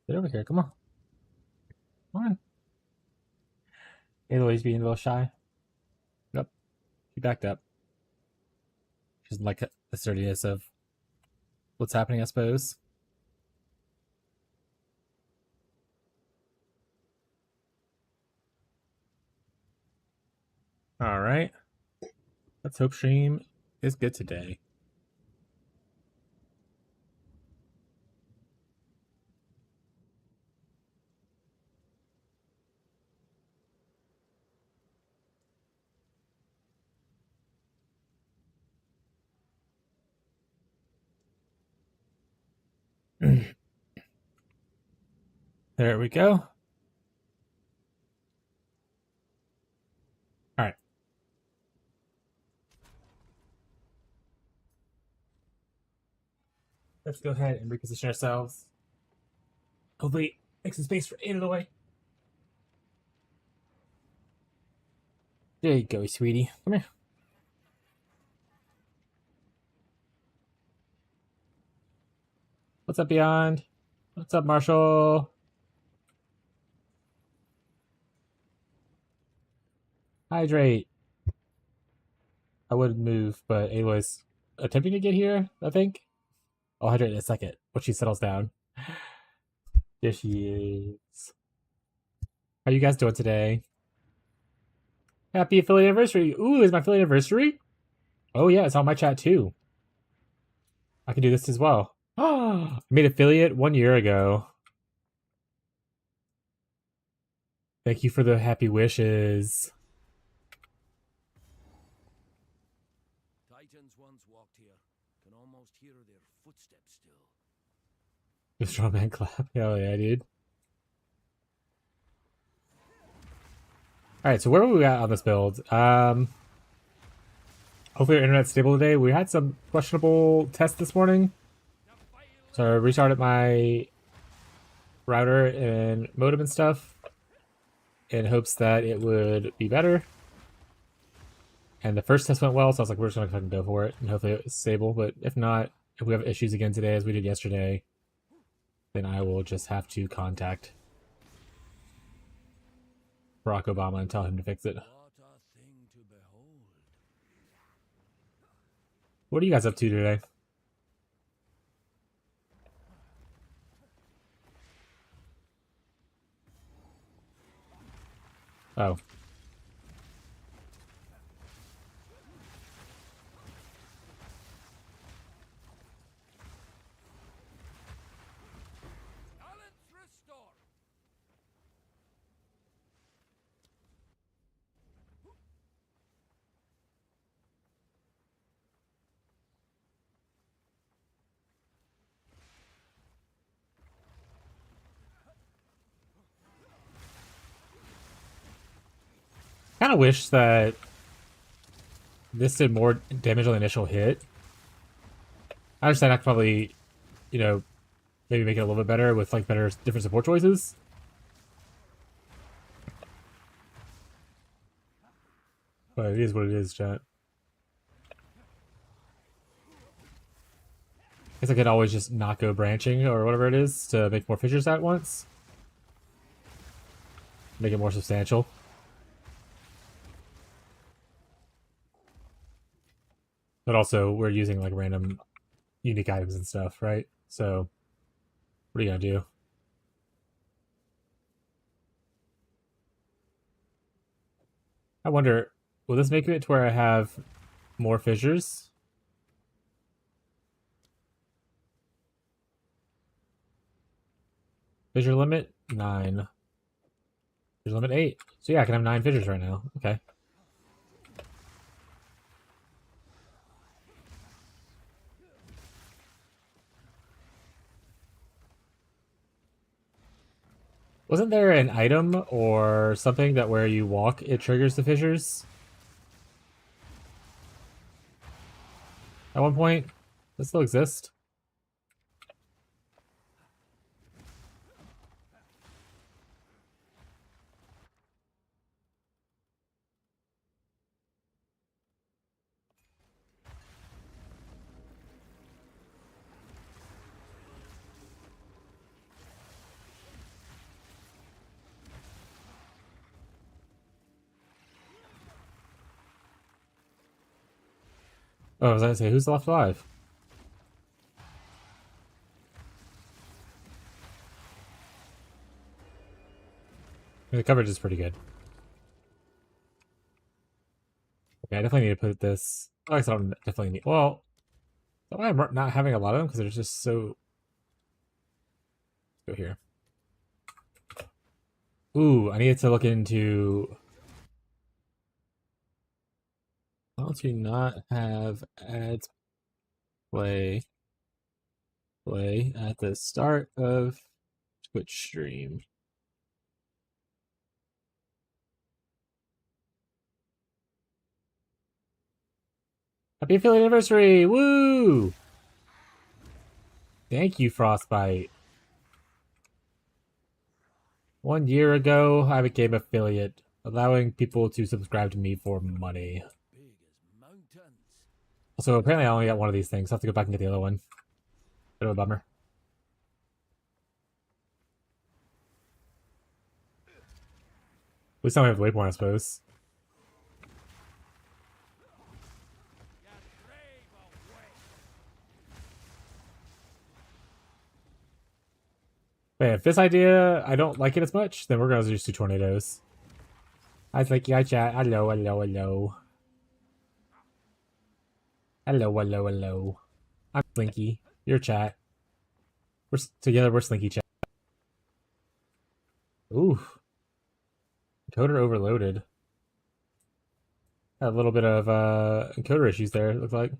Get over here. Come on. Come on. Aloy's being a little shy. Nope. She backed up. She doesn't like the sturdiness of what's happening, I suppose. All right. Let's hope stream is good today. There we go. All right. Let's go ahead and reposition ourselves. Hopefully, make some space for 8 of the way. There you go, sweetie. Come here. What's up, Beyond? What's up, Marshall? Hydrate. I would move, but it was attempting to get here, I think. I'll hydrate in a second when she settles down. There she is. How you guys doing today? Happy affiliate anniversary. Ooh, is my affiliate anniversary? Oh, yeah, it's on my chat too. I can do this as well. I made affiliate 1 year ago. Thank you for the happy wishes. Titans once walked here. Can almost hear their footsteps still. The strawman clap. Hell yeah, dude. Alright, so where were we at on this build? Hopefully our internet's stable today. We had some questionable tests this morning. So I restarted my router and modem and stuff in hopes that it would be better. And the first test went well, so I was like, we're just gonna fucking go for it, and hopefully it's stable. But if not, if we have issues again today, as we did yesterday, then I will just have to contact Barack Obama and tell him to fix it. What a thing to behold. What are you guys up to today? Oh. Balance restore. Kind of wish that this did more damage on the initial hit. I understand I could probably, you know, maybe make it a little bit better with like better different support choices. But it is what it is, chat. I guess I could always just not go branching or whatever it is to make more fissures at once. Make it more substantial. But also, we're using like random unique items and stuff, right? So, what are you gonna do? I wonder, will this make it to where I have more fissures? Fissure limit 9. Fissure limit 8. So yeah, I can have 9 fissures right now. Okay. Wasn't there an item or something that where you walk, it triggers the fissures? At one point? Does it still exist? Oh, I was gonna say, who's left alive? The coverage is pretty good. Okay, I definitely need to put this. Oh, I don't definitely need. Well, so I'm not having a lot of them because they're just so. Let's go here. Ooh, I needed to look into. Why don't you not have ads play at the start of Twitch stream? Happy affiliate anniversary! Woo! Thank you, Frostbite. 1 year ago, I became affiliate, allowing people to subscribe to me for money. Big as mountains. So apparently I only got one of these things. I have to go back and get the other one. Bit of a bummer. At least now we have Waypoint, I suppose. But if this idea, I don't like it as much, then we're going to just do tornadoes. I think I chat. Hello, hello, hello. Hello, hello, hello. I'm Slinky. Your chat. We're together, we're Slinky chat. Ooh. Encoder overloaded. Had a little bit of encoder issues there, it looks like.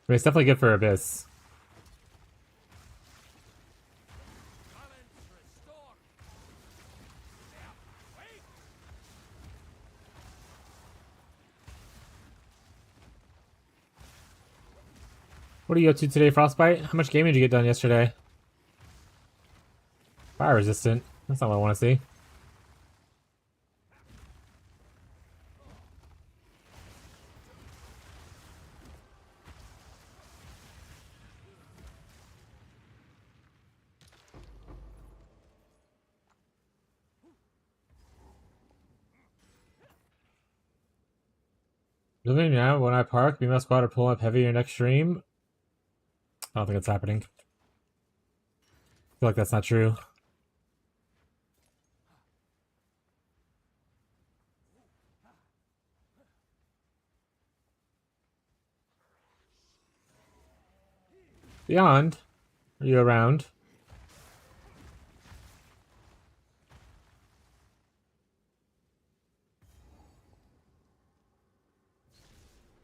I mean, it's definitely good for Abyss. What are you up to today, Frostbite? How much gaming did you get done yesterday? Fire resistant. That's not what I want to see. Living now, when I park, we must squad or pull up heavy your next stream. I don't think it's happening. I feel like that's not true. Beyond, are you around?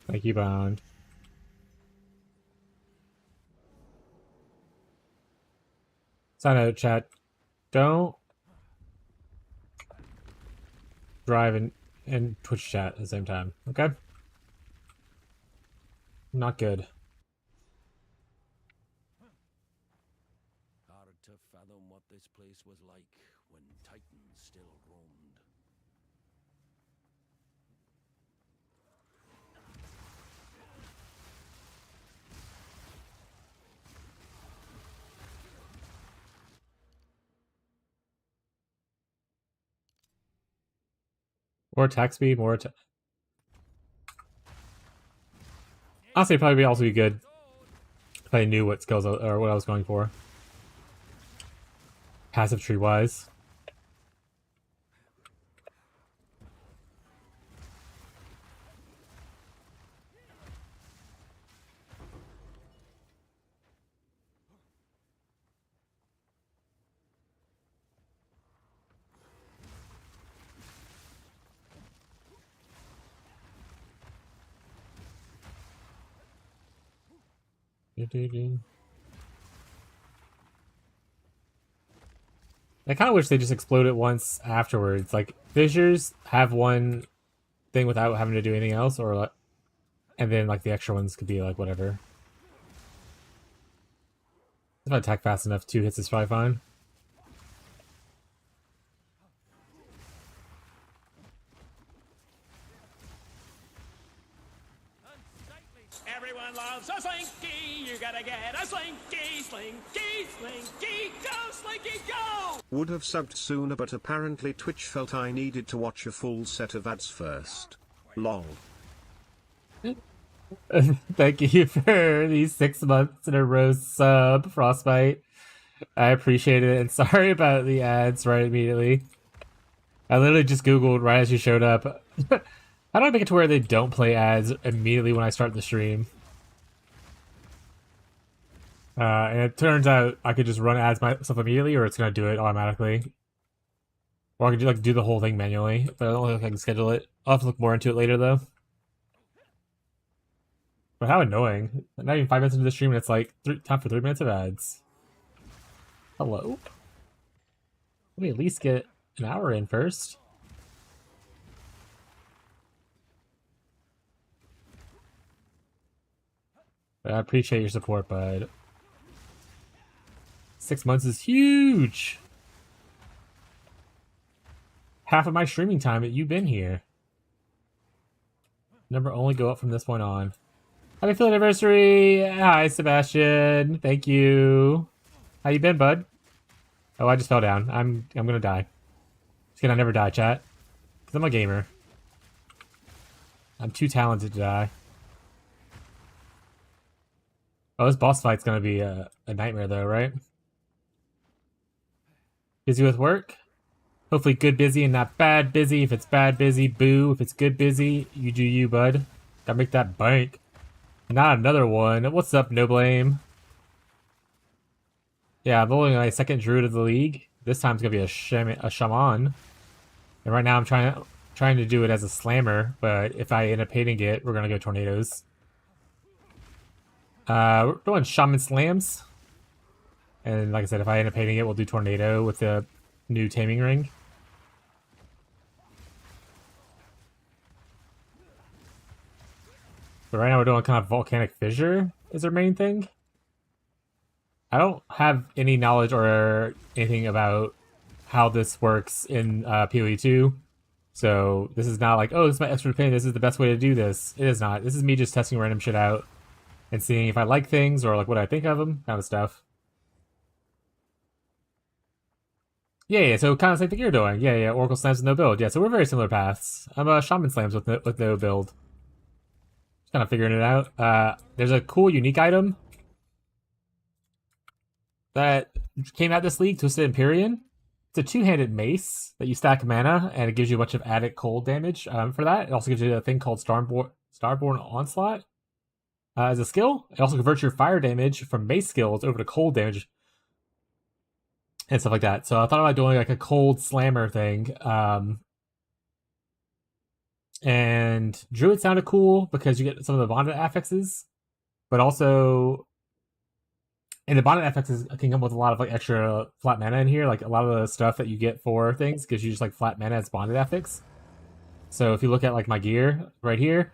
Thank you, Bound. Sign out, chat. Don't drive and Twitch chat at the same time, okay? Not good. Hard to fathom what this place was like when Titans still roamed. More attack speed, more attack. Honestly, it'd probably also be good if I knew what skills or what I was going for. Passive tree wise. I kind of wish they just explode it once afterwards. Like fissures have one thing without having to do anything else, or like, and then like the extra ones could be like whatever. If I attack fast enough, 2 hits is probably fine. Everyone loves a slinky. You gotta get a slinky, slinky, slinky. Go, slinky, go! Would have subbed sooner, but apparently Twitch felt I needed to watch a full set of ads first. Lol. Thank you for these 6 months in a row sub, Frostbite. I appreciate it, and sorry about the ads right immediately. I literally just googled right as you showed up. How do I make it to where they don't play ads immediately when I start the stream? And it turns out I could just run ads myself immediately, or it's gonna do it automatically. Or I could do the whole thing manually, but I don't think I can schedule it. I'll have to look more into it later, though. But how annoying. Not even 5 minutes into the stream and it's like, time for 3 minutes of ads. Hello? Let me at least get an hour in first. I appreciate your support, bud. 6 months is huge! Half of my streaming time that you've been here. Number only go up from this point on. Happy field anniversary! Hi, Sebastian. Thank you. How you been, bud? Oh, I just fell down. I'm gonna die. Just gonna never die, chat. Because I'm a gamer. I'm too talented to die. Oh, this boss fight's gonna be a nightmare, though, right? Busy with work? Hopefully good busy and not bad busy. If it's bad busy, boo. If it's good busy, you do you, bud. Gotta make that bank. Not another one. What's up, No Blame? Yeah, I'm only my 2nd druid of the league. This time's gonna be a shaman. And right now I'm trying to do it as a slammer, but if I end up hating it, we're gonna go tornadoes. We're doing shaman slams. And like I said, if I end up hating it, we'll do tornado with the new taming ring. But right now we're doing kind of volcanic fissure is our main thing. I don't have any knowledge or anything about how this works in PoE 2. So this is not like, oh, this is my expert opinion, this is the best way to do this. It is not. This is me just testing random shit out and seeing if I like things or like what I think of them, kind of stuff. Yeah, so kind of same thing you're doing. Yeah, Oracle Slams with no build. Yeah, so we're very similar paths. I'm a Shaman Slams with no build. Just kind of figuring it out. There's a cool unique item that came out this league, Twisted Empyrean. It's a 2-handed mace that you stack mana, and it gives you a bunch of added cold damage for that. It also gives you a thing called Starborn Onslaught as a skill. It also converts your fire damage from mace skills over to cold damage and stuff like that. So I thought about doing like a cold slammer thing. And Druid sounded cool because you get some of the bonded affixes, but also... And the bonded affixes can come with a lot of like extra flat mana in here. Like a lot of the stuff that you get for things gives you just like flat mana as bonded affix. So if you look at like my gear right here,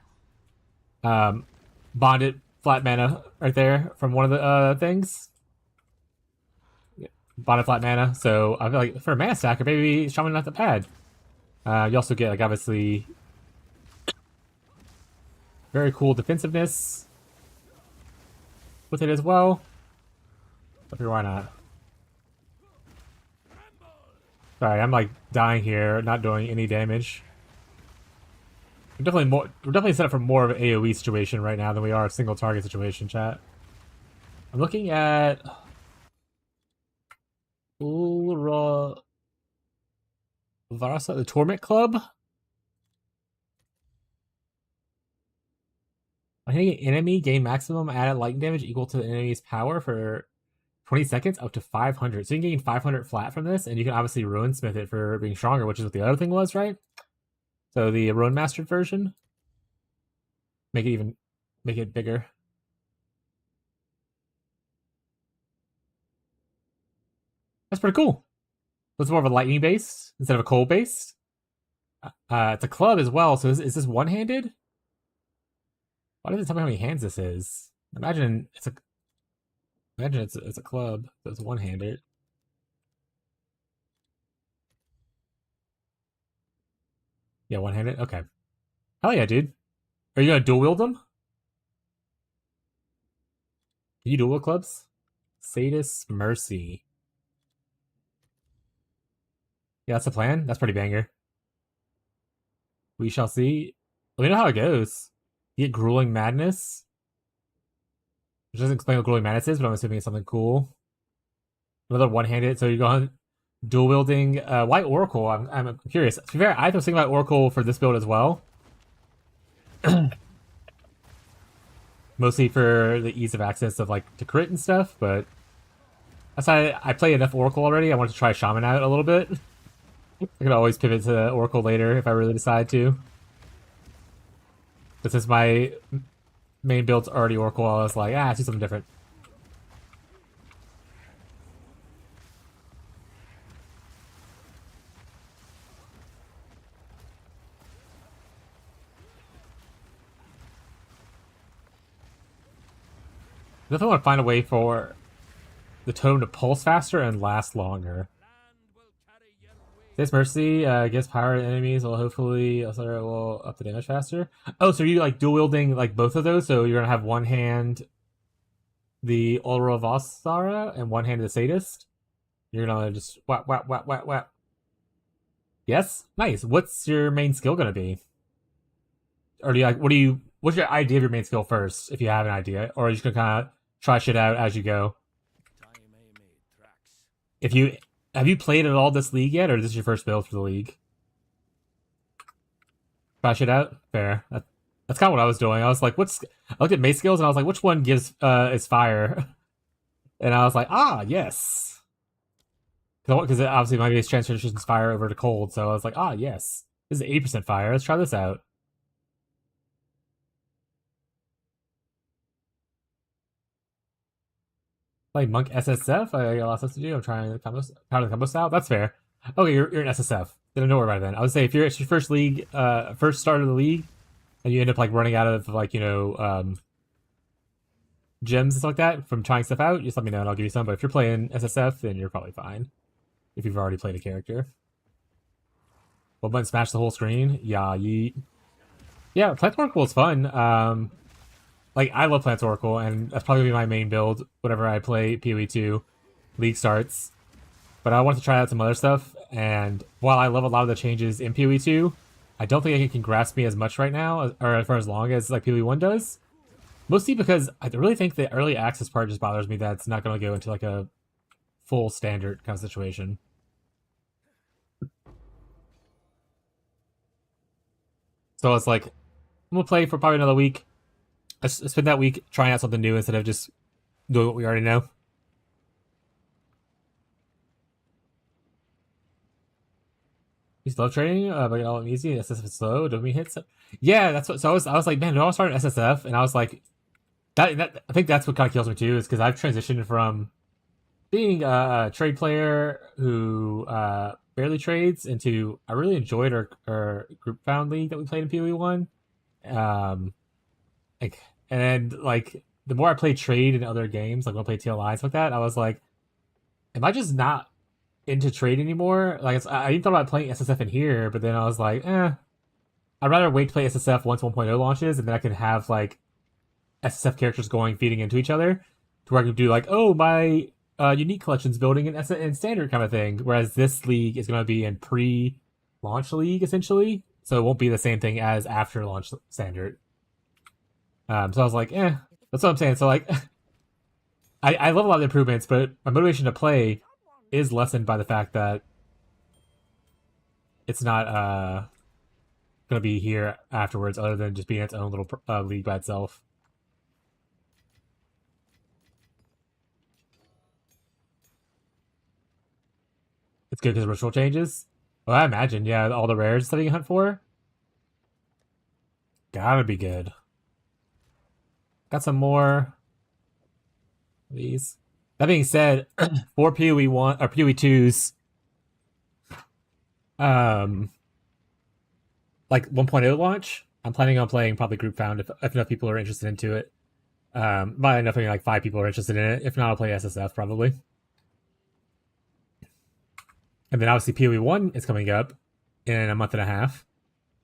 bonded flat mana right there from one of the things. Bonded flat mana. So I feel like for a mana stacker, maybe Shaman not that bad. You also get like obviously very cool defensiveness with it as well. I figure why not. Sorry, I'm like dying here, not doing any damage. We're definitely set up for more of an AoE situation right now than we are a single target situation, chat. I'm looking at Varasa, the Torment Club. I think an enemy gain maximum added lightning damage equal to the enemy's power for 20 seconds up to 500. So you can gain 500 flat from this, and you can obviously Ruin Smith it for being stronger, which is what the other thing was, right? So the Ruin Mastered version. Make it bigger. That's pretty cool. So it's more of a lightning based instead of a cold based. It's a club as well, so is this one-handed? Why does it tell me how many hands this is? Imagine it's a... Imagine it's a club. So it's one-handed. Yeah, one-handed. Okay. Hell yeah, dude. Are you gonna dual wield them? Can you dual wield clubs? Sadist Mercy. Yeah, that's the plan. That's pretty banger. We shall see. Let me know how it goes. You get Grueling Madness. Which doesn't explain what Grueling Madness is, but I'm assuming it's something cool. Another one-handed. So you're going dual wielding. Why Oracle? I'm curious. To be fair, I was thinking about Oracle for this build as well. Mostly for the ease of access of like to crit and stuff, but I play enough Oracle already. I want to try Shaman out a little bit. I could always pivot to Oracle later if I really decide to. But since my main build's already Oracle, I was like, let's do something different. I definitely want to find a way for the totem to pulse faster and last longer. This Mercy gives power to enemies, will hopefully also will up the damage faster. Oh, so you like dual wielding like both of those? So you're gonna have one hand the Ulra Vossara and one hand the Sadist? You're gonna just whap whap whap whap whap. Yes? Nice. What's your main skill gonna be? Or do you like what's your idea of your main skill first, if you have an idea? Or are you just gonna kinda try shit out as you go? If you have you played at all this league yet, or is this your first build for the league? Try shit out? Fair. That's kind of what I was doing. I was like, I looked at mace skills and I was like, which one gives is fire? And I was like, yes. Because obviously my base transitions fire over to cold, so I was like, yes. This is 80% fire. Let's try this out. Play Monk SSF? I got a lot of stuff to do. I'm trying the combo style. That's fair. Okay, you're an SSF. Then don't worry about it then. I would say if it's your first league, first start of the league, and you end up like running out of like, gems and stuff like that from trying stuff out, just let me know and I'll give you some. But if you're playing SSF, then you're probably fine. If you've already played a character. Well, button smash the whole screen? Yeah, yeet. Yeah, Plant Oracle is fun. Like, I love Plant Oracle, and that's probably gonna be my main build whenever I play PoE 2 League starts. But I want to try out some other stuff, and while I love a lot of the changes in PoE 2, I don't think it can grasp me as much right now, or for as long as like PoE 1 does. Mostly because I really think the early access part just bothers me that it's not going to go into like a full standard kind of situation. So it's like, I'm going to play for probably another week. I spend that week trying out something new instead of just doing what we already know. You love trading, but all easy. SSF is slow. Dopamine hits. Yeah, that's what. So I was like, man, do I want to start an SSF? And I was like, that I think that's what kind of kills me too, is because I've transitioned from being a trade player who barely trades into I really enjoyed our group found league that we played in PoE 1. And like the more I play trade in other games, like when I play TLI and stuff like that, I was like, am I just not into trade anymore? Like I even thought about playing SSF in here, but then I was like, I'd rather wait to play SSF once 1.0 launches, and then I can have like SSF characters feeding into each other, to where I can do like, my unique collections building in standard kind of thing. Whereas this league is going to be in pre-launch league essentially, so it won't be the same thing as after launch standard. So I was like, that's what I'm saying. So like, I love a lot of the improvements, but my motivation to play is lessened by the fact that it's not going to be here afterwards, other than just being its own little league by itself. It's good because ritual changes. Well, I imagine, yeah, all the rares that you hunt for. Gotta be good. Got some more of these. That being said, for PoE 1 or PoE 2's like 1.0 launch, I'm planning on playing probably group found if enough people are interested into it. But I know like 5 people are interested in it. If not, I'll play SSF probably. And then obviously PoE1 is coming up in a month and a half,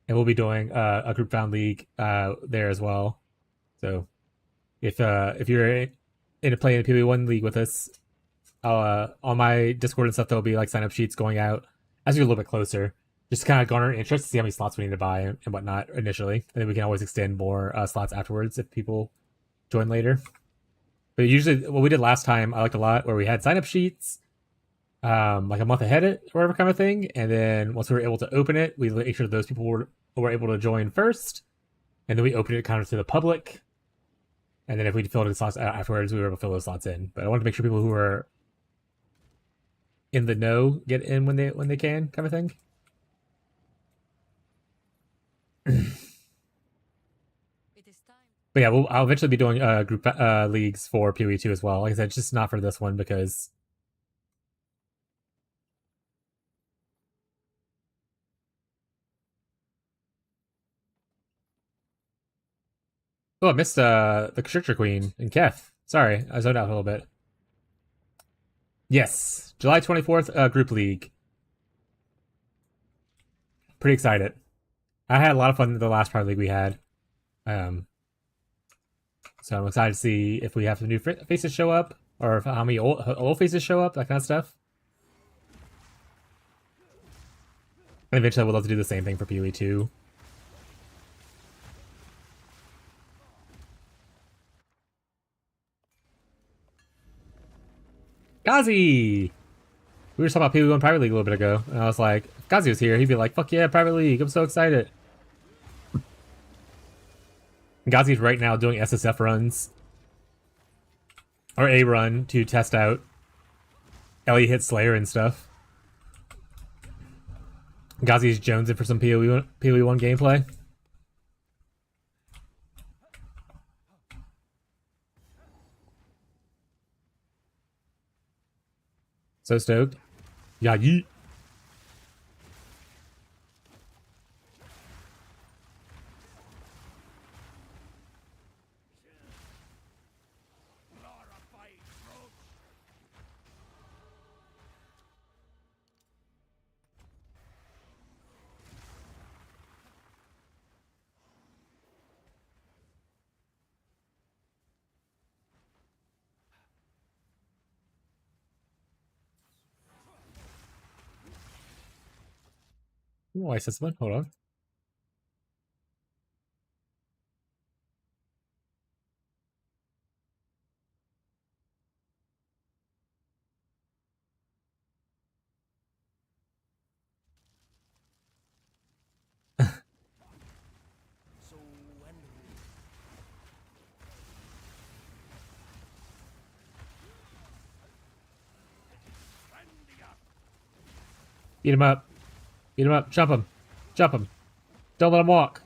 and we'll be doing a group found league there as well. So if you're into playing a PoE1 league with us, on my Discord and stuff, there'll be like sign up sheets going out as you're a little bit closer, just to kind of garner interest to see how many slots we need to buy and whatnot initially, and then we can always extend more slots afterwards if people join later. But usually, what we did last time, I liked a lot, where we had sign up sheets, like a month ahead or whatever kind of thing, and then once we were able to open it, we make sure those people were able to join first, and then we opened it kind of to the public, and then if we filled in slots afterwards, we were able to fill those slots in. But I wanted to make sure people who were in the know get in when they can, kind of thing. But yeah, I'll eventually be doing group leagues for PoE2 as well. Like I said, just not for this one because I missed the Constrictor Queen and Keth. Sorry, I zoned out a little bit. Yes, July 24th, group league. Pretty excited. I had a lot of fun the last part of the league we had. So I'm excited to see if we have some new faces show up, or how many old faces show up, that kind of stuff. And eventually I would love to do the same thing for PoE2. Gazi! We were talking about PoE1 Private League a little bit ago, and I was like, if Gazi was here, he'd be like, fuck yeah, Private League, I'm so excited. Gazi's right now doing SSF runs, or a run to test out Ellie hit Slayer and stuff. Gazi's jonesing for some PoE1 gameplay. So stoked. Yeah, yeet. Oh, I said something. Hold on. Beat him up. Beat him up. Jump him. Jump him. Don't let him walk.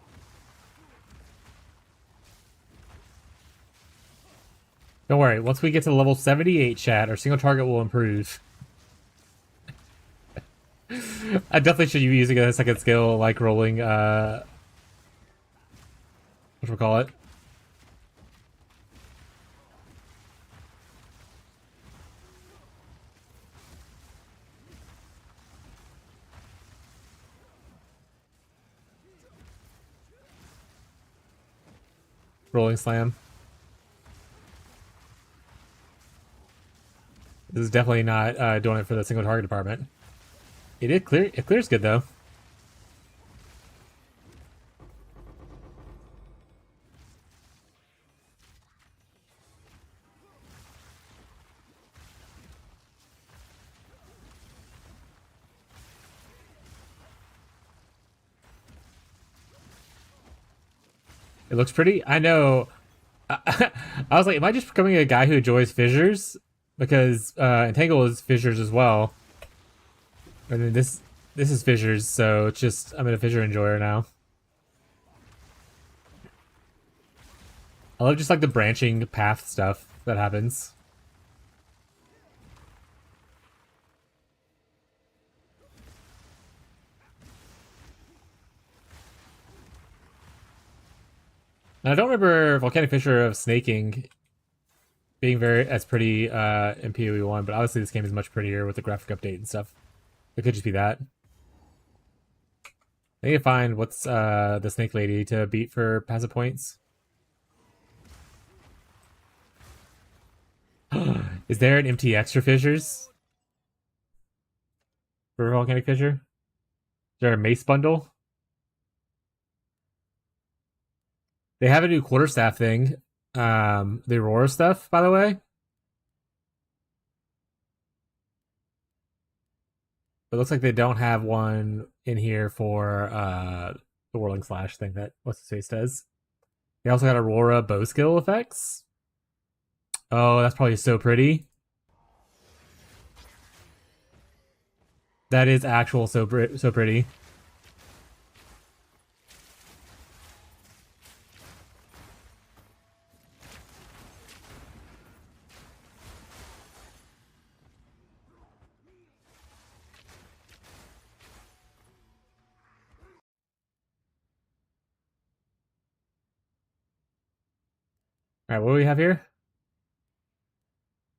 Don't worry. Once we get to level 78, chat, our single target will improve. I definitely should be using a second skill, like rolling, whatchamacallit? Rolling slam. This is definitely not doing it for the single target department. It did clear. It clears good though. It looks pretty. I know. I was like, am I just becoming a guy who enjoys fissures? Because Entangle is fissures as well. And then this is fissures, so it's just I'm a fissure enjoyer now. I love just like the branching path stuff that happens. And I don't remember Volcanic Fissure of snaking being very as pretty in PoE 1, but obviously this game is much prettier with the graphic update and stuff. It could just be that. I need to find what's the snake lady to beat for passive points. Is there an MT extra fissures for Volcanic Fissure? Is there a mace bundle? They have a new quarterstaff thing. The Aurora stuff, by the way. It looks like they don't have one in here for the Whirling Slash thing that what's his face does. They also got Aurora bow skill effects. Oh, that's probably so pretty. That is actual so pretty. All right, what do we have here?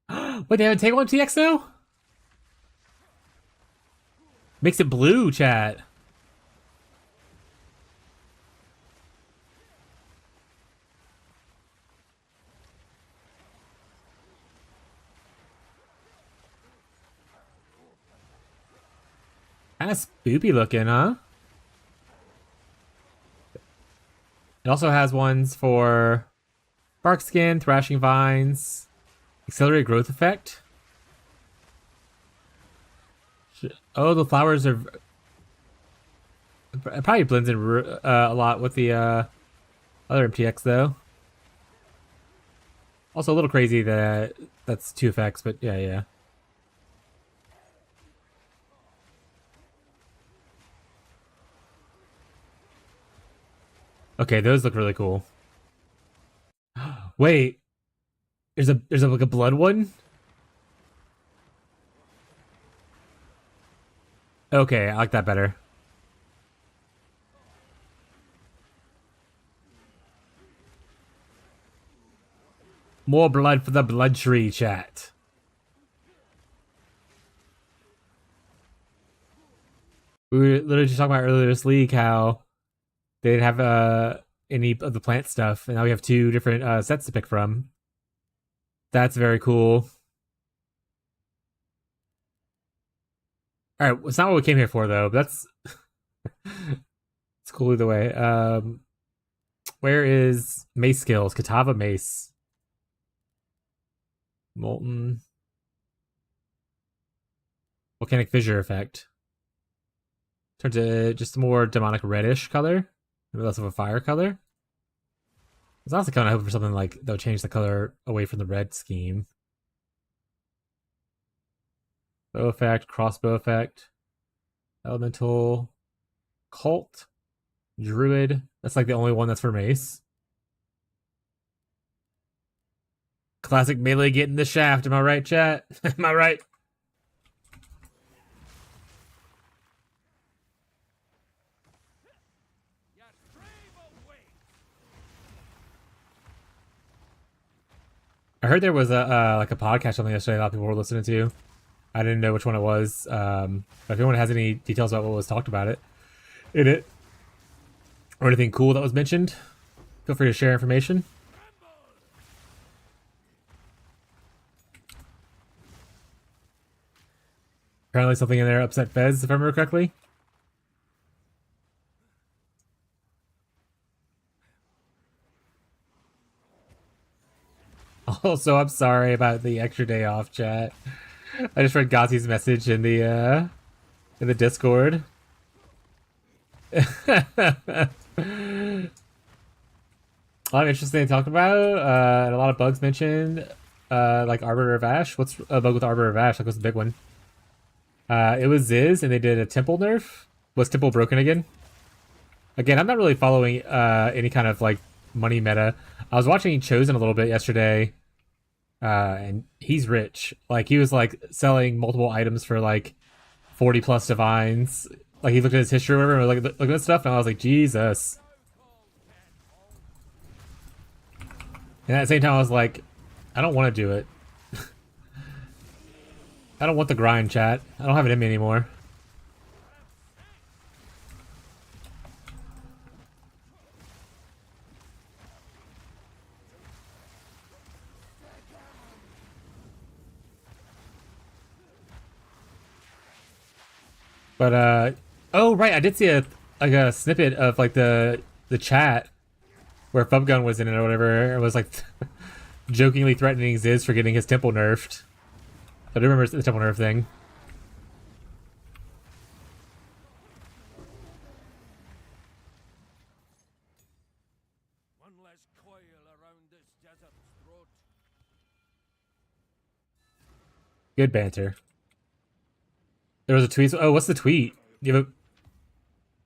Wait, they have a Table MTX now? Makes it blue, chat. Kind of spoopy looking, huh? It also has ones for Bark Skin, Thrashing Vines, Accelerated Growth Effect. Oh, the flowers are... It probably blends in a lot with the other MTX, though. Also a little crazy that that's 2 effects, but yeah. Okay, those look really cool. Wait, there's like a blood one. Okay, I like that better. More blood for the blood tree, chat. We were literally just talking about earlier this league how they didn't have any of the plant stuff, and now we have 2 different sets to pick from. That's very cool. All right, it's not what we came here for, though. But that's it's cool either way. Where is mace skills? Katava mace, molten, volcanic fissure effect. Turns to just a more demonic reddish color, maybe less of a fire color. I was also kind of hoping for something like they'll change the color away from the red scheme. Bow effect, crossbow effect, elemental, cult, druid. That's like the only one that's for mace. Classic melee getting the shaft. Am I right, chat? Am I right? I heard there was a like a podcast something yesterday a lot of people were listening to. I didn't know which one it was. But if anyone has any details about what was talked about in it, or anything cool that was mentioned, feel free to share information. Apparently something in there upset Fez, if I remember correctly. Also, I'm sorry about the extra day off, chat. I just read Gazi's message in the Discord. A lot of interesting to talk about, and a lot of bugs mentioned, like Arbiter of Ash. What's a bug with Arbiter of Ash? Like, what's the big one? It was Ziz, and they did a Temple nerf. Was Temple broken again? Again, I'm not really following any kind of like money meta. I was watching Chosen a little bit yesterday, and he's rich. Like, he was like selling multiple items for like 40 plus divines. Like, he looked at his history or whatever, and was like, look at this stuff, and I was like, Jesus. And at the same time, I was like, I don't want to do it. I don't want the grind, chat. I don't have it in me anymore. But oh right, I did see a snippet of like the chat where Fubgun was in it or whatever. It was like jokingly threatening Ziz for getting his temple nerfed. I do remember the temple nerf thing. One less coil around this desert's throat. Good banter. There was a tweet. Oh, what's the tweet? You have a,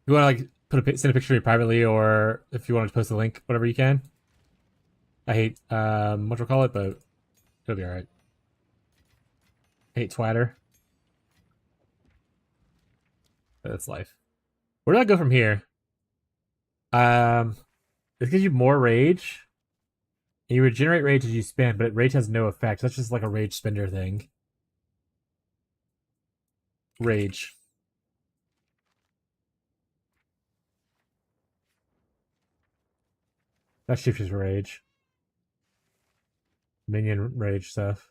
you want to like send a picture of me privately, or if you want to post a link, whatever you can. I hate what do we call it, but it'll be alright. I hate Twitter. But that's life. Where do I go from here? This gives you more rage. And you regenerate rage as you spend, but rage has no effect. That's just like a rage spender thing. Rage. That shifts his rage. Minion rage stuff.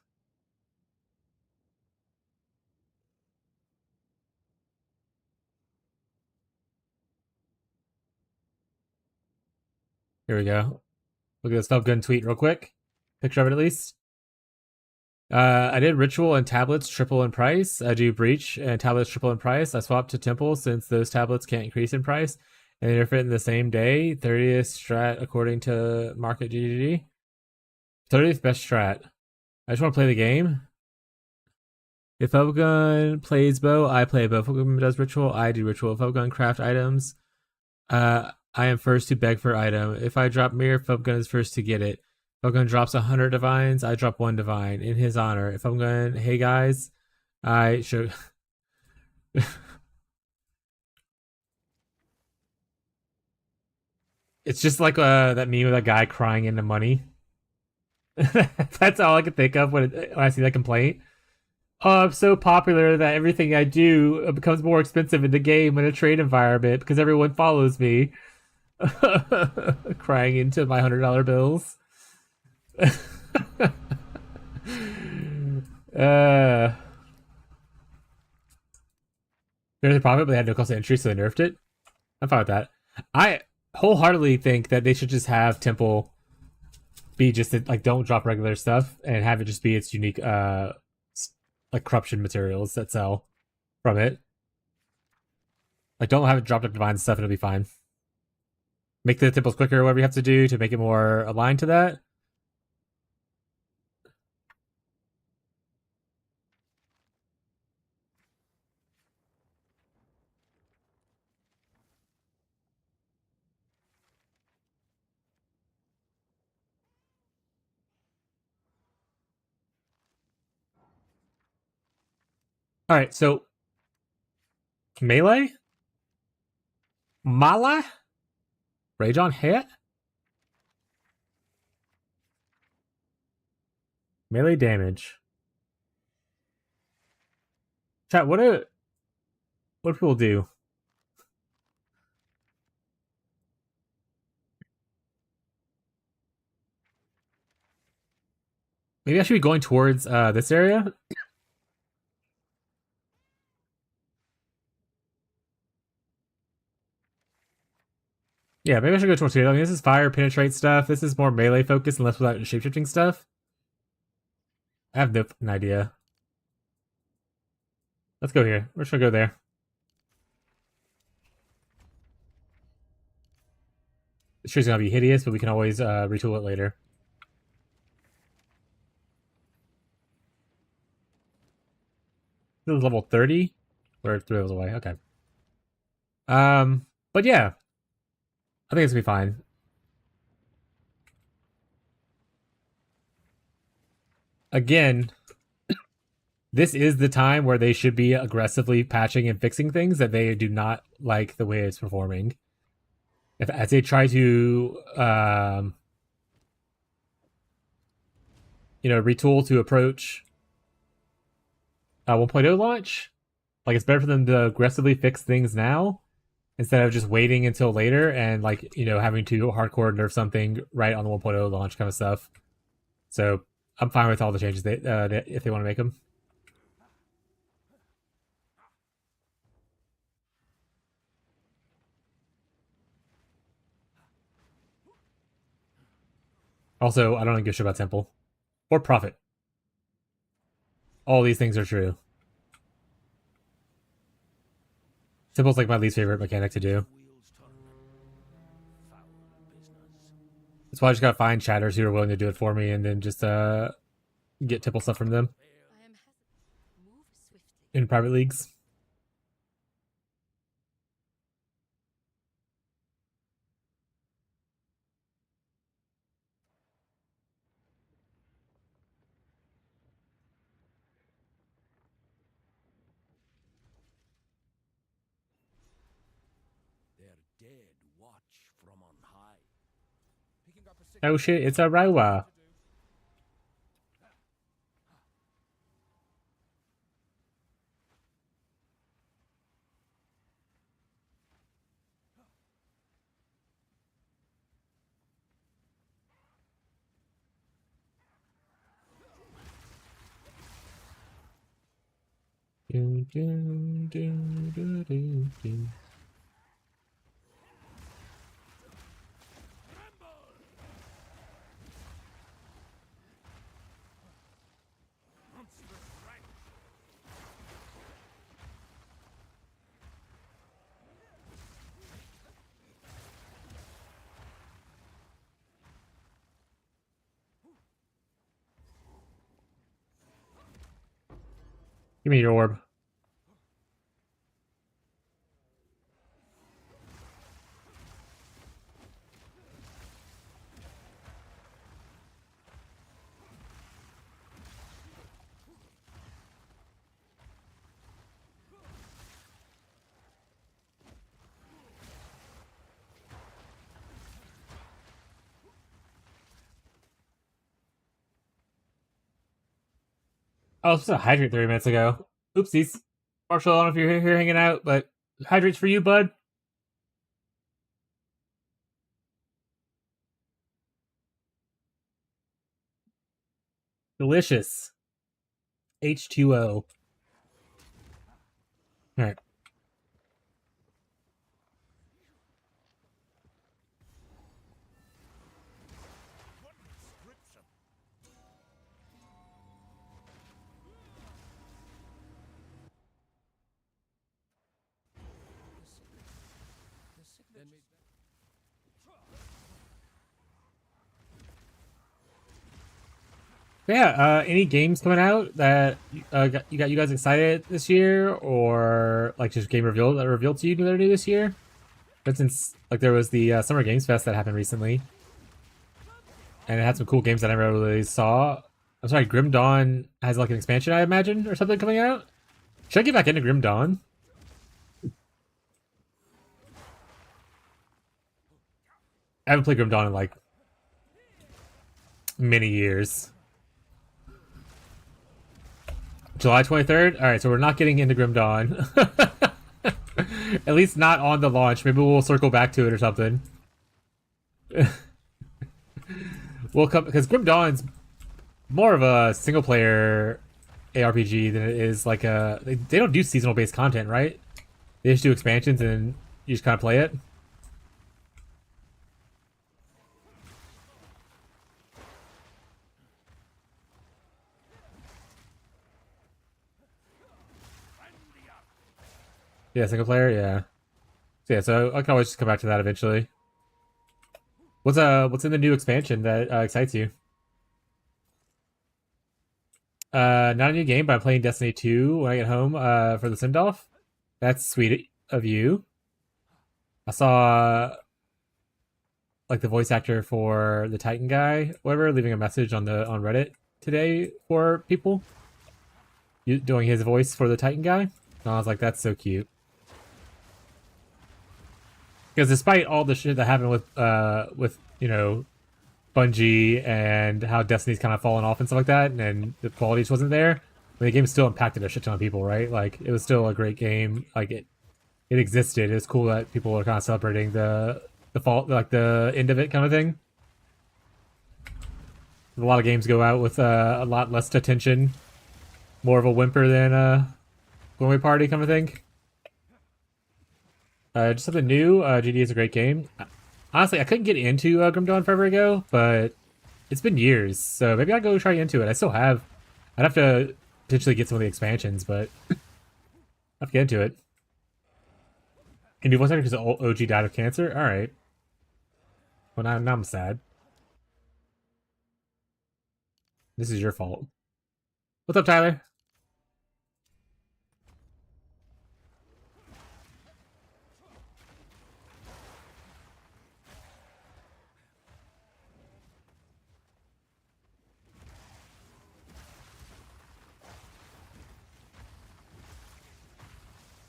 Here we go. Look at this Fubgun tweet real quick. Picture of it at least. I did Ritual and Tablets triple in price. I do Breach and Tablets triple in price. I swapped to Temple since those tablets can't increase in price. And they're fit in the same day. 30th strat according to Market GGG. 30th best strat. I just want to play the game. If Fubgun plays bow, I play bow. If Fubgun does Ritual, I do Ritual. If Fubgun craft items, I am first to beg for item. If I drop mirror, Fubgun is first to get it. Fubgun drops 100 divines, I drop 1 divine in his honor. If Fubgun, hey guys, I should. It's just like that meme of that guy crying into money. That's all I can think of when I see that complaint. Oh, I'm so popular that everything I do becomes more expensive in the game in a trade environment because everyone follows me. Crying into my $100 bills. There's a profit, but they had no cost of entry, so they nerfed it. I'm fine with that. I wholeheartedly think that they should just have Temple be just like don't drop regular stuff and have it just be its unique like corruption materials that sell from it. Like don't have it drop up divine stuff and it'll be fine. Make the temples quicker or whatever you have to do to make it more aligned to that. Alright, so melee? Mala? Rage on hit? Melee damage. Chat, what do people do? Maybe I should be going towards this area. Yeah, maybe I should go towards here. I mean, this is fire penetrate stuff. This is more melee focused and less without shapeshifting stuff. I have no idea. Let's go here. We're just gonna go there. This tree's gonna be hideous, but we can always retool it later. This is level 30. We're 3 levels away. Okay. But yeah. I think it's gonna be fine. Again, this is the time where they should be aggressively patching and fixing things that they do not like the way it's performing. As they try to retool to approach 1.0 launch. Like, it's better for them to aggressively fix things now instead of just waiting until later and, like, having to hardcore nerf something right on the 1.0 launch kind of stuff. So I'm fine with all the changes if they want to make them. Also, I don't give a shit about Temple or Profit. All these things are true. Temple's like my least favorite mechanic to do. That's why I just gotta find chatters who are willing to do it for me, and then just get Temple stuff from them in private leagues. Oh shit, it's a Raiwa. Do, do, do, do, do, do. Give me your orb. Oh, I was supposed to hydrate 30 minutes ago. Oopsies. Marshall, I don't know if you're here hanging out, but hydrates for you, bud. Delicious. H2O. Alright. Yeah, any games coming out that got you guys excited this year, or like just game revealed to you that are new this year? For instance, like there was the Summer Games Fest that happened recently, and it had some cool games that I never really saw. I'm sorry, Grim Dawn has like an expansion, I imagine, or something coming out. Should I get back into Grim Dawn? I haven't played Grim Dawn in like many years. July 23rd? Alright, so we're not getting into Grim Dawn. At least not on the launch. Maybe we'll circle back to it or something. We'll come, because Grim Dawn's more of a single player ARPG than it is like a... They don't do seasonal based content, right? They just do expansions and you just kind of play it. Yeah, single player, yeah. So yeah, so I can always just come back to that eventually. What's in the new expansion that excites you? Not a new game, but I'm playing Destiny 2 when I get home for the send-off. That's sweet of you. I saw like the voice actor for the Titan guy, whatever, leaving a message on Reddit today for people. Doing his voice for the Titan guy. And I was like, that's so cute. Because despite all the shit that happened with Bungie and how Destiny's kind of fallen off and stuff like that, and the quality just wasn't there. But the game still impacted a shit ton of people, right? Like it was still a great game. Like it existed. It's cool that people are kind of celebrating the fall, like the end of it, kind of thing. A lot of games go out with a lot less attention, more of a whimper than a going away party kind of thing. Just something new. GD is a great game. Honestly, I couldn't get into Grim Dawn forever ago, but it's been years, so maybe I'll go try into it. I still have. I'd have to potentially get some of the expansions, but I'll have to get into it. And do 1 second because the OG died of cancer? Alright. Well, now I'm sad. This is your fault. What's up, Tyler?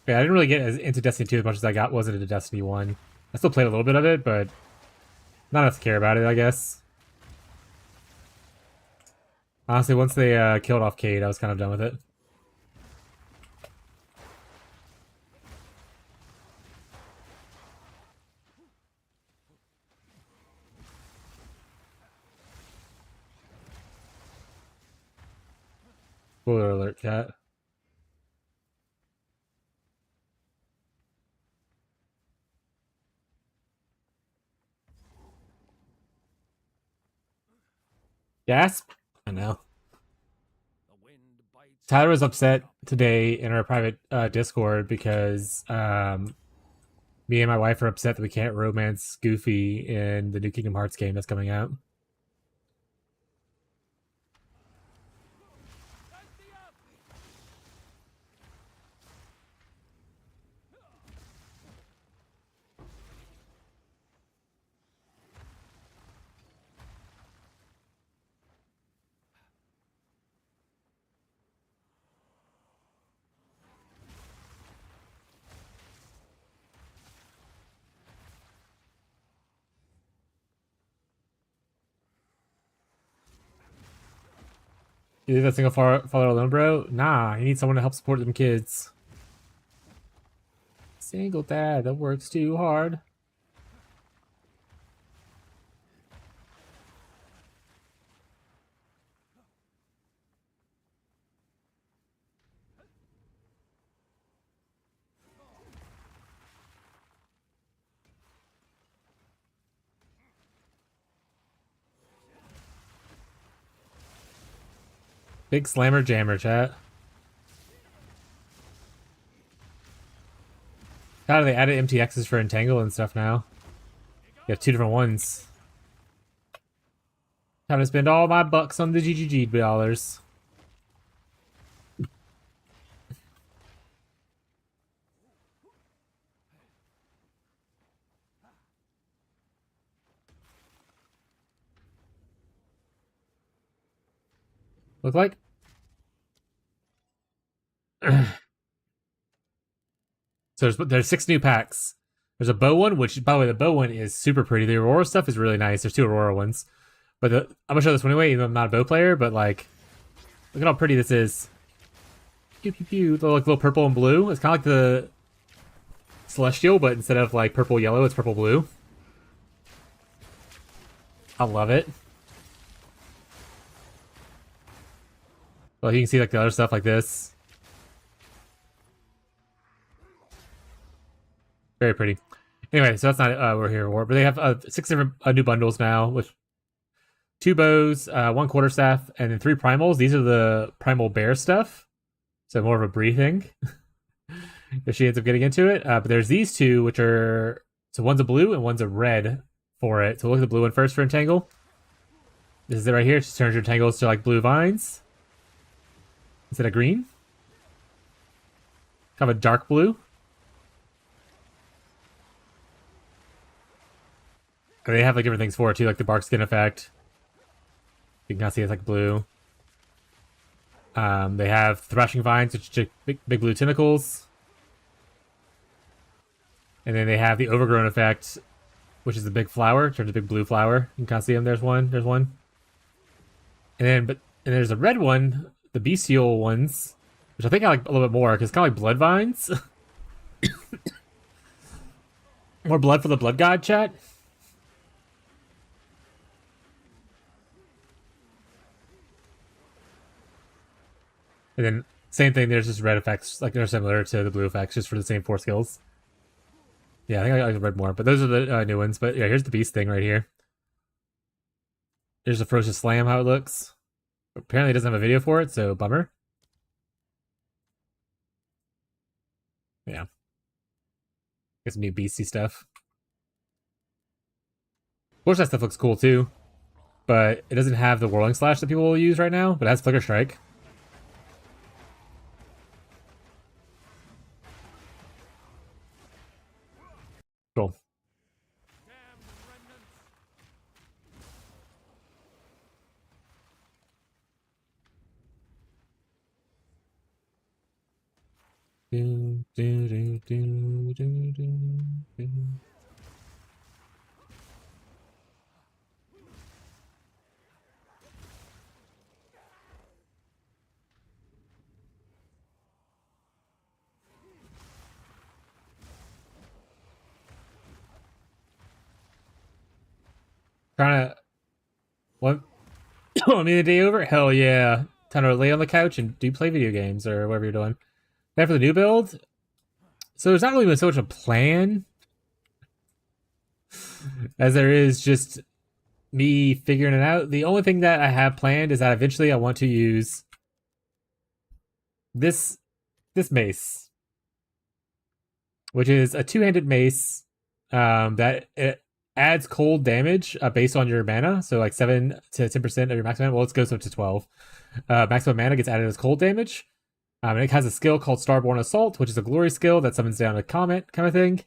Yeah, I didn't really get as into Destiny 2 as much as I was into Destiny 1. I still played a little bit of it, but not enough to care about it, I guess. Honestly, once they killed off Cade, I was kind of done with it. Spoiler alert, cat. Gasp? I know. Tyler was upset today in our private Discord because me and my wife are upset that we can't romance Goofy in the new Kingdom Hearts game that's coming out. You leave that single father alone, bro? Nah, you need someone to help support them kids. Single dad that works too hard. Big slammer jammer, chat. God, they added MTXs for Entangle and stuff now. You have 2 different ones. Time to spend all my bucks on the GGG dollars. Look like? So there's 6 new packs. There's a bow one, which, by the way, the bow one is super pretty. The Aurora stuff is really nice. There's 2 Aurora ones. But I'm going to show this one anyway, even though I'm not a bow player, but like, look at how pretty this is. Pew, pew, pew. The like, little purple and blue. It's kind of like the Celestial, but instead of like purple yellow, it's purple blue. I love it. Well, you can see like the other stuff like this. Very pretty. Anyway, so that's not what we're here for. But they have 6 different new bundles now with 2 bows, 1 quarterstaff, and then 3 primals. These are the primal bear stuff. So more of a Bree thing. If she ends up getting into it. But there's these 2, which are... So one's a blue and one's a red for it. So look at the blue one first for Entangle. This is it right here. It just turns your Entangles to like blue vines. Instead of green. Kind of a dark blue. And they have like different things for it too, like the bark skin effect. You can kind of see it's like blue. They have thrashing vines, which are big blue tentacles. And then they have the overgrown effect, which is the big flower, turns a big blue flower. You can kind of see them. There's one. There's one. And there's a red one, the bestial ones, which I think I like a little bit more because it's kind of like blood vines. More blood for the blood god, chat. And then same thing. There's just red effects, like they're similar to the blue effects, just for the same 4 skills. Yeah, I think I like red more, but those are the new ones. But yeah, here's the beast thing right here. There's the ferocious slam, how it looks. Apparently, it doesn't have a video for it, so bummer. Yeah. Get some new beastie stuff. Of course, that stuff looks cool too, but it doesn't have the whirling slash that people will use right now, but it has flicker strike. Cool. Do, do, do, do, do, do. Trying to what? Want me the day over? Hell yeah! Time to lay on the couch and play video games or whatever you're doing. After the new build, so there's not really been so much a plan as there is just me figuring it out. The only thing that I have planned is that eventually I want to use this mace, which is a 2-handed mace that it adds cold damage based on your mana. So like 7 to 10% of your maximum mana. Well, it goes up to 12. Maximum mana gets added as cold damage. And it has a skill called Starborn Assault, which is a glory skill that summons down a comet kind of thing.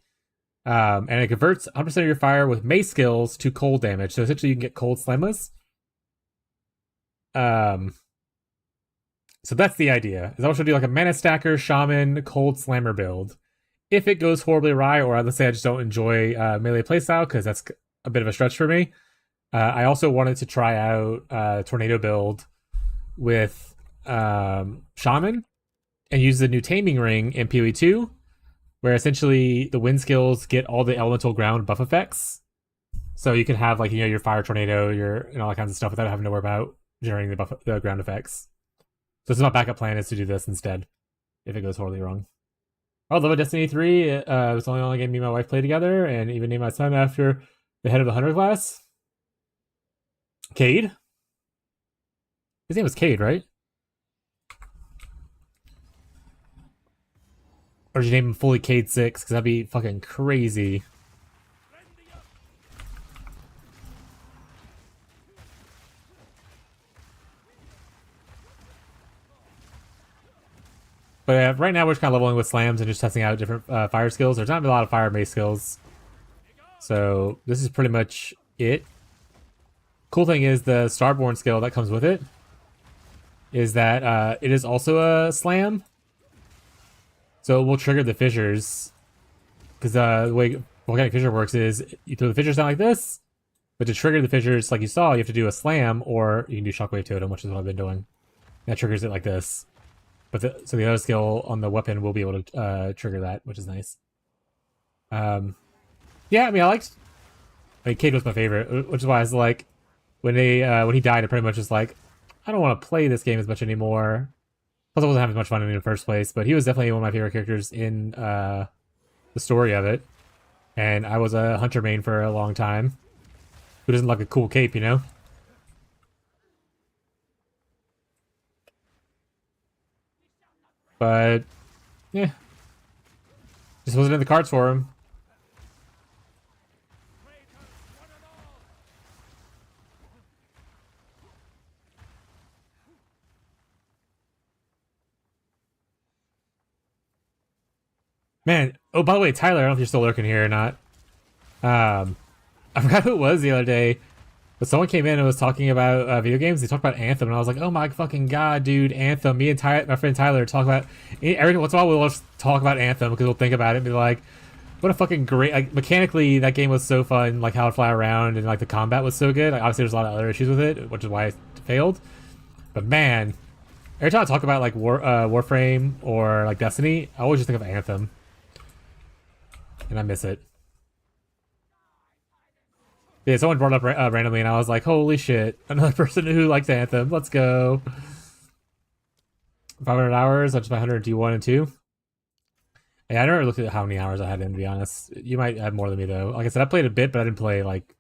And it converts 100% of your fire with mace skills to cold damage. So essentially you can get cold slammas. So that's the idea. Is I want to do like a mana stacker, shaman, cold slammer build. If it goes horribly awry, or let's say I just don't enjoy melee playstyle, because that's a bit of a stretch for me. I also wanted to try out tornado build with shaman and use the new taming ring in PoE 2, where essentially the wind skills get all the elemental ground buff effects. So you can have like, you know, your fire tornado, and all that kinds of stuff without having to worry about generating the ground effects. So it's my backup plan is to do this instead, if it goes horribly wrong. I love Destiny 3. It was the only game me and my wife played together, and even named my son after the head of the Hunter class. Cade? His name was Cade, right? Or did you name him fully Cade 6? Because that'd be fucking crazy. But right now we're just kind of leveling with slams and just testing out different fire skills. There's not a lot of fire mace skills. So this is pretty much it. Cool thing is the Starborn skill that comes with it is that it is also a slam. So it will trigger the fissures. Because the way volcanic fissure works is you throw the fissures down like this. But to trigger the fissures like you saw, you have to do a slam, or you can do shockwave totem, which is what I've been doing. That triggers it like this. But so the other skill on the weapon will be able to trigger that, which is nice. Yeah, I mean, Cade was my favorite, which is why I was like, when he died, I pretty much was like, I don't want to play this game as much anymore. Plus, I wasn't having as much fun in the first place, but he was definitely one of my favorite characters in the story of it. And I was a hunter main for a long time. Who doesn't like a cool cape, you know? But, yeah. Just wasn't in the cards for him. Man, oh, by the way, Tyler, I don't know if you're still lurking here or not. I forgot who it was the other day, but someone came in and was talking about video games. They talked about Anthem, and I was like, oh my fucking god, dude, Anthem. Me and my friend Tyler talk about, every once in a while we'll just talk about Anthem, because we'll think about it and be like, What a fucking great, like, mechanically that game was so fun, like how it fly around and like the combat was so good. Like, obviously there's a lot of other issues with it, which is why it failed. But man, every time I talk about like Warframe or like Destiny, I always just think of Anthem, and I miss it. Yeah, someone brought it up randomly, and I was like, "Holy shit! Another person who likes Anthem. Let's go." 500 hours. I just 100 D1 and 2. Yeah, I never looked at how many hours I had in, to be honest. You might have more than me though. Like I said, I played a bit, but I didn't play like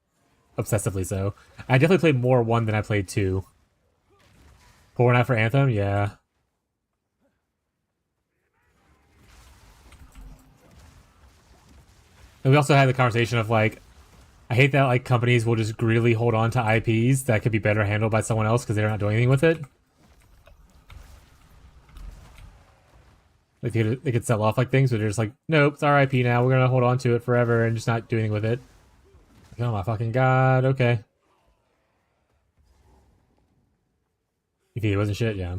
obsessively. So I definitely played more 1 than I played 2. Pour one out for Anthem, yeah. And we also had the conversation of like, I hate that like companies will just greedily hold on to IPs that could be better handled by someone else because they're not doing anything with it. Like they could sell off like things, but they're just like, nope, it's our IP now. We're gonna hold on to it forever and just not do anything with it. Like, oh my fucking god, okay. If he wasn't shit, yeah.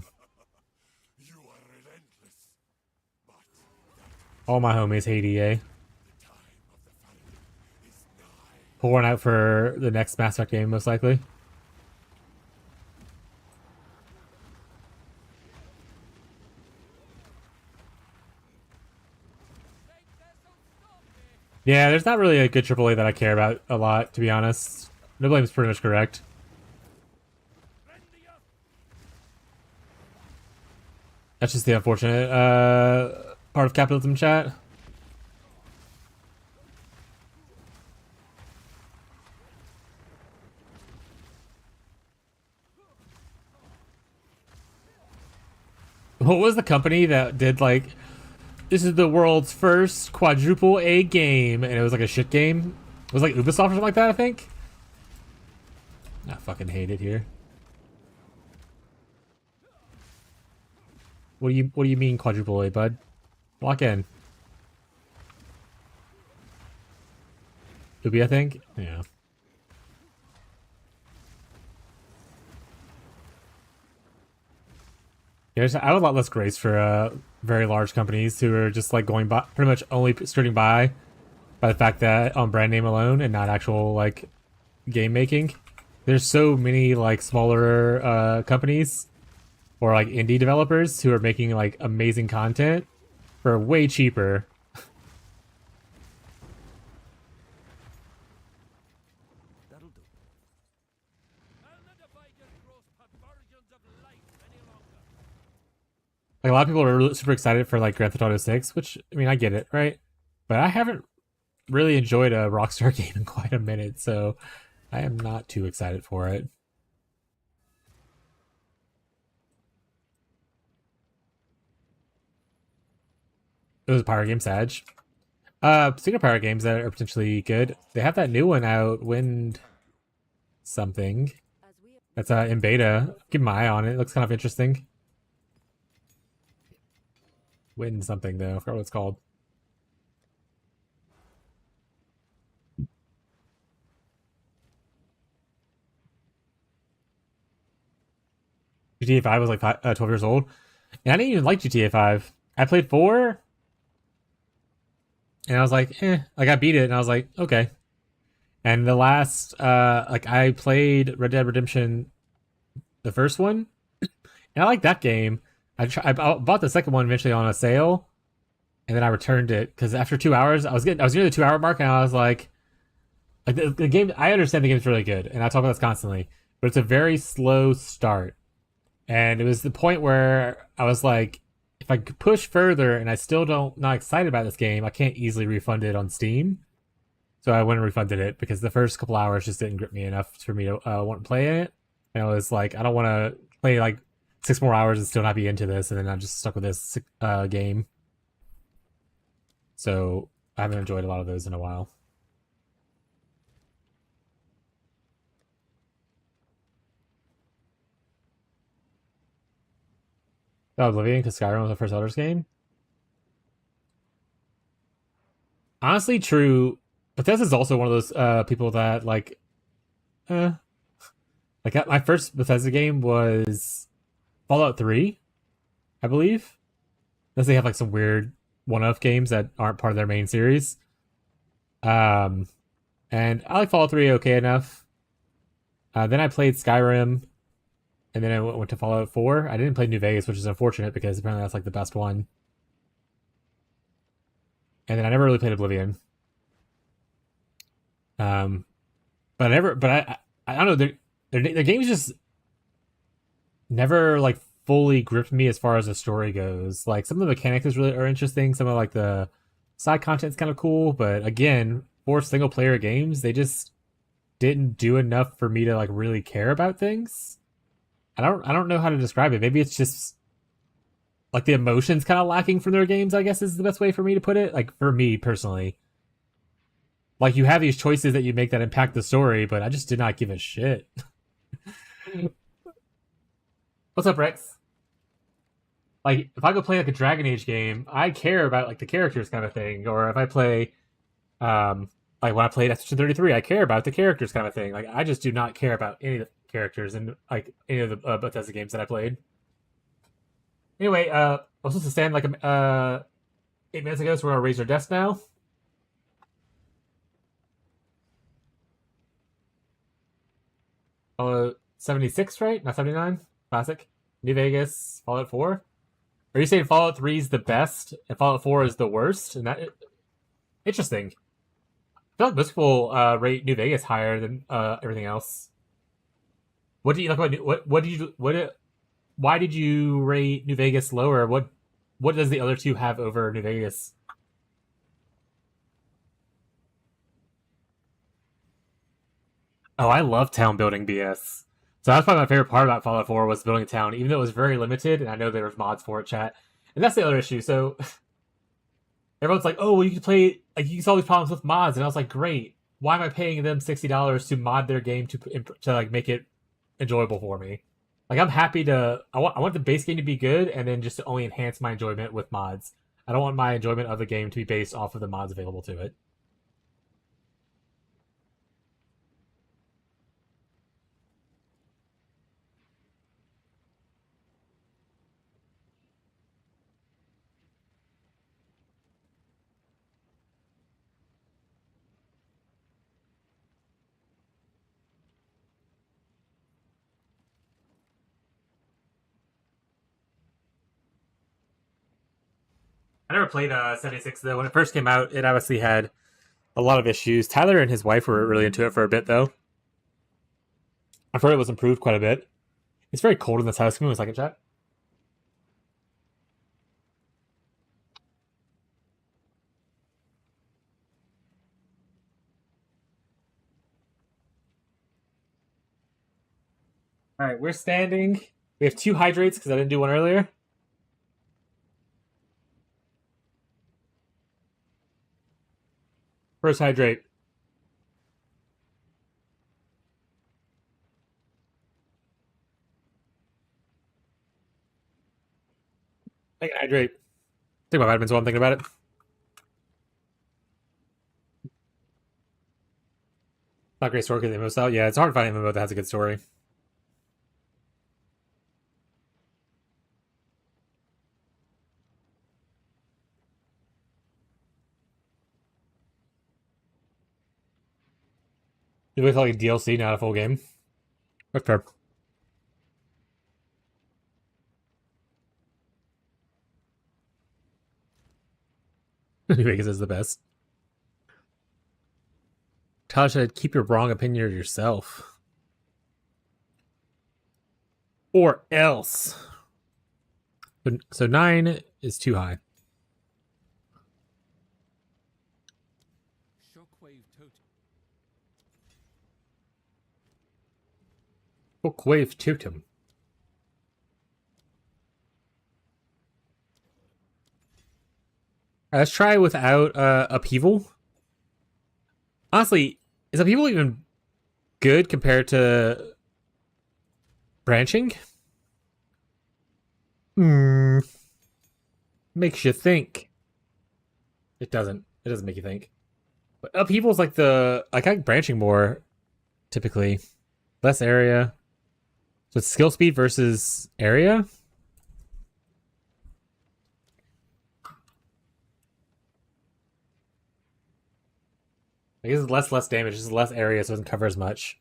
All my homies hate EA. Pull one out for the next Mass Effect game, most likely. Yeah, there's not really a good AAA that I care about a lot, to be honest. No Blame is pretty much correct. That's just the unfortunate part of capitalism, chat. What was the company that did like, this is the world's first quadruple A game, and it was like a shit game? It was like Ubisoft or something like that, I think? I fucking hate it here. What do you mean quadruple A, bud? Lock in. Ubi, I think? Yeah. Yeah, I have a lot less grace for very large companies who are just like going by, pretty much only skirting by the fact that on brand name alone and not actual like game making. There's so many like smaller companies or like indie developers who are making like amazing content for way cheaper. That'll do. I'll not abide your gross perversions of life any longer. Like a lot of people are super excited for like Grand Theft Auto 6, which I mean I get it, right? But I haven't really enjoyed a Rockstar game in quite a minute, so I am not too excited for it. It was a pirate game, Sag. Speaking of pirate games that are potentially good, they have that new one out, Wind something. That's in beta. Keep my eye on it. It looks kind of interesting. Wind something though. I forgot what it's called. GTA 5 was like 12 years old. And I didn't even like GTA 5. I played 4. And I was like, eh. Like, I beat it, and I was like, okay. And the last, like, I played Red Dead Redemption, the first one. And I like that game. I bought the second one eventually on a sale. And then I returned it. Because after 2 hours, I was near the 2 hour mark, and I was like the game, I understand the game's really good. And I talk about this constantly. But it's a very slow start. And it was the point where I was like, if I could push further and I still not excited about this game, I can't easily refund it on Steam. So I went and refunded it because the first couple hours just didn't grip me enough for me to want to play it. And I was like, I don't want to play like 6 more hours and still not be into this, and then I'm just stuck with this game. So I haven't enjoyed a lot of those in a while. Oh, Oblivion, because Skyrim was the first Elder game. Honestly, true. Bethesda's also one of those people that like, like my first Bethesda game was Fallout 3, I believe. Unless they have like some weird one-off games that aren't part of their main series. And I like Fallout 3 okay enough. Then I played Skyrim, and then I went to Fallout 4. I didn't play New Vegas, which is unfortunate because apparently that's like the best one. And then I never really played Oblivion. But I don't know. Their games just never like fully gripped me as far as the story goes. Like some of the mechanics are interesting. Some of like the side content's kind of cool, but again, for single player games, they just didn't do enough for me to like really care about things. I don't know how to describe it. Maybe it's just like the emotions kind of lacking from their games, I guess is the best way for me to put it. Like for me personally. Like you have these choices that you make that impact the story, but I just did not give a shit. What's up, Rex? Like if I go play like a Dragon Age game, I care about like the characters kind of thing. Or if I play like when I played Section 33, I care about the characters kind of thing. Like I just do not care about any of the characters in like any of the Bethesda games that I played. Anyway, I was supposed to stand like 8 minutes ago, so we're gonna raise our desk now. 76, right? Not 79? Classic. New Vegas, Fallout 4. Are you saying Fallout 3 is the best and Fallout 4 is the worst? And that interesting. I feel like most people rate New Vegas higher than everything else. What do you like about why did you rate New Vegas lower? What does the other two have over New Vegas? Oh, I love town building BS. So that's probably my favorite part about Fallout 4 was building a town, even though it was very limited, and I know there was mods for it, chat. And that's the other issue. So everyone's like, "Oh, well, you can play like you can solve these problems with mods," and I was like, "Great! Why am I paying them $60 to mod their game to like make it enjoyable for me?" Like I'm happy to. I want the base game to be good, and then just to only enhance my enjoyment with mods. I don't want my enjoyment of the game to be based off of the mods available to it. I never played 76 though. When it first came out, it obviously had a lot of issues. Tyler and his wife were really into it for a bit though. I've heard it was improved quite a bit. It's very cold in this house. Give me a second, chat. All right, we're standing. We have 2 hydrates because I didn't do one earlier. First hydrate. Second hydrate. Take my vitamins while I'm thinking about it. Not great story because the MMO style. Yeah, it's hard to find an MMO that has a good story. You look like a DLC, not a full game. That's fair. New Vegas is the best. Tyler said, keep your wrong opinion of yourself. Or else. So 9 is too high. Shockwave Totem. Let's try without upheaval. Honestly, is upheaval even good compared to branching? Makes you think. It doesn't. It doesn't make you think. But upheaval is like I like branching more, typically. Less area. So it's skill speed versus area. I guess it's less damage, just less area, so it doesn't cover as much.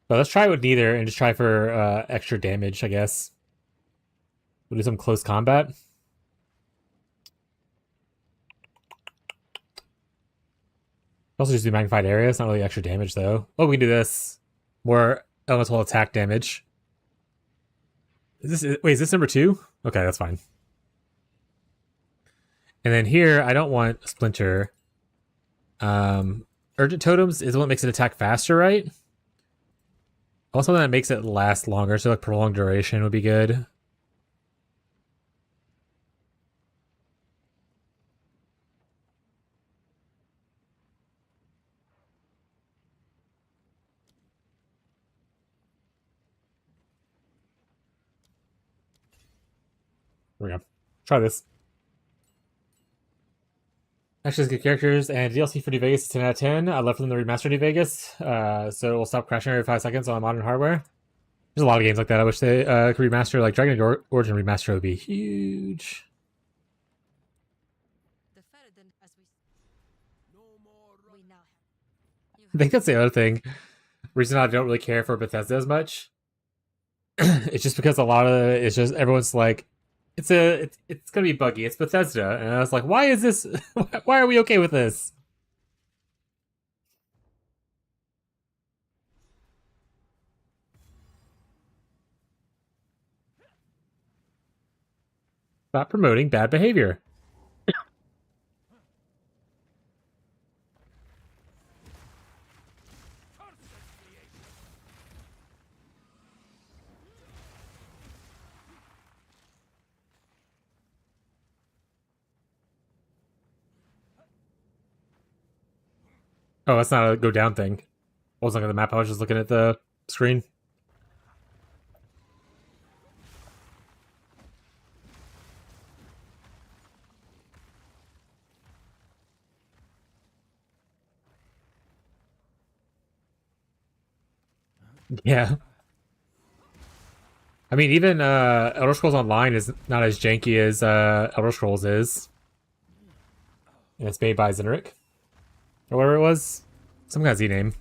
But let's try it with neither and just try for extra damage, I guess. We'll do some close combat. Also just do magnified area. It's not really extra damage, though. Oh, we can do this. More elemental attack damage. Wait, is this number 2? Okay, that's fine. And then here, I don't want Splinter. Urgent Totems is what makes it attack faster, right? Also, that makes it last longer, so like prolonged duration would be good. There we go. Try this. Actually, it's good characters, and DLC for New Vegas is 10 out of 10. I love for them to remaster New Vegas, so it will stop crashing every 5 seconds on modern hardware. There's a lot of games like that I wish they could remaster. Like Dragon Age Origin remaster would be huge. I think that's the other thing. Reason I don't really care for Bethesda as much. It's just because a lot of it's just everyone's like, it's gonna be buggy. It's Bethesda, and I was like, why is this? Why are we okay with this? Stop promoting bad behavior. Oh, that's not a go down thing. I wasn't looking at the map. I was just looking at the screen. Yeah. I mean, even Elder Scrolls Online is not as janky as Elder Scrolls is. And it's made by Zenric. Or whatever it was. Some kind of Z name.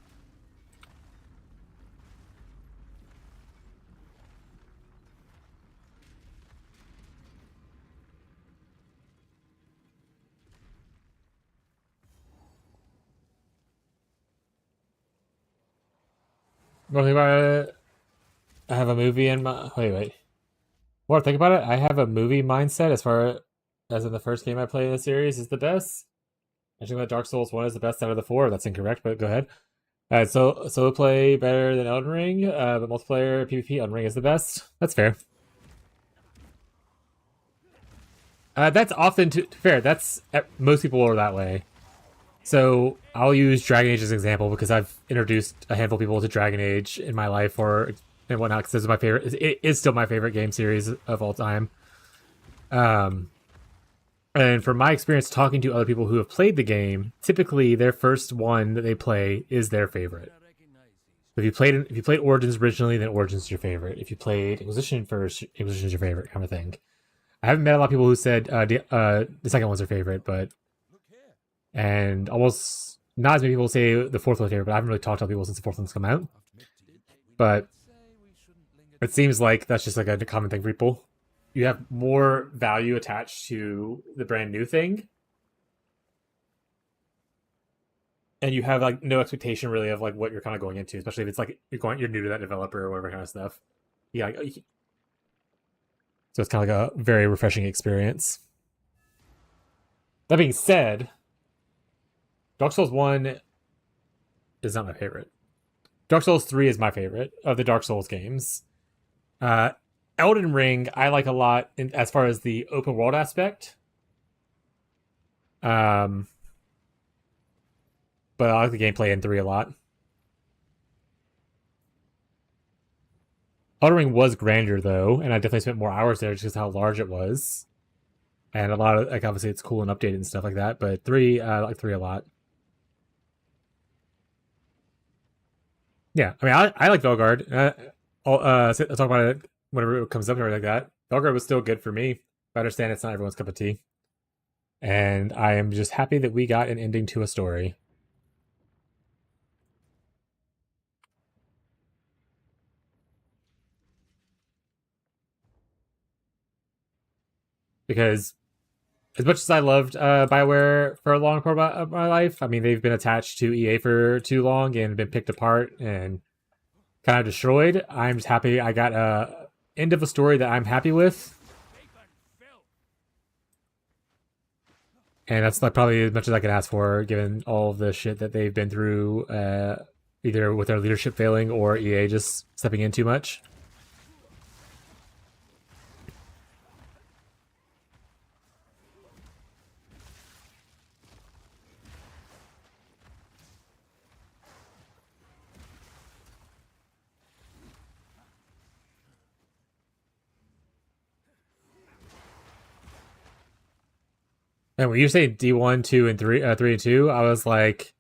Well, think about it. I have a movie in my... Wait. Well, think about it. I have a movie mindset as far as in the first game I played in the series is the best. I think that Dark Souls 1 is the best out of the 4. That's incorrect, but go ahead. So solo play better than Elden Ring, but multiplayer PvP Elden Ring is the best. That's fair. That's often fair. That's most people are that way. So I'll use Dragon Age as an example because I've introduced a handful of people to Dragon Age in my life and whatnot. Because this is my favorite. It is still my favorite game series of all time. And from my experience talking to other people who have played the game, typically their first one that they play is their favorite. If you played Origins originally, then Origins is your favorite. If you played Inquisition first, Inquisition is your favorite, kind of thing. I haven't met a lot of people who said the second one's their favorite, and almost not as many people say the fourth one's their favorite. But I haven't really talked to people since the fourth one's come out. But it seems like that's just like a common thing for people. You have more value attached to the brand new thing, and you have like no expectation really of like what you're kind of going into, especially if it's like you're new to that developer or whatever kind of stuff. Yeah, so it's kind of like a very refreshing experience. That being said, Dark Souls 1 is not my favorite. Dark Souls 3 is my favorite of the Dark Souls games. Elden Ring, I like a lot as far as the open world aspect. But I like the gameplay in 3 a lot. Elden Ring was grander though, and I definitely spent more hours there just because how large it was. And a lot of, like, obviously it's cool and updated and stuff like that, but 3, I like 3 a lot. Yeah, I mean, I like Velgard. I'll talk about it whenever it comes up and everything like that. Velgard was still good for me. I understand it's not everyone's cup of tea. And I am just happy that we got an ending to a story. because as much as I loved BioWare for a long part of my life, I mean, they've been attached to EA for too long and been picked apart and kind of destroyed. I'm just happy I got a end of a story that I'm happy with. And that's like probably as much as I can ask for, given all of the shit that they've been through, either with their leadership failing or EA just stepping in too much. And when you say D1, 2, and 3, 3 and 2, I was like,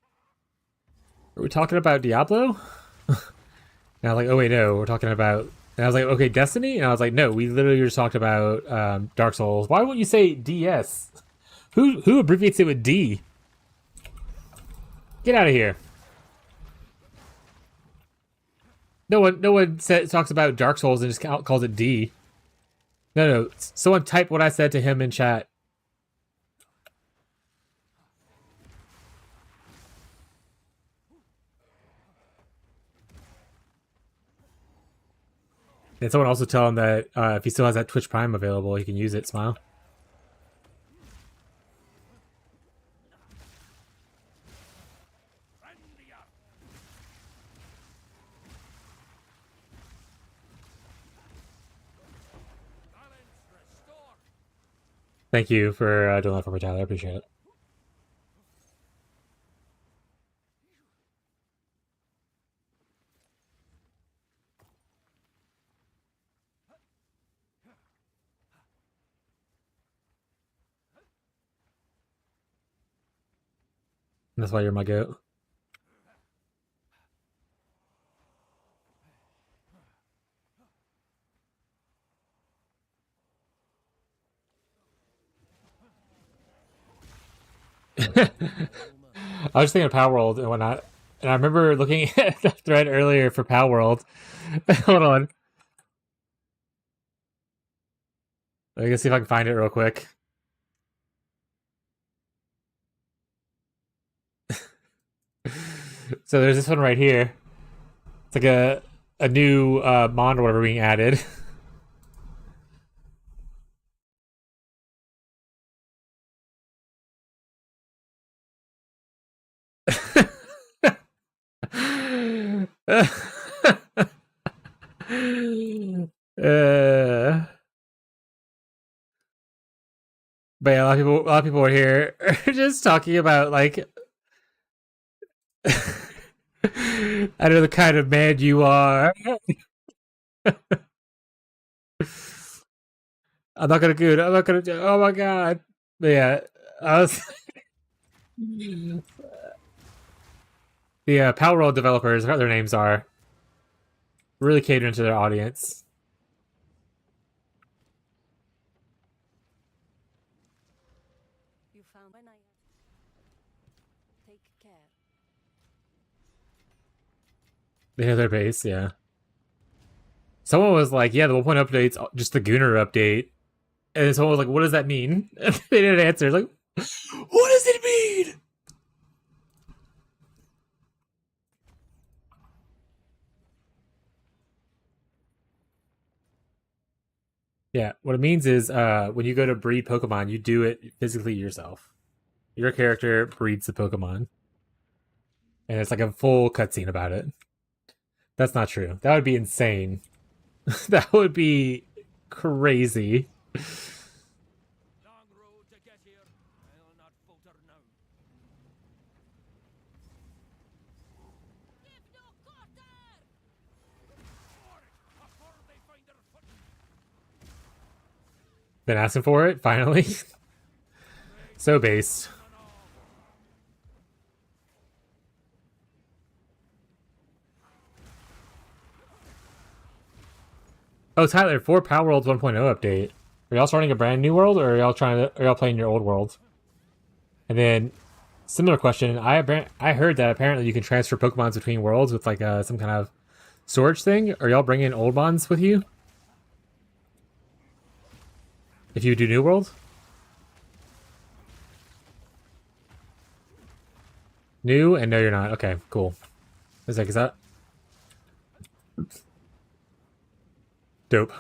are we talking about Diablo? And I was like, oh wait, no, we're talking about. And I was like, okay, Destiny? And I was like, no, we literally just talked about Dark Souls. Why won't you say DS? Who abbreviates it with D? Get out of here. No one talks about Dark Souls and just calls it D. No, someone type what I said to him in chat. And someone also tell him that if he still has that Twitch Prime available, he can use it. Smile. Thank you for doing that for me, Tyler. I appreciate it. And that's why you're my goat. I was thinking of Power World and whatnot, and I remember looking at the thread earlier for Power World. Hold on. I can see if I can find it real quick. So there's this one right here. It's like a new mod or whatever being added. But yeah, a lot of people are here just talking about like I know the kind of man you are. I'm not gonna do it. I'm not gonna do. Oh my god. But yeah, I was. The Power World developers, what their names are, really catering to their audience. You found when I take care. They know their base, yeah. Someone was like, yeah, the 1.0 update's just the Gunner update. And then someone was like, what does that mean? They didn't answer. Like, what does it mean? Yeah, what it means is when you go to breed Pokemon, you do it physically yourself. Your character breeds the Pokemon. And it's like a full cutscene about it. That's not true. That would be insane. That would be crazy. Long road to get here. I'll not falter now. Give no quarter! Before they find their footing. Been asking for it, finally. So based. Oh, Tyler, for Power World's 1.0 update, are y'all starting a brand new world, or are y'all playing your old world? And then, similar question. I heard that apparently you can transfer Pokemons between worlds with like some kind of storage thing. Are y'all bringing old ones with you? If you do New World? New and no, you're not. Okay, cool. I was like, is that dope?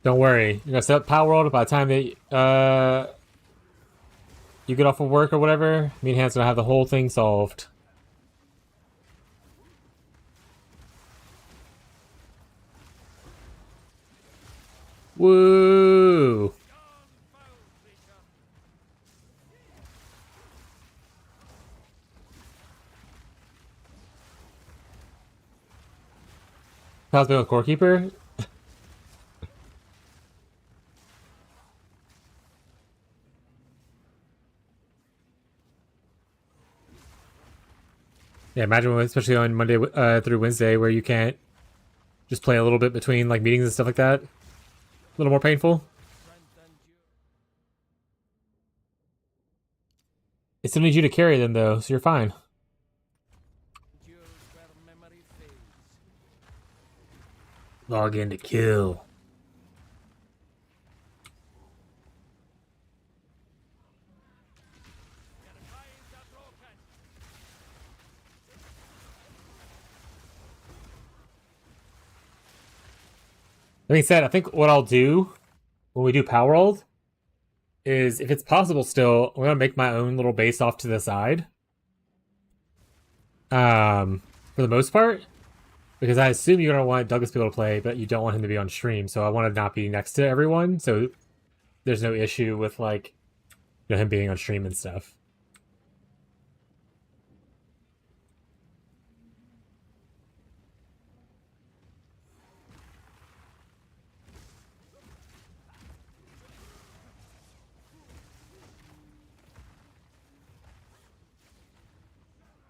Don't worry. You're gonna set up Power World by the time that you get off of work or whatever. Me and Hans gonna have the whole thing solved. Woo! How's it been with Core Keeper? Yeah, imagine especially on Monday through Wednesday where you can't just play a little bit between like meetings and stuff like that. A little more painful. It still needs you to carry them though, so you're fine. Log in to kill. That being said, I think what I'll do when we do Power World is, if it's possible still, I'm gonna make my own little base off to the side. For the most part. Because I assume you're gonna want Douglas to be able to play, but you don't want him to be on stream, so I want to not be next to everyone, so there's no issue with like, you know, him being on stream and stuff.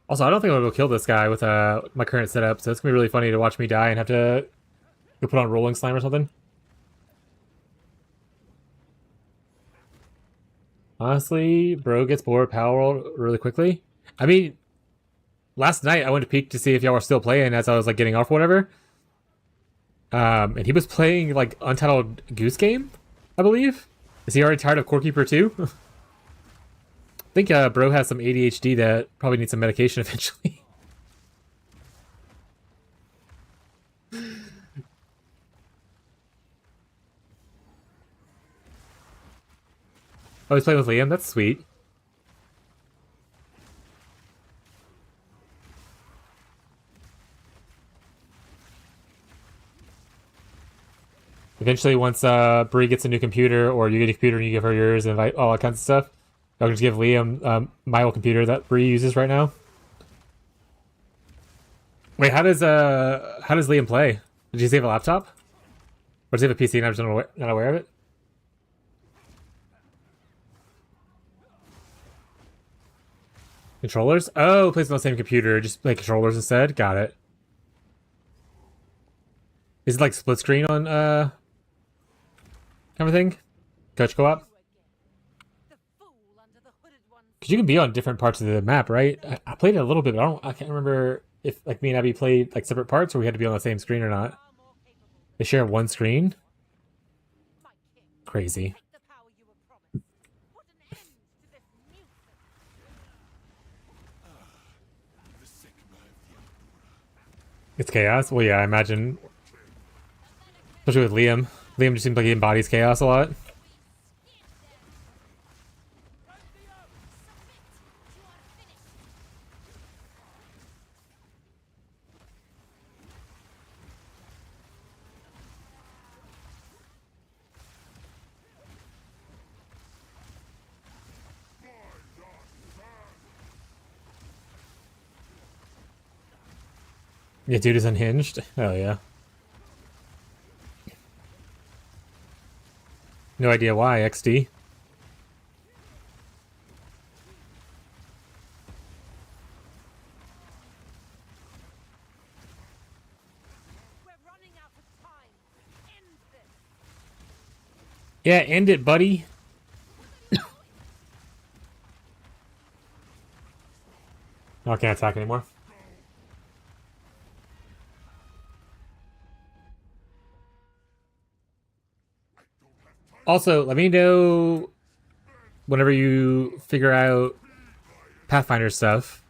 Also, I don't think I'm gonna go kill this guy with my current setup, so it's gonna be really funny to watch me die and have to go put on Rolling Slime or something. Honestly, bro gets bored of Power World really quickly. I mean, last night I went to peek to see if y'all were still playing as I was like getting off or whatever. And he was playing like Untitled Goose Game, I believe. Is he already tired of Core Keeper too? I think bro has some ADHD that probably needs some medication eventually. Oh, he's playing with Liam? That's sweet. Eventually, once Bree gets a new computer, or you get a computer and you give her yours, and invite all that kinds of stuff, I'll just give Liam my old computer that Bree uses right now. Wait, how does Liam play? Did he have a laptop? Or does he have a PC and I'm just not aware of it? Controllers? Oh, plays on the same computer, just play controllers instead. Got it. Is it like split screen on everything? Coach co-op? Because you can be on different parts of the map, right? I played it a little bit, but I can't remember if like me and Abby played like separate parts or we had to be on the same screen or not. They share one screen? Crazy. It's chaos? Well, yeah, I imagine. Especially with Liam. Liam just seems like he embodies chaos a lot. Yeah, dude is unhinged. Oh, yeah. No idea why, XD. We're running out of time. End this. Yeah, end it, buddy. I can't attack anymore. Also, let me know whenever you figure out Pathfinder stuff.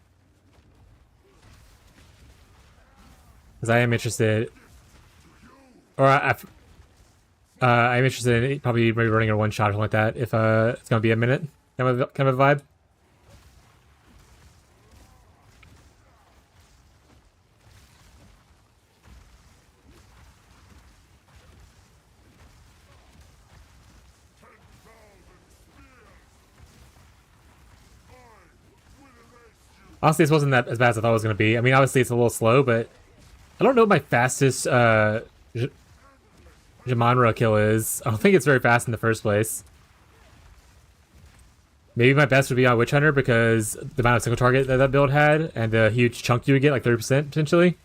Because I am interested. Or I'm interested in probably maybe running a one shot or something like that if it's going to be a minute. Kind of a vibe. Honestly, this wasn't that as bad as I thought it was going to be. I mean, obviously it's a little slow, but I don't know what my fastest Jamanra kill is. I don't think it's very fast in the first place. Maybe my best would be on Witch Hunter because the amount of single target that build had and the huge chunk you would get, like 30% potentially.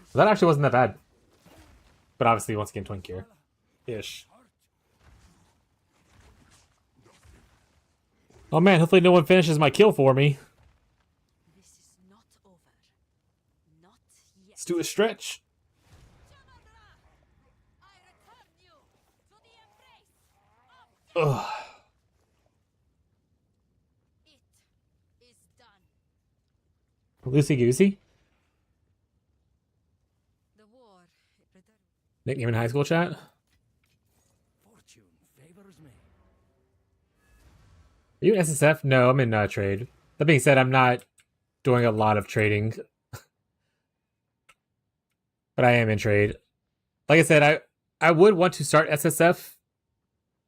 So that actually wasn't that bad. But obviously, once again, Twin Cure. Ish. Oh man, hopefully no one finishes my kill for me. This is not over. Not yet. Let's do a stretch. I return you to the embrace of Ugh. it is done. Loosey goosey. The war returned. Nickname in high school chat. Fortune favors me. Are you in SSF? No, I'm in trade. That being said, I'm not doing a lot of trading. But I am in trade. Like I said, I would want to start SSF.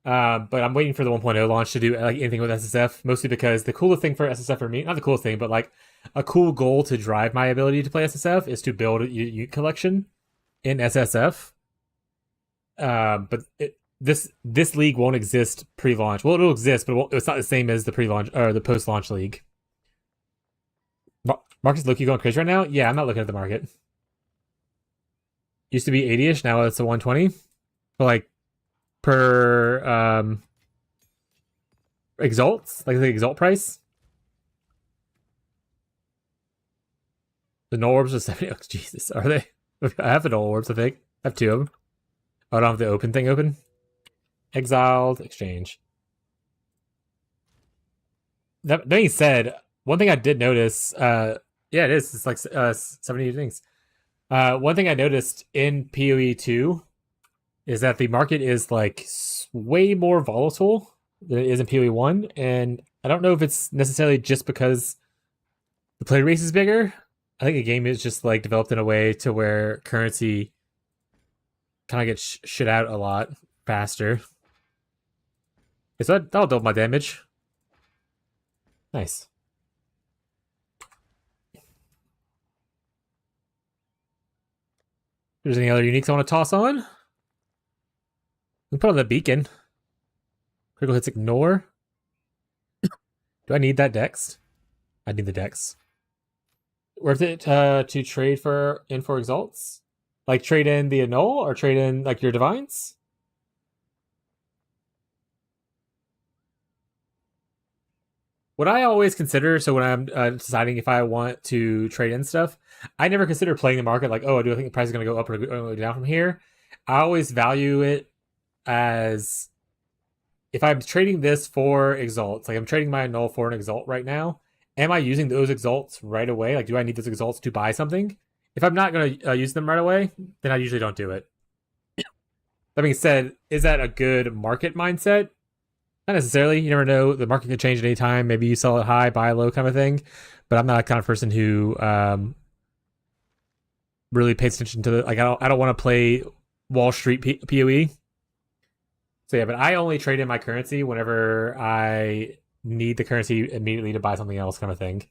But I'm waiting for the 1.0 launch to do like anything with SSF. Mostly because the coolest thing for SSF for me, not the coolest thing, but like a cool goal to drive my ability to play SSF is to build a Ute collection in SSF. But this league won't exist pre-launch. Well, it'll exist, but it's not the same as the pre-launch or the post-launch league. Market's low-key going crazy right now? Yeah, I'm not looking at the market. Used to be 80-ish, now it's a 120. But like per exalts, like the exalt price. The null orbs are 70. Oh, Jesus, are they? I have the null orbs, I think. I have two of them. Oh, I don't have the open thing open. Exiled, exchange. That being said, one thing I did notice, yeah, it is. It's like 70 things. One thing I noticed in PoE 2 is that the market is like way more volatile than it is in PoE 1, and I don't know if it's necessarily just because the play race is bigger. I think the game is just like developed in a way to where currency kind of gets shit out a lot faster. Okay, so that'll double my damage. Nice. There's any other uniques I want to toss on? We put on the beacon. Critical hits ignore. Do I need that dex? I need the dex. Worth it to trade for exalts? Like trade in the annul or trade in like your divines? What I always consider, so when I'm deciding if I want to trade in stuff, I never consider playing the market like, oh, do I think the price is going to go up or go down from here? I always value it as if I'm trading this for exalts, like I'm trading my annul for an exalt right now, am I using those exalts right away? Like, do I need those exalts to buy something? If I'm not going to use them right away, then I usually don't do it. That being said, is that a good market mindset? Not necessarily. You never know. The market could change at any time. Maybe you sell it high, buy low kind of thing. But I'm not a kind of person who really pays attention to the... Like, I don't want to play Wall Street PoE. So yeah, but I only trade in my currency whenever I need the currency immediately to buy something else kind of thing.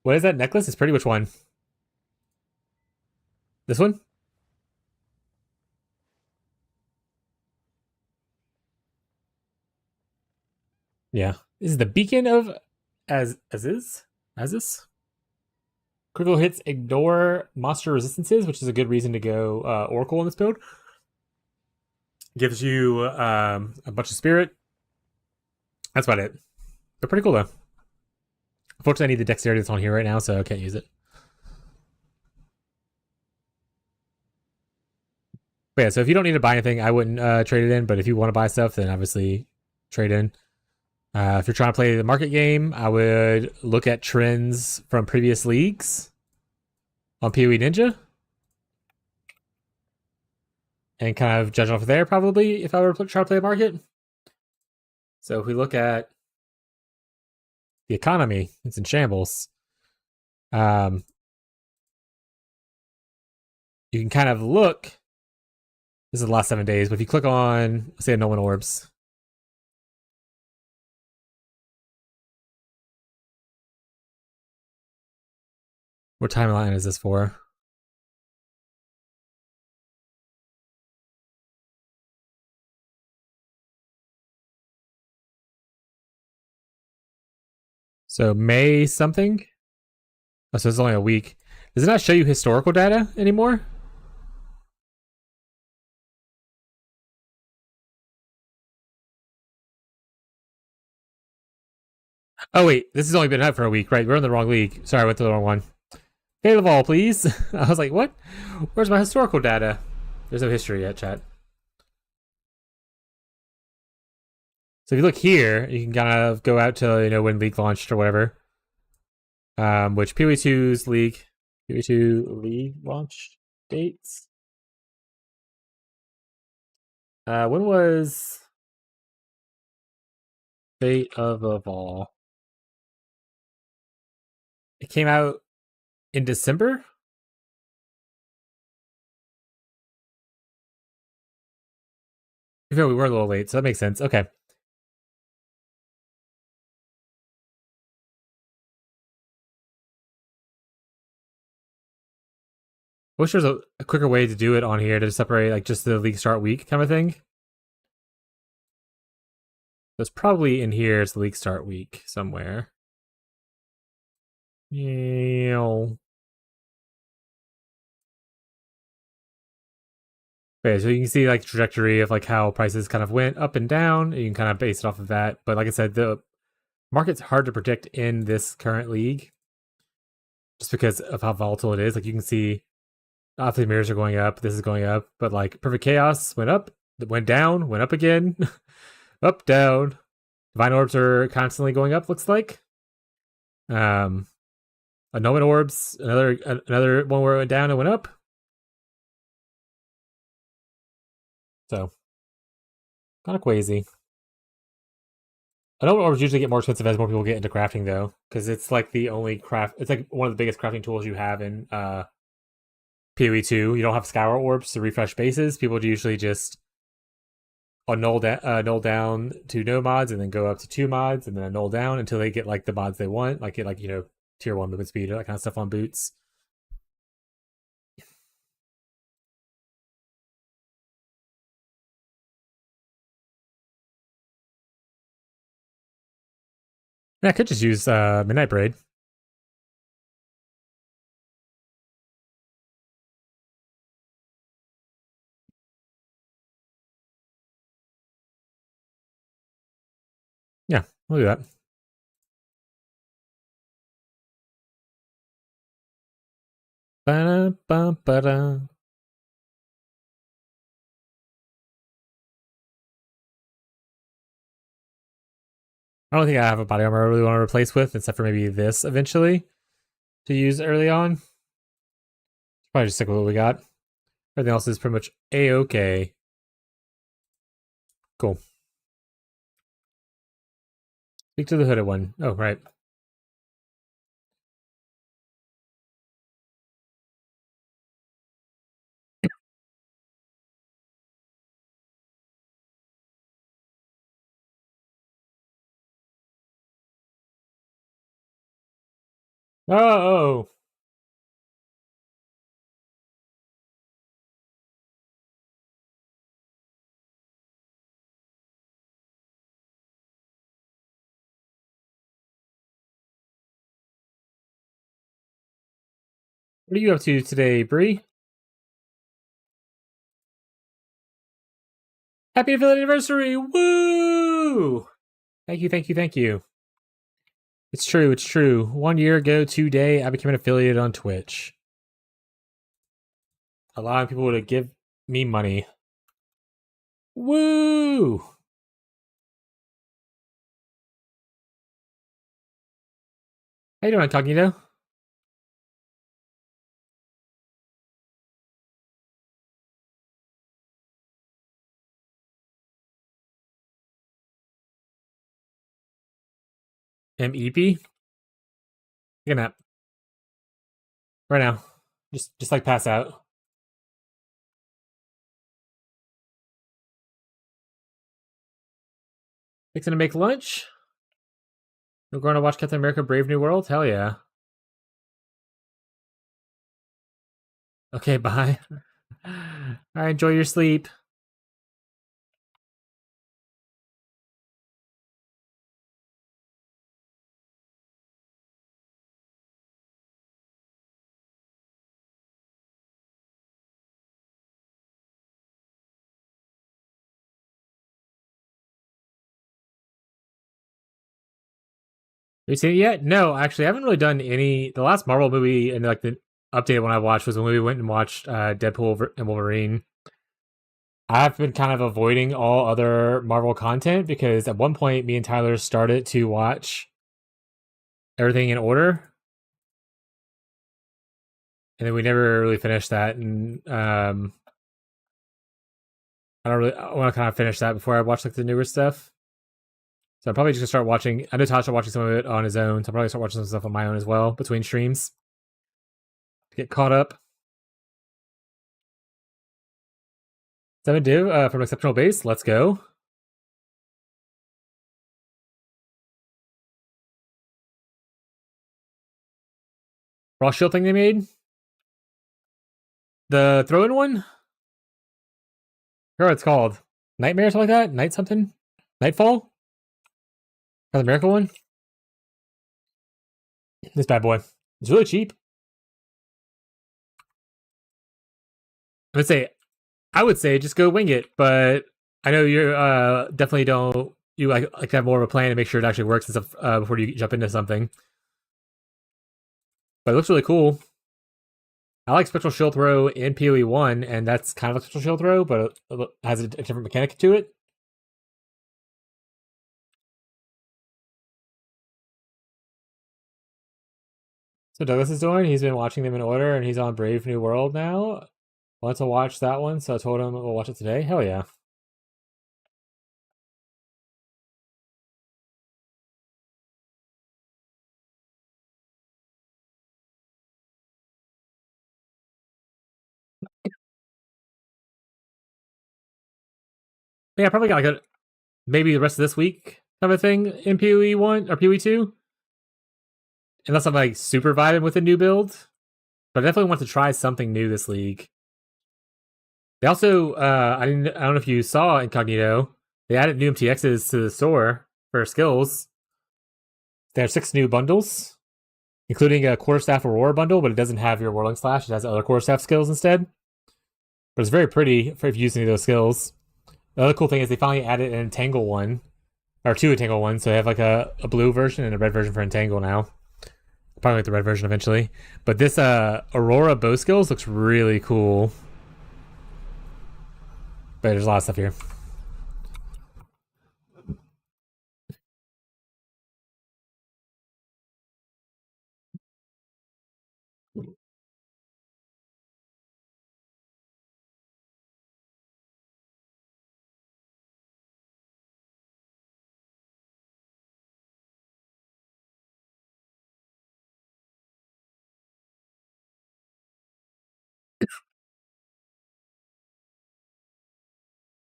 What is that necklace? It's pretty. Which one? This one? Yeah. This is the beacon of Aziz? Critical hits ignore monster resistances, which is a good reason to go Oracle in this build. Gives you a bunch of spirit. That's about it. They're pretty cool though. Unfortunately, I need the dexterity that's on here right now, so I can't use it. But yeah, so if you don't need to buy anything, I wouldn't trade it in. But if you want to buy stuff, then obviously trade in. If you're trying to play the market game, I would look at trends from previous leagues on PoE Ninja and kind of judge off there, probably, if I were to try to play a market. So if we look at the economy, it's in shambles. You can kind of look. This is the last 7 days, but if you click on, say, no one orbs. What timeline is this for? So May something? Oh, so it's only a week. Does it not show you historical data anymore? Oh wait, this has only been out for a week, right? We're in the wrong league. Sorry, I went to the wrong one. Fail of all, please. I was like, what? Where's my historical data? There's no history yet, chat. So if you look here, you can kind of go out to when league launched or whatever. Which PoE2's league, PoE2 league launch dates. When was Fate of Evolve? It came out in December. We were a little late, so that makes sense. Okay. I wish there's a quicker way to do it on here to separate like just the league start week kind of thing. It's probably in here. It's the league start week somewhere. Yeah. Okay, so you can see like trajectory of like how prices kind of went up and down. You can kind of base it off of that. But like I said, the market's hard to predict in this current league just because of how volatile it is. Like you can see the mirrors are going up, this is going up, but like Perfect Chaos went up, went down, went up again, up, down. Divine Orbs are constantly going up, looks like. Annulment Orbs, another one where it went down and went up. So, kind of crazy. Annulment Orbs usually get more expensive as more people get into crafting, though, because it's like the only craft. It's like one of the biggest crafting tools you have in PoE2. You don't have Scour Orbs to refresh bases. People usually just annul down to no mods and then go up to 2 mods and then annul down until they get like the mods they want, like tier 1 movement speed, that kind of stuff on boots. Yeah, I could just use Midnight Braid. Yeah, we'll do that. Ba-da-ba-ba-da. I don't think I have a body armor I really want to replace with, except for maybe this eventually to use early on. Probably just stick with what we got. Everything else is pretty much A-okay. Cool. Speak to the hooded one. Oh, right. Oh. What are you up to today, Bree? Happy affiliate anniversary! Woo! Thank you, thank you, thank you. It's true, it's true. 1 year ago today, I became an affiliate on Twitch. Allowing people to give me money. Woo! How you doing, Incognito? MEP? Take a nap. Right now. Just like pass out. Fixing to make lunch? We're going to watch Captain America Brave New World? Hell yeah. Okay, bye. Alright, enjoy your sleep. Have you seen it yet? No, actually, I haven't really done any. The last Marvel movie and like the updated one I watched was when we went and watched Deadpool and Wolverine. I've been kind of avoiding all other Marvel content because at one point me and Tyler started to watch everything in order, and then we never really finished that. And I want to kind of finish that before I watch like the newer stuff. So I'm probably just gonna start watching. I know Tasha watching some of it on his own, so I'll probably start watching some stuff on my own as well between streams to get caught up. 7 Div from Exceptional Base. Let's go. Raw shield thing they made. The throw-in one? I forgot what it's called. Nightmare or something like that? Night something? Nightfall? Or the Miracle one? This bad boy. It's really cheap. I would say just go wing it, but I know you're definitely don't you like to have more of a plan to make sure it actually works and stuff before you jump into something. But it looks really cool. I like Spectral Shield Throw in PoE 1, and that's kind of a Spectral Shield Throw, but it has a different mechanic to it. So Douglas is doing, he's been watching them in order, and he's on Brave New World now. Wants to watch that one, so I told him we'll watch it today. Hell yeah. Yeah, probably got like maybe the rest of this week kind of a thing in PoE 1 or PoE 2. Unless I'm like super vibing with a new build. But I definitely want to try something new this league. They also, I don't know if you saw Incognito, they added new MTXs to the store for skills. They have 6 new bundles, including a Quarterstaff Aurora bundle, but it doesn't have your Whirling Slash. It has other Quarterstaff skills instead. But it's very pretty if you use any of those skills. The other cool thing is they finally added an Entangle one, or 2 Entangle ones. So they have like a blue version and a red version for Entangle now. Probably like the red version eventually. But this Aurora bow skills looks really cool. But there's a lot of stuff here.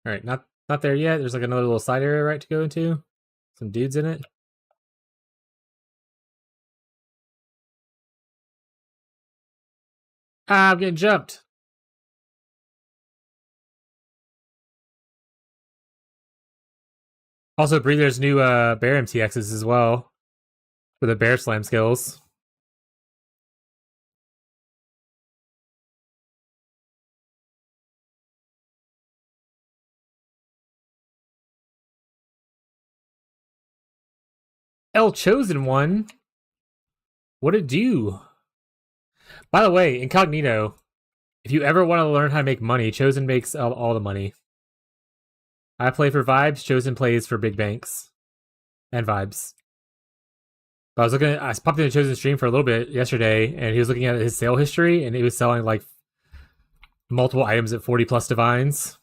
All right, not there yet. There's like another little side area right to go into. Some dudes in it. Ah, I'm getting jumped. Also, Breather's new Bear MTXs as well. With the Bear Slam skills. El Chosen One. What it do? By the way, Incognito, if you ever want to learn how to make money, Chosen makes all the money. I play for vibes, Chosen plays for big banks. And vibes. But I popped into Chosen stream for a little bit yesterday, and he was looking at his sale history, and he was selling like multiple items at 40 plus divines.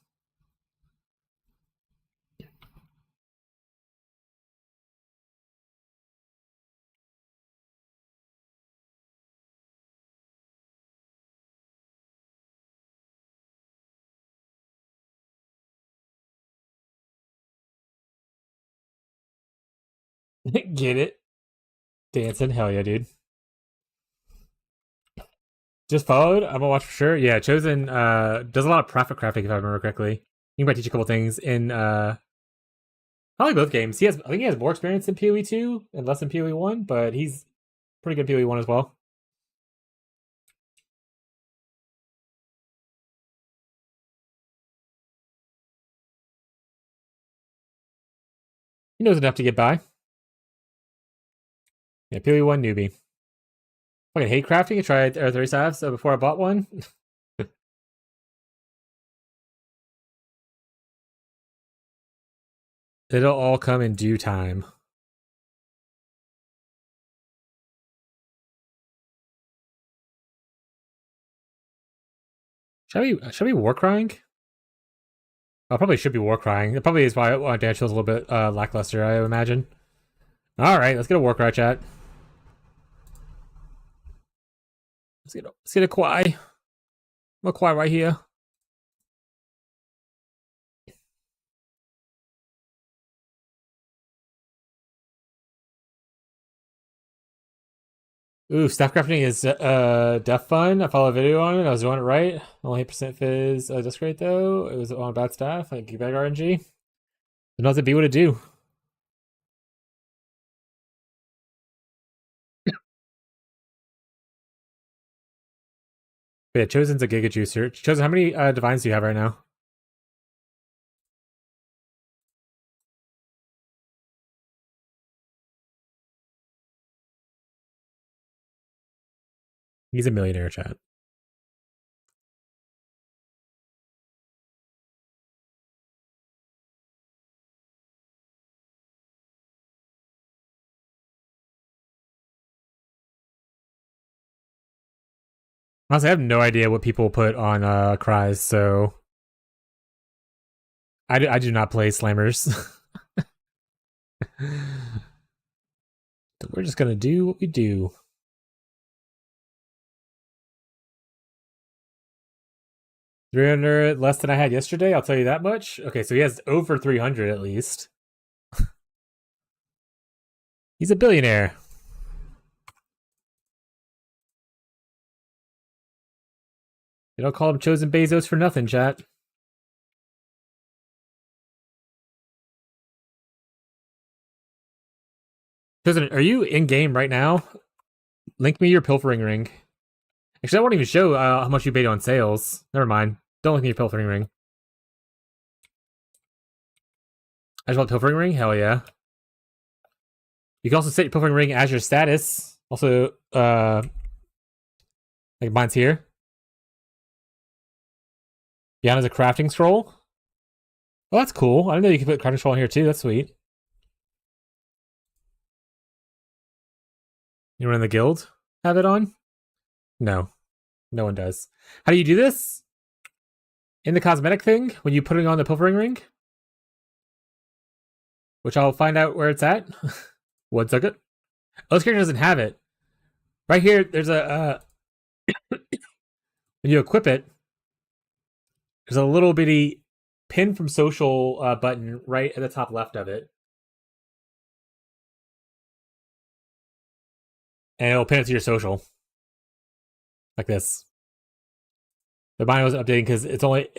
Get it? Dancing? Hell yeah, dude. Just followed? I'm gonna watch for sure. Yeah, Chosen does a lot of profit crafting if I remember correctly. You can probably teach a couple things in probably both games. I think he has more experience in PoE 2 and less in PoE 1, but he's pretty good in PoE 1 as well. He knows enough to get by. Yeah, PoE 1 newbie. Fucking hate crafting. I tried 30 salves before I bought one. It'll all come in due time. Should we war crying? I probably should be war crying. It probably is why Dan feels a little bit lackluster, I imagine. Alright, let's get a war cry chat. Let's get a Kwai. I'm a Kwai right here. Ooh, staff crafting is def fun. I follow a video on it. I was doing it right. Only 8% fizz. That's great though. It was on a bad staff. Like bag RNG. Not to be what it do. But yeah, Chosen's a Giga Juicer. Chosen, how many divines do you have right now? He's a millionaire, chat. Honestly, I have no idea what people put on cries, so I do not play slammers. We're just gonna do what we do. 300 less than I had yesterday, I'll tell you that much. Okay, so he has over 300 at least. He's a billionaire. You don't call him Chosen Bezos for nothing, chat. Chosen, are you in game right now? Link me your pilfering ring. Actually, I won't even show how much you paid on sales. Never mind. Don't link me your pilfering ring. I just want pilfering ring? Hell yeah. You can also set your pilfering ring as your status. Also, like mine's here. Beyond is a crafting scroll. Oh, that's cool. I didn't know you could put crafting scroll in here too. That's sweet. Anyone in the guild have it on? No. No one does. How do you do this? In the cosmetic thing, when you put it on the pilfering ring? Which I'll find out where it's at. One second. Oh, this character doesn't have it. Right here, there's a... when you equip it, there's a little bitty pin from social button right at the top left of it. And it'll pin it to your social. Like this. The mine wasn't updating because it's only...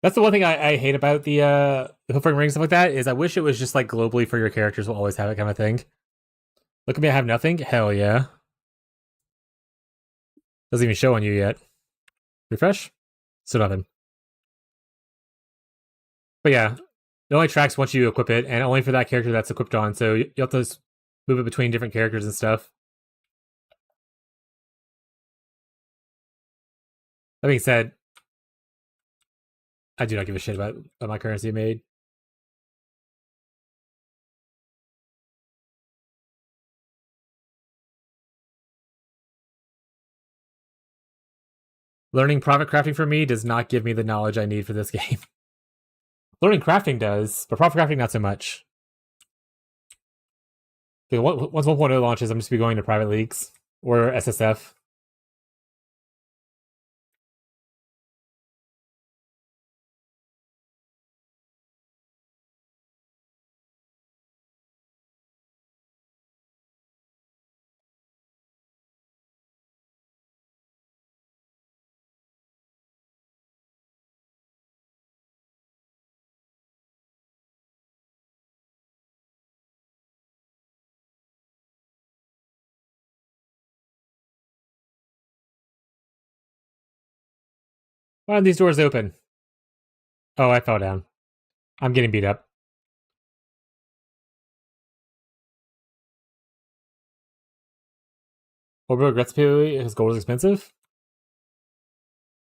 That's the one thing I hate about the pilfering ring stuff like that, is I wish it was just like globally for your characters will always have it kind of thing. Look at me, I have nothing? Hell yeah. Doesn't even show on you yet. Refresh? Still nothing. But yeah, it only tracks once you equip it, and only for that character that's equipped on, so you have to move it between different characters and stuff. That being said, I do not give a shit about my currency made. Learning profit crafting for me does not give me the knowledge I need for this game. Learning crafting does, but profit crafting not so much. Once 1.0 launches, I'm just be going to private leagues or SSF. Why are these doors open? Oh, I fell down. I'm getting beat up. Orbital regrets because gold is expensive.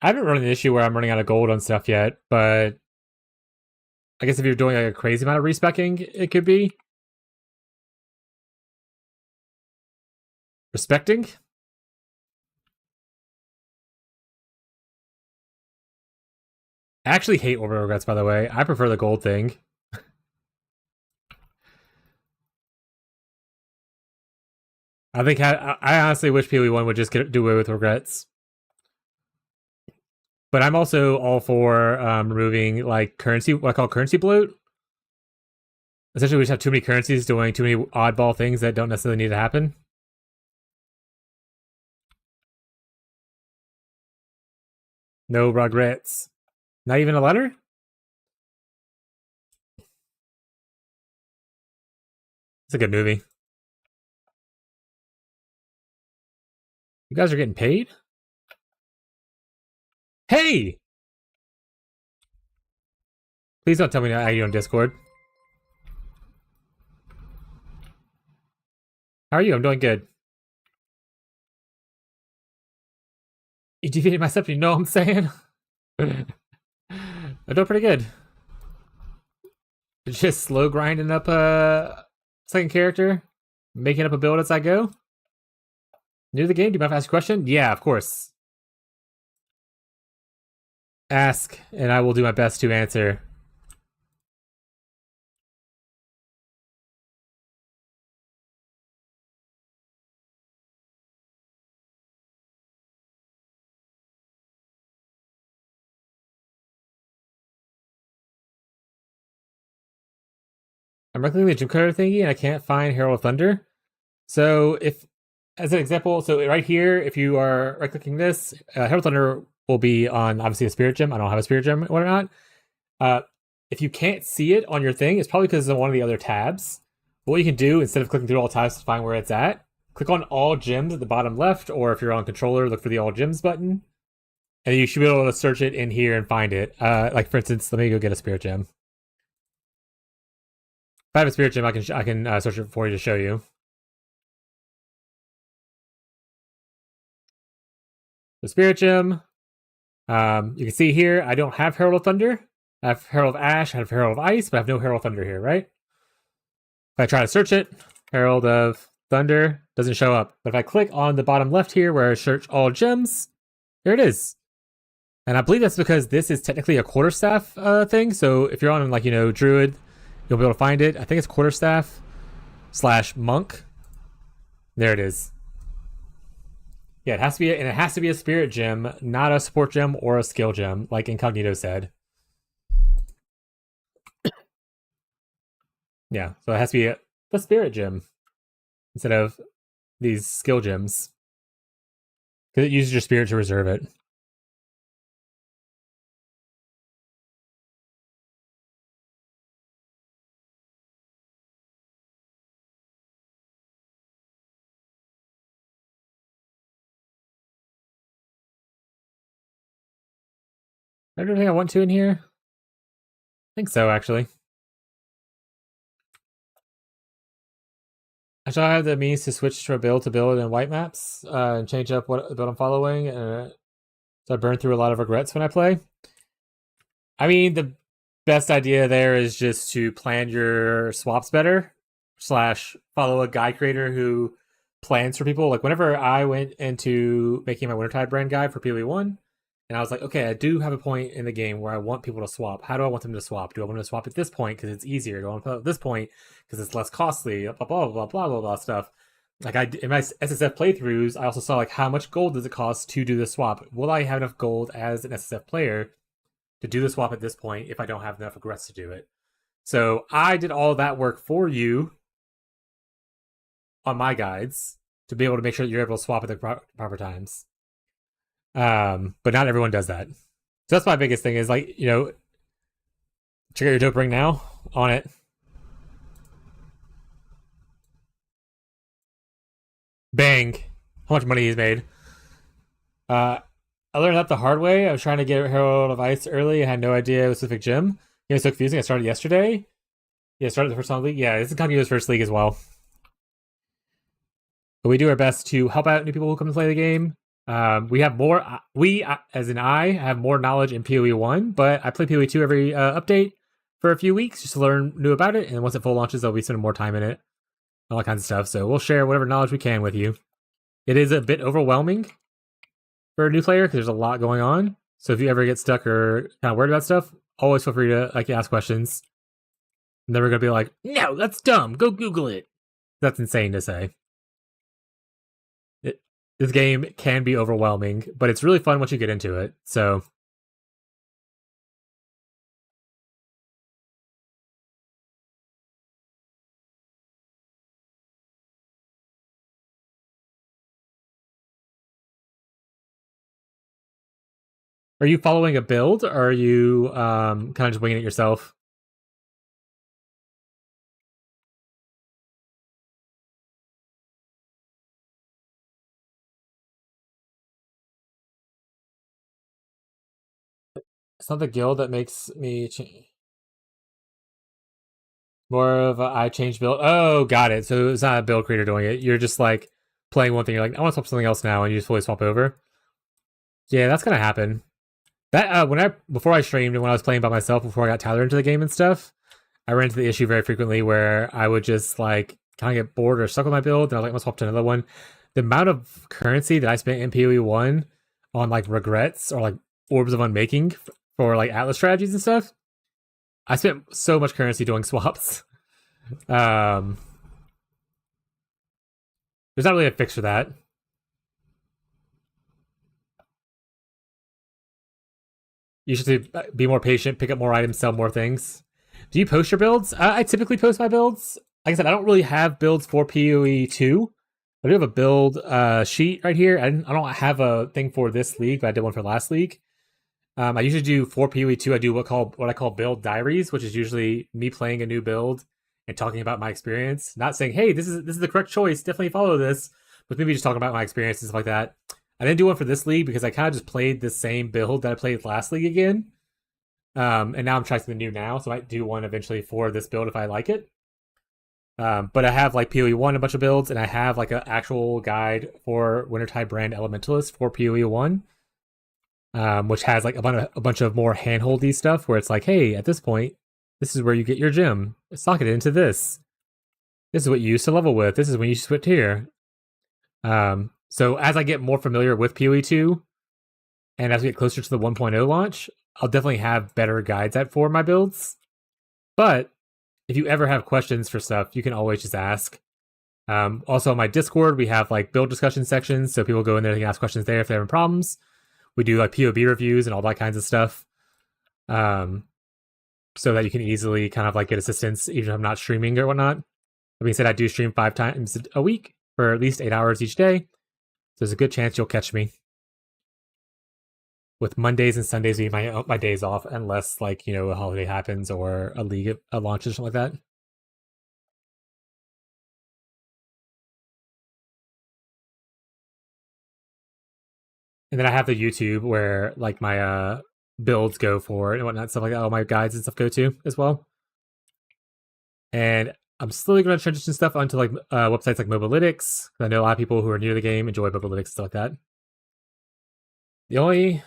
I haven't run an issue where I'm running out of gold on stuff yet, but I guess if you're doing like a crazy amount of respecking, it could be. Respecting? I actually hate orbital regrets, by the way. I prefer the gold thing. I honestly wish PoE1 would just do away with regrets. But I'm also all for removing like currency, what I call currency bloat. Essentially, we just have too many currencies doing too many oddball things that don't necessarily need to happen. No regrets. Not even a letter? It's a good movie. You guys are getting paid? Hey! Please don't tell me how you're on Discord. How are you? I'm doing good. You defeated my step, you know what I'm saying? I'm doing pretty good. Just slow grinding up a second character, making up a build as I go. New to the game, do you mind if I ask a question? Yeah, of course. Ask, and I will do my best to answer. I'm right-clicking the gym code thingy, and I can't find Herald of Thunder. So if, as an example, so right here, if you are right-clicking this, Herald of Thunder will be on, obviously, a Spirit Gem. I don't have a Spirit Gem or not. If you can't see it on your thing, it's probably because it's on one of the other tabs. But what you can do, instead of clicking through all tabs to find where it's at, click on All Gems at the bottom left, or if you're on Controller, look for the All Gems button. And you should be able to search it in here and find it. Like, for instance, let me go get a Spirit Gem. If I have a Spirit Gem, I can search it for you to show you. The Spirit Gem. You can see here, I don't have Herald of Thunder. I have Herald of Ash, I have Herald of Ice, but I have no Herald of Thunder here, right? If I try to search it, Herald of Thunder doesn't show up. But if I click on the bottom left here where I search all gems, there it is. And I believe that's because this is technically a quarterstaff thing. So if you're on, like, Druid, you'll be able to find it. I think it's quarterstaff / monk. There it is. Yeah, it has to be a spirit gem, not a support gem or a skill gem, like Incognito said. Yeah, so it has to be the spirit gem instead of these skill gems. Because it uses your spirit to reserve it. Everything I want to in here? I think so, actually. I shall have the means to switch to build in white maps and change up what build I'm following. So I burn through a lot of regrets when I play. I mean, the best idea there is just to plan your swaps better, / follow a guide creator who plans for people. Like whenever I went into making my Wintertide brand guide for PoE 1, and I was like, okay, I do have a point in the game where I want people to swap. How do I want them to swap? Do I want them to swap at this point because it's easier? Do I want to at this point because it's less costly? Blah blah blah blah blah blah stuff. Like in my SSF playthroughs, I also saw like how much gold does it cost to do the swap? Will I have enough gold as an SSF player to do the swap at this point if I don't have enough regrets to do it? So I did all that work for you on my guides to be able to make sure that you're able to swap at the proper times. But not everyone does that. So that's my biggest thing is like, check out your dope ring now. On it. Bang. How much money he's made. I learned that the hard way. I was trying to get Herald of Ice early. I had no idea it was a specific gym. It was so confusing. I started yesterday. Yeah, started the first on league. Yeah, this is Kanye's first league as well. But we do our best to help out new people who come to play the game. We have more. As in I, have more knowledge in PoE 1, but I play PoE 2 every update for a few weeks just to learn new about it. And once it full launches, I'll be spending more time in it, all that kinds of stuff. So we'll share whatever knowledge we can with you. It is a bit overwhelming for a new player because there's a lot going on. So if you ever get stuck or kind of worried about stuff, always feel free to ask questions. And then we're gonna be like, no, that's dumb. Go Google it. That's insane to say. This game can be overwhelming, but it's really fun once you get into it. So are you following a build or are you kind of just winging it yourself? It's not the guild that makes me more of a I change build. Oh, got it. So it's not a build creator doing it. You're just like playing one thing. You're like, I want to swap something else now, and you just fully swap over. Yeah, that's gonna happen. That before I streamed and when I was playing by myself before I got Tyler into the game and stuff, I ran into the issue very frequently where I would just like kind of get bored or stuck with my build, and I was like, I'm gonna swap to another one. The amount of currency that I spent in PoE 1 on like regrets or like orbs of unmaking for like Atlas strategies and stuff, I spent so much currency doing swaps. There's not really a fix for that. You should be more patient, pick up more items, sell more things. Do you post your builds? I typically post my builds. Like I said, I don't really have builds for PoE 2. I do have a build sheet right here. I don't have a thing for this league, but I did one for last league. I usually do for PoE 2. I do what I call build diaries, which is usually me playing a new build and talking about my experience. Not saying, hey, this is the correct choice, definitely follow this, but maybe just talking about my experience and stuff like that. I didn't do one for this league because I kind of just played the same build that I played last league again. And now I'm trying something new now, so I might do one eventually for this build if I like it. But I have like PoE 1 a bunch of builds, and I have like an actual guide for Wintertide brand Elementalist for PoE 1. Which has like a bunch of more handholdy stuff where it's like, hey, at this point, this is where you get your gem. Socket it into this. This is what you used to level with. This is when you switch here. So as I get more familiar with PoE 2, and as we get closer to the 1.0 launch, I'll definitely have better guides for my builds. But if you ever have questions for stuff, you can always just ask. Also on my Discord, we have like build discussion sections, so people go in there and ask questions there if they're having problems. We do like POB reviews and all that kinds of stuff. So that you can easily kind of like get assistance even if I'm not streaming or whatnot. That being said, I do stream 5 times a week for at least 8 hours each day. So there's a good chance you'll catch me. With Mondays and Sundays being my days off, unless like, a holiday happens or a league launches or something like that. And then I have the YouTube where like my builds go for and whatnot, stuff like that. All my guides and stuff go to as well. And I'm slowly going to transition stuff onto like websites like Mobalytics. I know a lot of people who are new to the game enjoy Mobalytics and stuff like that. The only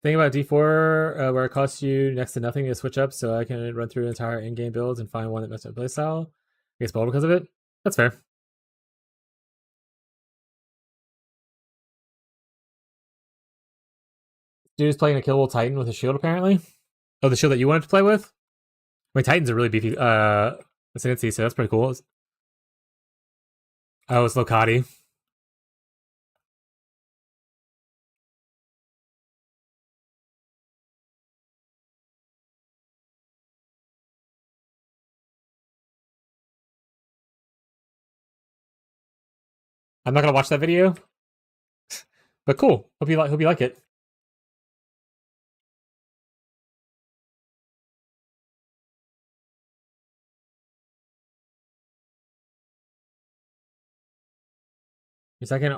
thing about D4 where it costs you next to nothing to switch up, so I can run through entire in-game builds and find one that matches my playstyle. I guess because of it. That's fair. Dude is playing a killable Titan with a shield, apparently. Oh, the shield that you wanted to play with? I mean, Titan's a really beefy ascendancy, so that's pretty cool. Oh, it's Lokati. I'm not gonna watch that video, but cool. Hope you like it. Your second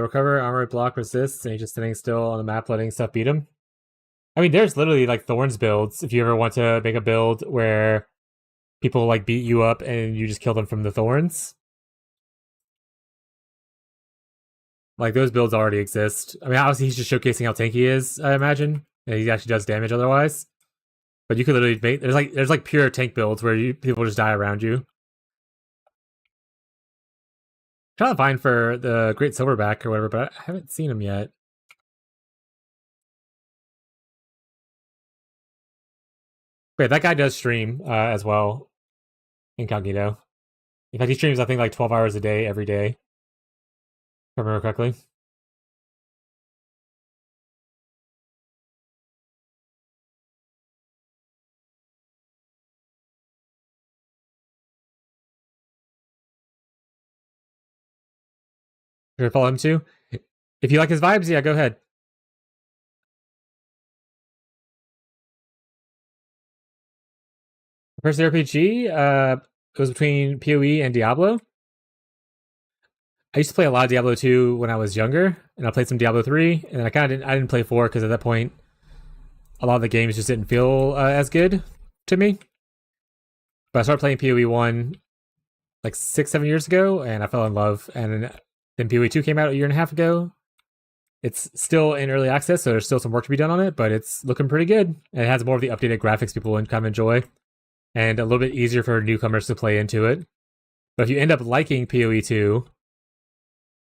recover, armor, block, resists, and he's just sitting still on the map letting stuff beat him. I mean, there's literally like Thorns builds if you ever want to make a build where people like beat you up and you just kill them from the Thorns. Like those builds already exist. I mean, obviously he's just showcasing how tanky he is, I imagine. And he actually does damage otherwise. But you could literally make there's like pure tank builds where people just die around you. Trying to find for the Great Silverback or whatever, but I haven't seen him yet. Wait, that guy does stream as well. Incognito. In fact, he streams, I think, like 12 hours a day, every day. If I remember correctly. Should I follow him too? If you like his vibes, yeah, go ahead. First RPG, it was between PoE and Diablo. I used to play a lot of Diablo 2 when I was younger, and I played some Diablo 3, and I didn't play 4 because at that point, a lot of the games just didn't feel as good to me. But I started playing PoE 1 like 6-7 years ago, and I fell in love. And then PoE 2 came out a year and a half ago. It's still in early access, so there's still some work to be done on it, but it's looking pretty good. And it has more of the updated graphics people would kind of enjoy, and a little bit easier for newcomers to play into it. But if you end up liking PoE 2,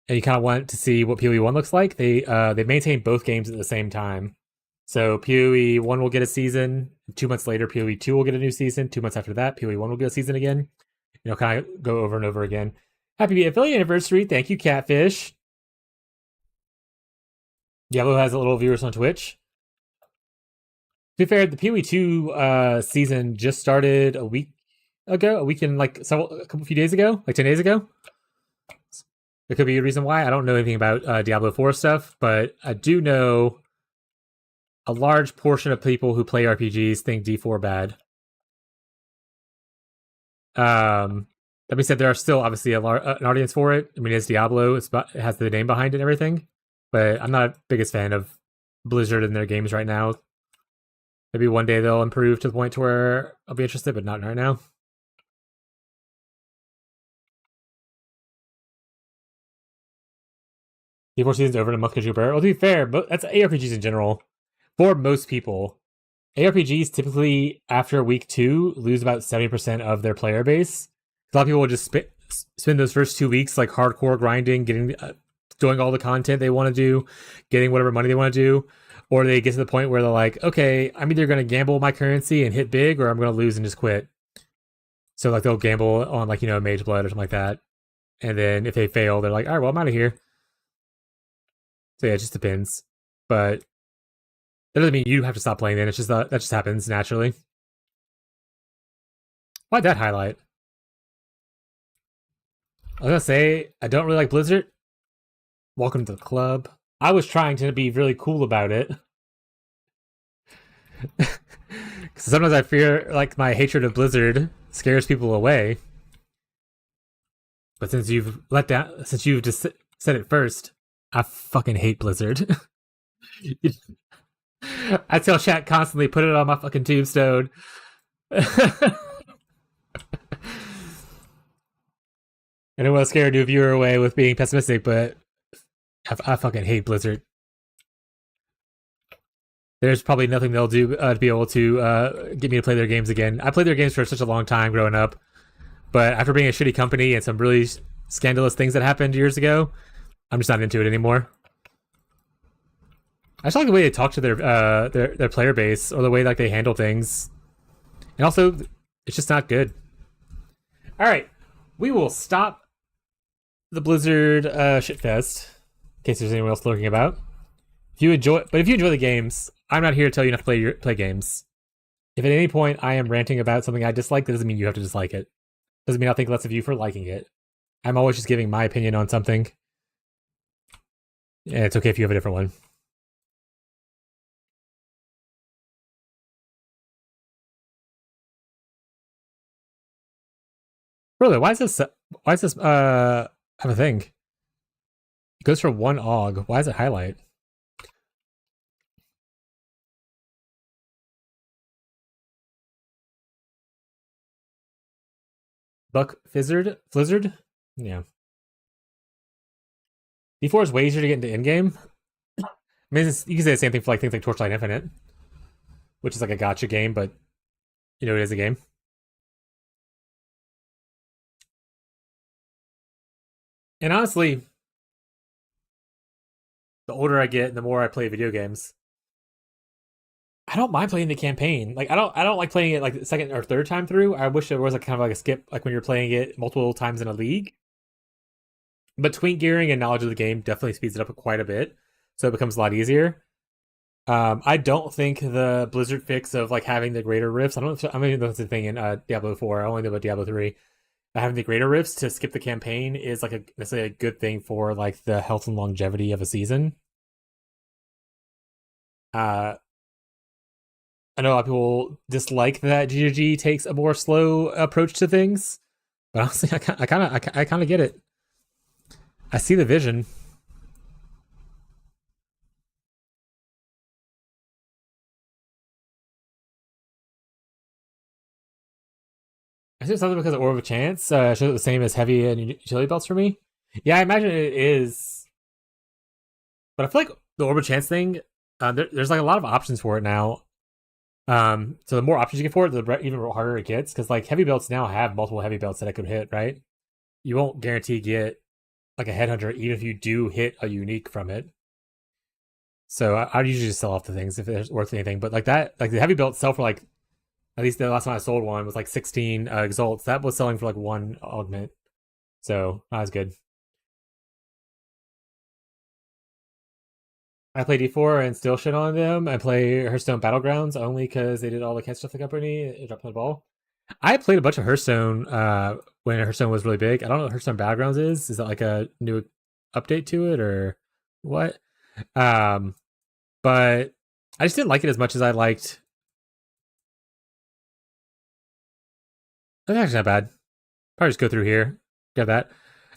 and you kind of want to see what PoE 1 looks like, they maintain both games at the same time. So PoE 1 will get a season. 2 months later, PoE 2 will get a new season. 2 months after that, PoE 1 will get a season again. You know, kind of go over and over again. Happy affiliate anniversary. Thank you, Catfish. Diablo has a little viewers on Twitch. To be fair, the PoE 2 season just started a week ago. A week and like a few days ago, like 10 days ago. There could be a reason why. I don't know anything about Diablo 4 stuff, but I do know a large portion of people who play RPGs think D4 bad. That being said, there are still obviously an audience for it. I mean, it's Diablo. It has the name behind it and everything. But I'm not the biggest fan of Blizzard and their games right now. Maybe one day they'll improve to the point to where I'll be interested, but not right now. D4 season's over in a month because Well, to be fair, but that's ARPGs in general. For most people, ARPGs typically after week 2 lose about 70% of their player base. A lot of people will just spend those first 2 weeks like hardcore grinding, getting doing all the content they want to do, getting whatever money they want to do, or they get to the point where they're like, okay, I'm either going to gamble my currency and hit big, or I'm going to lose and just quit. So like they'll gamble on like, you know, Mage Blood or something like that, and then if they fail, they're like, all right, well, I'm out of here. So yeah, it just depends, but that doesn't mean you have to stop playing. Then it's just that just happens naturally. Why'd that highlight? I was gonna say I don't really like Blizzard. Welcome to the club. I was trying to be really cool about it. Because sometimes I fear like my hatred of Blizzard scares people away. But since you've just said it first, I fucking hate Blizzard. I tell chat constantly, put it on my fucking tombstone. I don't want to scare a new viewer away with being pessimistic, but I fucking hate Blizzard. There's probably nothing they'll do to be able to get me to play their games again. I played their games for such a long time growing up, but after being a shitty company and some really scandalous things that happened years ago, I'm just not into it anymore. I just like the way they talk to their player base, or the way like they handle things, and also it's just not good. All right, we will stop the Blizzard shitfest in case there's anyone else lurking about. If you enjoy the games, I'm not here to tell you not to play games. If at any point I am ranting about something I dislike, that doesn't mean you have to dislike it. Doesn't mean I'll think less of you for liking it. I'm always just giving my opinion on something. And it's okay if you have a different one. Really, why is this have a thing? It goes for 1 AUG. Why does it highlight? Buck Flizzard? Yeah. D4 is way easier to get into in-game. I mean, you can say the same thing for like things like Torchlight Infinite, which is like a gotcha game, but you know it is a game. And honestly, the older I get, the more I play video games. I don't mind playing the campaign. Like I don't like playing it like the second or third time through. I wish there was like kind of like a skip, like when you're playing it multiple times in a league. But twink gearing and knowledge of the game definitely speeds it up quite a bit, so it becomes a lot easier. I don't think the Blizzard fix of like having the greater rifts. I don't know if that's the thing in Diablo 4. I only know about Diablo 3. Having the greater rifts to skip the campaign is like necessarily a good thing for like the health and longevity of a season. I know a lot of people dislike that GGG takes a more slow approach to things, but honestly, I kind of get it. I see the vision. I think something because of Orb of Chance shows it the same as heavy and utility belts for me. Yeah, I imagine it is, but I feel like the Orb of Chance thing, there's like a lot of options for it now. So the more options you get for it, the even harder it gets. Because like heavy belts now have multiple heavy belts that I could hit, right? You won't guarantee get like a headhunter even if you do hit a unique from it. So I'd usually just sell off the things if it's worth anything. But like that, like the heavy belts sell for like, at least the last time I sold one was like 16 exalts. That was selling for like 1 augment. So not as good. I play D4 and still shit on them. I play Hearthstone Battlegrounds only because they did all the catch stuff the company. It dropped the ball. I played a bunch of Hearthstone when Hearthstone was really big. I don't know what Hearthstone Battlegrounds is. Is that like a new update to it or what? But I just didn't like it as much as I liked. That's actually not bad. Probably just go through here. Get that.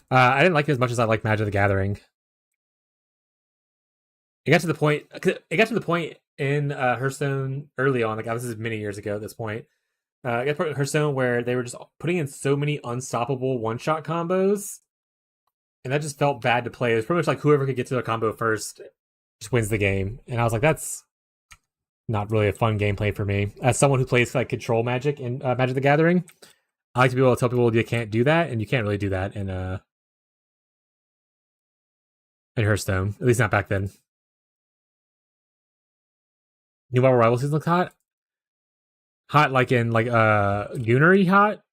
I didn't like it as much as I liked Magic the Gathering. It got to the point. It got to the point in Hearthstone early on. Like this is many years ago at this point. I got to Hearthstone where they were just putting in so many unstoppable one-shot combos, and that just felt bad to play. It was pretty much like whoever could get to their combo first just wins the game. And I was like, that's not really a fun gameplay for me. As someone who plays like control Magic in Magic the Gathering, I like to be able to tell people you can't do that, and you can't really do that in Hearthstone. At least not back then. New Marvel Rival season looks hot. Hot like in like Gunnery hot?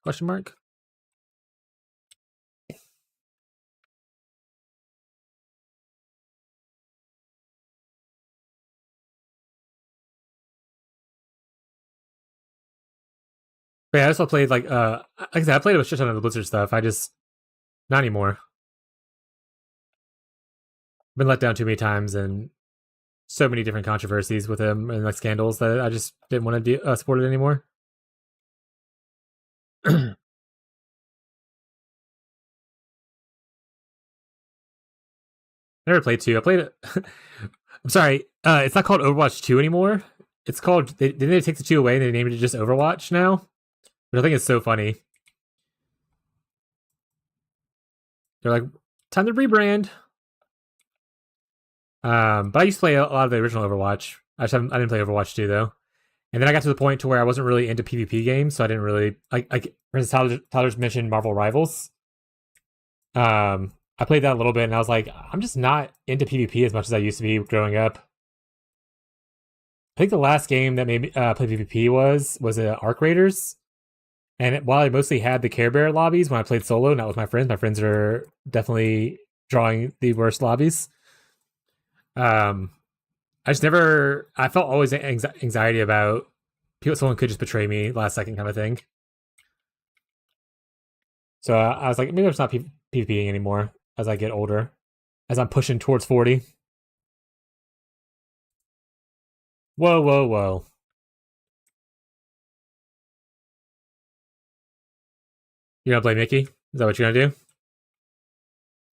Question mark. But yeah, I also played like I said, I played a shit ton of the Blizzard stuff. I just not anymore. Been let down too many times and so many different controversies with him and like scandals that I just didn't want to support it anymore. Never played 2. I played it. I'm sorry. It's not called Overwatch 2 anymore. It's called. Didn't they take the 2 away and they named it just Overwatch now? Which I think is so funny. they're like, time to rebrand. But I used to play a lot of the original Overwatch. I didn't play Overwatch 2 though. And then I got to the point to where I wasn't really into PvP games, so I didn't really like. For instance, Tyler's mentioned Marvel Rivals. I played that a little bit, and I was like, I'm just not into PvP as much as I used to be growing up. I think the last game that made me play PvP was Arc Raiders. And while I mostly had the Care Bear lobbies when I played solo, not with my friends are definitely drawing the worst lobbies. I just never. I felt always anxiety about someone could just betray me last second kind of thing. So I was like, maybe I'm just not PvPing anymore as I get older, as I'm pushing towards 40. Whoa, whoa, whoa. You're gonna play Mickey? Is that what you're gonna do?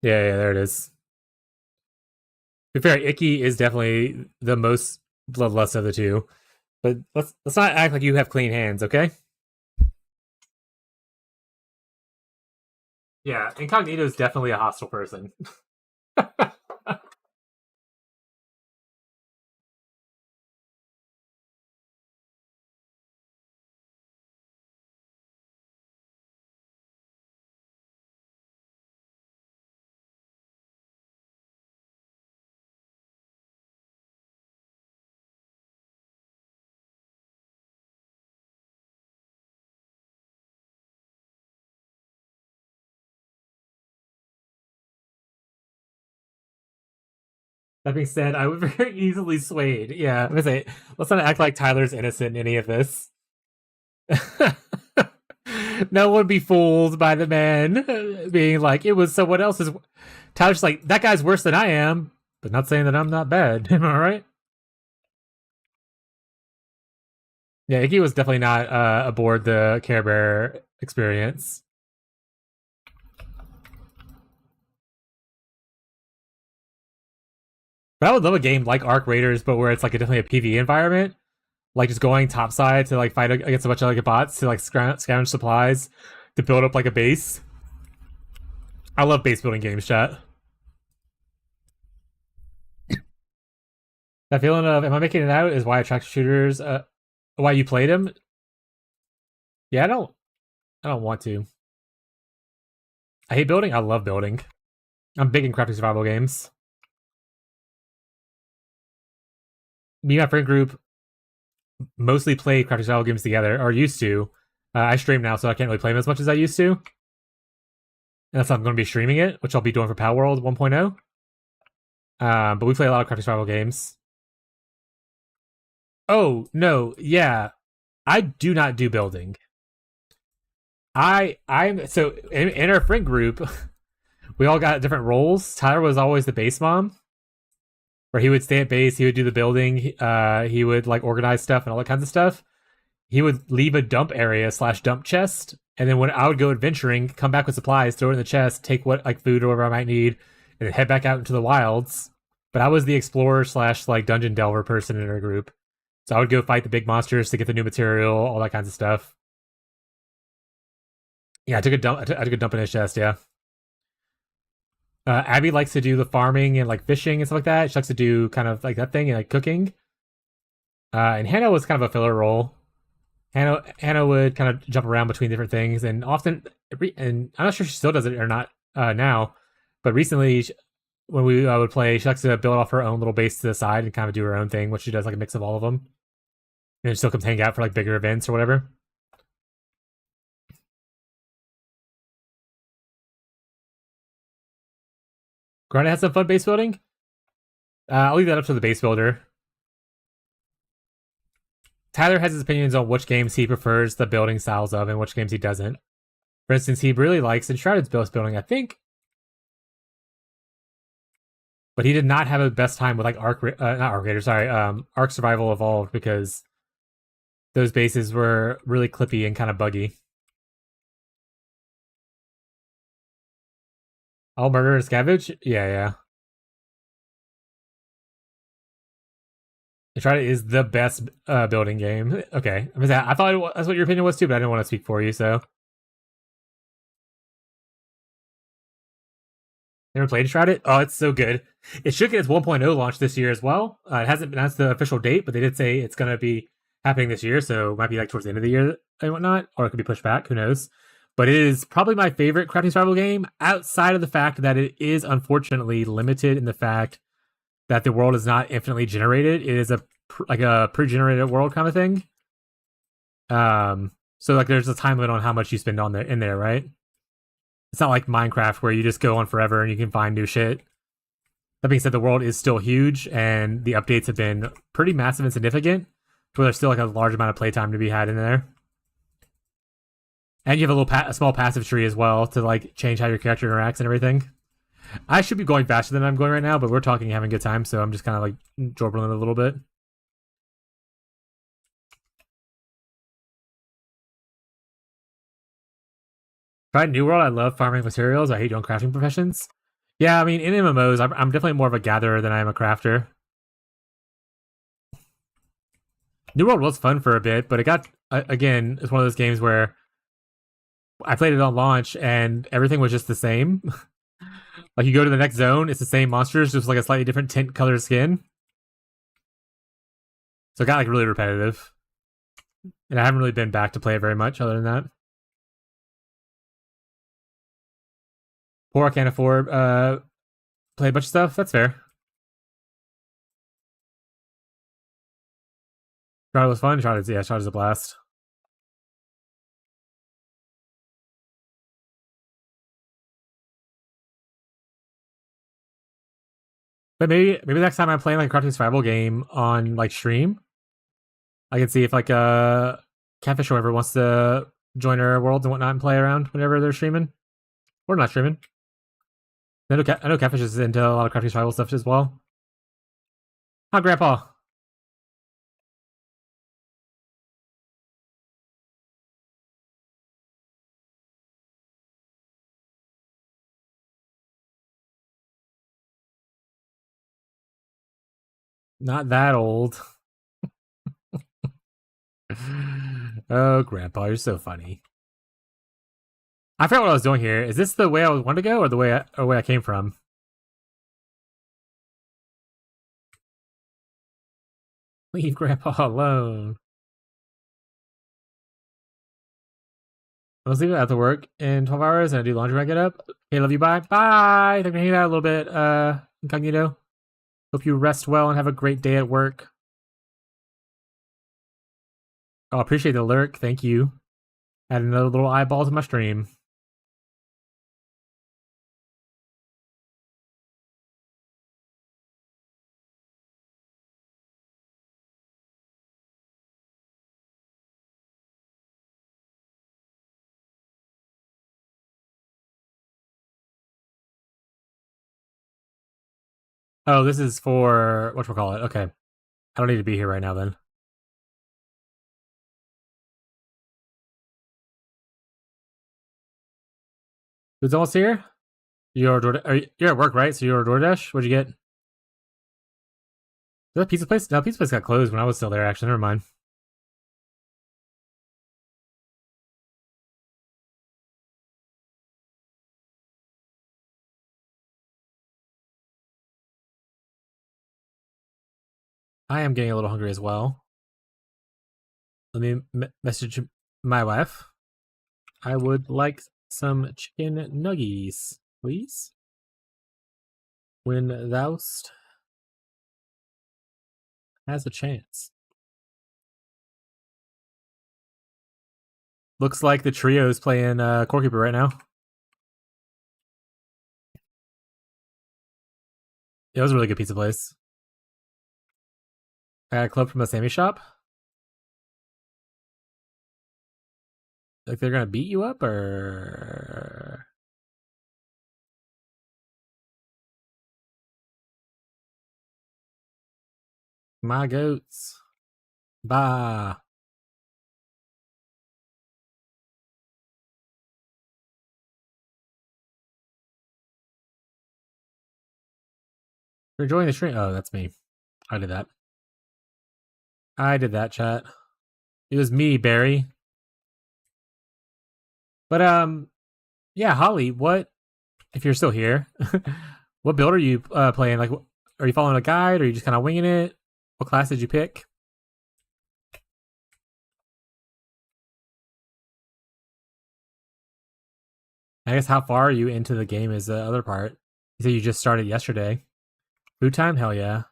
Yeah, there it is. To be fair, Icky is definitely the most bloodlust of the two. But let's not act like you have clean hands, okay? Yeah, Incognito is definitely a hostile person. That being said, I would very easily swayed. Yeah, I'm gonna say, let's not act like Tyler's innocent in any of this. No one be fooled by the man being like, it was someone else's. Tyler's like, that guy's worse than I am, but not saying that I'm not bad. Am I right? Yeah, Iggy was definitely not aboard the Care Bear experience. But I would love a game like Arc Raiders, but where it's like definitely a PvE environment. Like just going topside to like fight against a bunch of like bots to like scavenge supplies to build up like a base. I love base building games, chat. That feeling of am I making it out is why attraction shooters why you played them. Yeah, I don't want to. I hate building. I love building. I'm big in crafting survival games. Me and my friend group mostly play crafting survival games together, or used to. I stream now, so I can't really play them as much as I used to. And that's how I'm going to be streaming it, which I'll be doing for Power World 1.0. But we play a lot of crafting survival games. Oh, no, yeah. I do not do building. I'm so in our friend group, we all got different roles. Tyler was always the base mom, where he would stay at base, he would do the building, he would like organize stuff and all that kinds of stuff. He would leave a dump area / dump chest, and then when I would go adventuring, come back with supplies, throw it in the chest, take what like food or whatever I might need, and then head back out into the wilds. But I was the explorer / like dungeon delver person in our group. So I would go fight the big monsters to get the new material, all that kinds of stuff. Yeah, I took a dump in his chest, yeah. Abby likes to do the farming and like fishing and stuff like that. She likes to do kind of like that thing and like cooking. And Hannah was kind of a filler role. Hannah would kind of jump around between different things, and often, and I'm not sure she still does it or not now, but recently when we would play, she likes to build off her own little base to the side and kind of do her own thing, which she does like a mix of all of them, and still comes hang out for like bigger events or whatever. Grant has some fun base building. I'll leave that up to the base builder. Tyler has his opinions on which games he prefers the building styles of and which games he doesn't. For instance, he really likes Enshrouded's base building, I think. But he did not have a best time with like Arc Survival Evolved, because those bases were really clippy and kind of buggy. All murder and scavenge? Yeah. Enshrouded is the best building game. Okay. I thought that's what your opinion was too, but I didn't want to speak for you, so. Never played Shrouded? Oh, it's so good. It should get its 1.0 launch this year as well. It hasn't been announced the official date, but they did say it's going to be happening this year, so it might be like towards the end of the year and whatnot, or it could be pushed back. Who knows? But it is probably my favorite crafting survival game, outside of the fact that it is unfortunately limited in the fact that the world is not infinitely generated. It is like a pre-generated world kind of thing. So like there's a time limit on how much you spend on there in there, right? It's not like Minecraft where you just go on forever and you can find new shit. That being said, the world is still huge and the updates have been pretty massive and significant. So there's still like a large amount of playtime to be had in there. And you have a small passive tree as well to like change how your character interacts and everything. I should be going faster than I'm going right now, but we're talking having a good time, so I'm just kind of like jorbling a little bit. Tried New World. I love farming materials. I hate doing crafting professions. Yeah, I mean, in MMOs, I'm definitely more of a gatherer than I am a crafter. New World was fun for a bit, but it got, again, it's one of those games where I played it on launch and everything was just the same. Like, you go to the next zone, it's the same monsters, just like a slightly different tint color skin. So it got like really repetitive. And I haven't really been back to play it very much other than that. Poor, I can't afford play a bunch of stuff. That's fair. Shroud was fun. Shroud is a blast. But maybe next time I'm playing like a crafting survival game on like stream, I can see if like Catfish or whoever wants to join our worlds and whatnot and play around whenever they're streaming. Or not streaming. I know Catfish is into a lot of crafting survival stuff as well. Hi, Grandpa. Not that old. Oh, Grandpa, you're so funny. I forgot what I was doing here. Is this the way I wanted to go, or the way I came from? Leave Grandpa alone. I'll leave it after work in 12 hours, and I do laundry when I get up. Okay, love you. Bye. Bye. Thanks for hanging out a little bit, incognito. Hope you rest well and have a great day at work. Oh, appreciate the lurk. Thank you. Add another little eyeball to my stream. Oh, this is for whatchamacallit. Okay. I don't need to be here right now then. Who's almost here? You're at work, right? So you're a DoorDash? What'd you get? Is that a pizza place? No, pizza place got closed when I was still there, actually. Never mind. I am getting a little hungry as well. Let me message my wife. I would like some chicken nuggies, please. When thou'st has a chance. Looks like the trio is playing Core Keeper right now. It was a really good pizza place. I got a club from the Sammy shop. Like they're gonna beat you up, or my goats. Bah. You're enjoying the stream. Oh, that's me. I did that. I did that, chat. It was me, Barry. But yeah, Holly, what if you're still here. What build are you playing? Like, are you following a guide, or are you just kind of winging it? What class did you pick? I guess how far are you into the game is the other part. You said you just started yesterday. Food time? Hell yeah.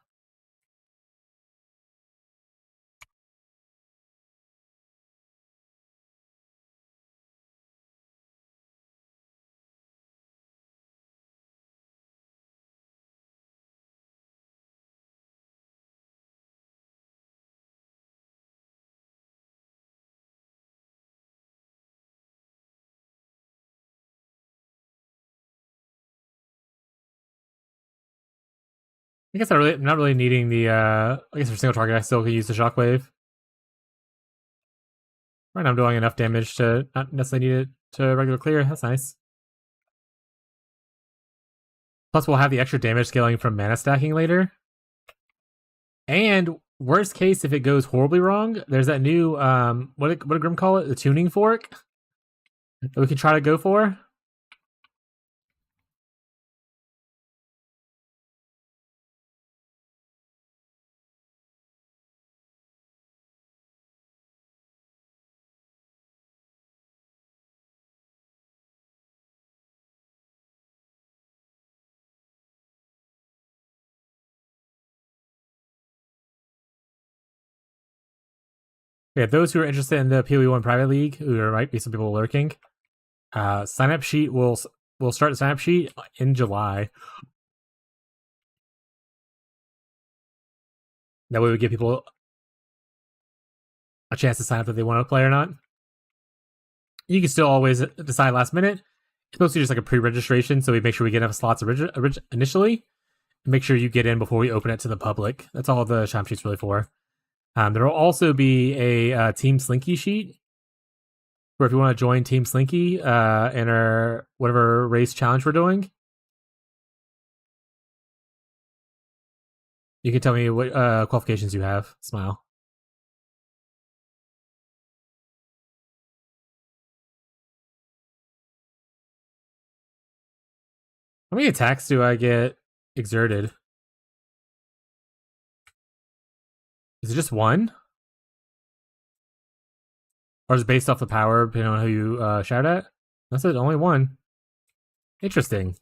I guess I'm not really needing the I guess for single target I still could use the shockwave. Right now I'm doing enough damage to not necessarily need it to regular clear. That's nice. Plus we'll have the extra damage scaling from mana stacking later. And worst case, if it goes horribly wrong, there's that new what did Grim call it? The tuning fork that we can try to go for. Yeah, those who are interested in the PoE1 private league, there might be some people lurking. Sign up sheet will start the sign up sheet in July. That way we give people a chance to sign up if they want to play or not. You can still always decide last minute. It's mostly just like a pre-registration, so we make sure we get enough slots initially. Make sure you get in before we open it to the public. That's all the shop sheet's really for. There will also be a Team Slinky sheet, where if you want to join Team Slinky in our whatever race challenge we're doing, you can tell me what qualifications you have. Smile. How many attacks do I get exerted? Is it just one? Or is it based off the power, depending on who you shout at? That's it, only one. Interesting. Is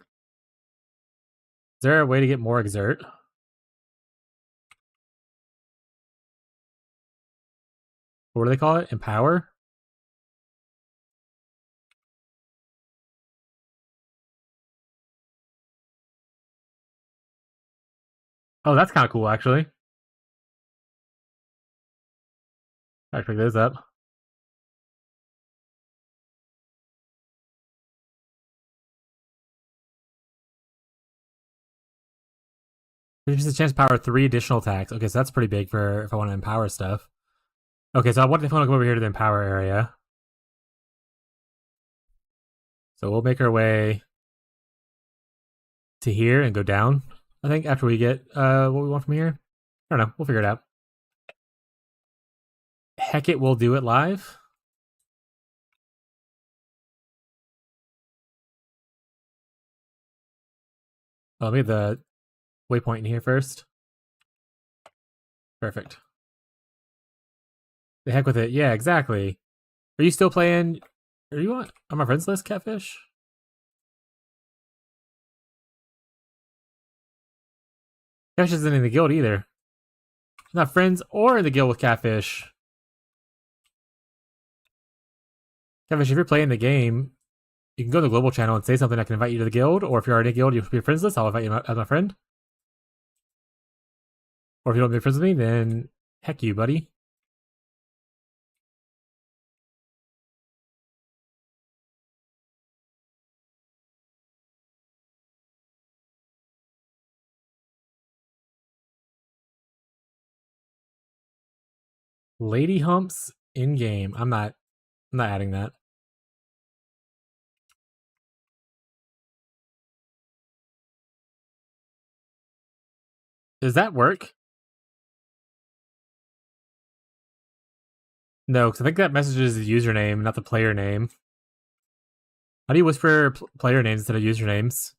there a way to get more exert? What do they call it? Empower? Oh, that's kind of cool, actually. I pick those up. There's just a chance to power 3 additional attacks. Okay, so that's pretty big for if I want to empower stuff. Okay, so I want to come over here to the empower area. So we'll make our way to here and go down, I think, after we get what we want from here. I don't know. We'll figure it out. Heck it, we'll do it live. Oh, let me get the waypoint in here first. Perfect. The heck with it. Yeah, exactly. Are you still playing? Are you on my friends list, Catfish? Catfish isn't in the guild either. He's not friends or in the guild with Catfish. Catfish, if you're playing the game, you can go to the global channel and say something. I can invite you to the guild, or if you're already in a guild, you have to be friends list. I'll invite you as my friend. Or if you don't be friends with me, then heck you, buddy. Lady humps in game. I'm not adding that. Does that work? No, because I think that messages the username, not the player name. How do you whisper player names instead of usernames?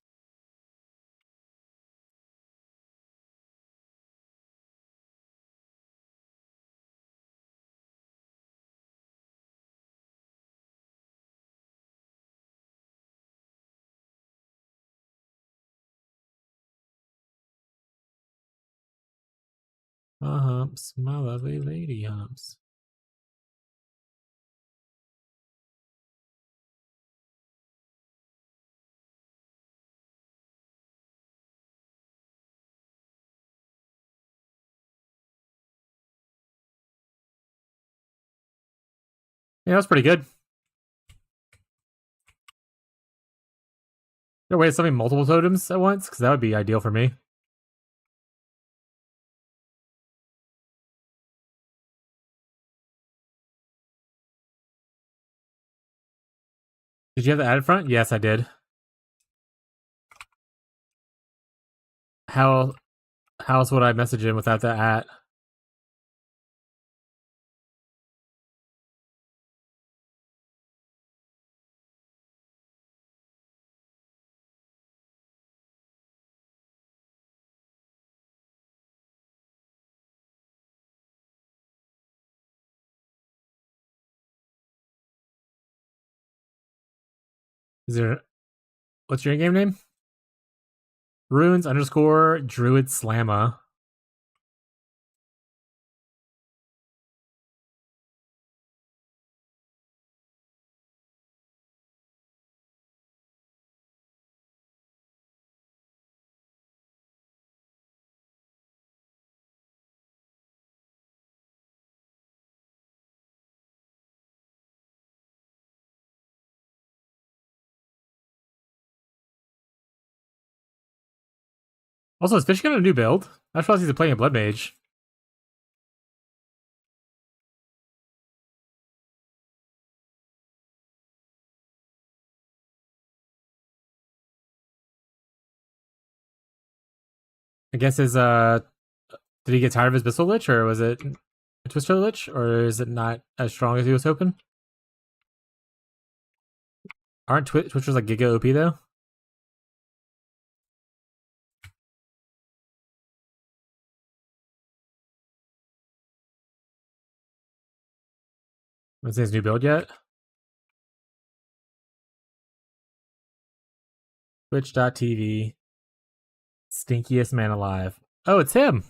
Humps, my lovely lady humps. Yeah, that's pretty good. There a way of summoning multiple totems at once? Because that would be ideal for me. Did you have the added front? Yes, I did. How else would I message him without the at? Is there what's your in-game name? Runes _ druid slamma. Also, is Fish got a new build? I just realized he's playing a Blood Mage. I guess his did he get tired of his Bissell Lich, or was it a Twister Lich, or is it not as strong as he was hoping? Aren't Twitchers like Giga OP though? Haven't seen his new build yet. Twitch.tv. Stinkiest man alive. Oh, it's him.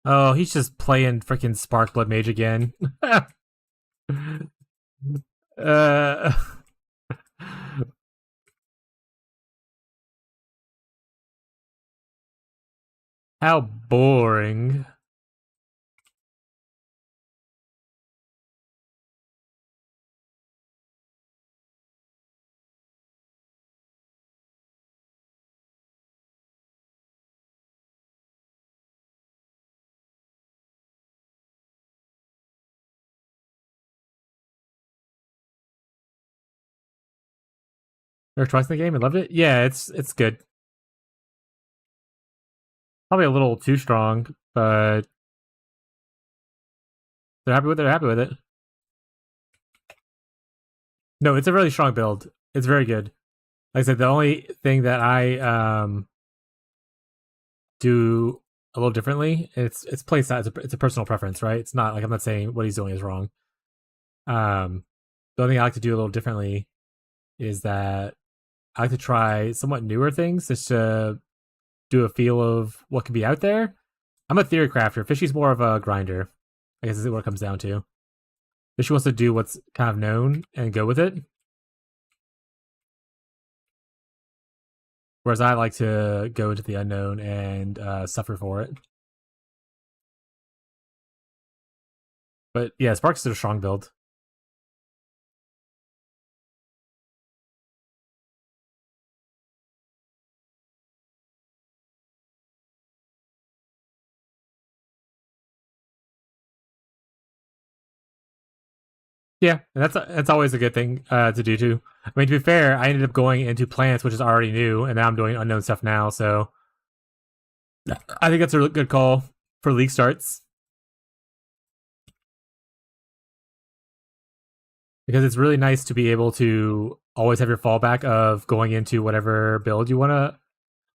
Oh, he's just playing freaking Spark Blood Mage again. uh, how boring. Or twice in the game and loved it. Yeah, it's good. Probably a little too strong, but they're happy with it. They're happy with it. No, it's a really strong build. It's very good. Like I said, the only thing that I do a little differently, it's play style. It's a personal preference, right? It's not like I'm not saying what he's doing is wrong. The only thing I like to do a little differently is that I like to try somewhat newer things just to do a feel of what could be out there. I'm a theory crafter. Fishy's more of a grinder. I guess is what it comes down to. Fishy wants to do what's kind of known and go with it. Whereas I like to go into the unknown and suffer for it. But yeah, Sparks is a strong build. Yeah, and that's always a good thing to do too. I mean, to be fair, I ended up going into plants, which is already new, and now I'm doing unknown stuff now. So I think that's a good call for league starts. because it's really nice to be able to always have your fallback of going into whatever build you want to.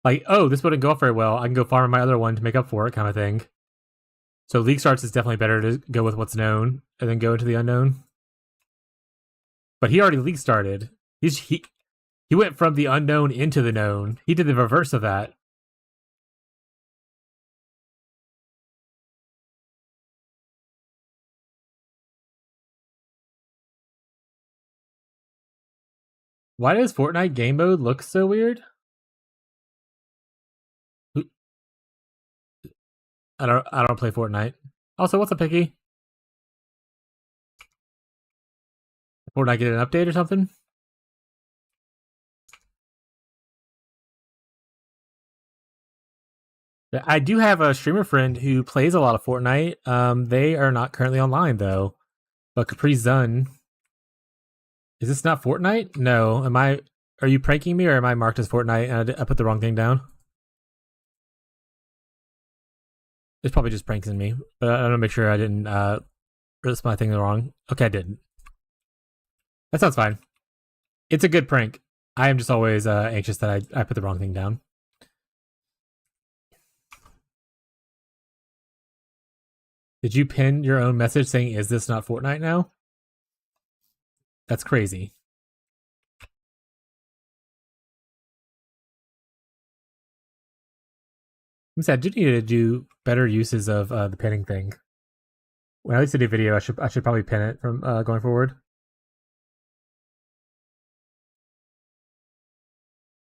Like, oh, this wouldn't go off very well. I can go farm my other one to make up for it, kind of thing. So League starts is definitely better to go with what's known and then go into the unknown. But he already League started. He went from the unknown into the known. He did the reverse of that. Why does Fortnite game mode look so weird? I don't play Fortnite. Also, what's a picky? Fortnite get an update or something? I do have a streamer friend who plays a lot of Fortnite. They are not currently online though. But Capri Zun. Is this not Fortnite? No. Are you pranking me or am I marked as Fortnite and I put the wrong thing down? It's probably just pranking me. But I want to make sure I didn't list my thing wrong. Okay, I didn't. That sounds fine. It's a good prank. I am just always anxious that I put the wrong thing down. Did you pin your own message saying, is this not Fortnite now? That's crazy. I'm sad. I do need to do better uses of the pinning thing. When I used to do video, I should probably pin it from going forward.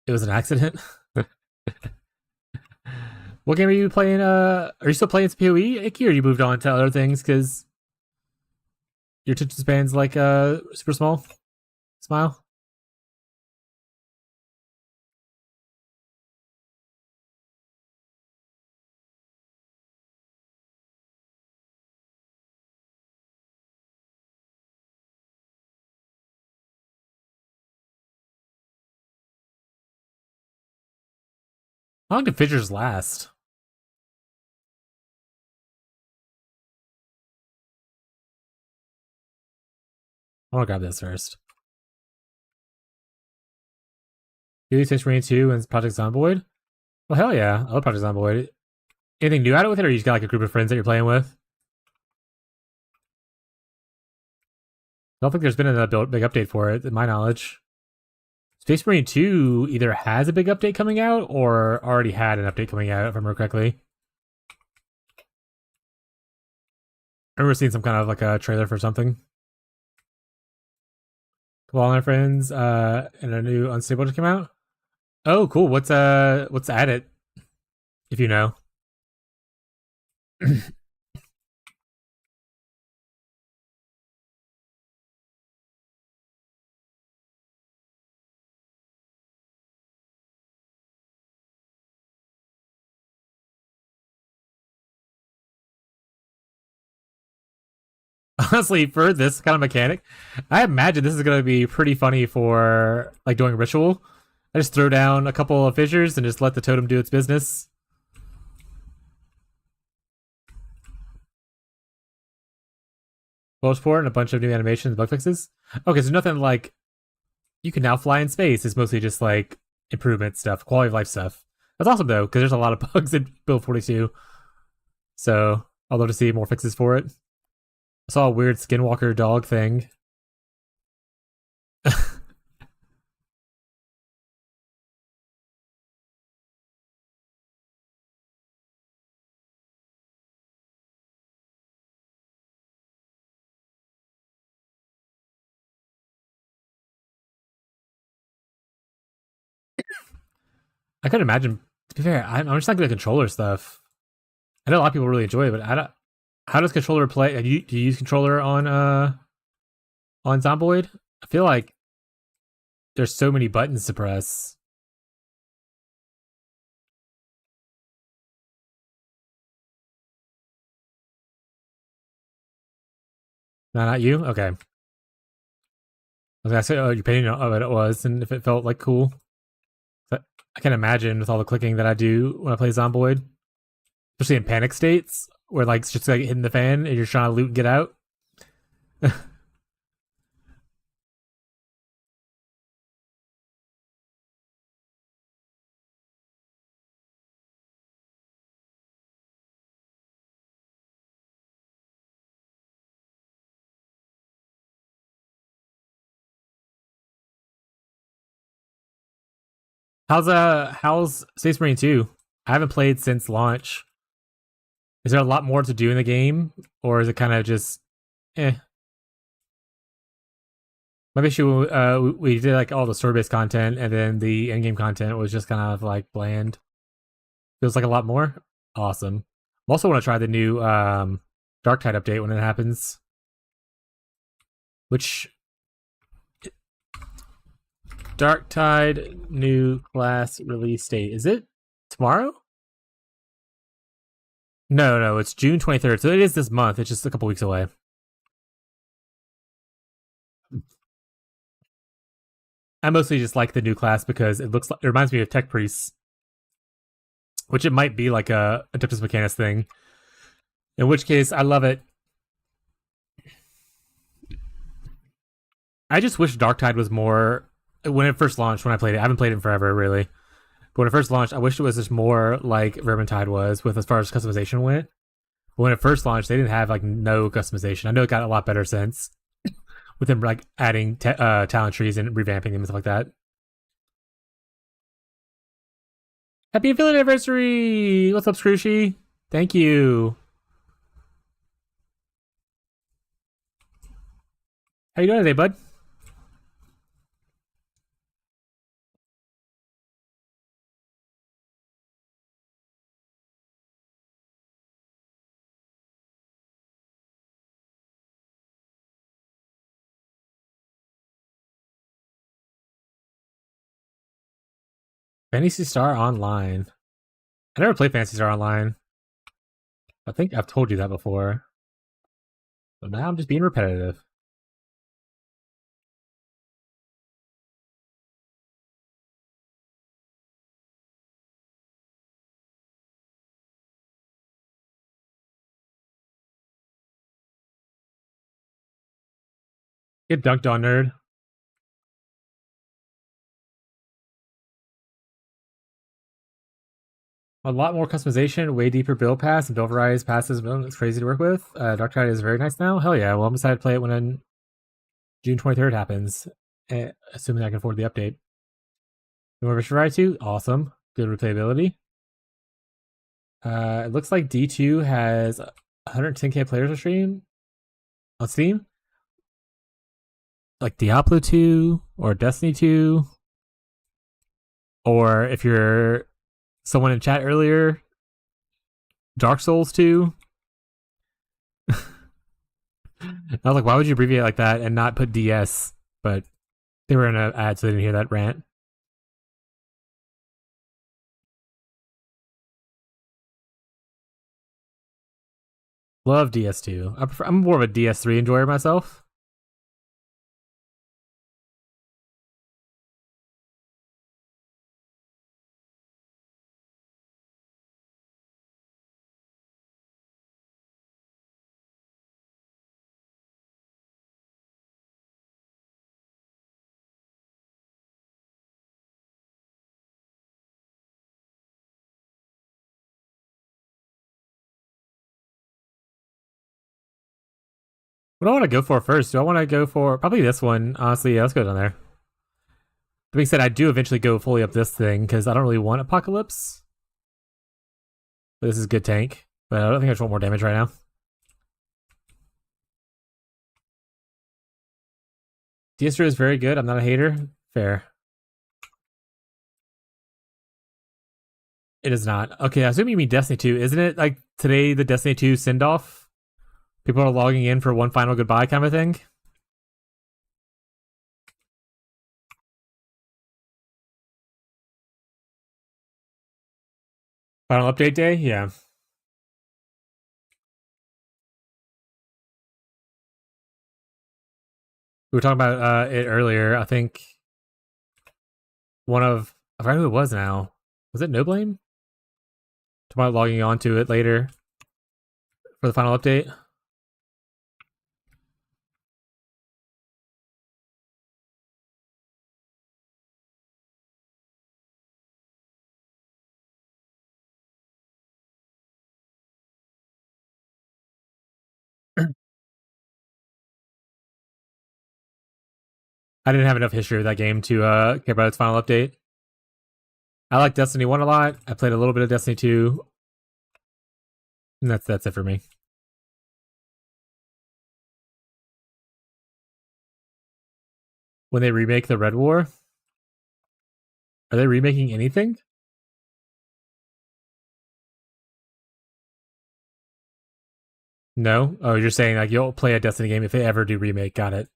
It was an accident. What game are you playing? Are you still playing PoE, Icky, or you moved on to other things because your attention span's like super small? Smile. How long do fissures last? I want to grab this first. Daily Space Marine 2 and Project Zomboid? Well, hell yeah. I love Project Zomboid. Anything new out of it, or you just got like a group of friends that you're playing with? I don't think there's been a big update for it, in my knowledge. Space Marine 2 either has a big update coming out or already had an update coming out, if I remember correctly. I remember seeing some kind of like a trailer for something. Come on, my friends, and a new Unstable just came out. Oh, cool. What's at it? If you know. Honestly, for this kind of mechanic, I imagine this is going to be pretty funny for like doing ritual. I just throw down a couple of fissures and just let the totem do its business. Port and a bunch of new animations, bug fixes. Okay, so nothing like you can now fly in space. It's mostly just like improvement stuff, quality of life stuff. That's awesome though, because there's a lot of bugs in Build 42. So I'd love to see more fixes for it. I saw a weird skinwalker dog thing. I could imagine. To be fair, I'm just not good at controller stuff. I know a lot of people really enjoy it, but I don't. How does controller play? Do you use controller on Zomboid? I feel like there's so many buttons to press. No, not you. Okay. I was gonna say, oh, your opinion of it was, and if it felt like cool. But I can imagine with all the clicking that I do when I play Zomboid, especially in panic states where like it's just like hitting the fan and you're trying to loot and get out. How's Space Marine 2? I haven't played since launch. Is there a lot more to do in the game, or is it kind of just eh? My issue, we did like all the story based content, and then the in game content was just kind of like bland. Feels like a lot more. Awesome. I also want to try the new Dark Tide update when it happens. Which Dark Tide new class release date, is it tomorrow? No, it's June 23rd. So it is this month. It's just a couple weeks away. I mostly just like the new class because it reminds me of Tech Priests, which it might be like a Adeptus Mechanis thing. In which case, I love it. I just wish Darktide was more when it first launched. When I played it, I haven't played it in forever, really. But when it first launched, I wish it was just more like Vermintide was, with as far as customization went. But when it first launched, they didn't have like no customization. I know it got a lot better since, with them like adding talent trees and revamping them and stuff like that. Happy affiliate anniversary! What's up, Scrooshy? Thank you. How you doing today, bud? Fantasy Star Online. I never played Fantasy Star Online. I think I've told you that before. But now I'm just being repetitive. Get dunked on, nerd. A lot more customization, way deeper build pass, and build varieties passes. It's crazy to work with. Dark Tide is very nice now. Hell yeah. Well, I'm excited to play it when June 23rd happens, assuming I can afford the update. More Vision Variety 2, awesome. Good replayability. It looks like D2 has 110k players on Steam. Like Diablo 2 or Destiny 2. Or if you're someone in chat earlier, Dark Souls 2. I was like, why would you abbreviate like that and not put DS? But they were in an ad, so they didn't hear that rant. Love DS2. I'm more of a DS3 enjoyer myself. What do I want to go for first? Do I want to go for probably this one? Honestly, yeah, let's go down there. That being said, I do eventually go fully up this thing because I don't really want Apocalypse. But this is good tank. But I don't think I just want more damage right now. DS3 is very good. I'm not a hater. Fair. It is not. Okay, I assume you mean Destiny 2. Isn't it like today the Destiny 2 send-off? People are logging in for one final goodbye kind of thing? Final update day? Yeah. We were talking about it earlier. I think I forgot who it was now. Was it No Blame? Talking about logging on to it later for the final update. I didn't have enough history with that game to care about its final update. I like Destiny 1 a lot. I played a little bit of Destiny 2. And that's it for me. When they remake the Red War, are they remaking anything? No? Oh, you're saying like you'll play a Destiny game if they ever do remake. Got it.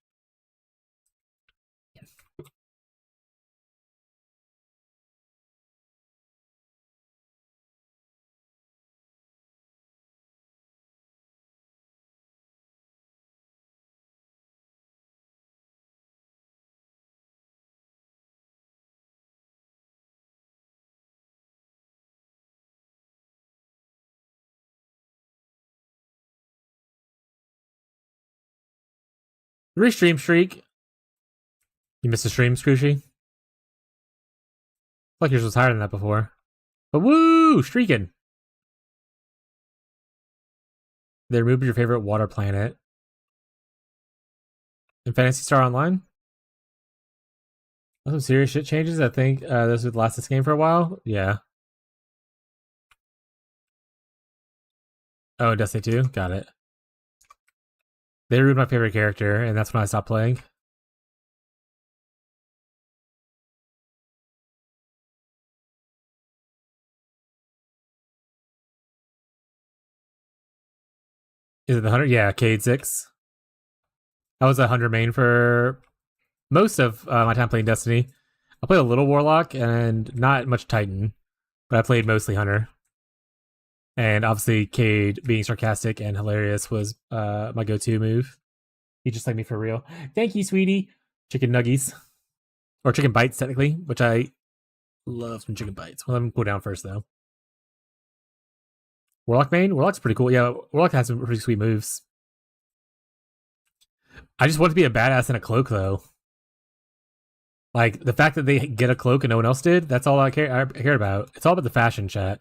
Restream streak. You missed a stream, Scrooshy? Like yours was higher than that before. But woo! Streaking! They removed your favorite water planet. In Fantasy Star Online? Some serious shit changes. I think this would last this game for a while. Yeah. Oh, Destiny 2? Got it. They removed my favorite character, and that's when I stopped playing. Is it the 100? Yeah, Cade 6. I was a 100 main for most of my time playing Destiny. I played a little Warlock and not much Titan, but I played mostly Hunter. And obviously, Cade being sarcastic and hilarious was my go-to move. He just like me for real. Thank you, sweetie. Chicken nuggies. Or chicken bites, technically, which I love some chicken bites. Well, let me go down first, though. Warlock main? Warlock's pretty cool. Yeah, Warlock has some pretty sweet moves. I just want to be a badass in a cloak, though. Like, the fact that they get a cloak and no one else did, that's all I care about. It's all about the fashion, chat.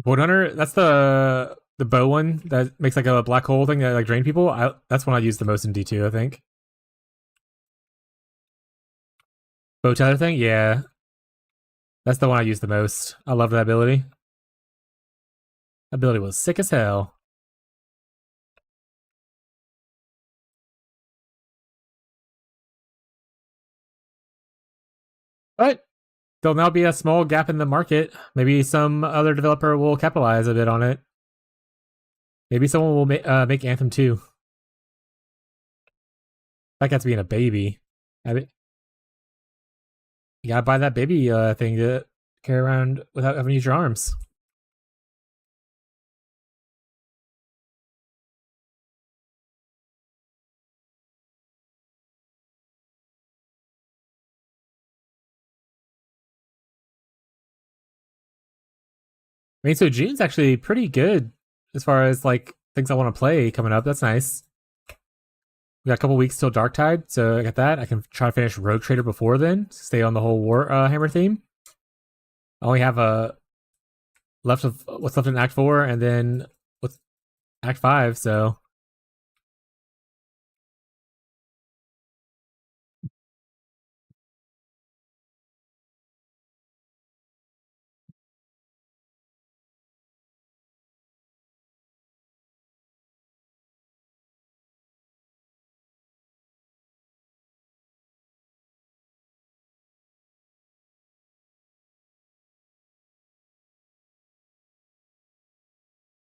Void Hunter, that's the bow one that makes like a black hole thing that like drain people. That's one I use the most in D2, I think. Bow tether thing, yeah. That's the one I use the most. I love that ability. That ability was sick as hell. But there'll now be a small gap in the market. Maybe some other developer will capitalize a bit on it. Maybe someone will make Anthem 2. That guy's being a baby. I mean, you gotta buy that baby thing to carry around without having to use your arms. I mean, so June's actually pretty good as far as like things I want to play coming up. That's nice. We got a couple weeks till Darktide, so I got that. I can try to finish Rogue Trader before then. Stay on the whole War Hammer theme. I only have a left of what's left in Act 4, and then what's Act 5. So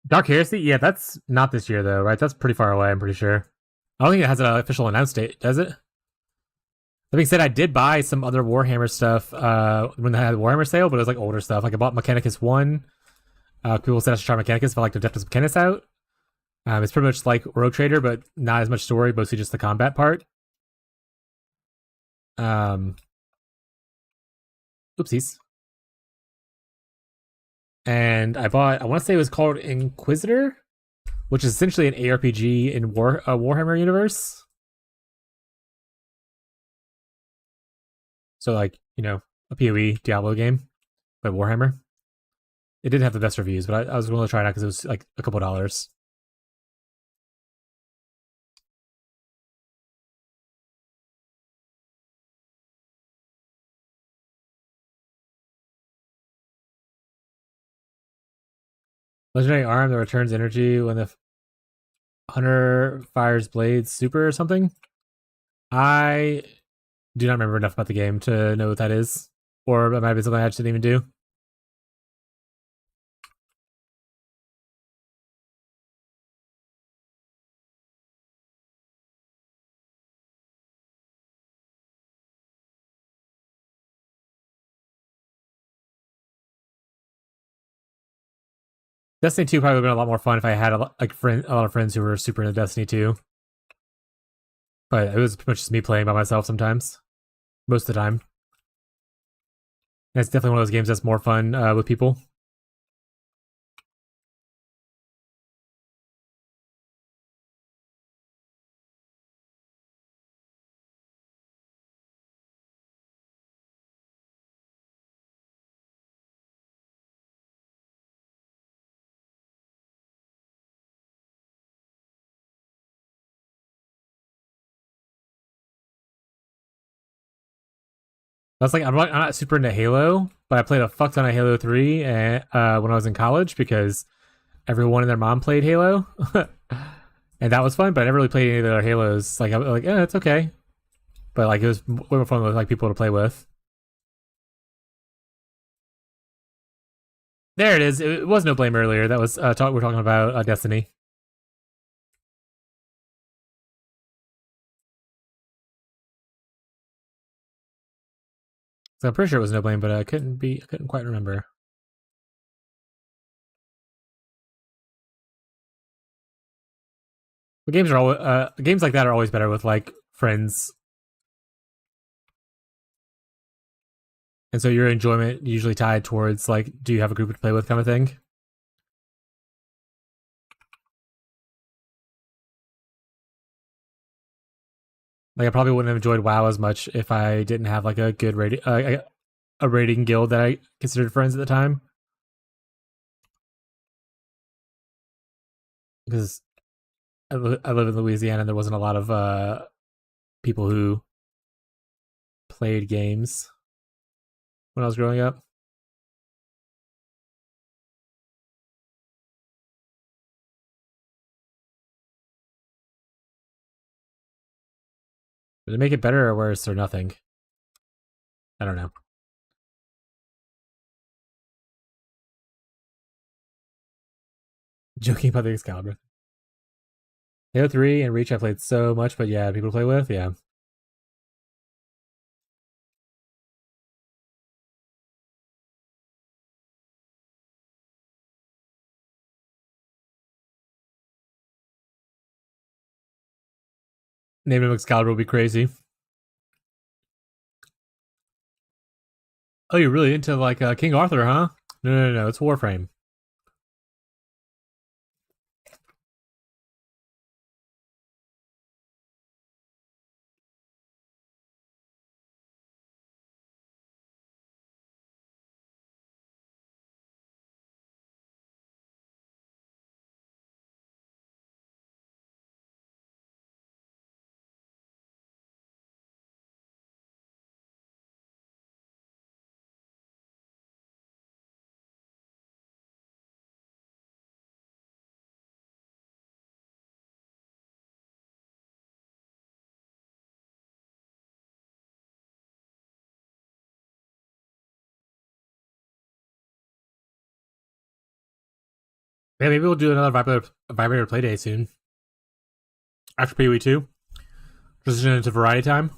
Dark Heresy, yeah, that's not this year though, right? That's pretty far away. I'm pretty sure. I don't think it has an official announced date, does it? That being said, I did buy some other Warhammer stuff when they had the Warhammer sale, but it was like older stuff. Like I bought Mechanicus 1. People said I should try Mechanicus if I like the Adeptus Mechanicus out. It's pretty much like Rogue Trader, but not as much story, mostly just the combat part. Oopsies. and I bought. I want to say it was called Inquisitor, which is essentially an ARPG in Warhammer universe. So like a PoE Diablo game, but Warhammer. It didn't have the best reviews, but I was willing to try it out because it was like a couple dollars. Legendary arm that returns energy when the hunter fires blades super or something. I do not remember enough about the game to know what that is. Or it might be something I didn't even do. Destiny 2 probably would have been a lot more fun if I had a lot of friends who were super into Destiny 2. But it was pretty much just me playing by myself sometimes. Most of the time. And it's definitely one of those games that's more fun with people. That's like I'm not super into Halo, but I played a fuck ton of Halo 3 when I was in college because everyone and their mom played Halo. And that was fun, but I never really played any of the other Halos. Like I was like, it's okay. But like it was way more fun with like people to play with. There it is. It was No Blame earlier. That was we're talking about Destiny. So I'm pretty sure it was No Blame, but I couldn't quite remember. But games like that are always better with like friends, and so your enjoyment usually tied towards like, do you have a group to play with, kind of thing. Like I probably wouldn't have enjoyed WoW as much if I didn't have like a good rating, a rating guild that I considered friends at the time. Because I live in Louisiana, and there wasn't a lot of people who played games when I was growing up. Did it make it better or worse or nothing? I don't know. Joking about the Excalibur. Halo 3 and Reach I played so much, but yeah, people to play with, yeah. Naming him Excalibur would be crazy. Oh, you're really into like King Arthur, huh? No, it's Warframe. Yeah, maybe we'll do another vibrator play day soon. After PoE 2. Transition into variety time.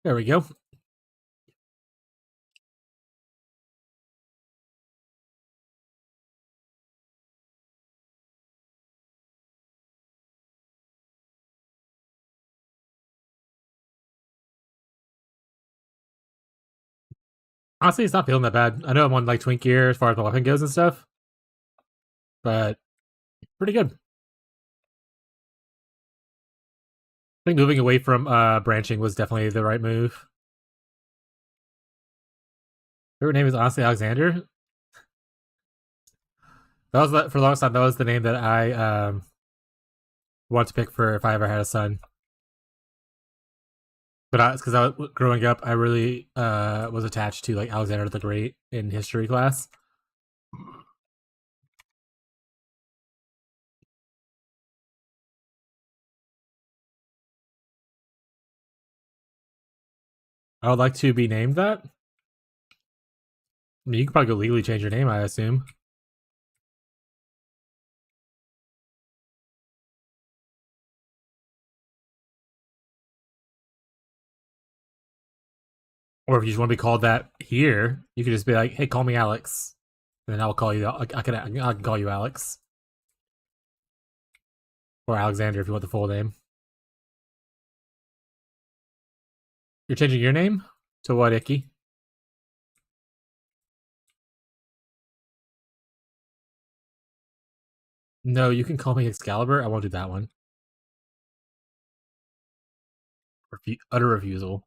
There we go. Honestly, it's not feeling that bad. I know I'm on like twink gear as far as my weapon goes and stuff, but pretty good. I think moving away from branching was definitely the right move. Favorite name is honestly Alexander. That was for the longest time. That was the name that I wanted to pick for if I ever had a son. But it's because I was growing up, I really was attached to like Alexander the Great in history class. I would like to be named that. I mean, you can probably go legally change your name, I assume. Or if you just want to be called that here, you could just be like, "Hey, call me Alex," and then I'll call you. I can call you Alex or Alexander if you want the full name. You're changing your name to what, Icky? No, you can call me Excalibur. I won't do that one. Utter refusal.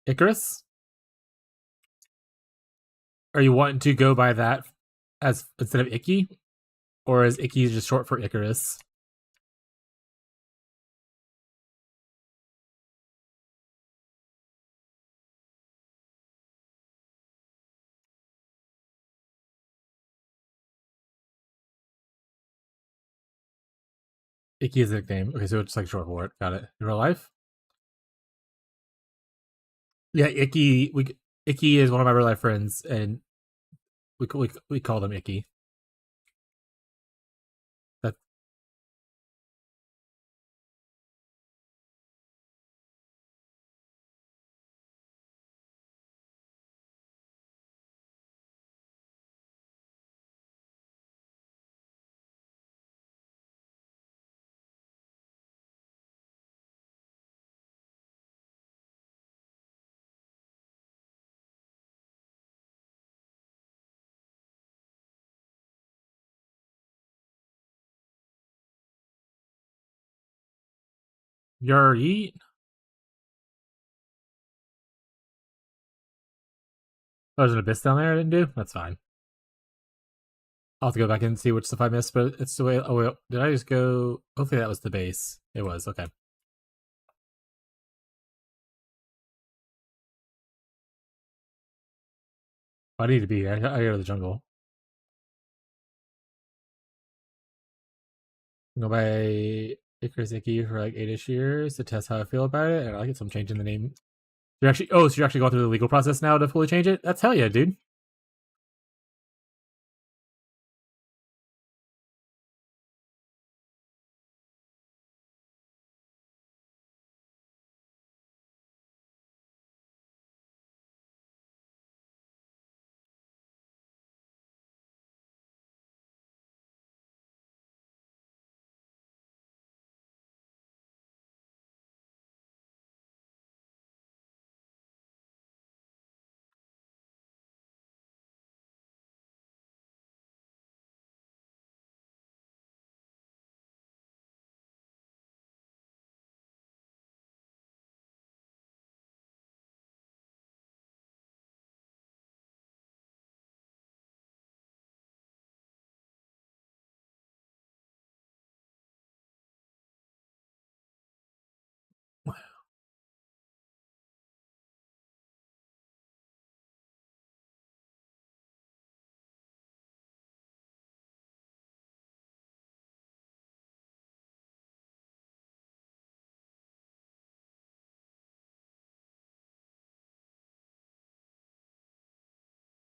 Icarus? Are you wanting to go by that as instead of Icky, or is Icky just short for Icarus? Icky is a nickname. Okay, so it's like short for it. Got it. In real life? Yeah, Icky. Icky is one of my real life friends, and we call them Icky. That Yuri. Oh, there's an abyss down there I didn't do. That's fine. I'll have to go back and see which stuff I missed, but it's the way. Oh wait, did I just go? Hopefully that was the base. It was okay. I need to be. I go to the jungle. Go by Icarus Icky for like 8ish years to test how I feel about it, and I like it. So I'm changing the name. You're actually so you're actually going through the legal process now to fully change it. That's hell yeah, dude.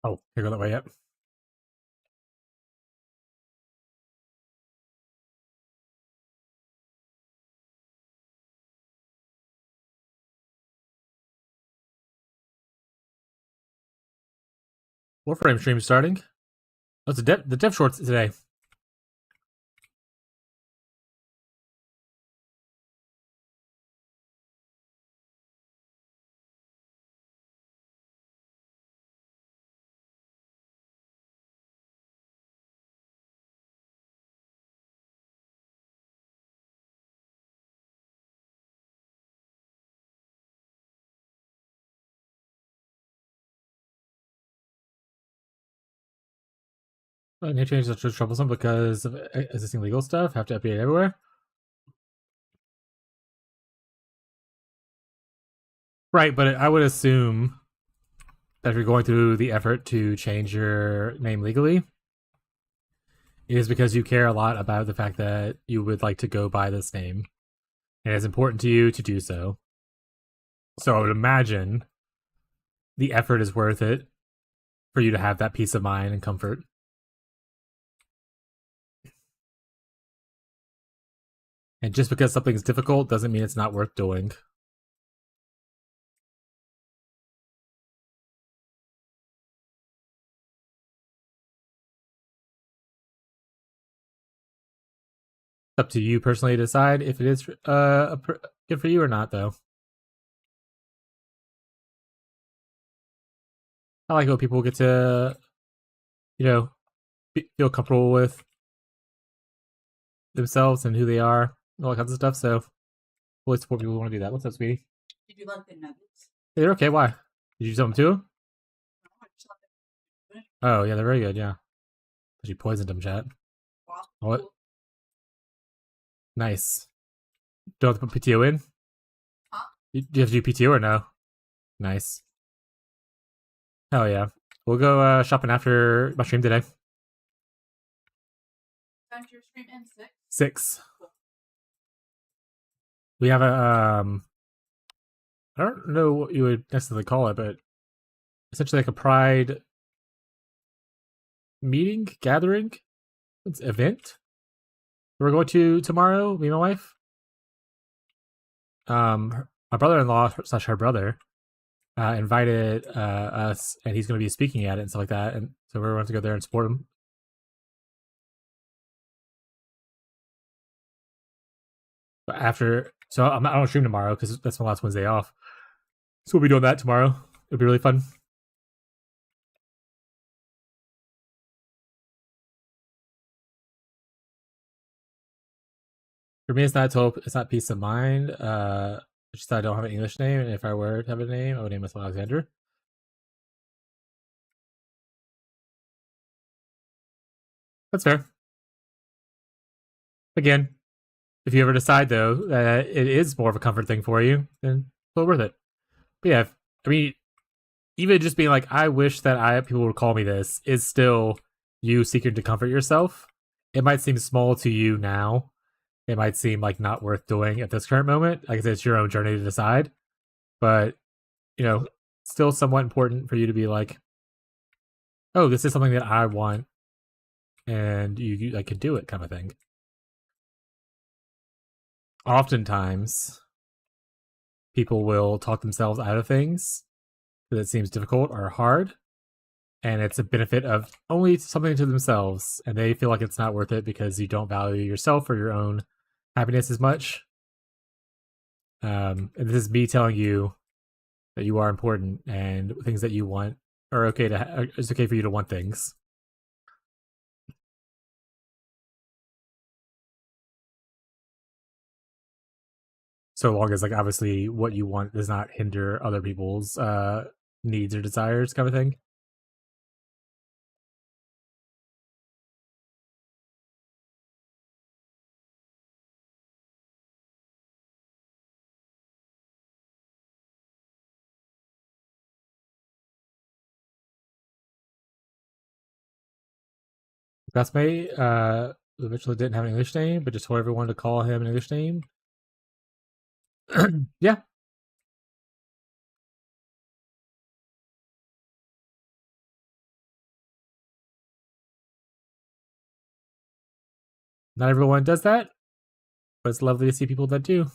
Oh, can't go that way yet. Warframe stream starting. Oh, it's the dev shorts today. Name changes are troublesome because of existing legal stuff. Have to update everywhere. Right, but I would assume that if you're going through the effort to change your name legally, it is because you care a lot about the fact that you would like to go by this name. And it's important to you to do so. So I would imagine the effort is worth it for you to have that peace of mind and comfort. And just because something's difficult doesn't mean it's not worth doing. Up to you personally to decide if it is good for you or not, though. I like when people get to, feel comfortable with themselves and who they are, and all that kinds of stuff. So, fully support people who want to do that. What's up, sweetie? Did you like the nuggets? They're okay. Why? Did you tell them too? I just thought they were good. Oh yeah, they're very good. Yeah, but you poisoned them, chat. Wow. What? Nice. Don't have to put PTO in? Huh? Do you have to do PTO or no? Nice. Hell yeah. We'll go shopping after my stream today. Time to your stream in 6. 6. We have a I don't know what you would necessarily call it, but essentially like a pride meeting, gathering, event. We're going to tomorrow, me and my wife. My brother-in-law / her brother invited us, and he's going to be speaking at it and stuff like that. And so we're going to go there and support him. But so I don't stream tomorrow because that's my last Wednesday off. So we'll be doing that tomorrow. It'll be really fun. For me, it's not peace of mind. Just that I don't have an English name, and if I were to have a name, I would name myself Alexander. That's fair. Again, if you ever decide though that it is more of a comfort thing for you, then it's well worth it. But yeah, I mean, even just being like, I wish that people would call me this is still you seeking to comfort yourself. It might seem small to you now. It might seem like not worth doing at this current moment. Like I said, it's your own journey to decide. But, still somewhat important for you to be like, oh, this is something that I want, and you can do it, kind of thing. Oftentimes, people will talk themselves out of things that seems difficult or hard, and it's a benefit of only something to themselves, and they feel like it's not worth it because you don't value yourself or your own happiness as much. And this is me telling you that you are important, and things that you want are okay it's okay for you to want things. So long as, like, obviously what you want does not hinder other people's needs or desires, kind of thing. Classmate eventually didn't have an English name, but just told everyone to call him an English name. Yeah. Not everyone does that, but it's lovely to see people that do.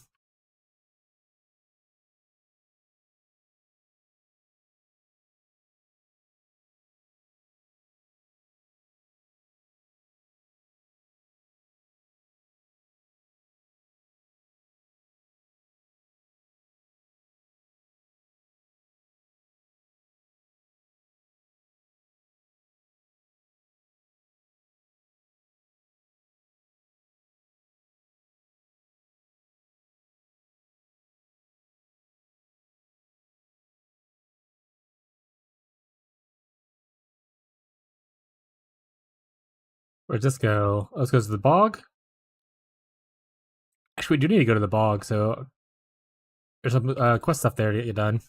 Where'd this go? Let's go to the bog. Actually, we do need to go to the bog, so there's some quest stuff there to get done.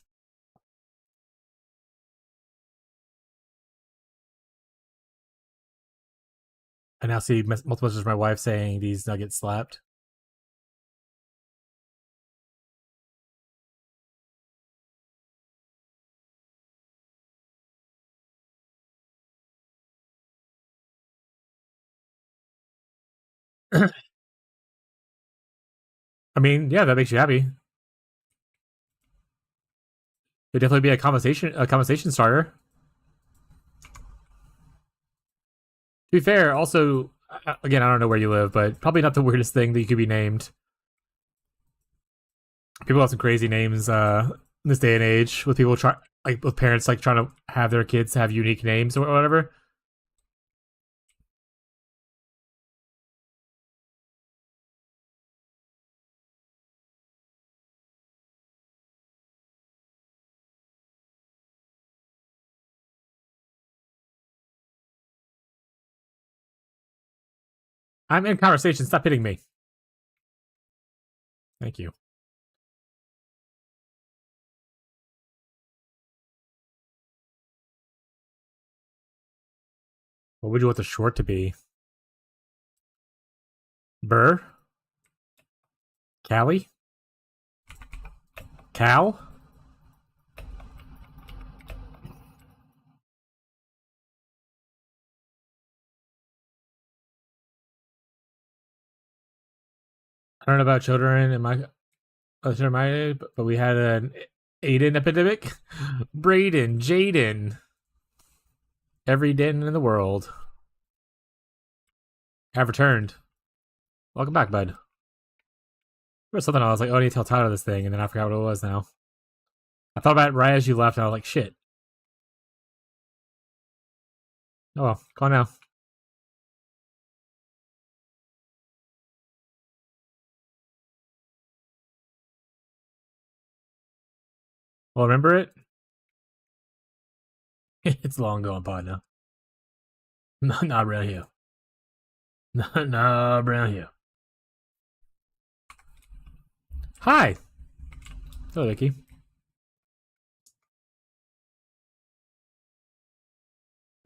I now see multiple messages from my wife saying these nuggets slapped. I mean, yeah, that makes you happy. It'd definitely be a conversation starter. To be fair, also, again, I don't know where you live, but probably not the weirdest thing that you could be named. People have some crazy names in this day and age, with people with parents like trying to have their kids have unique names or whatever. I'm in conversation. Stop hitting me. Thank you. What would you want the short to be? Burr? Callie? Cal? I don't know about children in my age, but we had an Aiden epidemic. Braden, Jaden. Every Den in the world. Have returned. Welcome back, bud. There was something I was like, oh, I need to tell Tyler this thing, and then I forgot what it was now. I thought about it right as you left, and I was like, shit. Oh well, go on now. Well, remember it? It's long gone, partner. Not around here. Not around here. Hi. Hello, Vicky.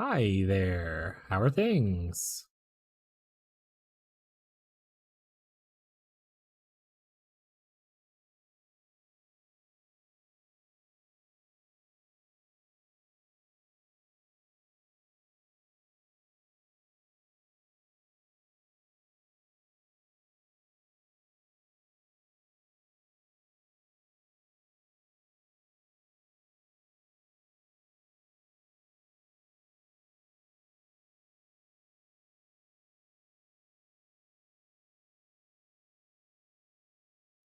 Hi there. How are things?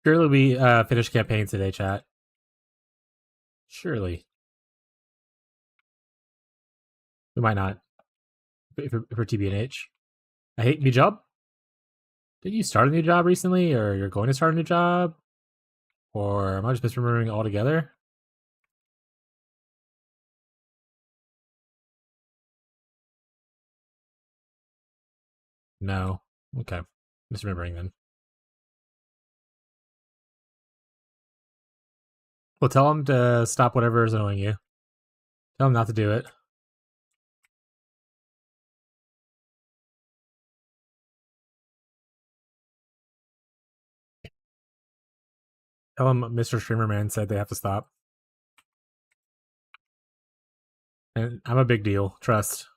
Surely we finish campaign today, chat. Surely. We might not. For TBNH. I hate new job. Did you start a new job recently, or you're going to start a new job? Or am I just misremembering altogether? No. Okay. Misremembering then. Well, tell him to stop whatever is annoying you. Tell him not to do it. Tell him Mr. Streamerman said they have to stop. And I'm a big deal. Trust.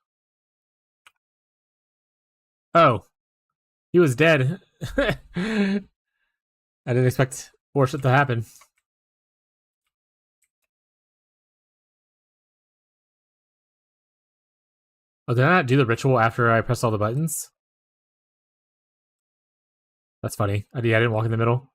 Oh. He was dead. I didn't expect more shit to happen. Oh, did I not do the ritual after I pressed all the buttons? That's funny. I didn't walk in the middle.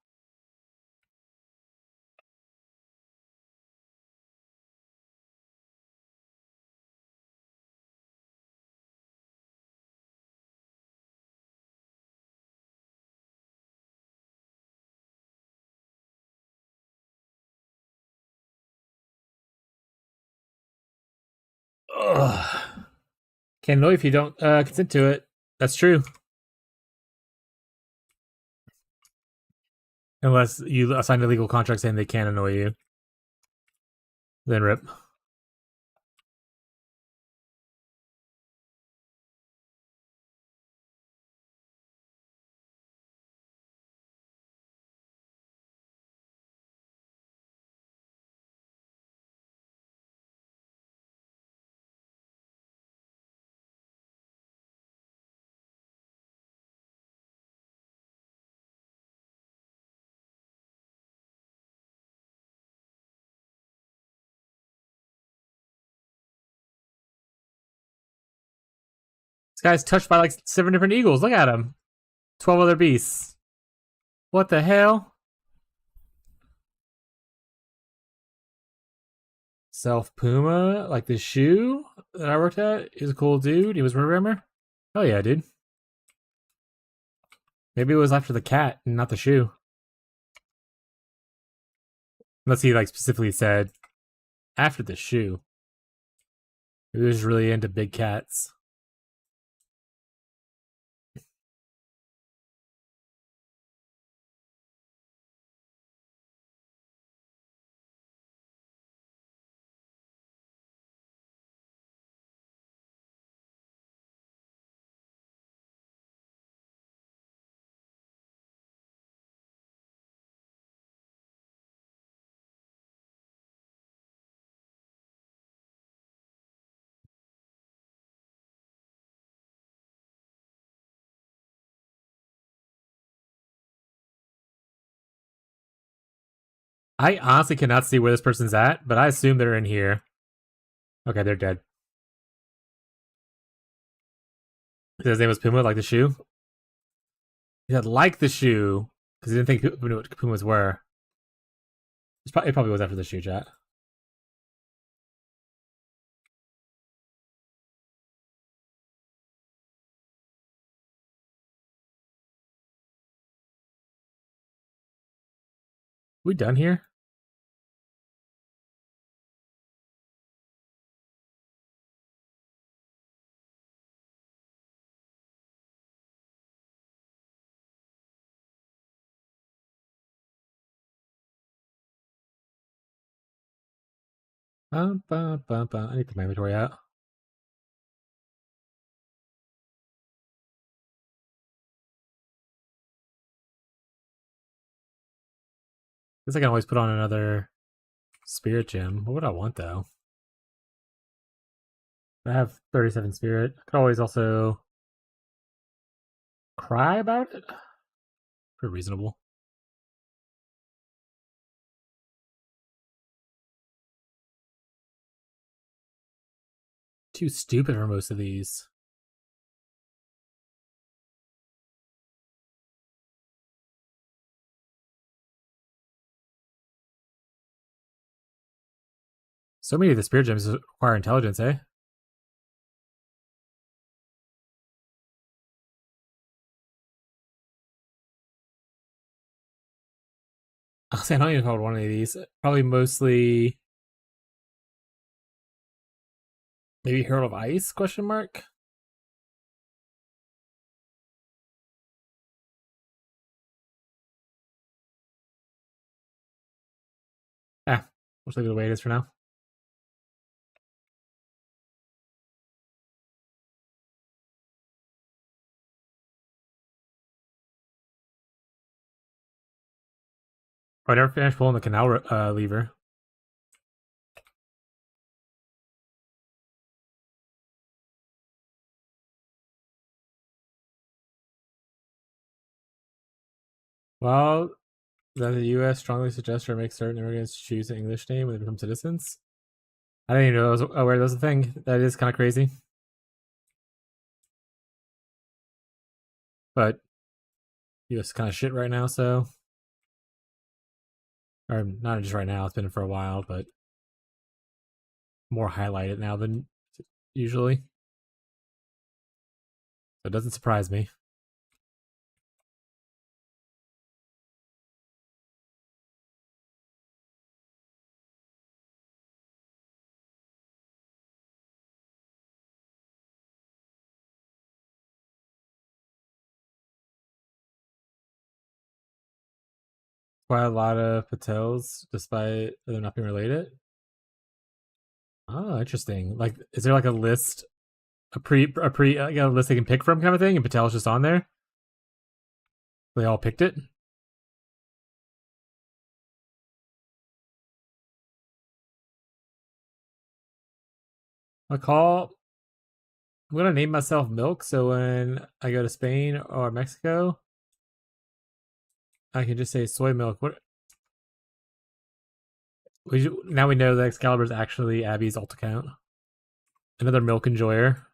Ugh. Can't know if you don't consent to it. That's true. Unless you assign a legal contract saying they can't annoy you. Then rip. This guy's touched by like 7 different eagles. Look at him. 12 other beasts. What the hell? Self Puma, like the shoe that I worked at, is a cool dude. He was a programmer. Oh yeah, dude. Maybe it was after the cat and not the shoe. Unless he like specifically said after the shoe. He was really into big cats. I honestly cannot see where this person's at, but I assume they're in here. Okay, they're dead. His name was Puma, like the shoe. He said like the shoe because he didn't think Puma knew what Pumas were. It probably was after the shoe, chat. We done here? I need to my inventory out. Guess I can always put on another spirit gem. What would I want though? I have 37 spirit. I could always also cry about it. Pretty reasonable. Too stupid for most of these. So many of the spirit gems require intelligence, eh? I'll say I don't even know one of these. Probably mostly maybe Herald of Ice, question mark? Ah, we'll just leave it the way it is for now. Oh, I never finished pulling the canal lever. Well, that the U.S. strongly suggests or makes certain immigrants choose an English name when they become citizens. I didn't even know I was aware that was a thing. That is kind of crazy. But U.S. is kind of shit right now, so. Or not just right now, it's been for a while, but more highlighted now than usually. So it doesn't surprise me. Quite a lot of Patels, despite them not being related. Oh, interesting. Like, is there like a list, like a list they can pick from, kind of thing, and Patel's just on there? They all picked it. I call. I'm gonna name myself Milk, so when I go to Spain or Mexico, I can just say soy milk. What? Now we know that Excalibur is actually Abby's alt account. Another milk enjoyer.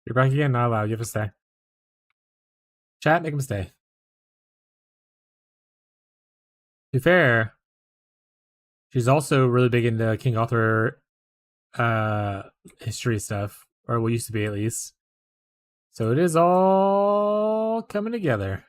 You're back again. Not allowed. You have to stay. Chat, make him stay. To be fair, she's also really big into King Arthur history stuff, or what used to be at least. So it is all coming together.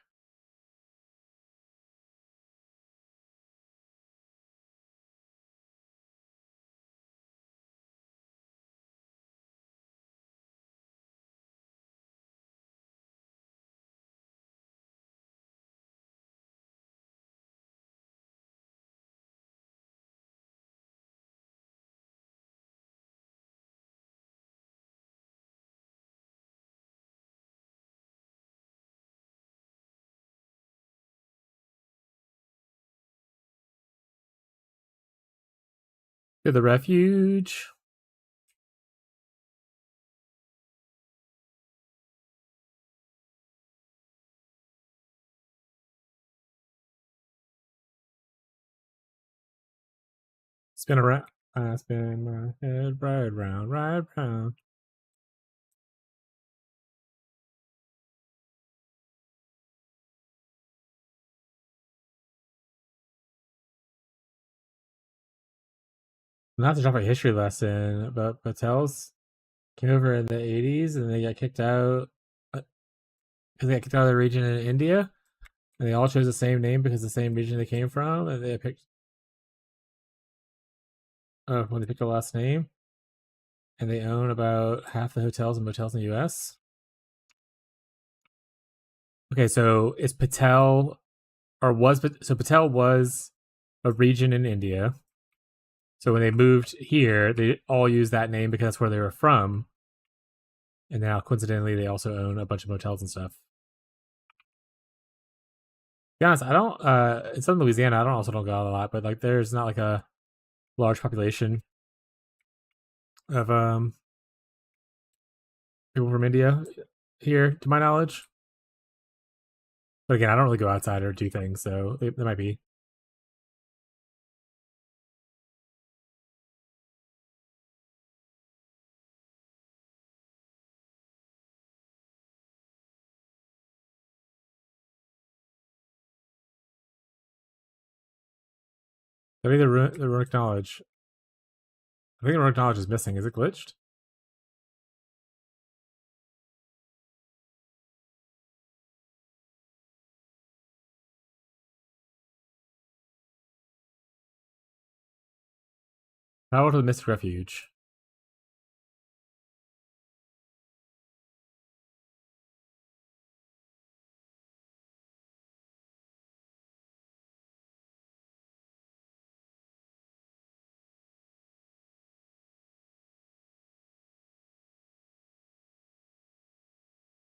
To the refuge. Spin around. I spin my head right round, right round. Not to drop a history lesson, but Patels came over in the 80s and they got kicked out because they got kicked out of the region in India. And they all chose the same name because the same region they came from. And they picked, when they picked the last name. And they own about half the hotels and motels in the US. Okay, so is Patel, or was, so Patel was a region in India. So when they moved here, they all used that name because that's where they were from. And now, coincidentally, they also own a bunch of motels and stuff. To be honest, I don't. In Southern Louisiana, I also don't go out a lot, but like, there's not like a large population of people from India here, to my knowledge. But again, I don't really go outside or do things, so there might be. I think the runic knowledge. I think the runic knowledge is missing. Is it glitched? Power to the Mystic Refuge.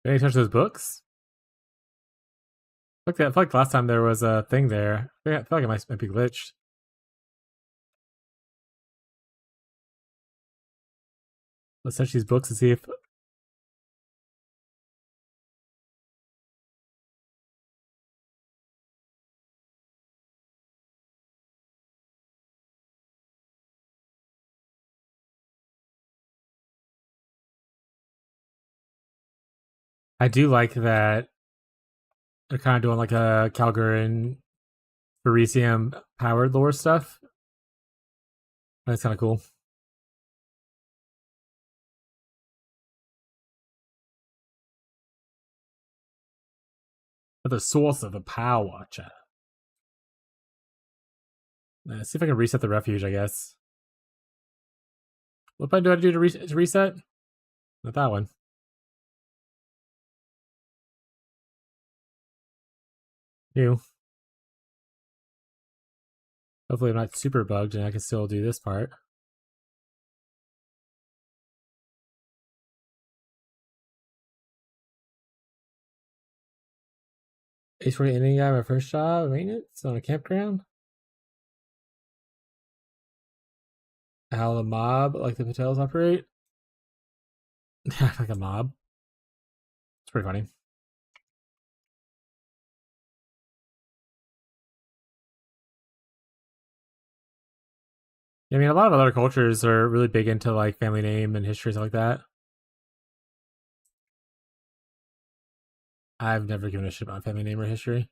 Did any touch those books? I feel like last time there was a thing there. I feel like it might be glitched. Let's touch these books and see if... I do like that they're kind of doing like a Calgarian Parisium powered lore stuff. That's kind of cool. But the source of the power, chat. Let's see if I can reset the refuge, I guess. What button do I do to reset? Not that one. New. Hopefully I'm not super bugged and I can still do this part. Ace for the ending guy, my first job, maintenance on a campground. How the mob, like the Patels, operate. Like a mob. It's pretty funny. I mean, a lot of other cultures are really big into like family name and history, stuff like that. I've never given a shit about family name or history.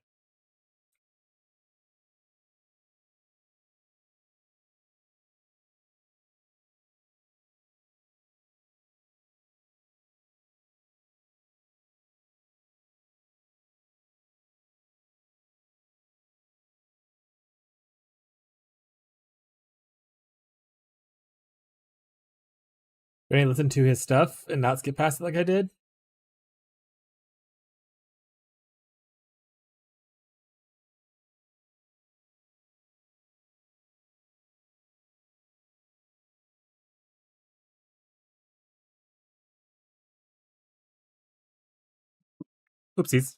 I mean, listen to his stuff and not skip past it like I did. Oopsies.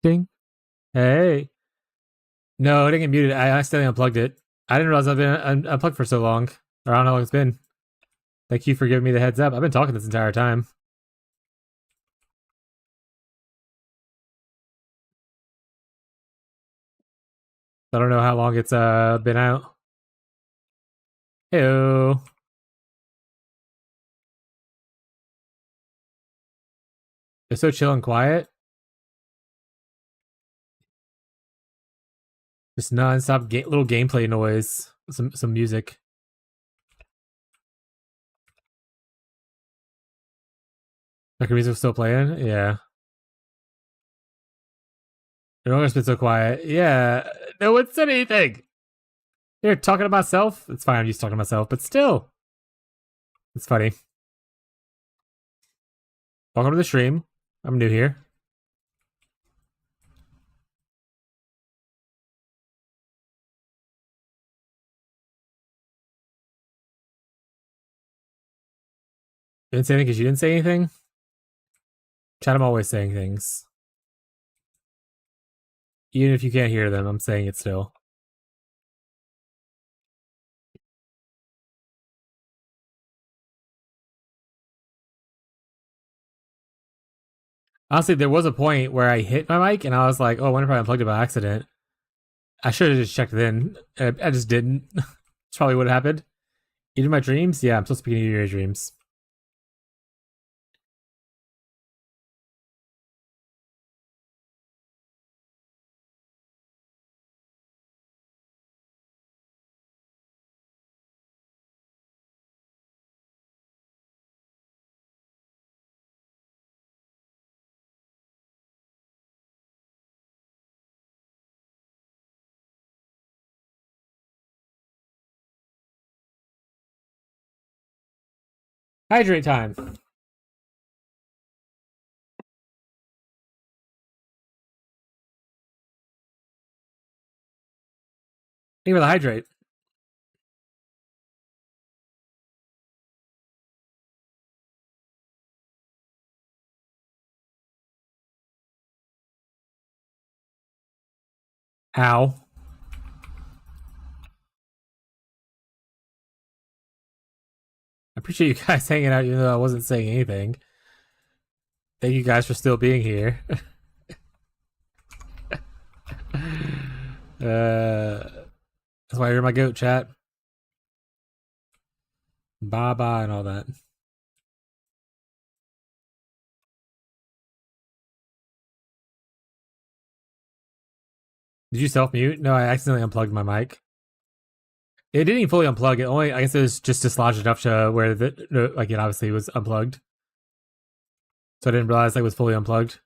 Ding. Hey. No, it didn't get muted. I accidentally unplugged it. I didn't realize I've been unplugged for so long. Or I don't know how long it's been. Thank you for giving me the heads up. I've been talking this entire time. I don't know how long it's been out. Heyo. It's so chill and quiet. Just non-stop little gameplay noise. Some music. Like the music's still playing? Yeah. It always been so quiet. Yeah. No one said anything. Here, talking to myself. It's fine, I'm used to talking to myself, but still. It's funny. Welcome to the stream. I'm new here. You didn't say anything because you didn't say anything? Chat, I'm always saying things. Even if you can't hear them, I'm saying it still. Honestly, there was a point where I hit my mic and I was like, oh, I wonder if I unplugged it by accident. I should have just checked then. I just didn't. That's probably what happened. Even my dreams? Yeah, I'm still speaking to your dreams. Hydrate time. Think about the hydrate. Ow. I appreciate you guys hanging out even though I wasn't saying anything. Thank you guys for still being here. That's why you're my goat, chat. Bye-bye and all that. Did you self-mute? No, I accidentally unplugged my mic. It didn't even fully unplug. It only, I guess it was just dislodged enough to where like it obviously was unplugged. So I didn't realize it was fully unplugged.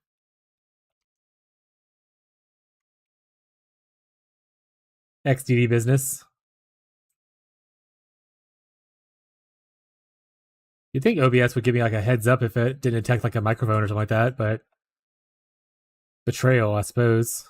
XDD business. You'd think OBS would give me like a heads up if it didn't detect like a microphone or something like that, but betrayal, I suppose.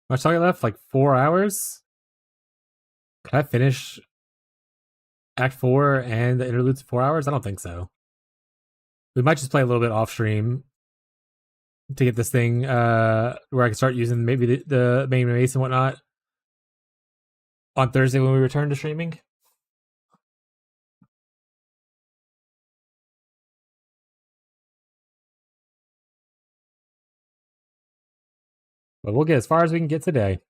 How much time left? Like 4 hours? Can I finish Act 4 and the interludes in 4 hours? I don't think so. We might just play a little bit off stream to get this thing where I can start using maybe the main mace and whatnot on Thursday when we return to streaming. But we'll get as far as we can get today.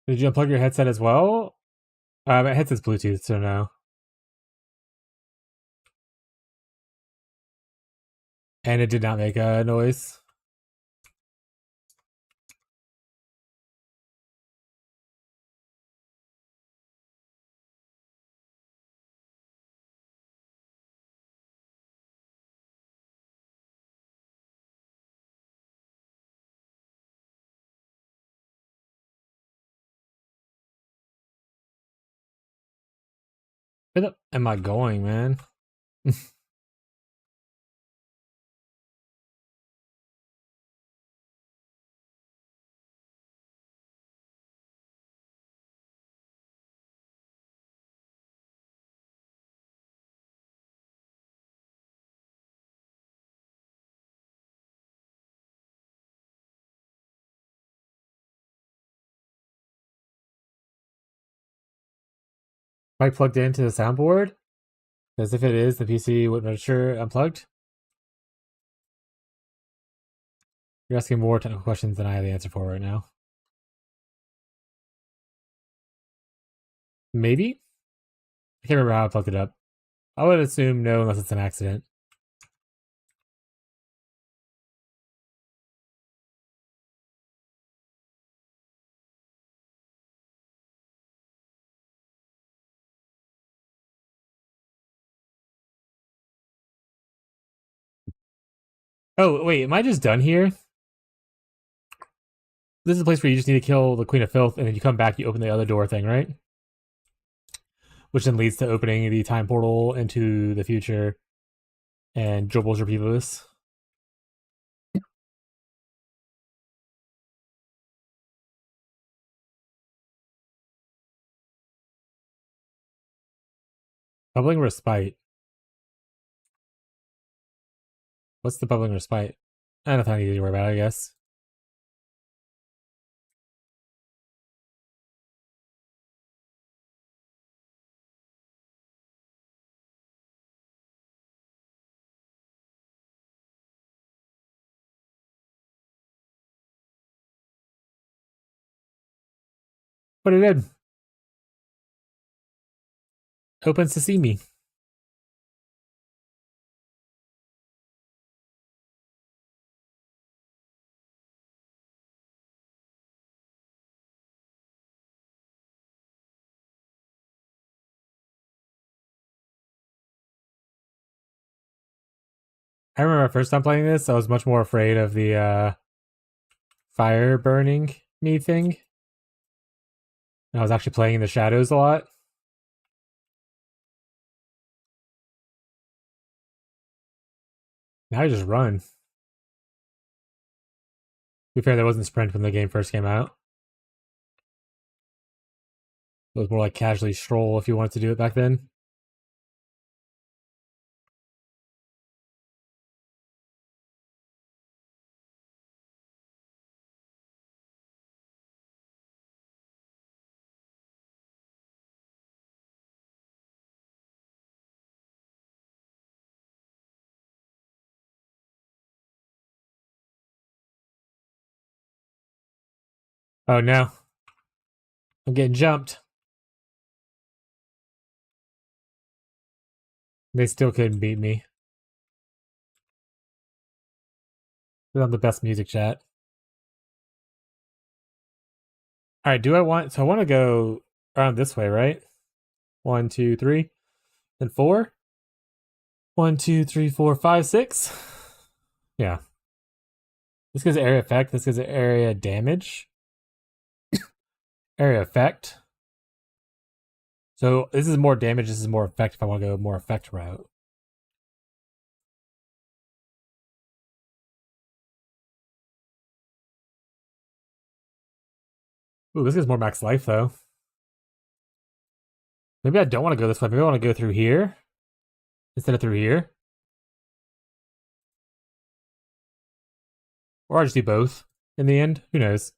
Did you unplug your headset as well? My headset's Bluetooth, so no. And it did not make a noise. Where the am I going, man? Mic plugged into the soundboard? As if it is, the PC wouldn't register unplugged? You're asking more technical questions than I have the answer for right now. Maybe? I can't remember how I plugged it up. I would assume no unless it's an accident. Oh, wait, am I just done here? This is a place where you just need to kill the Queen of Filth, and then you come back, you open the other door thing, right? Which then leads to opening the time portal into the future and dribbles your Repeatless. Bubbling Respite. What's the Bubbling Respite? Nothing I need to worry about, I guess. But it did. Opens to see me. I remember my first time playing this, I was much more afraid of the fire burning me thing. And I was actually playing in the shadows a lot. Now I just run. To be fair, there wasn't sprint when the game first came out. It was more like casually stroll if you wanted to do it back then. Oh no. I'm getting jumped. They still couldn't beat me. Put on the best music chat. Alright, do I want so I want to go around this way, right? 1, 2, 3, and 4. 1, 2, 3, 4, 5, 6. Yeah. This gives area effect, this gives area damage. Area effect. So this is more damage, this is more effect if I want to go more effect route. Ooh, this gives more max life though. Maybe I don't want to go this way. Maybe I want to go through here instead of through here. Or I just do both in the end. Who knows?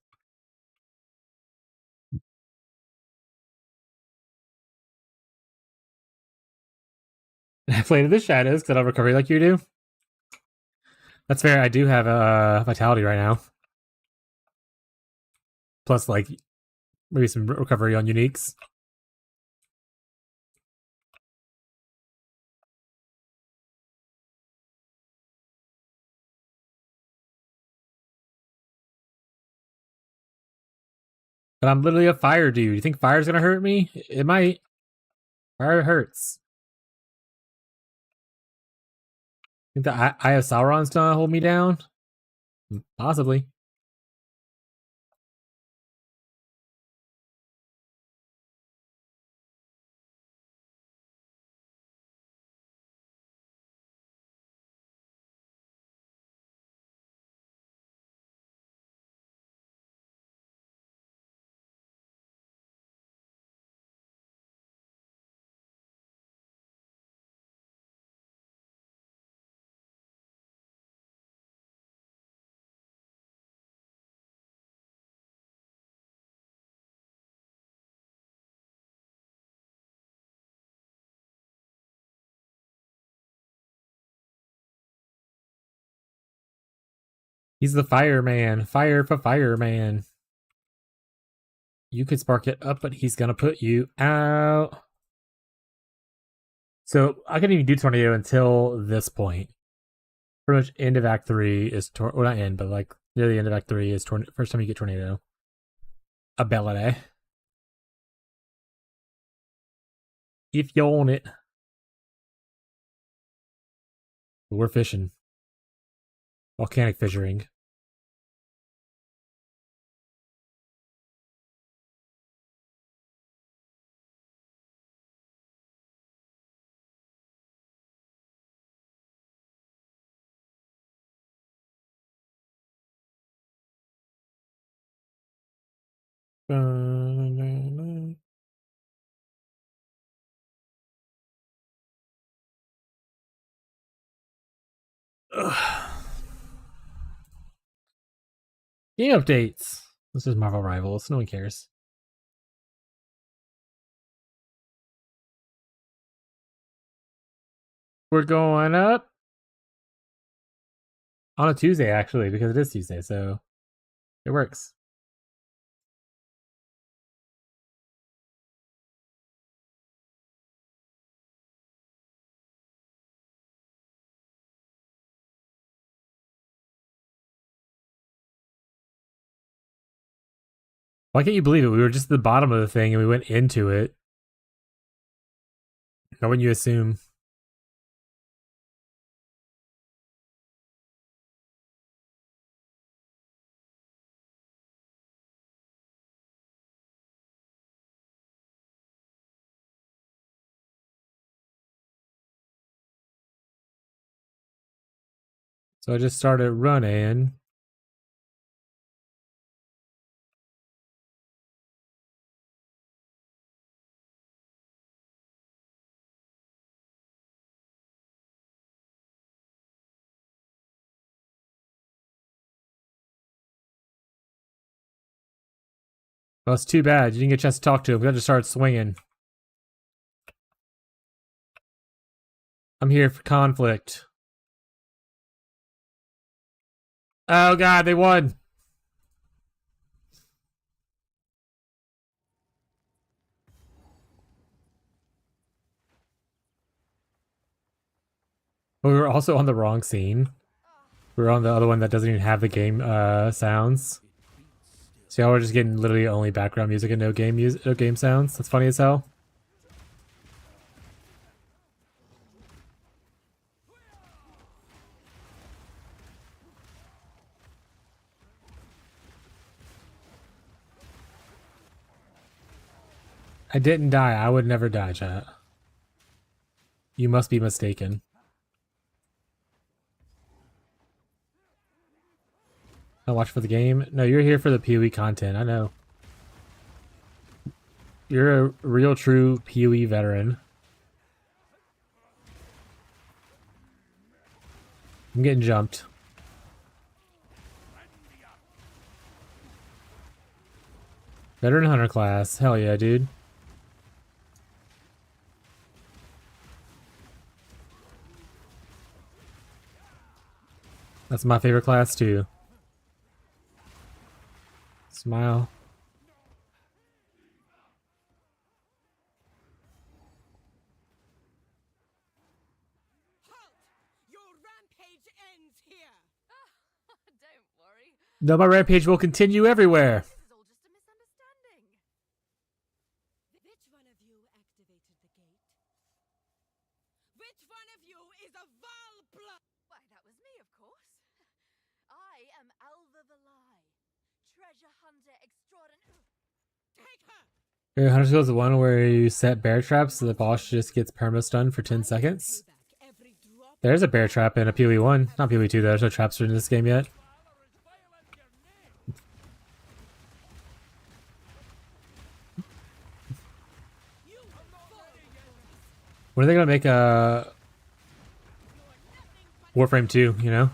I played in the shadows because I don't recovery like you do. That's fair. I do have vitality right now. Plus, like, maybe some recovery on uniques. But I'm literally a fire dude. You think fire's gonna hurt me? It might. Fire hurts. Think the Eye of Sauron's gonna hold me down? Possibly. He's the fireman. Fire for fireman. You could spark it up, but he's gonna put you out. So I couldn't even do tornado until this point. Pretty much end of Act 3 is well, not end, but like near the end of Act 3 is first time you get tornado ability. If you own it. We're fishing. Volcanic fishing. Game updates. This is Marvel Rivals. No one cares. We're going up on a Tuesday, actually, because it is Tuesday, so it works. Why can't you believe it? We were just at the bottom of the thing and we went into it. Not when you assume. So I just started running. Well, it's too bad. You didn't get a chance to talk to him. We had to start swinging. I'm here for conflict. Oh god, they won. But we were also on the wrong scene. We were on the other one that doesn't even have the game sounds. So y'all were just getting literally only background music and no game music, no game sounds. That's funny as hell. I didn't die. I would never die, chat. You must be mistaken. I watch for the game. No, you're here for the PoE content. I know. You're a real, true PoE veteran. I'm getting jumped. Veteran Hunter class. Hell yeah, dude. That's my favorite class, too. Smile. Halt! Your rampage ends here. Don't worry. No, my rampage will continue everywhere. This is all just a misunderstanding. Which one of you activated the gate? Which one of you is a Val blood? Why, that was me, of course. I am Alva the Lie, treasure hunter extraordinary. Take her! Your Hunter Skill is the one where you set bear traps so the boss just gets perma-stunned for 10 seconds. There's a bear trap in a PoE 1. Not PoE 2, there's no traps in this game yet. When are they gonna make a Warframe 2, you know?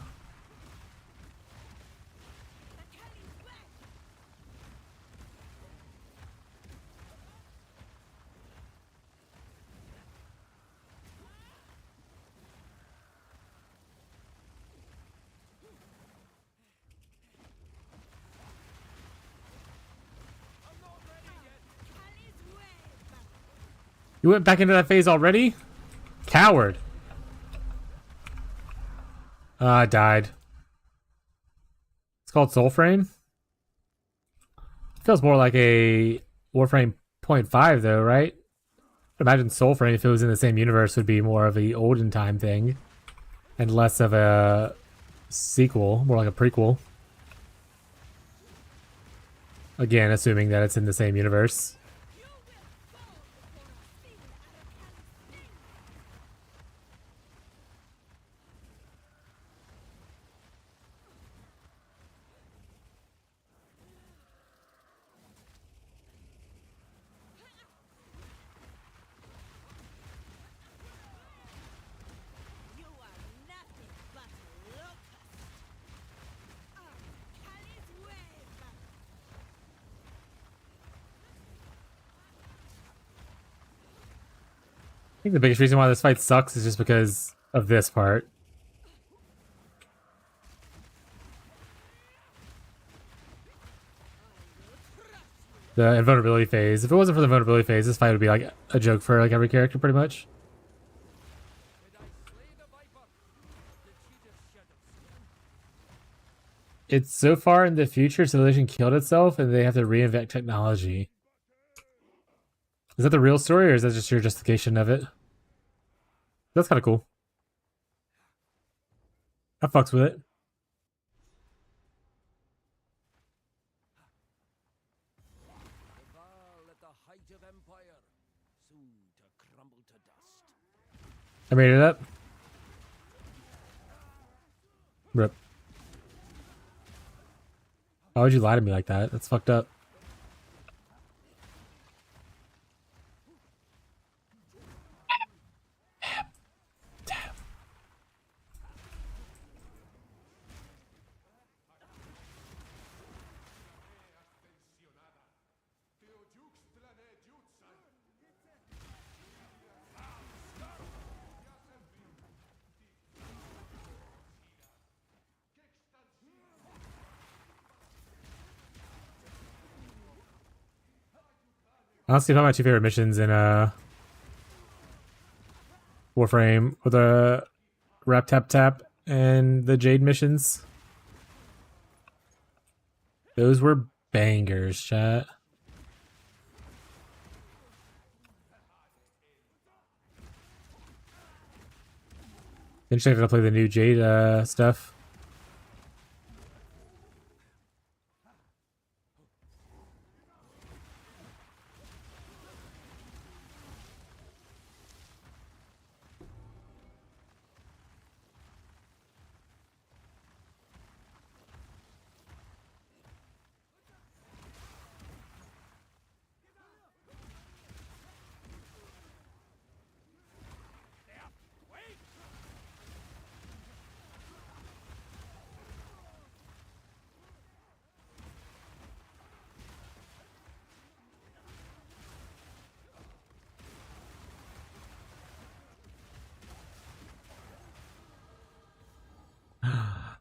You went back into that phase already? Coward. I died. It's called Soulframe. Feels more like a Warframe 0.5 though, right? I'd imagine Soulframe, if it was in the same universe, would be more of the olden time thing. And less of a sequel, more like a prequel. Again, assuming that it's in the same universe. You are nothing but a locust. Callie's wave. I think the biggest reason why this fight sucks is just because of this part. The invulnerability phase. If it wasn't for the invulnerability phase, this fight would be like a joke for like every character pretty much. It's so far in the future, civilization killed itself and they have to reinvent technology. Is that the real story or is that just your justification of it? That's kind of cool. I fucks with it. At the height of empire, soon to crumble to dust. I made it up. Rip. Why would you lie to me like that? That's fucked up. Honestly, probably my two favorite missions in Warframe were the Rap Tap Tap and the Jade missions. Those were bangers, chat. Interesting to play the new Jade stuff.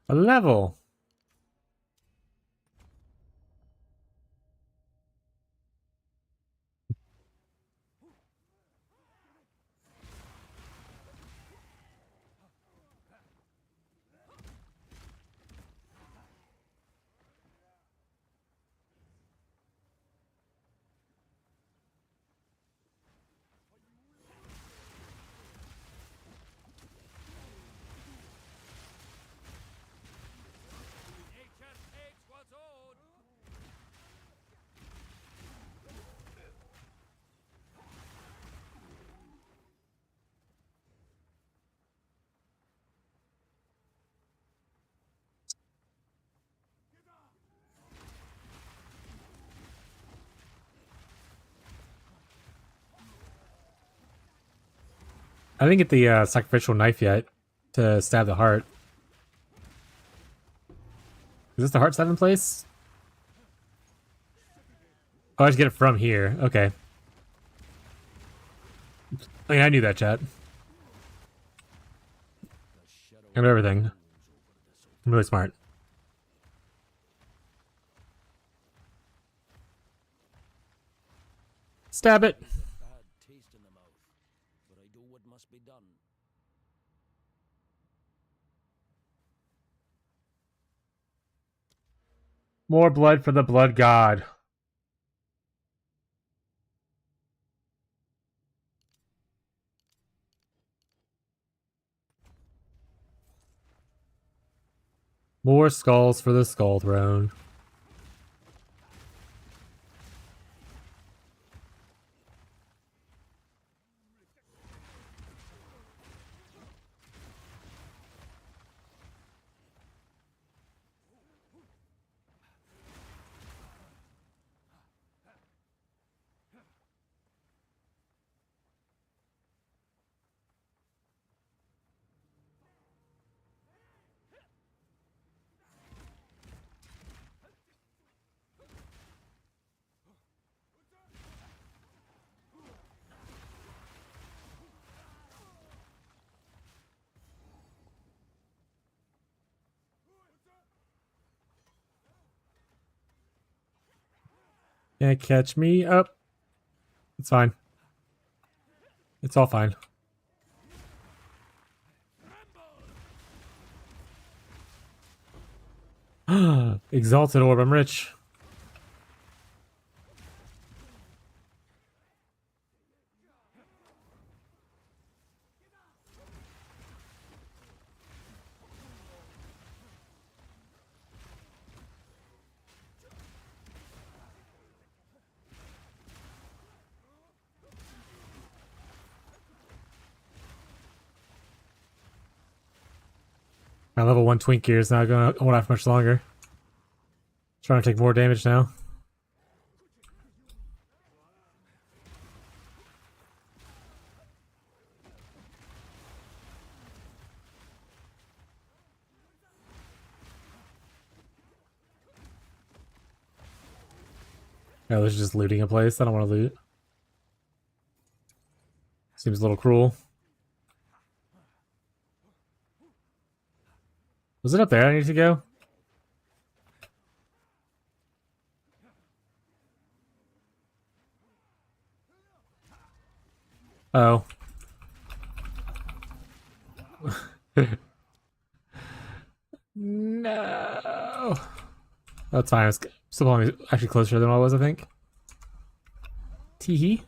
A level. Nature takes what's own. I didn't get the sacrificial knife yet to stab the heart. Is this the heart stab in place? Oh, I just get it from here. Okay. I mean, I knew that, chat. I know everything. I'm really smart. Stab it. Bad taste in the mouth. More blood for the blood god. More skulls for the skull throne. Can't catch me up. It's fine. It's all fine. Exalted orb, I'm rich. My level 1 twink gear is not going to hold off much longer. Trying to take more damage now. Yeah, this is just looting a place. I don't want to loot. Seems a little cruel. Was it up there I need to go? Oh. No. That's fine. It's still actually closer than I was, I think. Teehee.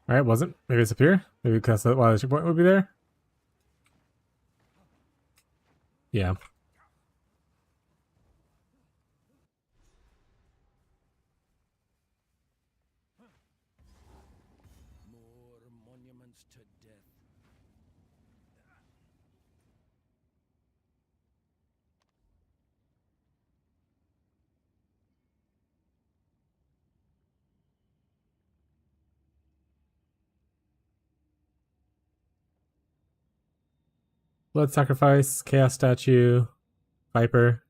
Alright, wasn't. Maybe it's up here. Maybe because that's why the checkpoint would be there. Yeah. More monuments to death. Blood sacrifice, chaos statue, viper.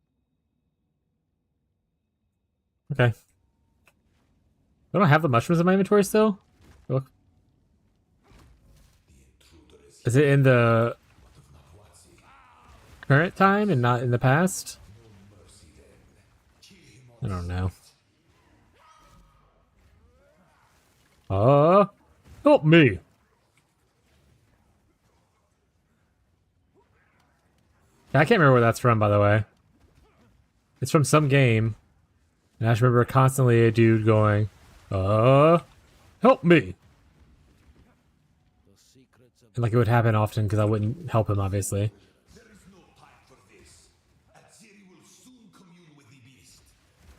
Okay. I don't have the mushrooms in my inventory still. Look. Is it in the current time and not in the past? I don't know. Help me. I can't remember where that's from, by the way. It's from some game. And I just remember constantly a dude going, help me. And like it would happen often because I wouldn't help him, obviously. There is no time for this. Azeri will soon commune with the beast.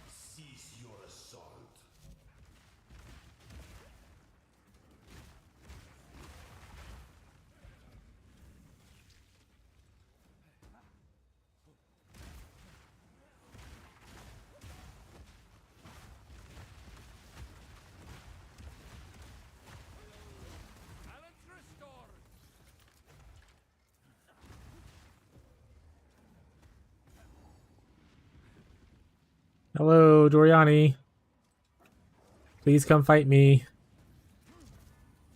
Cease your assault. Balance restored. Hello, Doriani. Please come fight me.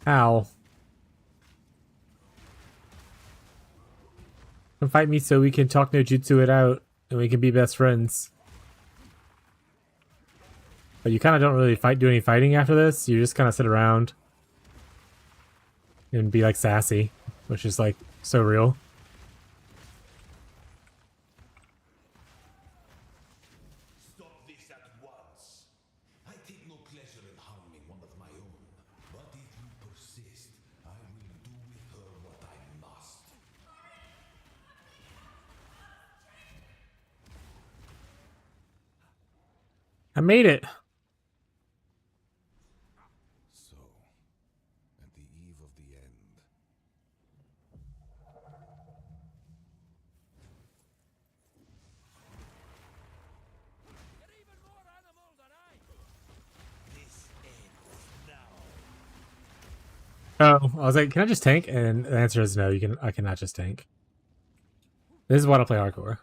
Ow. Come fight me so we can talk no jutsu it out and we can be best friends. But you kind of don't really do any fighting after this. You just kind of sit around and be like sassy, which is like so real. Stop this at once. I take no pleasure in harming one of my own. But if you persist, I will do with her what I must. I made it. So, at the eve of the end, You're even more animal than I. This ends now. Oh, I was like, can I just tank? And the answer is no. I cannot just tank. This is why I play hardcore.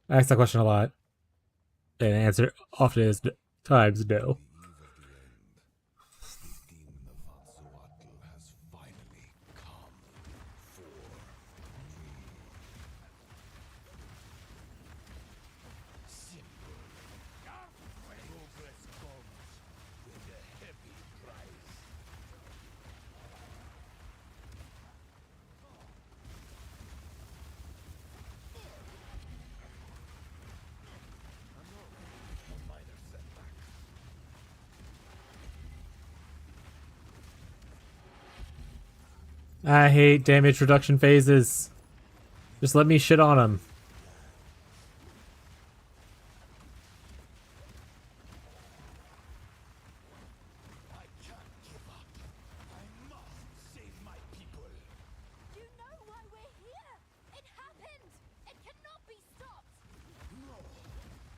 I ask that question a lot, and the answer often is times no. the demon of Atzoatl has finally come for me. Simple. Progress comes with a heavy price. A minor setback. I hate damage reduction phases. Just let me shit on them. I can't give up. I must save my people. You know why we're here! It happened! It cannot be stopped! No,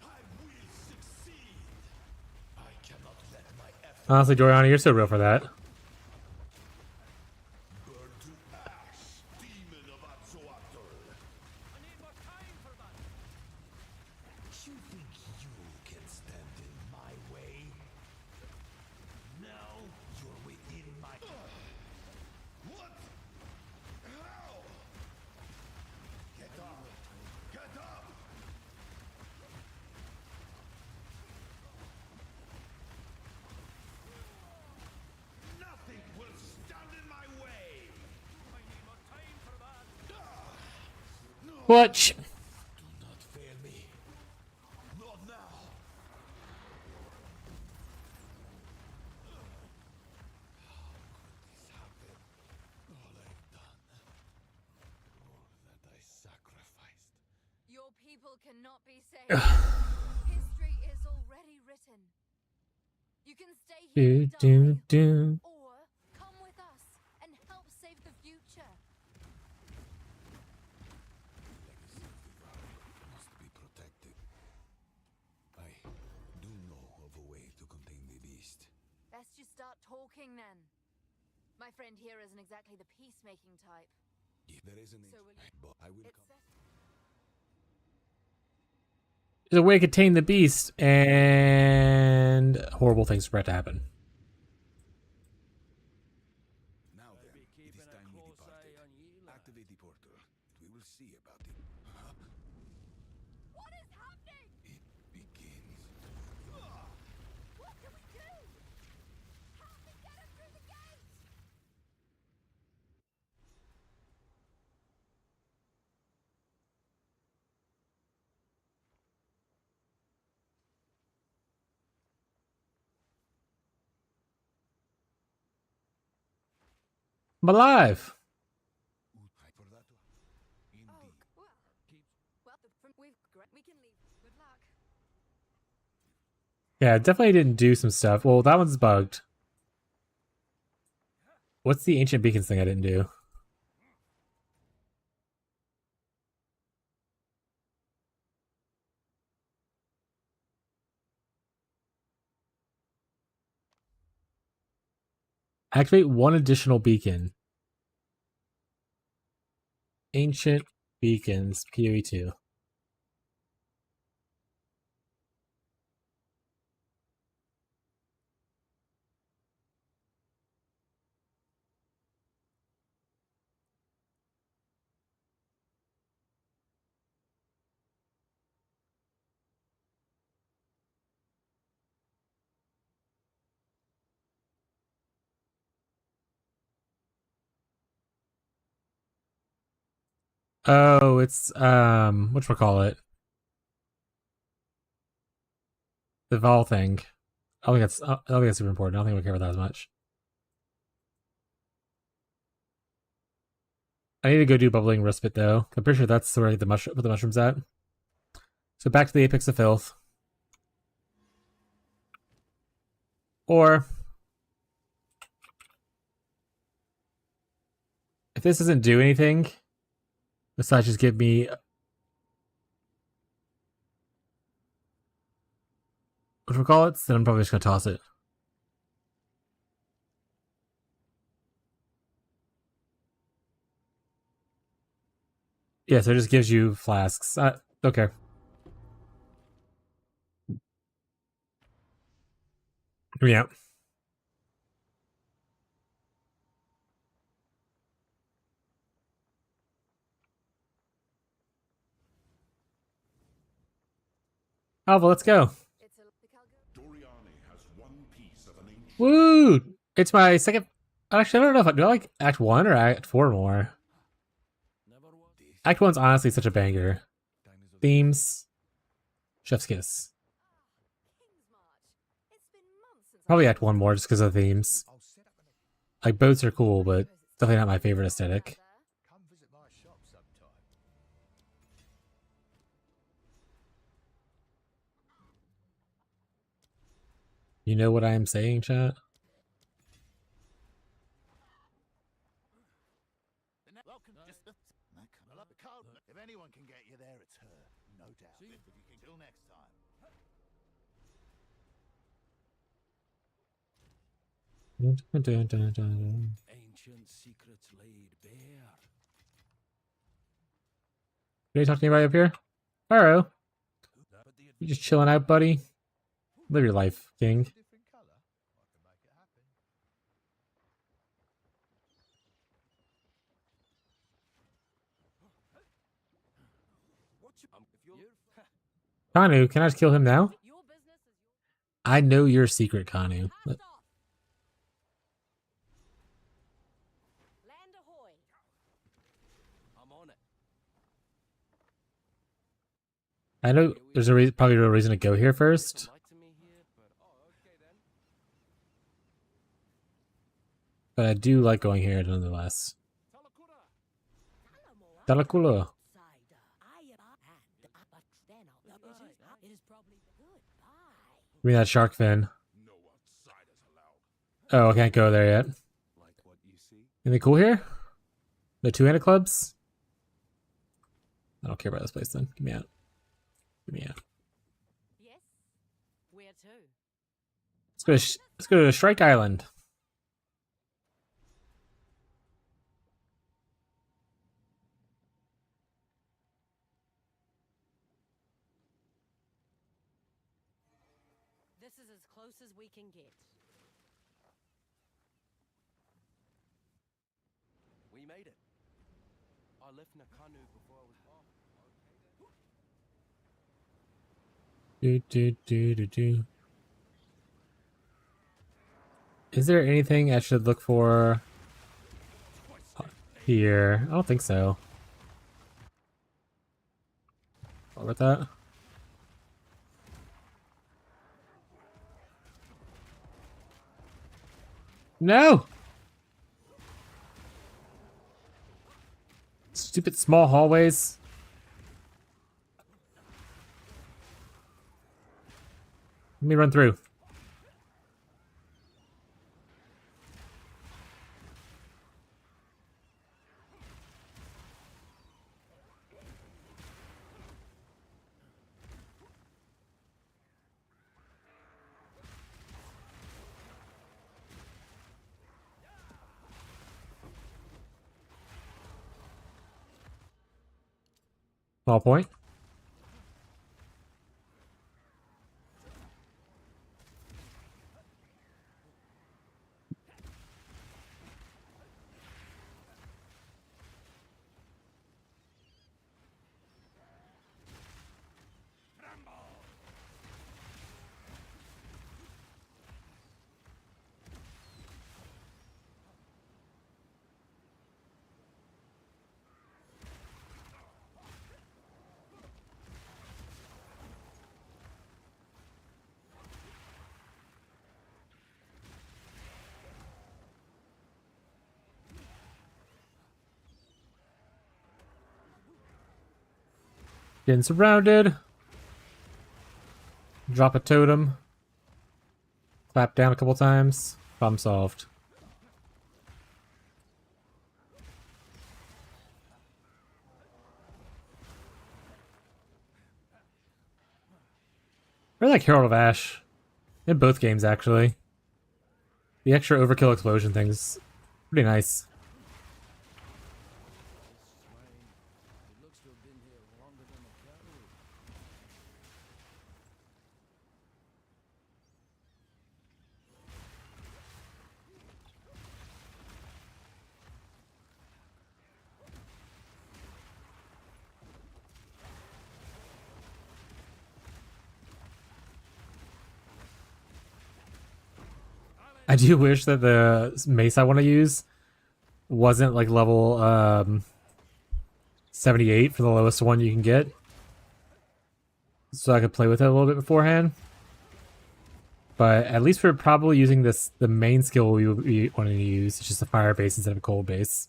I will succeed. I cannot let my effort Honestly, Doriana, you're so real for that. burn to ash, demon of Atzoatl. I need more time for that. You think you can stand in my way? Now you're within my. What? How? Get up! Get up! Nothing will stand in my way! I need more time for that. Watch. Do not fail me. Not now. How could this happen? All I've done. All that I sacrificed. Your people cannot be saved. History is already written. You can stay here Do, and do, die, do. or come with us and help save the future. Legacy of the Valley must be protected. I do know of a way to contain the beast. Best you start talking then. My friend here isn't exactly the peacemaking type. There is an So will you- but I will It's come. There's a way to contain the beast, and horrible things are about to happen. Now then, Be it keeping is a time we close departed. eye on ye, lad. Activate the portal. We will see about it. What is happening? It begins. What can we do? Help me get him through the gate! I'm alive. For that, indeed. Oh, well. We can leave. Good luck. Yeah, definitely didn't do some stuff. Well, that one's bugged. What's the ancient beacons thing I didn't do? Activate one additional beacon. Ancient beacons, PoE 2. Oh, it's whatchamacallit? The vol thing. I don't think that's super important. I don't think we care about that as much. I need to go do bubbling respite though. I'm pretty sure that's where I get put the mushrooms at. So back to the apex of filth. Or if this doesn't do anything, besides just give me whatchamacallit, then I'm probably just gonna toss it. Yeah, so it just gives you flasks. Okay. Yeah. Oh, well, let's go. It's a Doriani has one piece of an ancient Woo! It's my second. Actually, I don't know if I do I like Act 1 or Act 4 more. Act 1's honestly such a banger. Themes, Chef's Kiss. King's March. It's been months since Probably Act 1 more just because of the themes. Like, boats are cool, but definitely not my favorite aesthetic. Come visit my shop sometime. You know what I am saying, chat? If anyone can get you there, it's her. No doubt. Till next time. Ancient secrets laid bare. Can you talk to anybody up here? Hello. You just chilling out, buddy? Live your life, King. Different color. I can make it happen. Kanu, can I just kill him now? your business is I know your secret, Kanu. Blast off. Land ahoy. I'm on it. I know there's probably a reason to go here first. Light to me here, but okay then. But I do like going here nonetheless. Talakura. Dalakula. Give me that shark fin. No outsiders allowed. Oh, I can't go there yet. Like what you see? Anything cool here? No two-handed clubs? I don't care about this place then. Give me out. Give me out. Yes. Where to? Let's go to Strike Island. This is as close as we can get. We made it. I left Nakanu before I was born. Do. Is there anything I should look for here? I don't think so. What about that? No! Stupid small hallways. Let me run through. Small point. Getting surrounded. Drop a totem. Clap down a couple times. Problem solved. I like Herald of Ash. In both games, actually. The extra overkill explosion thing's pretty nice. I do wish that the mace I want to use wasn't like level 78 for the lowest one you can get. So I could play with it a little bit beforehand. But at least we're probably using this, the main skill we would be wanting to use. It's just a fire base instead of a cold base.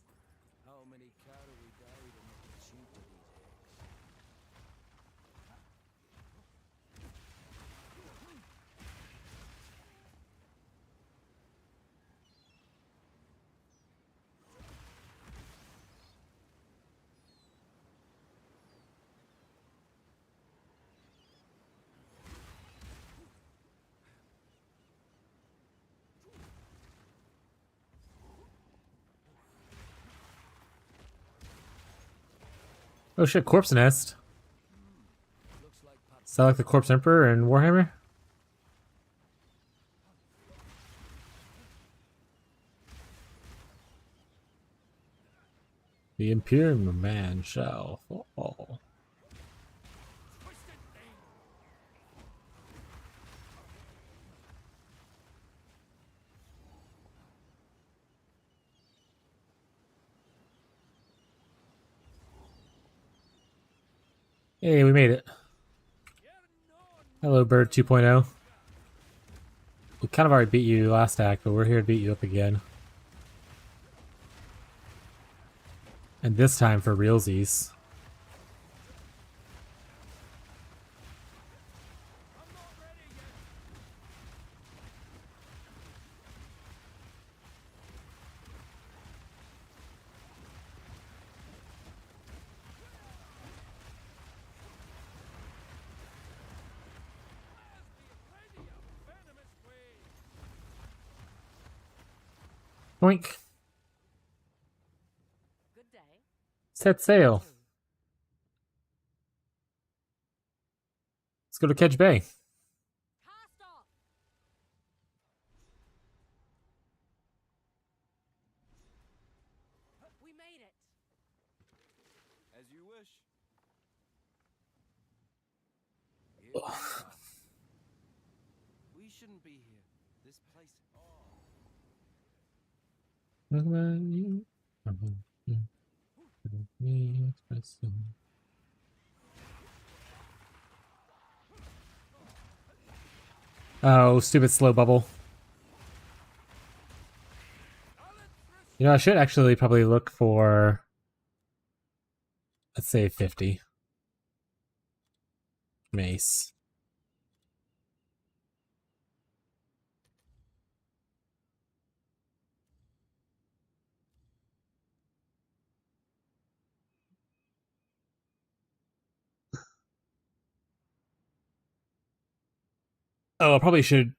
Oh shit, Corpse Nest. Is that like the Corpse Emperor and Warhammer? The Imperial Man shall fall. Hey, we made it. Hello, Bird 2.0. We kind of already beat you last act, but we're here to beat you up again. And this time for realsies. Boink. Good day. Set sail. Let's go to Kedge Bay. Cast off. We made it. As you wish. We shouldn't be here. This place. Oh, stupid slow bubble. You know, I should actually probably look for, let's say 50. Mace. Oh, I probably should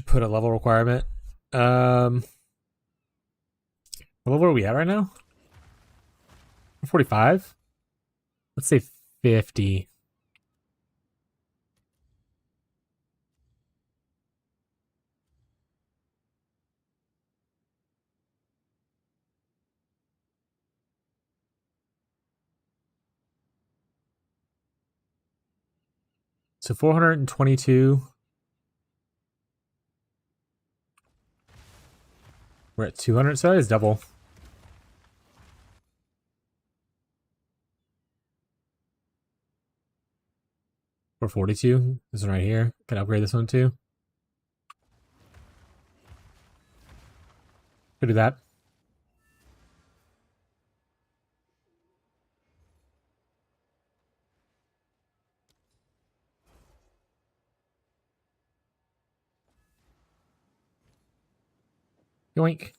put a level requirement. What level are we at right now? 45? Let's say 50. So 422. We're at 200, so that is double. Or 42. This one right here. Can upgrade this one too. Could do that. Yoink.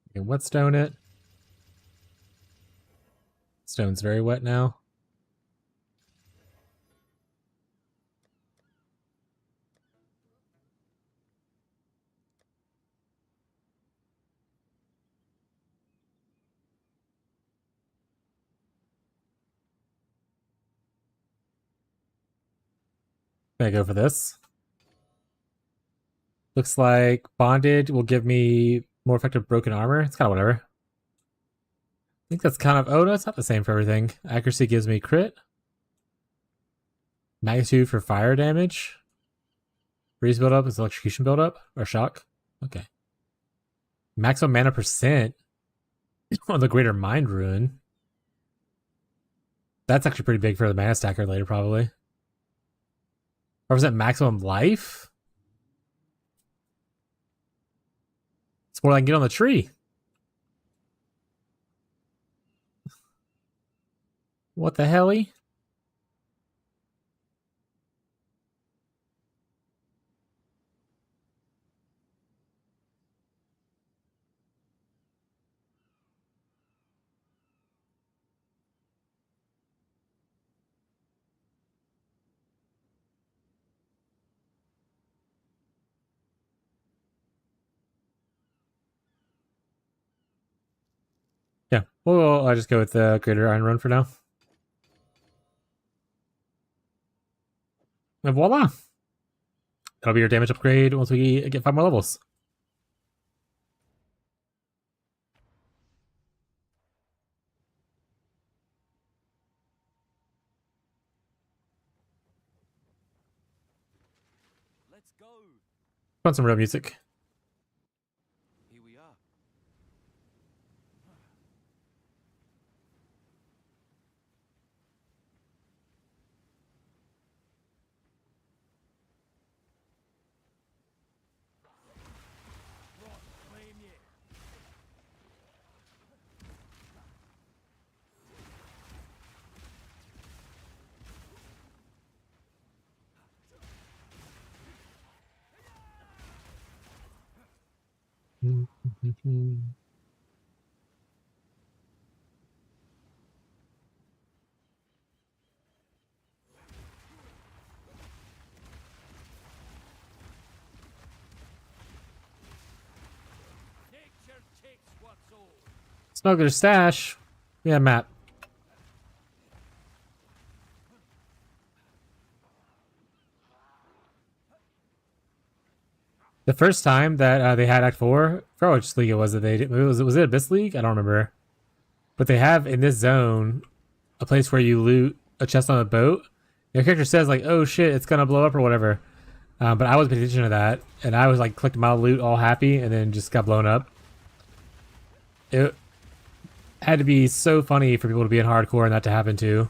You can whetstone it. Stone's very wet now. Gonna go for this. Looks like bonded will give me more effective broken armor. It's kind of whatever. I think that's kind of... Oh, no, it's not the same for everything. Accuracy gives me crit. Magnitude for fire damage. Freeze buildup is electrocution buildup. Or shock. Okay. Maximum mana percent on the Greater Mind Rune. That's actually pretty big for the mana stacker later, probably. Represent maximum life? It's more like get on the tree. What the helly? Yeah, well, I'll just go with the Greater Iron Rune for now. And voila! That'll be your damage upgrade once we get 5 more levels. Let's go. Want some real music. Here we are. Nature takes what's old. Smuggler's Stash. Yeah, map. The first time that they had Act 4, I forgot which league it was that they did. Was it Abyss League? I don't remember. But they have in this zone a place where you loot a chest on a boat. Your character says like, "Oh shit, it's gonna blow up" or whatever. But I was paying attention to that, and I was like collecting my loot all happy, and then just got blown up. It had to be so funny for people to be in hardcore and that to happen too.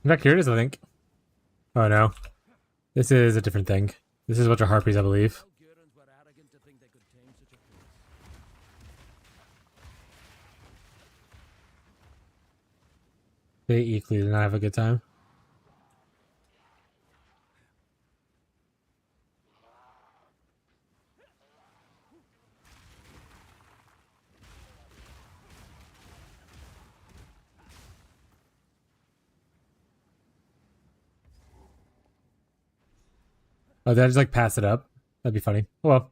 In fact, here it is, I think. Oh no. This is a different thing. This is a bunch of harpies, I believe. Gurans were arrogant to think they could tame such a place. They equally did not have a good time. Oh, did I just like pass it up? That'd be funny. Oh, well.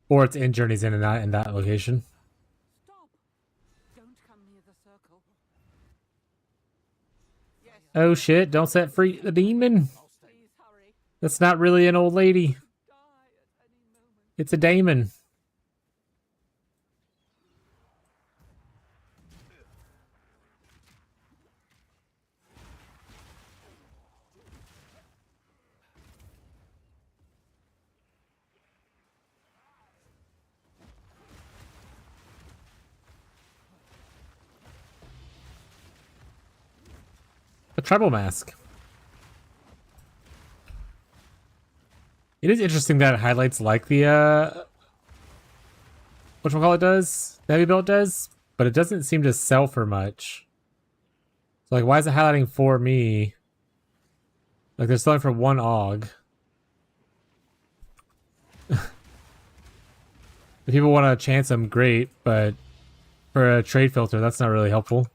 Or it's in Journey's End and not in that location. Stop! Don't come near the circle. Oh shit, don't set free the demon. Please hurry. That's not really an old lady. Die at any moment. It's a daemon. A tribal mask. It is interesting that it highlights like the whatchamacallit does, the heavy belt does, but it doesn't seem to sell for much. So like, why is it highlighting for me? Like they're selling for 1 AUG. If people want to chance them, great, but for a trade filter, that's not really helpful.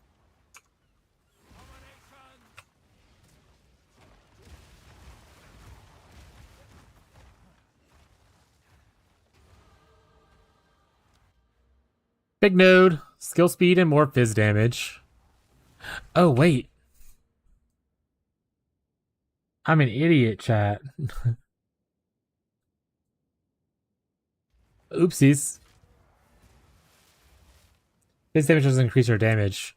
Big node, skill speed, and more fizz damage. Oh, wait. I'm an idiot, chat. Oopsies. Fizz damage doesn't increase our damage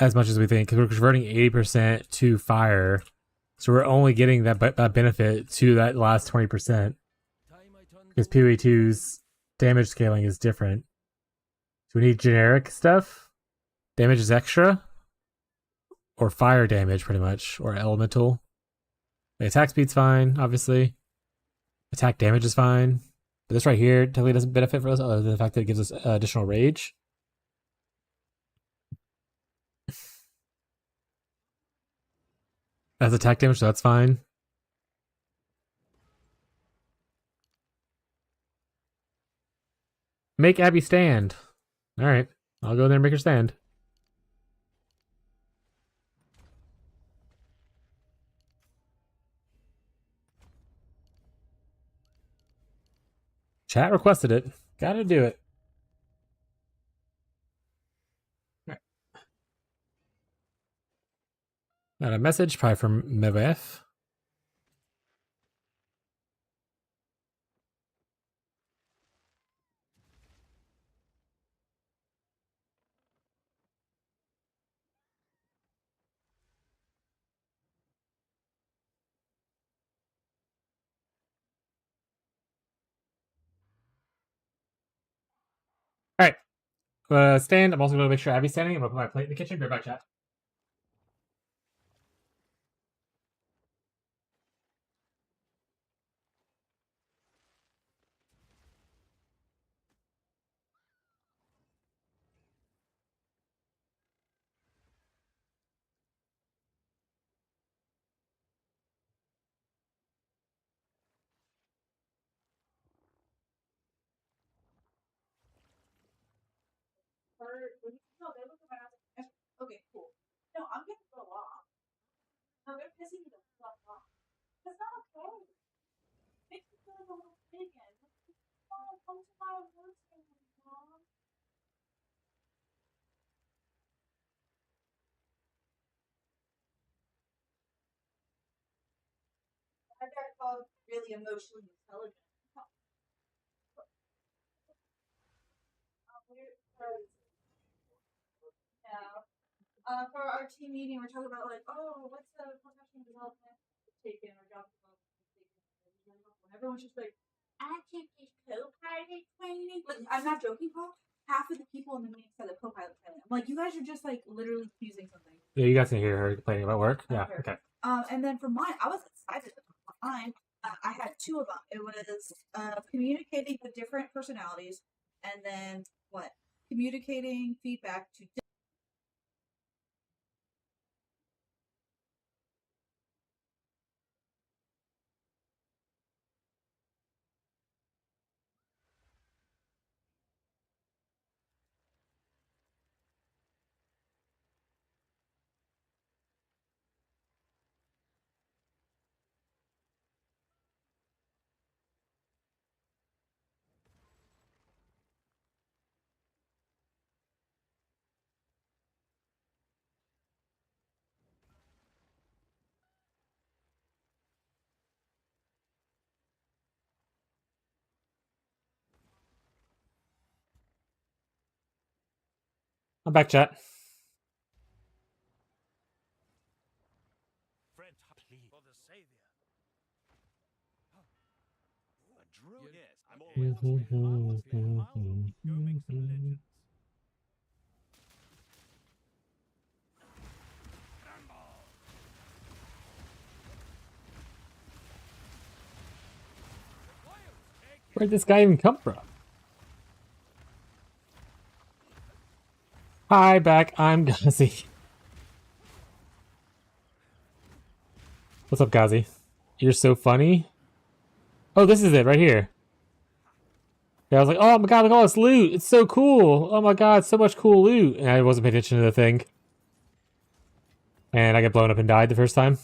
as much as we think, because we're converting 80% to fire. So we're only getting that benefit to that last 20%. Because PoE2's damage scaling is different. So we need generic stuff. Damage is extra. Or fire damage, pretty much. Or elemental. The attack speed's fine, obviously. Attack damage is fine. But this right here totally doesn't benefit for us other than the fact that it gives us additional rage. That's attack damage, so that's fine. Make Abby stand. Alright. I'll go there and make her stand. Chat requested it. Gotta do it. Got a message, probably from Mevev. Alright. Stand. I'm also going to make sure Abby's standing. I'm going to put my plate in the kitchen. Be right back, chat. Okay, cool. No, I'm gonna go off. No, they're pissing me the fuck off. That's not okay. Makes me feel like a little pig again. Oh, come to my work, Mom. I got called really emotionally intelligent. Yeah. For our team meeting, we're talking about like, oh, what's the professional development taken or job development taken? And everyone's just like, I took this co-pilot training. Like, I'm not joking, Paul. Half of the people in the meeting said the co-pilot training. I'm like, you guys are just like literally using something. Yeah, you guys can hear her complaining about work. Yeah, okay. And then for mine, I was excited. Mine, I had 2 of them. It was communicating with different personalities, and then what? Communicating feedback to. I'm back, chat. Friend, please. For the savior. A druid? Yes, I'm always Go make some legends. Where'd this guy even come from? Hi, back. I'm Gazi. What's up, Gazi? You're so funny. Oh, this is it right here. Yeah, I was like, oh my god, look at all this loot. It's so cool. Oh my god, so much cool loot. And I wasn't paying attention to the thing. And I got blown up and died the first time.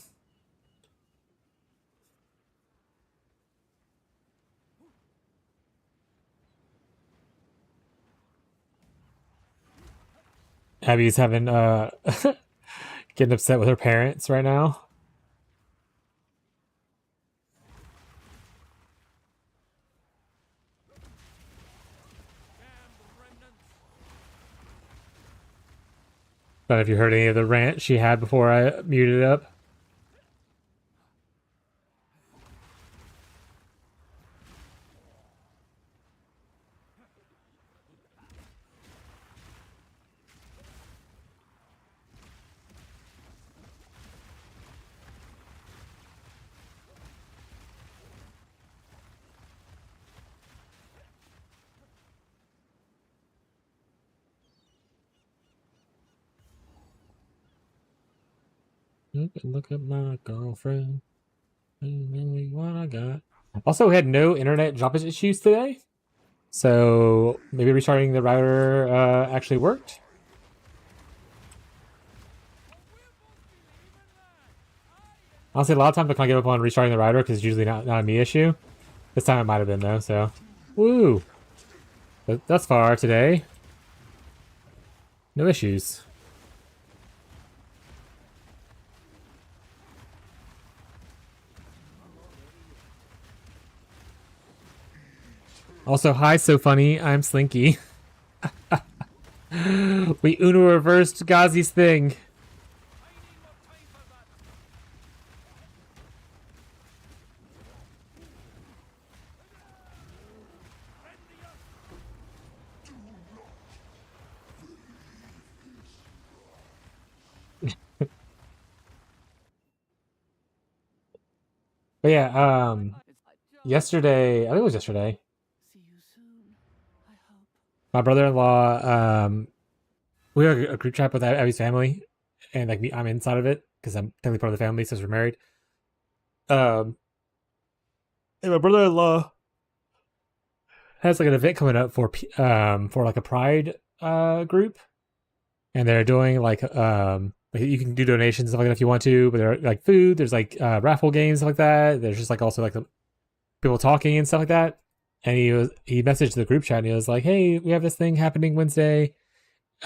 Abby's having, getting upset with her parents right now. Don't know if you heard any of the rant she had before I muted it up. Look at my girlfriend. What I got. Also, we had no internet drop issues today. So maybe restarting the router actually worked. Honestly, a lot of times I can't give up on restarting the router because it's usually not a me issue. This time it might have been though, so. Woo! But thus far today, no issues. Also, hi, so funny. I'm Slinky. We Uno reversed Gazi's thing. But yeah, yesterday, I think it was yesterday, See you soon, I hope. my brother-in-law, we have a group chat with Abby's family, and like I'm inside of it because I'm technically part of the family since we're married. And my brother-in-law has like an event coming up for like a pride group, and they're doing like you can do donations and stuff like that if you want to, but they're like food, there's like raffle games stuff like that. There's just like also like the people talking and stuff like that. And he messaged the group chat and he was like, "Hey, we have this thing happening Wednesday.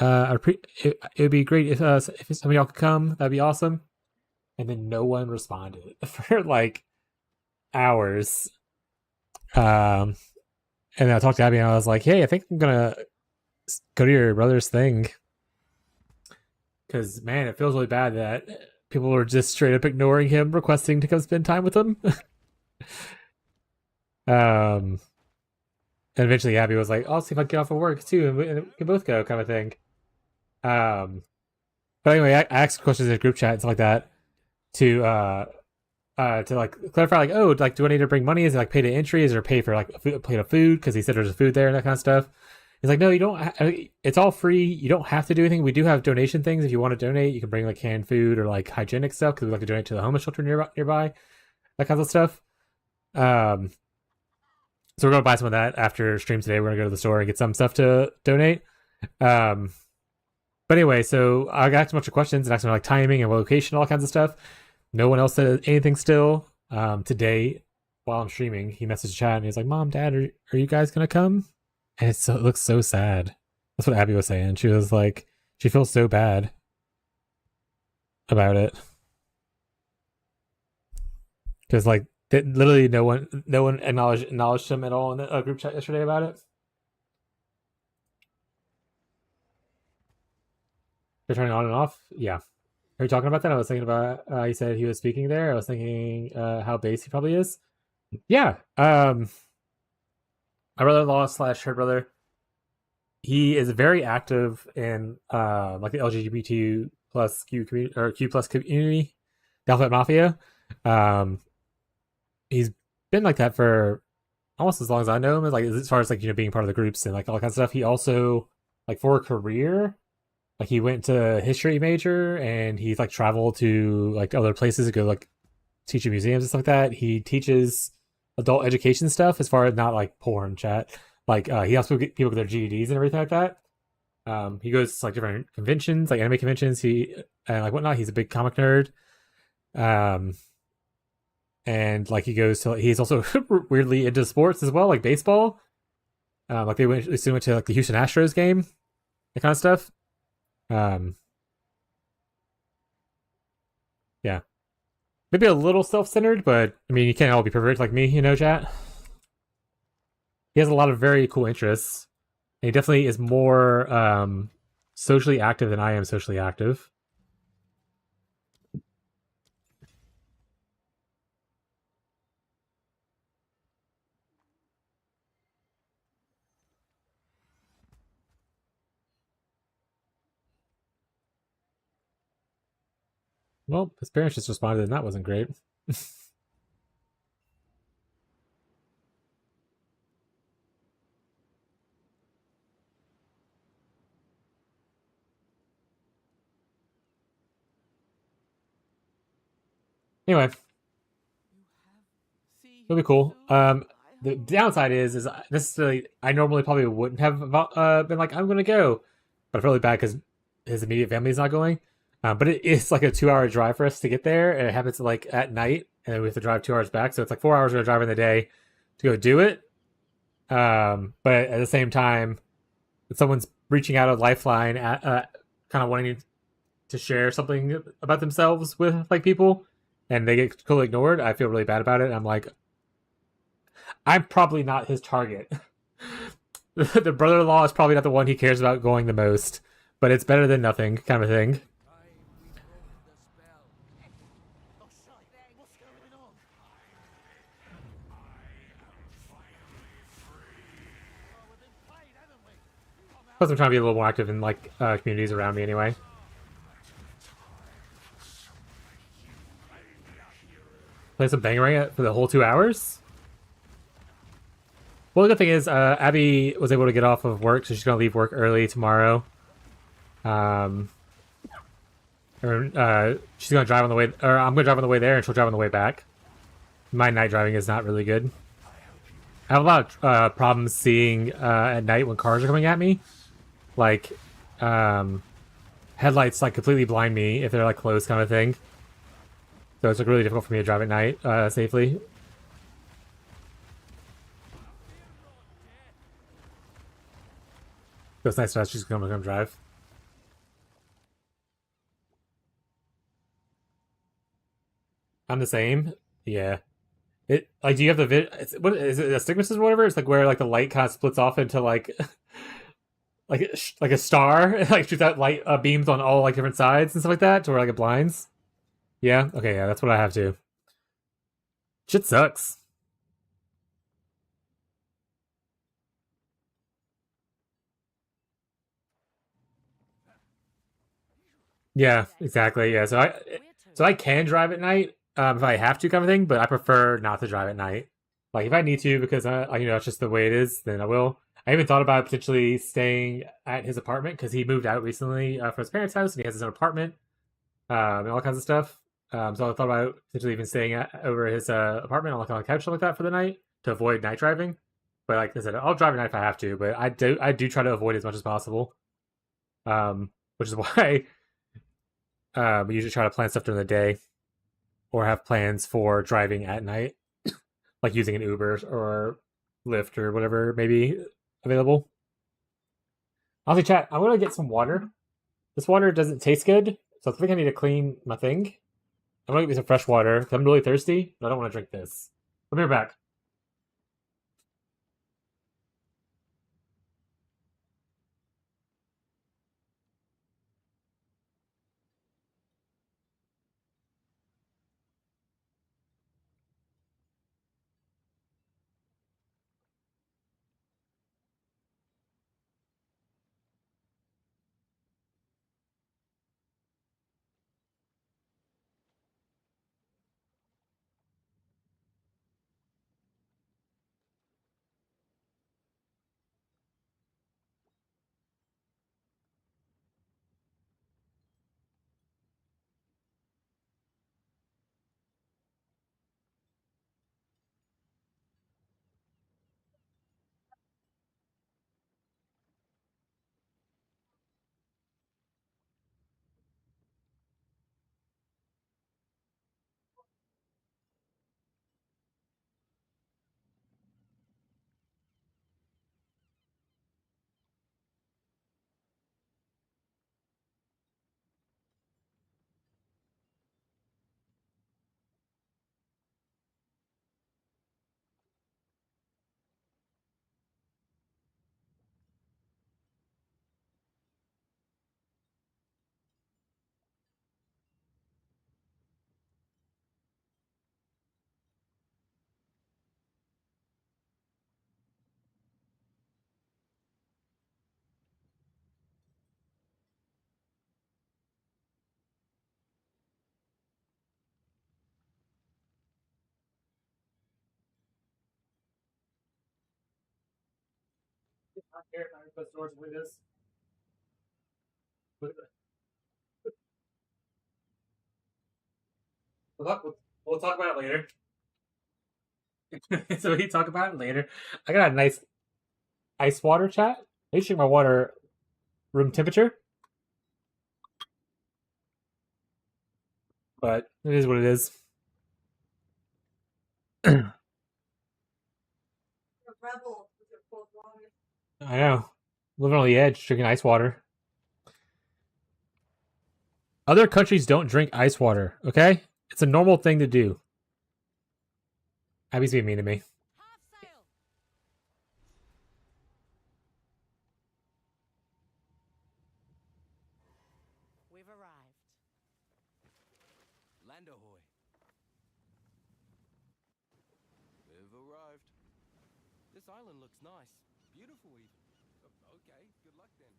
It would be great if some of y'all could come. That'd be awesome." And then no one responded for like hours. And then I talked to Abby and I was like, "Hey, I think I'm gonna go to your brother's thing." Because, man, it feels really bad that people are just straight up ignoring him, requesting to come spend time with him. And eventually Abby was like, I'll see if I can get off of work too, and we can both go, kind of thing. But anyway, I asked questions in the group chat and stuff like that to like clarify, like, oh, like, do I need to bring money? Is it like pay to entry? Is there pay for like a plate of food? Because he said there's food there and that kind of stuff. He's like, no, you don't. It's all free. You don't have to do anything. We do have donation things. If you want to donate, you can bring like canned food or like hygienic stuff because we like to donate to the homeless shelter nearby, that kind of stuff. So we're gonna buy some of that after stream today. We're gonna go to the store and get some stuff to donate. But anyway, so I got a bunch of questions and asked them like timing and location, all kinds of stuff. No one else said anything still. Today, while I'm streaming, he messaged chat and he's like, "Mom, Dad, are you guys gonna come?" And it looks so sad. That's what Abby was saying. She was like, she feels so bad about it. Because like literally no one acknowledged him at all in the group chat yesterday about it. They're turning on and off. Yeah. Are you talking about that? I was thinking about. He said he was speaking there. I was thinking how base he probably is. Yeah. My brother-in-law slash her brother. He is very active in like the LGBT plus Q community or Q plus community, the Alphabet Mafia. Um, he's been like that for almost as long as I know him. Like as far as like being part of the groups and like all that kind of stuff. He also like for a career, like he went to history major and he's like traveled to like other places to go like teach in museums and stuff like that. He teaches adult education stuff as far as not like porn chat. Like he helps people get their GEDs and everything like that. He goes to like different conventions, like anime conventions. He and like whatnot. He's a big comic nerd. Um, and like he goes to. He's also weirdly into sports as well, like baseball. Like they soon went to like the Houston Astros game, that kind of stuff. Um, yeah, maybe a little self-centered, but I mean, you can't all be perfect like me, chat. He has a lot of very cool interests. And he definitely is more socially active than I am socially active. Well, his parents just responded, and that wasn't great. Anyway, it'll be cool. The downside is necessarily I normally probably wouldn't have been like I'm gonna go, but I feel really bad because his immediate family's not going. But it is like a 2 hour drive for us to get there, and it happens like at night, and then we have to drive 2 hours back. So it's like 4 hours we're driving the day to go do it. But at the same time, if someone's reaching out a lifeline at kind of wanting to share something about themselves with like people, and they get totally ignored, I feel really bad about it. I'm like, I'm probably not his target. The brother-in-law is probably not the one he cares about going the most, but it's better than nothing, kind of a thing. Plus, I'm trying to be a little more active in like communities around me anyway. Play some Bangarang for the whole 2 hours. Well, the good thing is Abby was able to get off of work, so she's gonna leave work early tomorrow. She's gonna drive on the way, or I'm gonna drive on the way there, and she'll drive on the way back. My night driving is not really good. I have a lot of problems seeing at night when cars are coming at me. Like, headlights like completely blind me if they're like close, kind of thing. So it's like really difficult for me to drive at night safely. So it's nice to she's gonna come drive. I'm the same. Yeah. It like do you have the what is it astigmatism or whatever? It's like where like the light kind of splits off into like like a star, like shoots out light beams on all like different sides and stuff like that, to where like it blinds. Yeah. Okay. Yeah, that's what I have too. Shit sucks. Yeah. Exactly. Yeah. So I can drive at night if I have to, kind of thing. But I prefer not to drive at night. Like if I need to because it's just the way it is, then I will. I even thought about potentially staying at his apartment because he moved out recently from his parents' house and he has his own apartment and all kinds of stuff. So I thought about potentially even staying over his apartment on like on a couch like that for the night to avoid night driving. But like I said, I'll drive at night if I have to, but I do try to avoid it as much as possible. Which is why we usually try to plan stuff during the day or have plans for driving at night, like using an Uber or Lyft or whatever may be available. Honestly, chat, I'm gonna get some water. This water doesn't taste good, so I think I need to clean my thing. I'm gonna get me some fresh water because I'm really thirsty, but I don't want to drink this. I'll be right back. here, I close doors with this. We'll talk about it later. So we can talk about it later. I got a nice ice water chat. I check my water room temperature, but it is what it is. A rebel with your cold water. I know. Living on the edge, drinking ice water. Other countries don't drink ice water, okay? It's a normal thing to do. Abby's being mean to me. Half sail! We've arrived. Land ahoy. We've arrived. This island looks nice. Beautiful even. Okay, good luck then.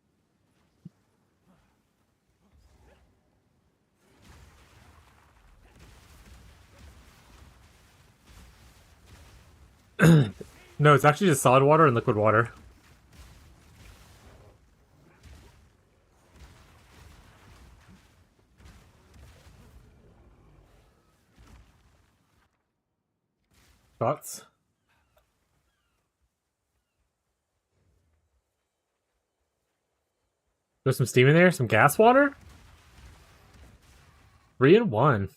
No, it's actually just solid water and liquid water. Thoughts? There's some steam in there? Some gas water? 3 and 1.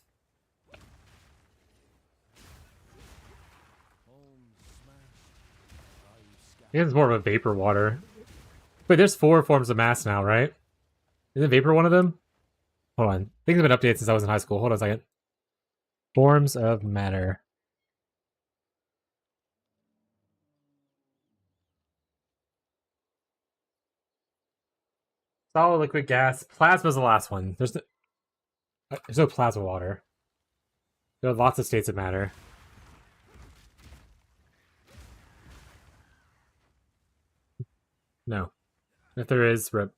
I guess it's more of a vapor water. Wait, there's 4 forms of mass now, right? Isn't vapor one of them? Hold on. Things have been updated since I was in high school. Hold on a second. Forms of matter. Solid, liquid, gas. Plasma's the last one. There's no plasma water. There are lots of states of matter. No. If there is, rip.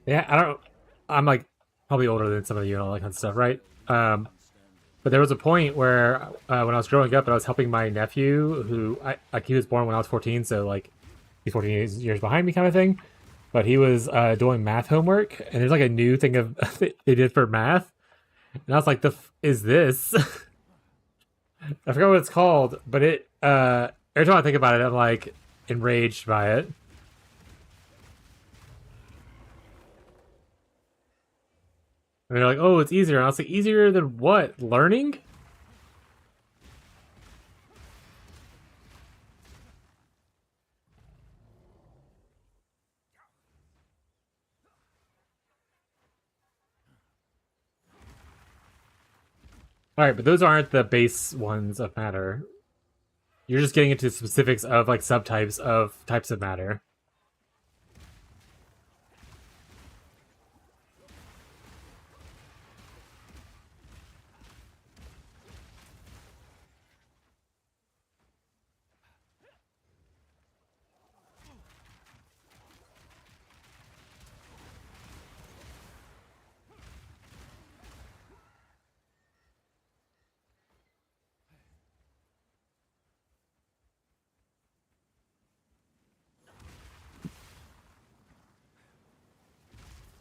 Yeah, I don't. I'm like probably older than some of you and all that kind of stuff, right? But there was a point where when I was growing up, and I was helping my nephew, who he was born when I was 14, so like he's 14 years behind me, kind of thing. But he was doing math homework, and there's like a new thing of they did for math, and I was like, "The is this?" I forgot what it's called, but it every time I think about it, I'm like enraged by it. And they're like, "Oh, it's easier." And I was like, "Easier than what? Learning?" All right, but those aren't the base ones of matter. You're just getting into specifics of like subtypes of types of matter.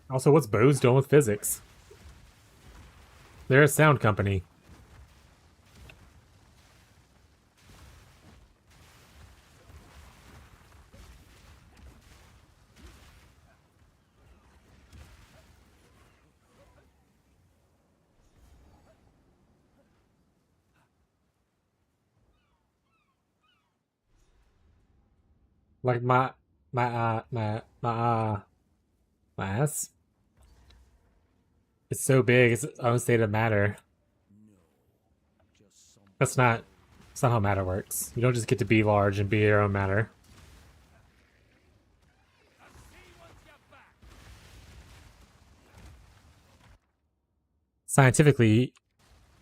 Also, what's Bose doing with physics? They're a sound company. Like my ass. It's so big. It's its own state of matter. That's not. That's not how matter works. You don't just get to be large and be your own matter. Scientifically,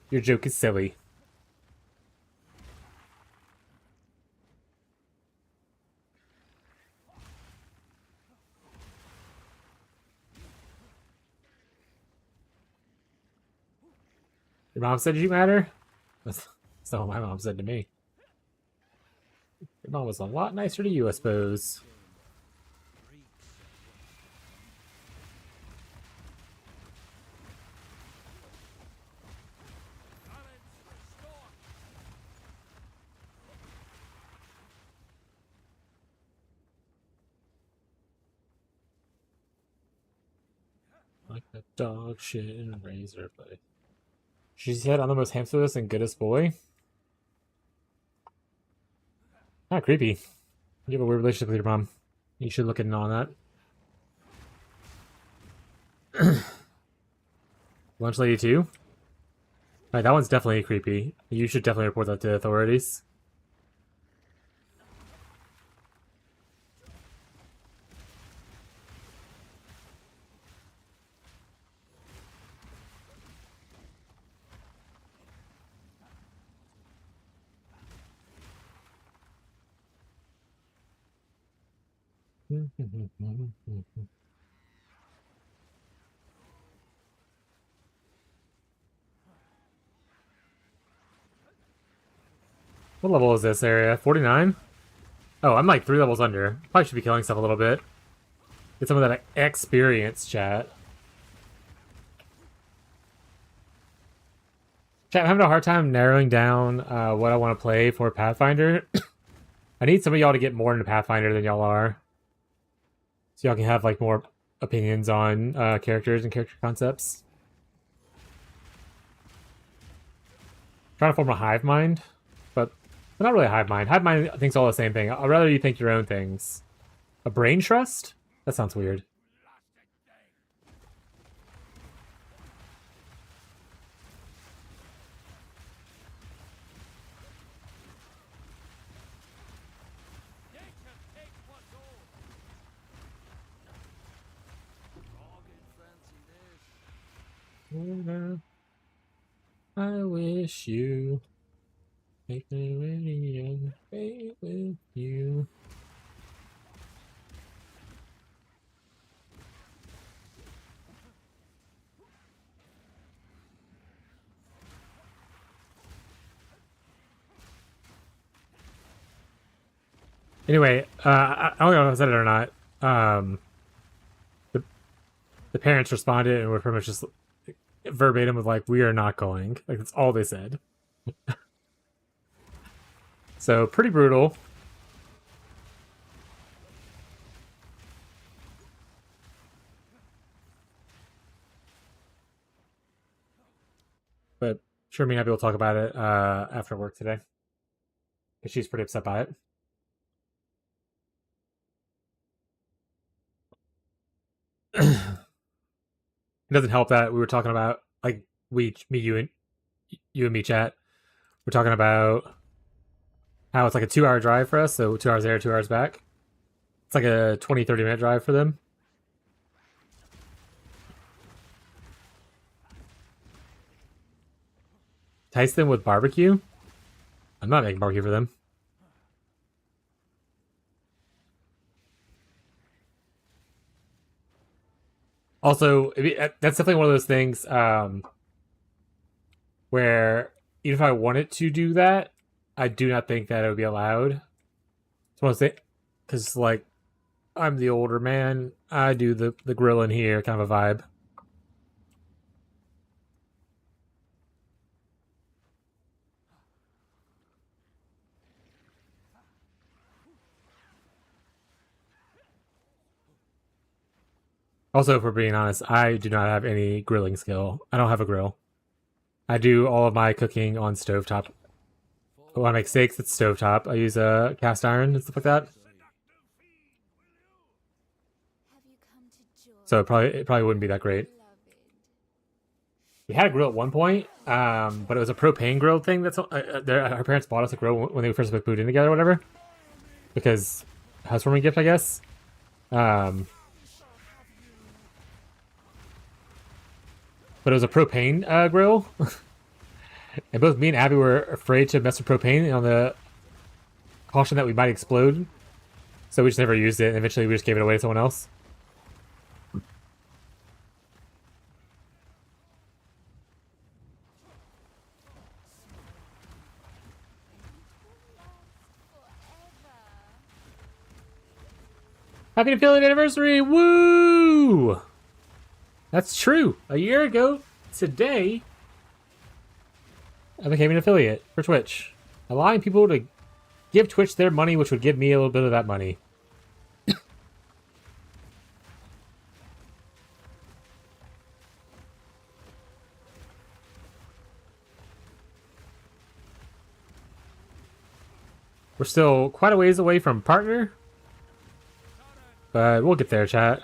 your joke is silly. Your mom said you matter? That's what my mom said to me. Your mom was a lot nicer to you, I suppose. Like a dog shit in a razor blade. She said I'm the most hamsterless and goodest boy. Kind of creepy. You have a weird relationship with your mom. You should look in on that. Lunch lady too? Alright, that one's definitely creepy. You should definitely report that to the authorities. What level is this area? 49? Oh, I'm like 3 levels under. Probably should be killing stuff a little bit. Get some of that experience, chat. Chat, I'm having a hard time narrowing down what I want to play for Pathfinder. I need some of y'all to get more into Pathfinder than y'all are. So y'all can have like more opinions on characters and character concepts. Trying to form a hive mind, but not really a hive mind. Hive mind thinks all the same thing. I'd rather you think your own things. A brain trust? That sounds weird. I wish you make me really young, baby, with you. Anyway, I don't know if I said it or not. The parents responded and were pretty much just verbatim of like, "We are not going." Like that's all they said. So pretty brutal. But sure, me and Abby will talk about it after work today, because she's pretty upset by it. It doesn't help that we were talking about like you and me, chat. We're talking about how it's like a 2-hour drive for us, so 2 hours there, 2 hours back. It's like a 20-30 minute drive for them. Entice them with barbecue? I'm not making barbecue for them. Also, that's definitely one of those things where even if I wanted to do that, I do not think that it would be allowed. It's one of those things, because like I'm the older man, I do the grilling here kind of a vibe. Also, for being honest, I do not have any grilling skill. I don't have a grill. I do all of my cooking on stovetop. When I make steaks, it's stovetop. I use a cast iron and stuff like that. So it probably wouldn't be that great. We had a grill at one point, but it was a propane grill thing. That's our parents bought us a grill when they first moved in together, or whatever. Because housewarming gift, I guess. But it was a propane grill. And both me and Abby were afraid to mess with propane on the caution that we might explode. So we just never used it, and eventually we just gave it away to someone else. Happy affiliate anniversary! Woo! That's true. A year ago today, I became an affiliate for Twitch, allowing people to give Twitch their money, which would give me a little bit of that money. We're still quite a ways away from partner, but we'll get there, chat.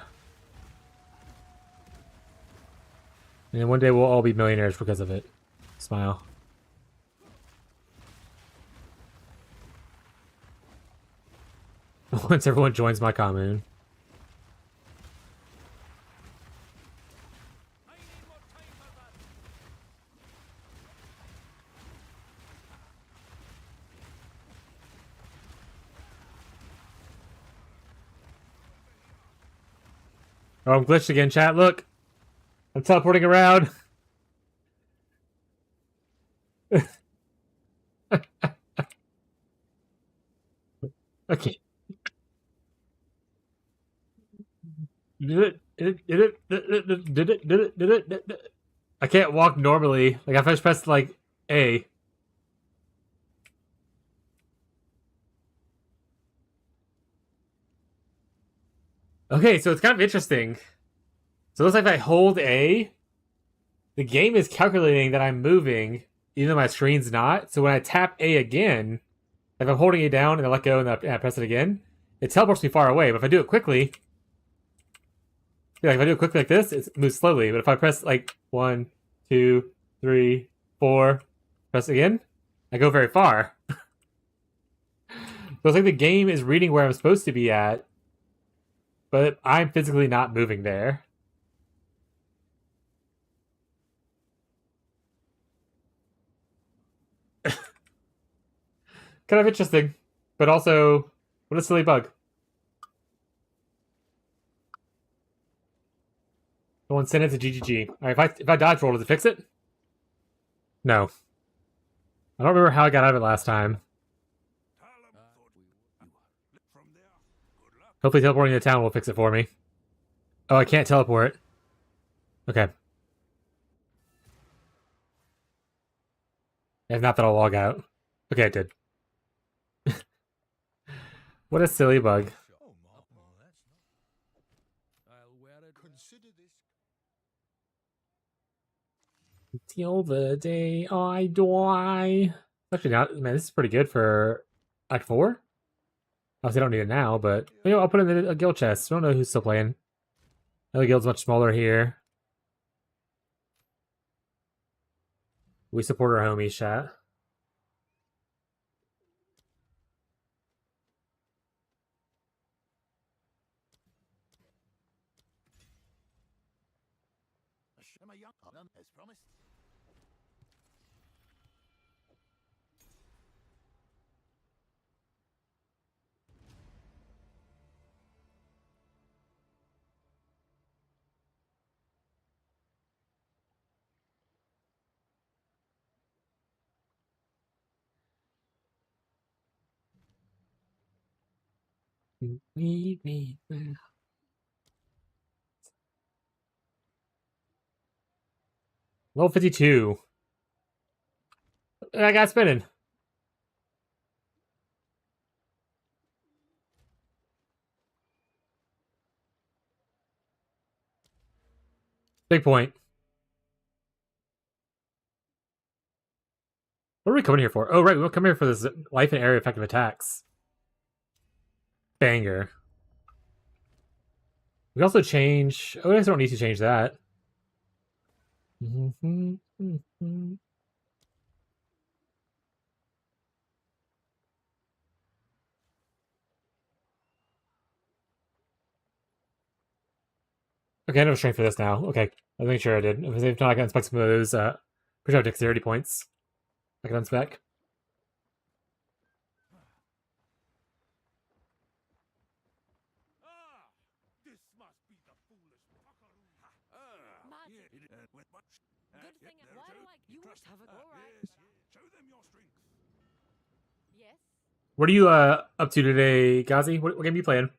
And one day we'll all be millionaires because of it. Smile. Once everyone joins my commune. Oh, I'm glitched again, chat. Look. I'm teleporting around. Okay. Did it? I can't walk normally. Like, if I just press, like, A. Okay, so it's kind of interesting. So it looks like if I hold A, the game is calculating that I'm moving, even though my screen's not. So when I tap A again, if I'm holding it down and I let go and I press it again, it teleports me far away. But if I do it quickly, if I do it quickly like this, it moves slowly. But if I press like 1, 2, 3, 4, press again, I go very far. So it's like the game is reading where I'm supposed to be at, but I'm physically not moving there. Kind of interesting, but also, what a silly bug. Someone send it to GGG. Alright, if I dodge roll, does it fix it? No. I don't remember how I got out of it last time. Hopefully teleporting to town will fix it for me. Oh, I can't teleport. Okay. If not, then I'll log out. Okay, it did. What a silly bug. Till the day I die. Actually, not. Man, this is pretty good for Act 4. Obviously, I don't need it now, but you know, I'll put it in a guild chest. I don't know who's still playing. The other guild's much smaller here. We support our homies, chat. As promised. Level 52. I got spinning. Big point. What are we coming here for? Oh, right, we'll come here for this life and area effective attacks. Banger. We also change... Oh, I guess I don't need to change that. Okay, I know strength for this now. Okay, I'll make sure I did. If not, I can inspect some of those. Pretty sure I have dexterity points. I can unspec. This must be the foolish buckaroo. Good thing. Why do you must have it all right? Yes, show them your strength. Yes. What are you up to today, Gazi? What game are you playing?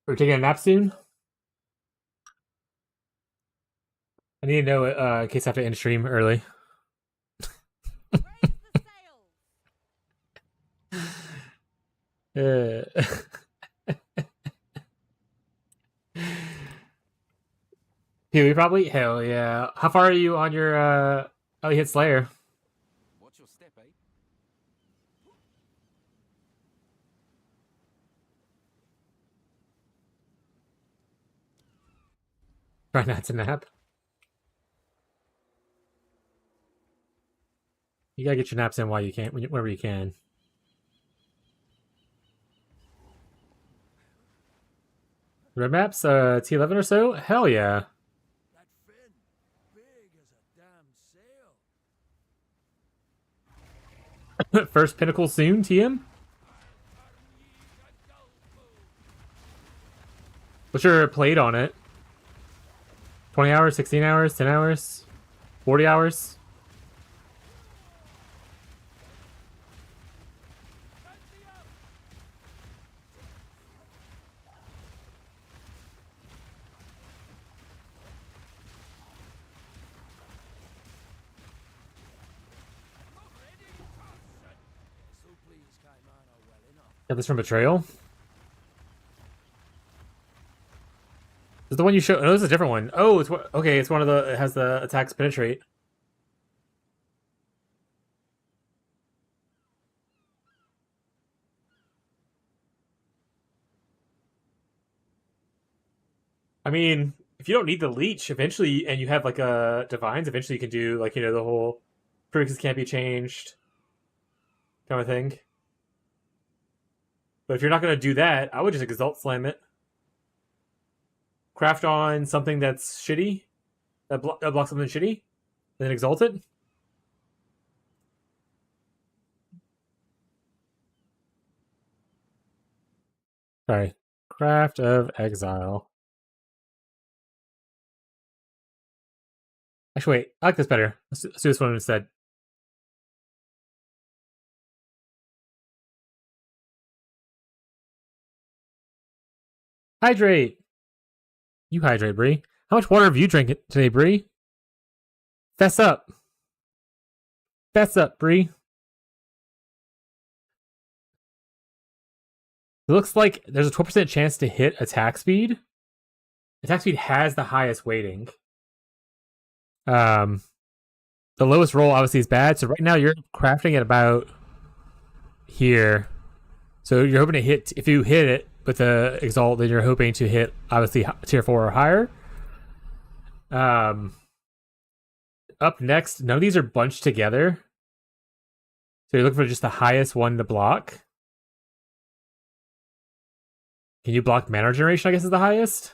We're taking a nap soon. I need to know in case I have to end stream early. Raise the sails! Huey probably? Hell yeah. How far are you on your oh you hit Slayer? Watch your step, eh? Try not to nap. You gotta get your naps in while you can, whenever you can. Red maps, T11 or so? Hell yeah. That fin, big as a damn sail. First pinnacle soon, TM? What's your plate on it? 20 hours, 16 hours, 10 hours, 40 hours? So please, Caimano, well enough. Got this from Betrayal? Is the one you show? Oh, this is a different one. Oh, it's what? Okay, it's one of the. It has the attacks penetrate. I mean, if you don't need the leech, eventually, and you have like a divines, eventually you can do like the whole prefixes can't be changed kind of thing. But if you're not gonna do that, I would just exalt slam it. Craft on something that's shitty, that blocks something shitty, and then exalt it. Sorry. Craft of Exile. Actually, wait. I like this better. Let's do this one instead. Hydrate! You hydrate, Bree. How much water have you drank today, Bree? Fess up. Fess up, Bree. It looks like there's a 12% chance to hit attack speed. Attack speed has the highest weighting. The lowest roll obviously is bad. So right now you're crafting at about here. So you're hoping to hit, if you hit it with the exalt, then you're hoping to hit obviously tier 4 or higher. Up next, none of these are bunched together. So you're looking for just the highest one to block. Can you block mana regeneration, I guess, is the highest?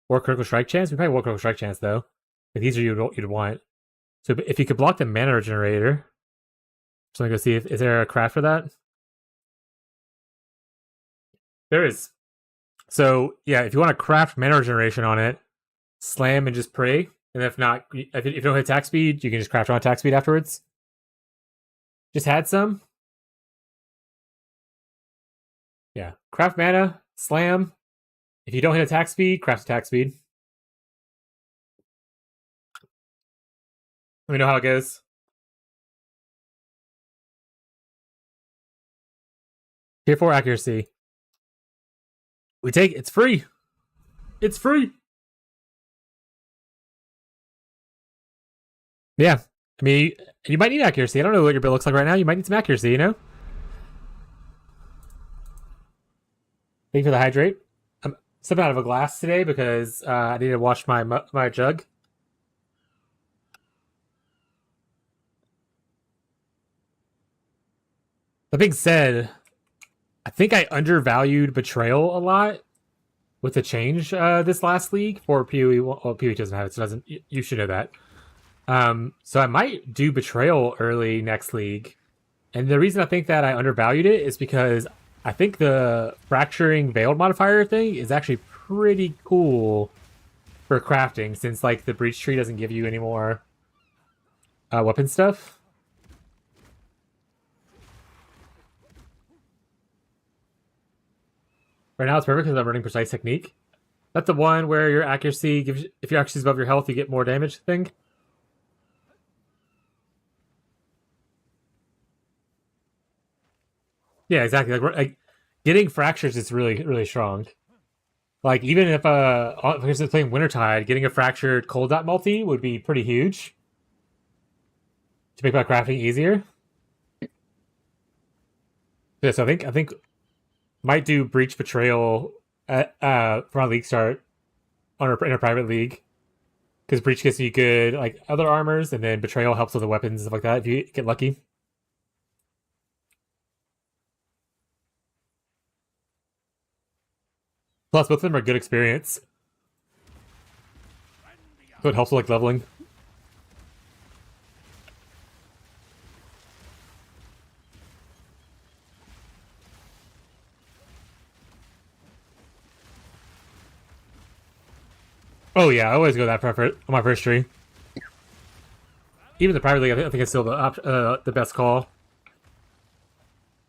Or critical strike chance? We probably want critical strike chance, though. But these are you'd want. So if you could block the mana regenerator. So I'm going to go see if is there a craft for that? There is. So, yeah, if you want to craft mana regeneration on it, slam and just pray. And if not, if you don't hit attack speed, you can just craft on attack speed afterwards. Just had some. Yeah. Craft mana, slam. If you don't hit attack speed, craft attack speed. Let me know how it goes. Tier 4 accuracy. We take it's free. It's free. Yeah. I mean, you might need accuracy. I don't know what your build looks like right now. You might need some accuracy, you know? Thank you for the hydrate. I'm stepping out of a glass today because I need to wash my jug. That being said, I think I undervalued Betrayal a lot with the change this last league for PoE. Well, PoE doesn't have it, so doesn't. You should know that. So I might do Betrayal early next league. And the reason I think that I undervalued it is because I think the Fracturing Veiled modifier thing is actually pretty cool for crafting, since like the Breach Tree doesn't give you any more weapon stuff. Right now it's perfect because I'm running precise technique. That's the one where your accuracy gives, if your accuracy is above your health, you get more damage thing. Yeah, exactly. Like getting fractures is really strong. Like even if for instance playing Wintertide, getting a fractured cold dot multi would be pretty huge to make my crafting easier. Yeah, so I think might do Breach Betrayal for my league start in a private league. Because Breach gives you good like other armors, and then Betrayal helps with the weapons and stuff like that if you get lucky. Plus, both of them are good experience. So it helps with like leveling. Oh yeah, I always go that on my first tree. Even the private league, I think it's still the best call.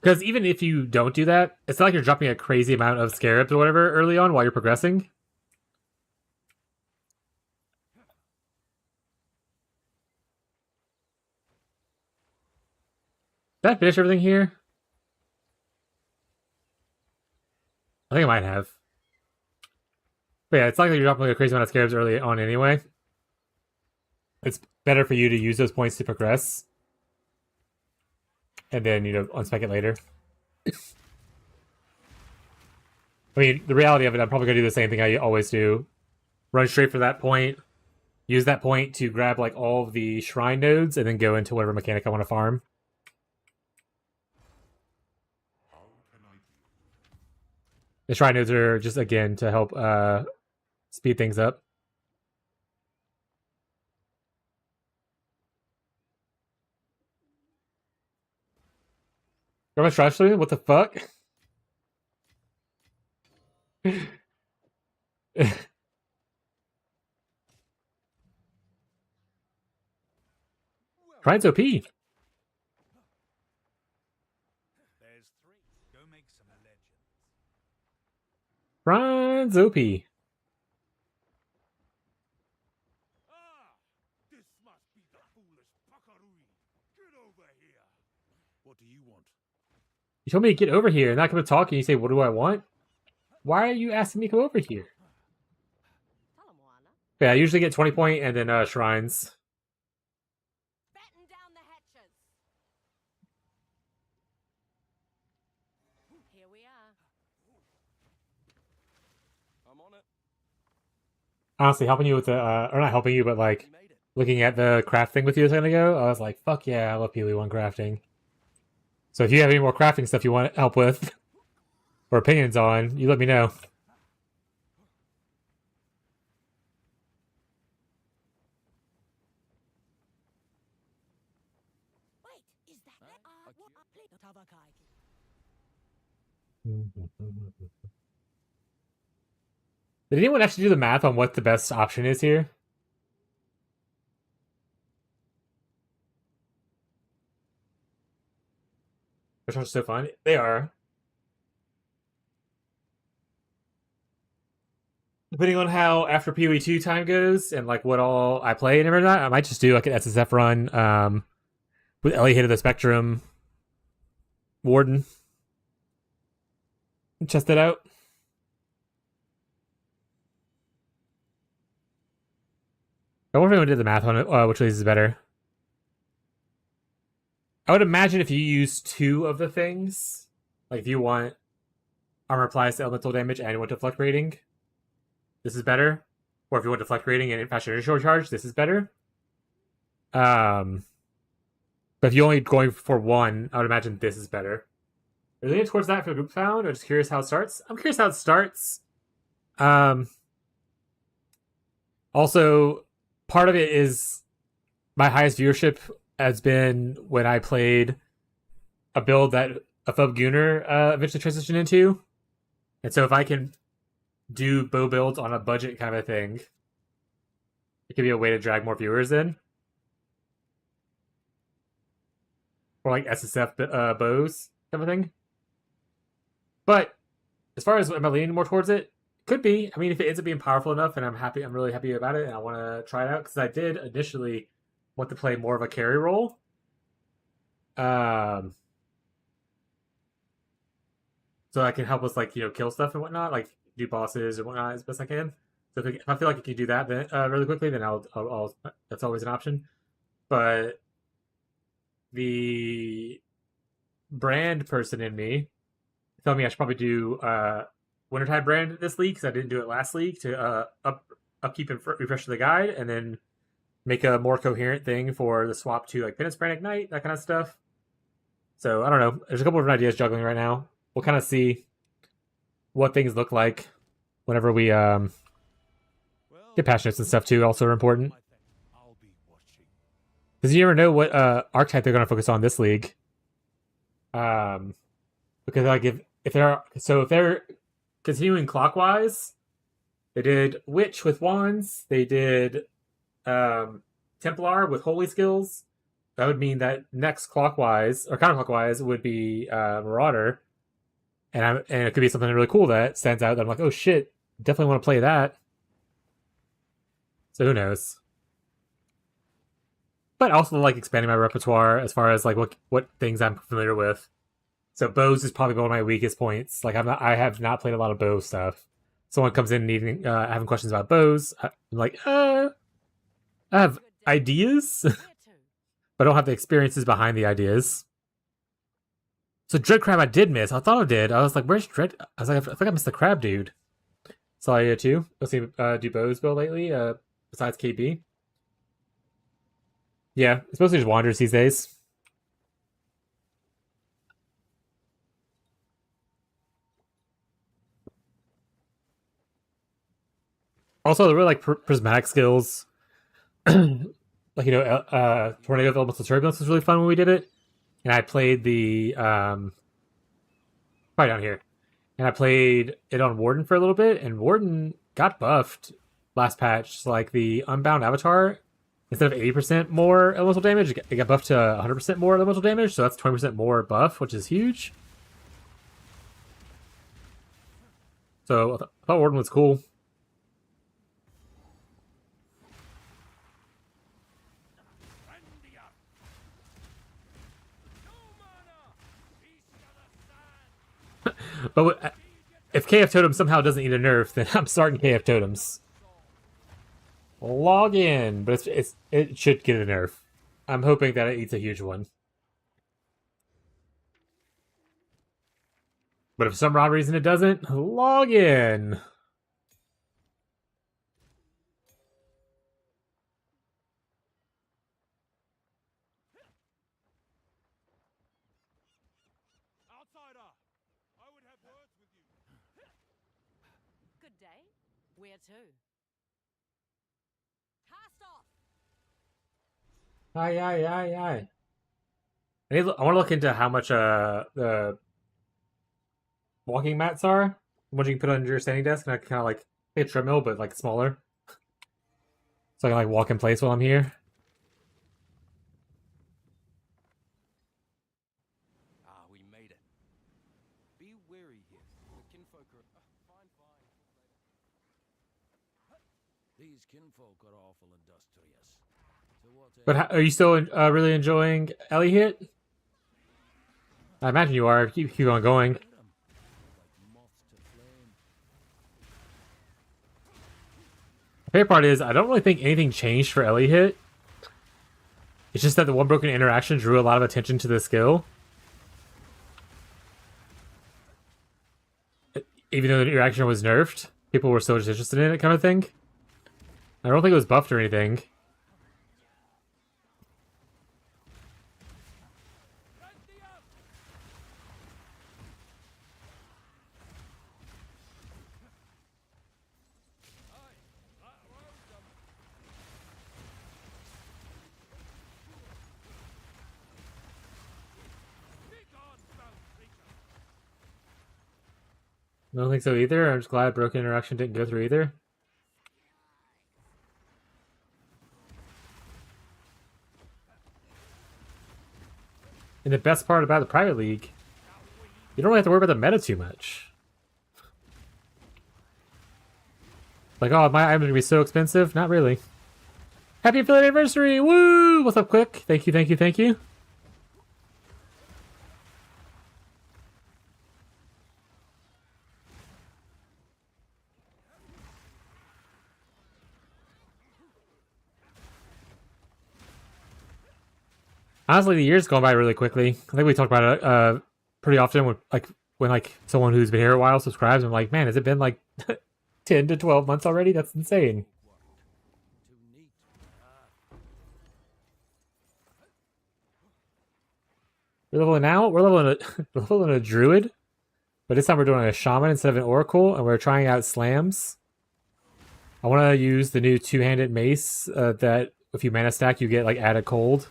Because even if you don't do that, it's not like you're dropping a crazy amount of scarabs or whatever early on while you're progressing. Did I finish everything here? I think I might have. But yeah, it's not like you're dropping like a crazy amount of scarabs early on anyway. It's better for you to use those points to progress. And then, unspec it later. I mean, the reality of it, I'm probably going to do the same thing I always do. Run straight for that point. Use that point to grab like all of the shrine nodes, and then go into whatever mechanic I want to farm. The shrine nodes are just, again, to help speed things up. Am I trash doing? What the fuck? Shrines OP. There's 3. Go make some legends. Shrines OP. This must be the foolish Pakarui. Get over here. What do you want? You told me to get over here and not come to talk, and you say, what do I want? Why are you asking me to come over here? Yeah, I usually get 20 point and then shrines. Batten down the hatches. Here we are. I'm on it. Honestly, helping you with the, or not helping you, but like You made it. looking at the craft thing with you a second ago, I was like, fuck yeah, I love PoE1 crafting. So if you have any more crafting stuff you want help with, or opinions on, you let me know. Wait, is that Did anyone actually do the math on what the best option is here? Which one's so fun? They are. Depending on how after PoE2 time goes and like what all I play and everything, I might just do like an SSF run with Ellie Hit of the Spectrum Warden. Test it out. I wonder if anyone did the math on it, which of these is better. I would imagine if you use 2 of the things, like if you want armor applies to elemental damage and you want deflect rating, this is better. Or if you want deflect rating and faster initial charge, this is better. But if you're only going for 1, I would imagine this is better. Are you leaning towards that for the group found, or just curious how it starts? I'm curious how it starts. Also, part of it is my highest viewership has been when I played a build that a Phub Gunner eventually transitioned into. And so if I can do bow builds on a budget kind of a thing, it could be a way to drag more viewers in. Or like SSF bows kind of thing. But as far as am I leaning more towards it, could be. I mean, if it ends up being powerful enough, and I'm really happy about it, and I want to try it out because I did initially want to play more of a carry role. So I can help us kill stuff and whatnot, like do bosses and whatnot as best I can. So if I feel like I can do that then really quickly, then I'll that's always an option. But the brand person in me told me I should probably do Wintertide brand this league because I didn't do it last league to upkeep and refresh the guide, and then make a more coherent thing for the swap to like Penance Brand Ignite, that kind of stuff. So I don't know. There's a couple of ideas juggling right now. We'll kind of see what things look like whenever we get passionates and stuff too. Also are important because you never know what archetype they're going to focus on this league. Because like if they're continuing clockwise, they did Witch with wands. They did Templar with holy skills. That would mean that next clockwise or counterclockwise would be Marauder, and it could be something really cool that stands out. That I'm like, oh shit, definitely want to play that. So who knows? But also like expanding my repertoire as far as like what things I'm familiar with. So bows is probably one of my weakest points. Like I have not played a lot of bow stuff. Someone comes in needing having questions about bows. I'm like, I have ideas, but I don't have the experiences behind the ideas. So Dread Crab I did miss. I thought I did. I was like, where's Dread? I was like, I think I missed the crab dude. Saw you too. Let's see, do bows build lately, besides KB? Yeah, it's mostly just Wanderers these days. Also, the really like prismatic skills. Like, Tornado of Elemental Turbulence was really fun when we did it. And I played the probably down here. And I played it on Warden for a little bit, and Warden got buffed last patch. So, like the Unbound Avatar, instead of 80% more elemental damage, it got buffed to 100% more elemental damage. So that's 20% more buff, which is huge. So I thought Warden was cool. But if KF Totem somehow doesn't eat a nerf, then I'm starting KF Totems. Log in, but it should get a nerf. I'm hoping that it eats a huge one. But if for some odd reason it doesn't, log in. Good day. Where to? Cast off. Aye. I want to look into how much the walking mats are. What you can put on your standing desk, and I can kind of like a treadmill, but like smaller, so I can like walk in place while I'm here. We made it. Be wary here. The kinfolk are fine. These kinfolk are awful industrious. So what But are you still really enjoying Ellie Hit? I imagine you are. Keep on going. like moths to flame? The favorite part is I don't really think anything changed for Ellie Hit. It's just that the one broken interaction drew a lot of attention to the skill. Even though the interaction was nerfed, people were still just interested in it, kind of thing. I don't think it was buffed or anything. I don't think so either. I'm just glad broken interaction didn't go through either. And the best part about the private league, you don't really have to worry about the meta too much. Like, oh, my items are gonna be so expensive. Not really. Happy affiliate anniversary! Woo! What's up, Quick? Thank you, thank you, thank you. Honestly, the year's gone by really quickly. I think we talk about it pretty often when someone who's been here a while subscribes. I'm like, man, has it been like 10 to 12 months already? That's insane. Too neat. We're leveling now. We're leveling a druid, but this time we're doing a shaman instead of an oracle, and we're trying out slams. I want to use the new two-handed mace that if you mana stack, you get like added cold,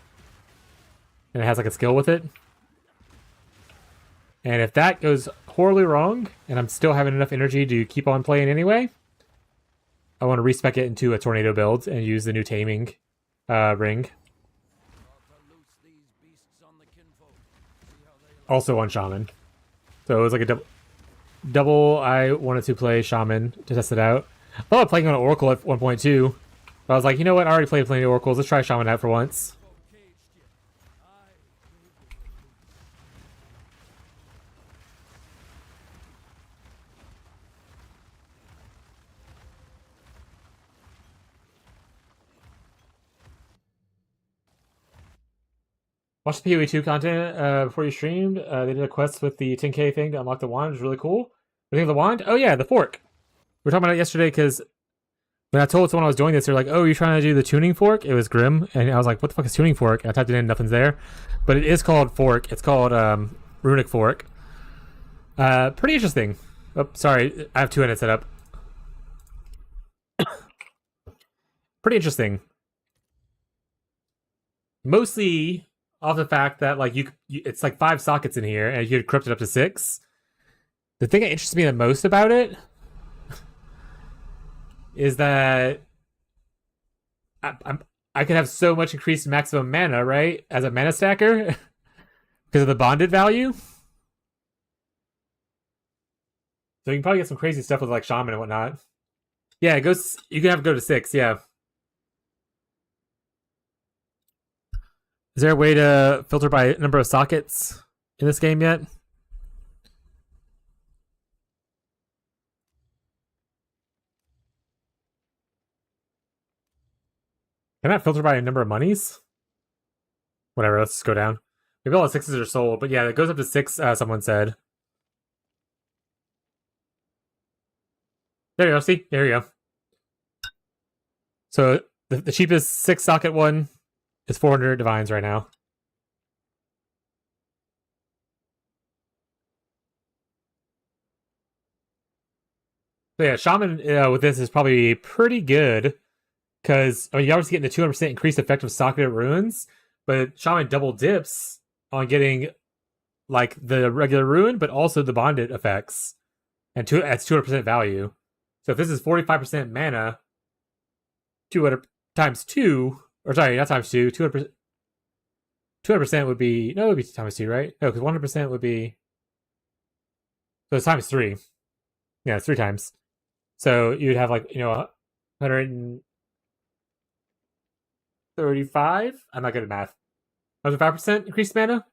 and it has like a skill with it. And if that goes horribly wrong, and I'm still having enough energy to keep on playing anyway, I want to respec it into a tornado build and use the new taming ring. Thought to loose these beasts on the kinfolk. See how they Also on shaman. So it was like a double. I wanted to play shaman to test it out. I thought about playing on oracle at 1.2, but I was like, you know what? I already played plenty of oracles. Let's try shaman out for once. caged you. I Watch the PoE2 content before you streamed. They did a quest with the 10k thing to unlock the wand. It was really cool. What do you think of the wand? Oh yeah, the fork. We were talking about it yesterday because when I told someone I was doing this, they're like, oh, you're trying to do the tuning fork? It was Grim. And I was like, what the fuck is tuning fork? And I typed it in, nothing's there. But it is called fork. It's called runic fork. Pretty interesting. Oh, sorry. I have 2 edits set up. Pretty interesting. Mostly off the fact that like it's like 5 sockets in here, and you could crypt it up to 6. The thing that interests me the most about it is that I could have so much increased maximum mana, right, as a mana stacker because of the bonded value. So you can probably get some crazy stuff with like shaman and whatnot. Yeah, it goes. You can have it go to 6. Yeah. Is there a way to filter by number of sockets in this game yet? Can I filter by a number of monies? Whatever, let's just go down. Maybe all the 6s are sold, but yeah, it goes up to 6, someone said. There you go, see? There you go. So the cheapest 6 socket one is 400 divines right now. So yeah, shaman with this is probably pretty good. Because I mean, you obviously get the 200% increased effective socketed runes, but shaman double dips on getting like the regular rune, but also the bonded effects, and that's 200% value. So if this is 45% mana, 200 times 2, or sorry, not times 2, 200% would be no, it would be times 2, right? No, because 100% would be so it's times 3. Yeah, it's 3 times. So you'd have like 135. I'm not good at math. 105% increased mana.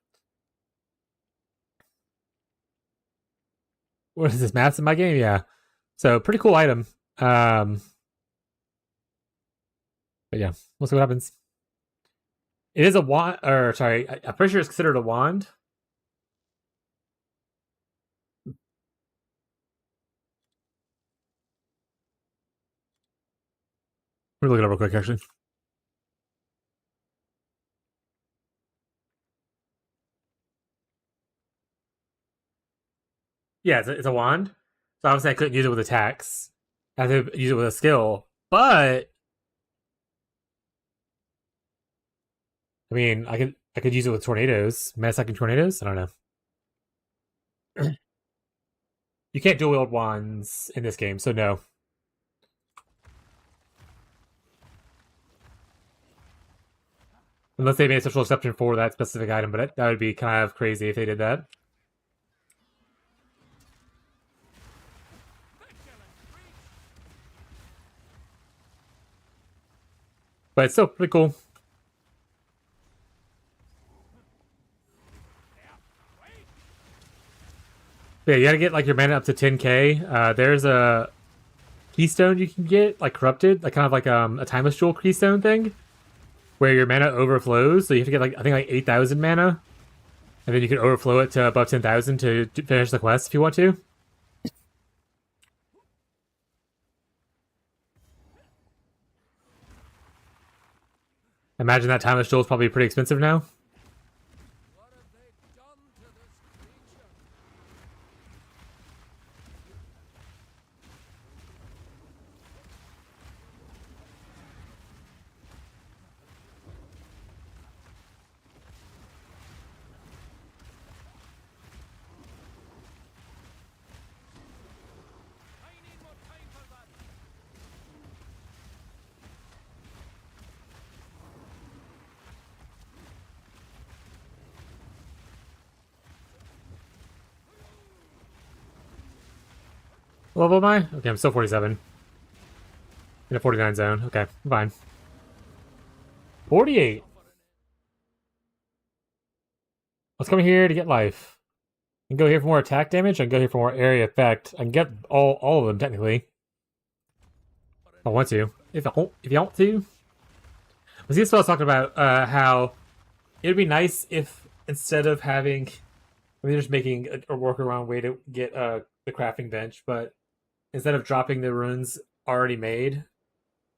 What is this, maths in my game? Yeah. So pretty cool item. But yeah, we'll see what happens. It is a wand, or sorry, I'm pretty sure it's considered a wand. Let me look it up real quick, actually. Yeah, it's a wand. So obviously I couldn't use it with attacks. I had to use it with a skill. But I mean, I could use it with tornadoes. Mana-stacking tornadoes? I don't know. You can't dual wield wands in this game, so no. Unless they made a special exception for that specific item, but that would be kind of crazy if they did that. but it's still pretty cool. Yeah, you gotta get like your mana up to 10k. There's a keystone you can get, like corrupted, like kind of like a timeless jewel keystone thing, where your mana overflows. So you have to get like I think like 8,000 mana, and then you can overflow it to above 10,000 to finish the quest if you want to. Imagine that timeless jewel is probably pretty expensive now. What have they done to this creature? I need more time for that. What level am I? Okay, I'm still 47. In a 49 zone. Okay, I'm fine. 48. Let's come here to get life. I can go here for more attack damage. I can go here for more area effect. I can get all of them technically. If I want to. If you want to. But see, this is what I was talking about. How it'd be nice if instead of having, I mean, they're just making a workaround way to get the crafting bench, but instead of dropping the runes already made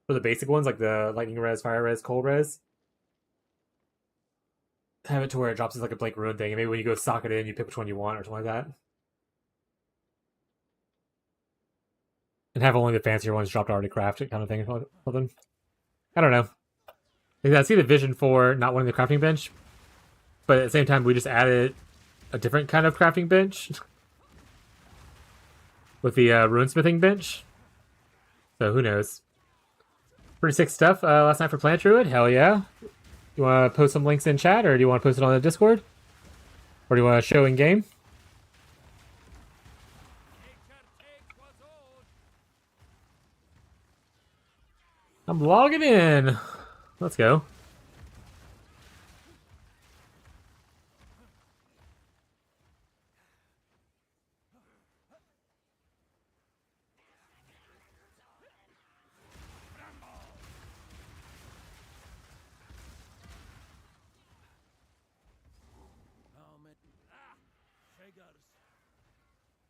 for the basic ones, like the lightning res, fire res, cold res, have it to where it drops as like a blank rune thing, and maybe when you go sock it in, you pick which one you want or something like that. And have only the fancier ones dropped already crafted kind of thing for them. I don't know. I see the vision for not wanting the crafting bench, but at the same time, we just added a different kind of crafting bench with the runesmithing bench. So who knows? Pretty sick stuff last night for Plant Druid. Hell yeah. You want to post some links in chat, or do you want to post it on the Discord? Or do you want to show in game? I'm logging in. Let's go.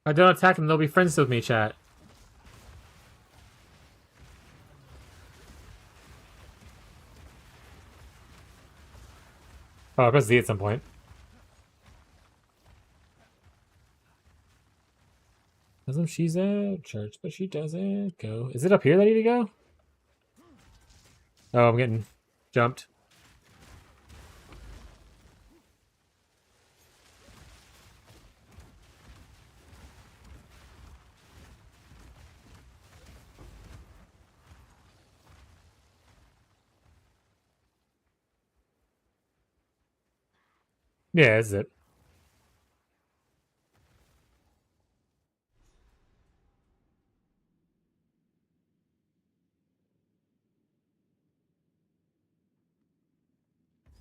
If I don't attack them, they'll be friends with me, chat. Oh, I'll press Z at some point. Doesn't she's at church, but she doesn't go. Is it up here that I need to go? Oh, I'm getting jumped. Yeah, this is it.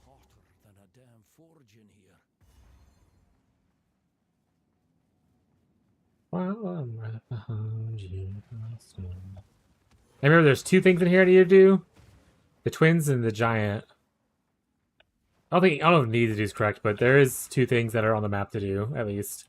Hotter than a damn forge in here. While I'm right behind you. I remember there's two things in here I need to do. The twins and the giant. I don't know if need to do is correct, but there is two things that are on the map to do, at least.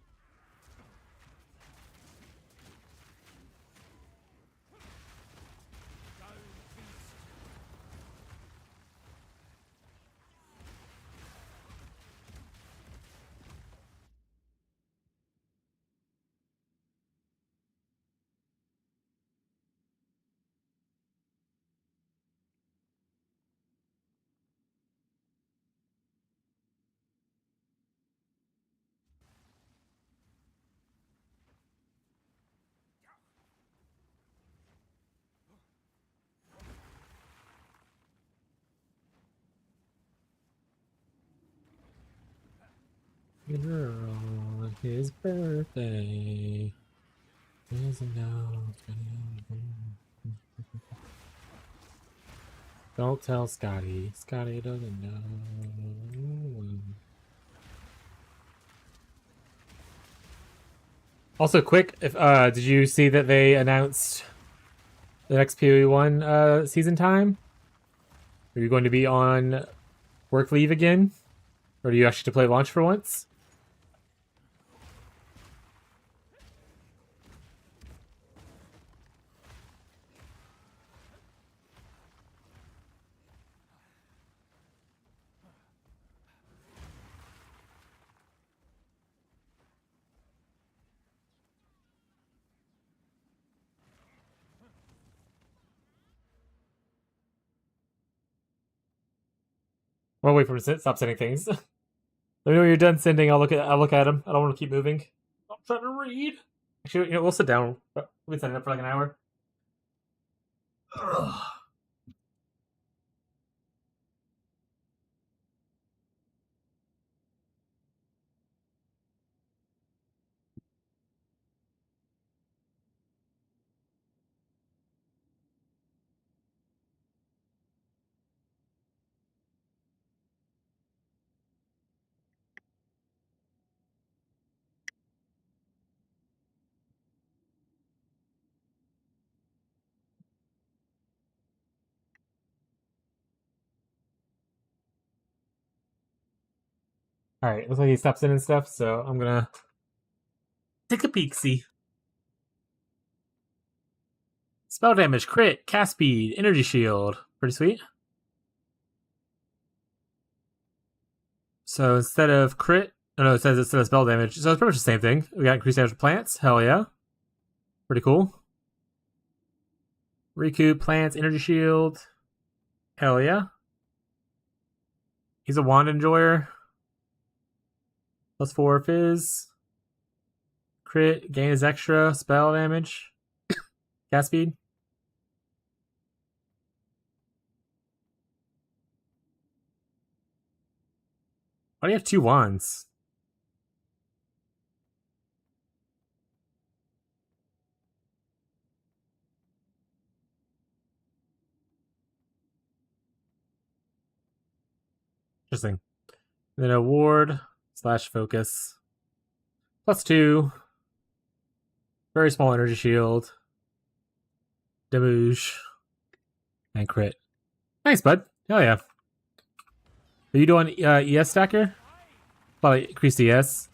Girl, his birthday is now. Don't tell Scotty. Scotty doesn't know. Also, quick, if did you see that they announced the next PoE1 season time? Are you going to be on work leave again? Or do you actually play launch for once? Well, wait for him to stop sending things. Let me know when you're done sending. I'll look at them. I don't want to keep moving. I'm trying to read. Actually, we'll sit down. We've been setting up for like an hour. Ugh. All right, looks like he stops in and stuff, so I'm gonna take a peek. See. Spell damage, crit, cast speed, energy shield. Pretty sweet. So instead of crit, oh no, it says instead of spell damage. So it's pretty much the same thing. We got increased damage to plants. Hell yeah. Pretty cool. Recoup, plants, energy shield. Hell yeah. He's a wand enjoyer. +4 fizz. Crit, gain is extra, spell damage. Cast speed. Why do you have 2 wands? Interesting. And then a ward / focus. +2. Very small energy shield. Deluge. And crit. Nice, bud. Hell yeah. Are you doing ES stacker? Probably increased ES.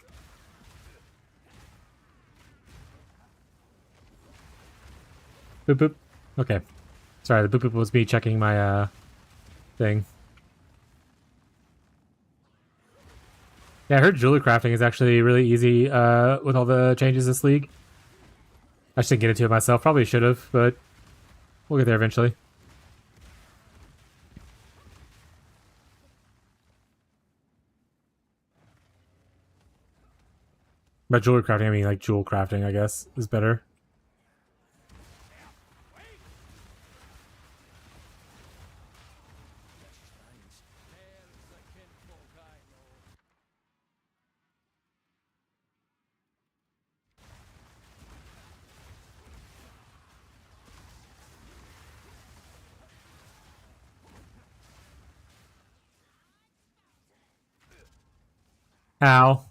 Boop boop. Okay. Sorry, the boop boop was me checking my thing. Yeah, I heard jewelry crafting is actually really easy with all the changes this league. I just didn't get into it myself. Probably should have, but we'll get there eventually. By jewelry crafting, I mean like jewel crafting, I guess, is better. Ow.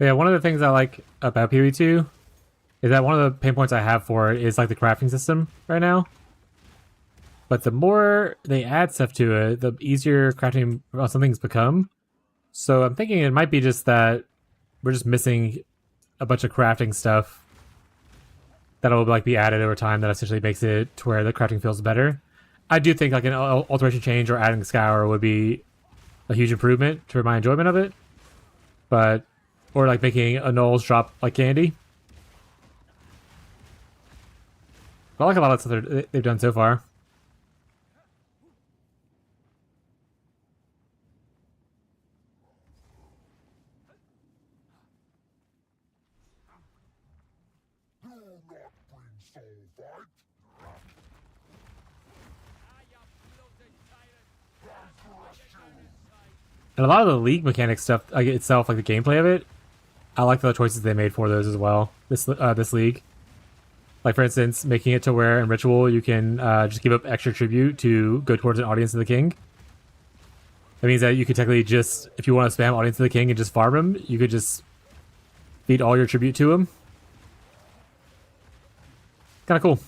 Yeah, one of the things I like about PoE2 is that one of the pain points I have for it is like the crafting system right now. But the more they add stuff to it, the easier crafting some things become. So I'm thinking it might be just that we're just missing a bunch of crafting stuff that'll like be added over time that essentially makes it to where the crafting feels better. I do think like an alteration change or adding scour would be a huge improvement to my enjoyment of it, but or like making annuls drop like candy. I like a lot of stuff they've done so far. And a lot of the league mechanic stuff like itself, like the gameplay of it, I like the choices they made for those as well. This league, like for instance, making it to where in ritual you can just give up extra tribute to go towards an audience of the king. That means that you could technically just, if you want to spam audience of the king and just farm him, you could just feed all your tribute to him. Kind of cool.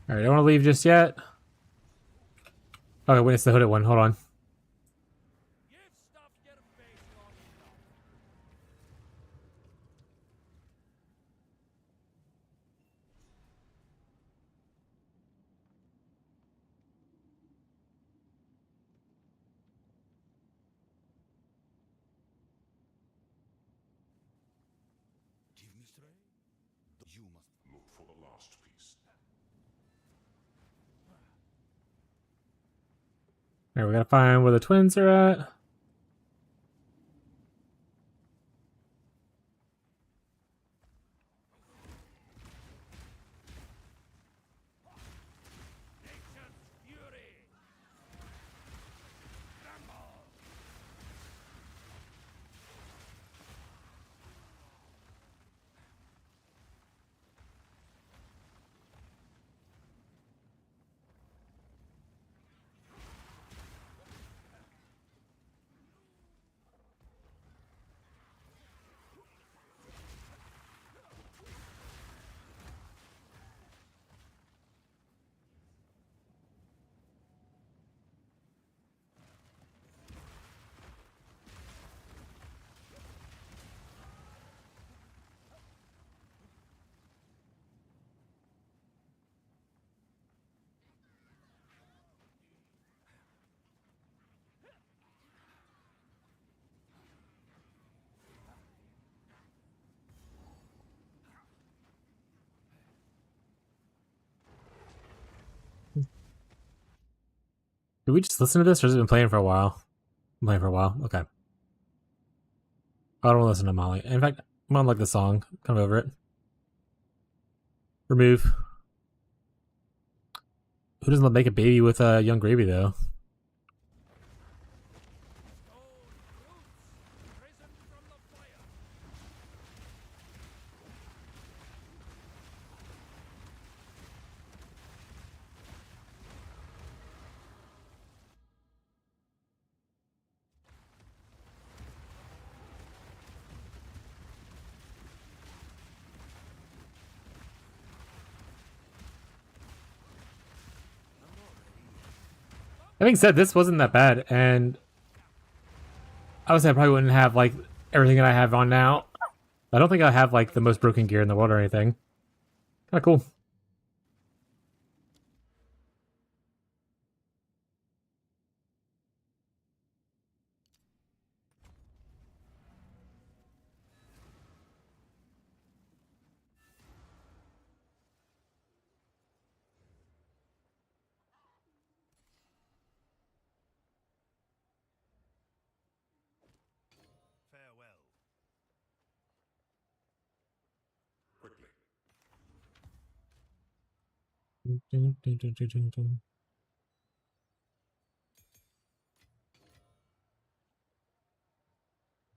Alright, I don't want to leave just yet. Okay, wait, it's the hooded one. Hold on. You've stuffed your face long enough. Give me strength. You must look for the last piece. Alright, we gotta find where the twins are at. Nature's fury. Tremble. Did we just listen to this, or has it been playing for a while? Playing for a while? Okay. I don't want to listen to Molly. In fact, I'm gonna like the song. Come over it. Remove. Who doesn't make a baby with a young gravy, though? Risen from the fire. That being said, this wasn't that bad, and I would say I probably wouldn't have like everything that I have on now. I don't think I have like the most broken gear in the world or anything. Kind of cool. Farewell. Quickly.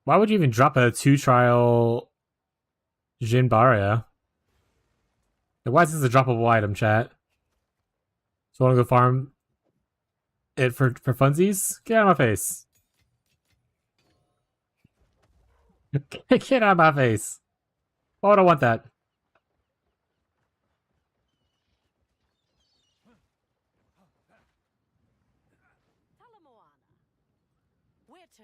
Why would you even drop a 2-trial Jinbaria? Like, why is this a droppable item, chat? So I want to go farm it for funsies. Get out of my face. Get out of my face. Oh, I don't want that. Talamoana. Where to?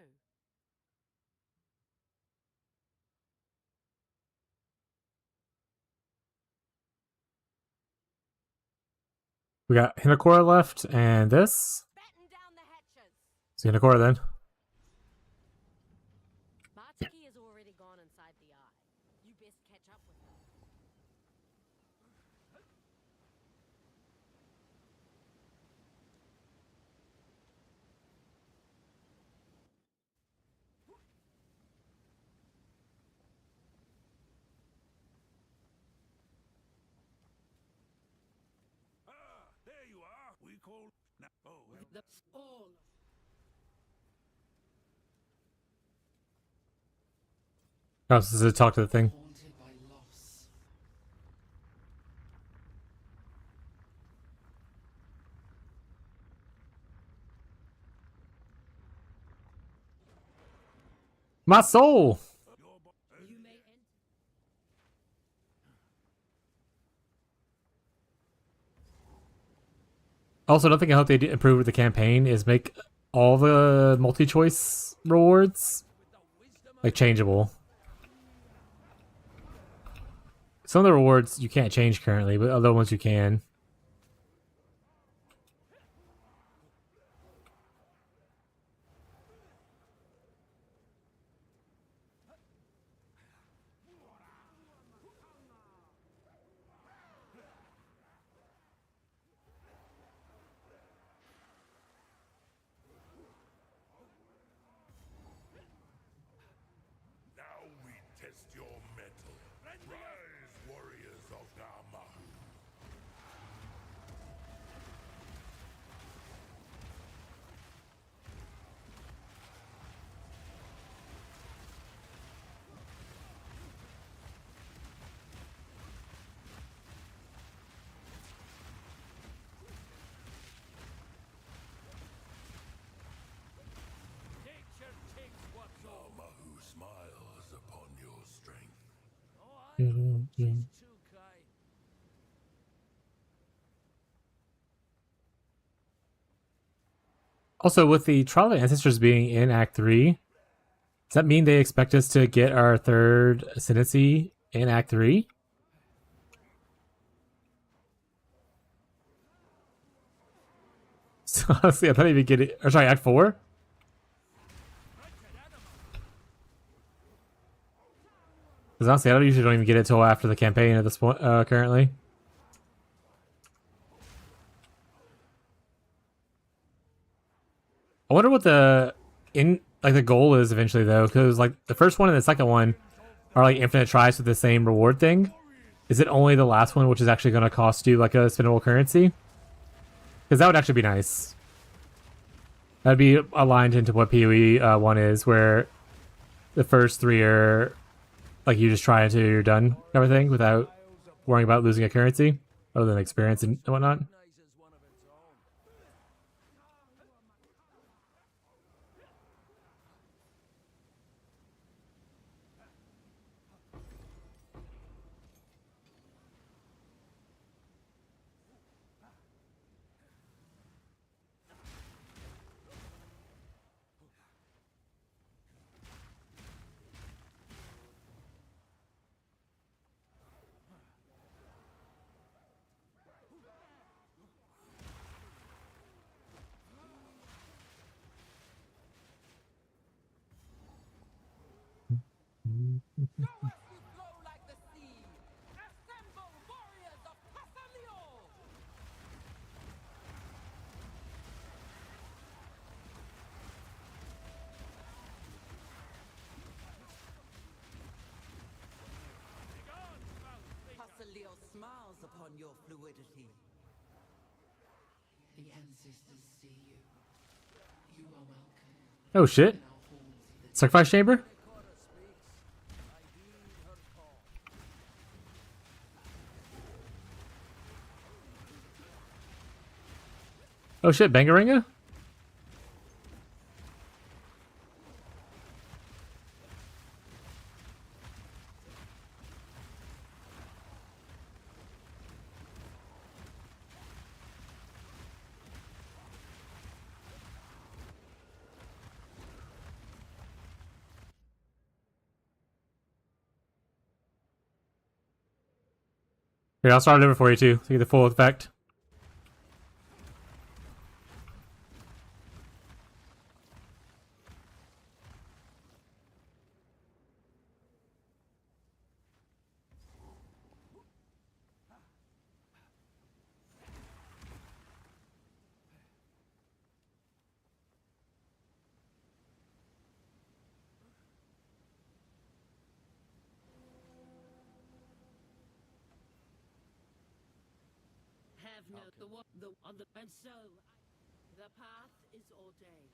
We got Hinakora left and this. Batten down the hatches. It's Hinakora then. Martiki has already gone inside the eye. You best catch up with her. Ah, there you are. We call now. Oh, well. That's all. Oh, this is to talk to the thing. Haunted by loss. My soul! You may enter. Also, another thing I hope they improve with the campaign is make all the multi-choice rewards like changeable. Some of the rewards you can't change currently, but other ones you can. Now we test your mettle. Rise, warriors of Damahu. Nature takes what's all. Damahu smiles upon your strength. Oh, I know. She's too kind. Also, with the Trial of Ancestors being in Act 3, does that mean they expect us to get our third ascendancy in Act 3? So, honestly, I thought I'd get it. Or sorry, Act 4? Because honestly, I usually don't even get it till after the campaign at this point, currently. I wonder what the the goal is eventually though, because like the first one and the second one are like infinite tries with the same reward thing. Is it only the last one which is actually going to cost you like a spinnable currency? Because that would actually be nice. That'd be aligned into what PoE 1 is, where the first 3 are like you just try until you're done, everything, without worrying about losing a currency, other than experience and whatnot. Recognizes one of its own. Go as we flow like the sea. Assemble warriors of Casalio. Casalio smiles upon your fluidity. The ancestors see you. You are welcome. Oh shit. Now holds the Sacrifice chamber? Oh shit, Bangaranga? Here, I'll start it over for you too, to get the full effect. Have no and so the path is ordained.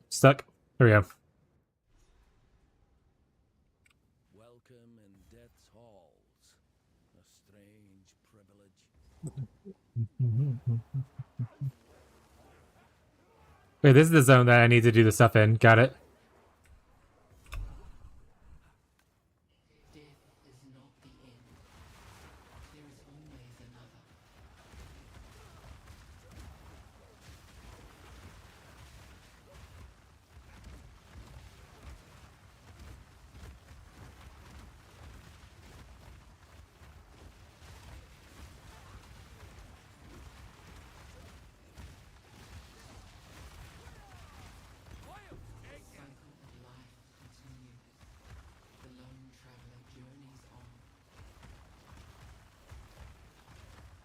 Stuck. There we go. Welcome in death's halls. A strange privilege. Wait, this is the zone that I need to do the stuff in. Got it. Death is not the end. There is always another.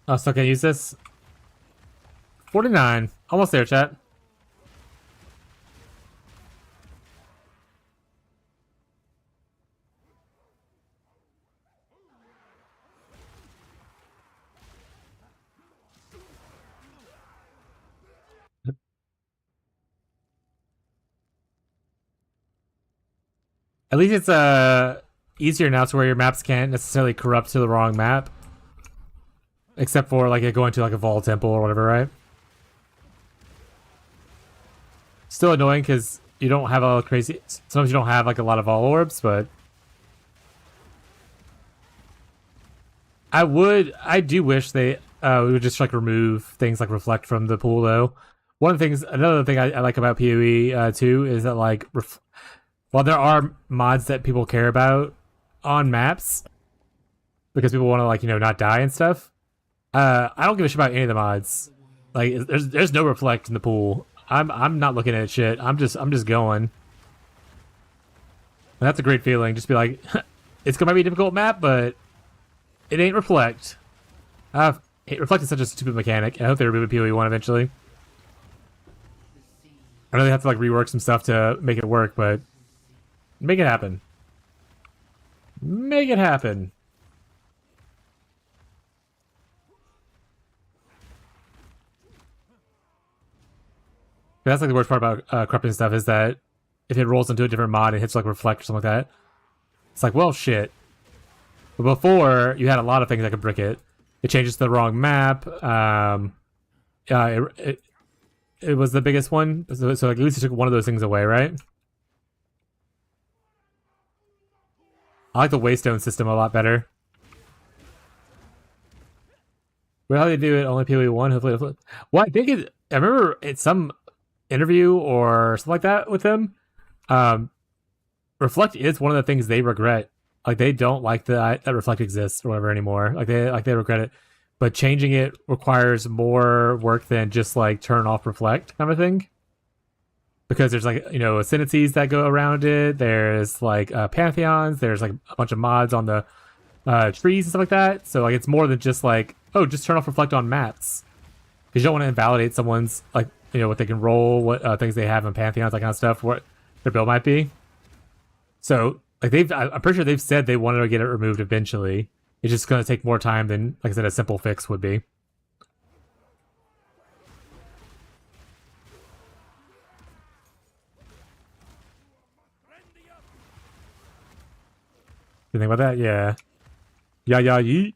Oh, still can't use this. 49. Almost there, chat. At least it's easier now to where your maps can't necessarily corrupt to the wrong map. Except for like going to like a Vol Temple or whatever, right? Still annoying because you don't have a crazy. Sometimes you don't have like a lot of Vol orbs, but I do wish they would just like remove things like reflect from the pool though. Another thing I like about PoE too is that like while there are mods that people care about on maps because people want to like not die and stuff. I don't give a shit about any of the mods. Like, there's no reflect in the pool. I'm not looking at shit. I'm just going. And that's a great feeling. Just be like, it's gonna be a difficult map, but it ain't reflect. Reflect is such a stupid mechanic. I hope they remove it PoE 1 eventually. I know they have to like rework some stuff to make it work, but make it happen. Make it happen. That's like the worst part about corrupting stuff is that if it rolls into a different mod and hits like reflect or something like that, it's like, well, shit. But before, you had a lot of things that could brick it. It changes to the wrong map. It was the biggest one. So like, at least it took one of those things away, right? I like the Waystone system a lot better. Well, how do they do it? Only PoE 1? Hopefully. Well, I remember it's some interview or something like that with them. Reflect is one of the things they regret. Like they don't like that reflect exists or whatever anymore. Like they regret it. But changing it requires more work than just like turn off reflect kind of thing. Because there's like ascendancies that go around it. There's like pantheons. There's like a bunch of mods on the trees and stuff like that. So like it's more than just like, oh, just turn off reflect on maps. Because you don't want to invalidate someone's like what they can roll, what things they have in pantheons, that kind of stuff, what their build might be. So like I'm pretty sure they've said they wanted to get it removed eventually. It's just going to take more time than, like I said, a simple fix would be. You think about that? Yeah. Yeah, yeet.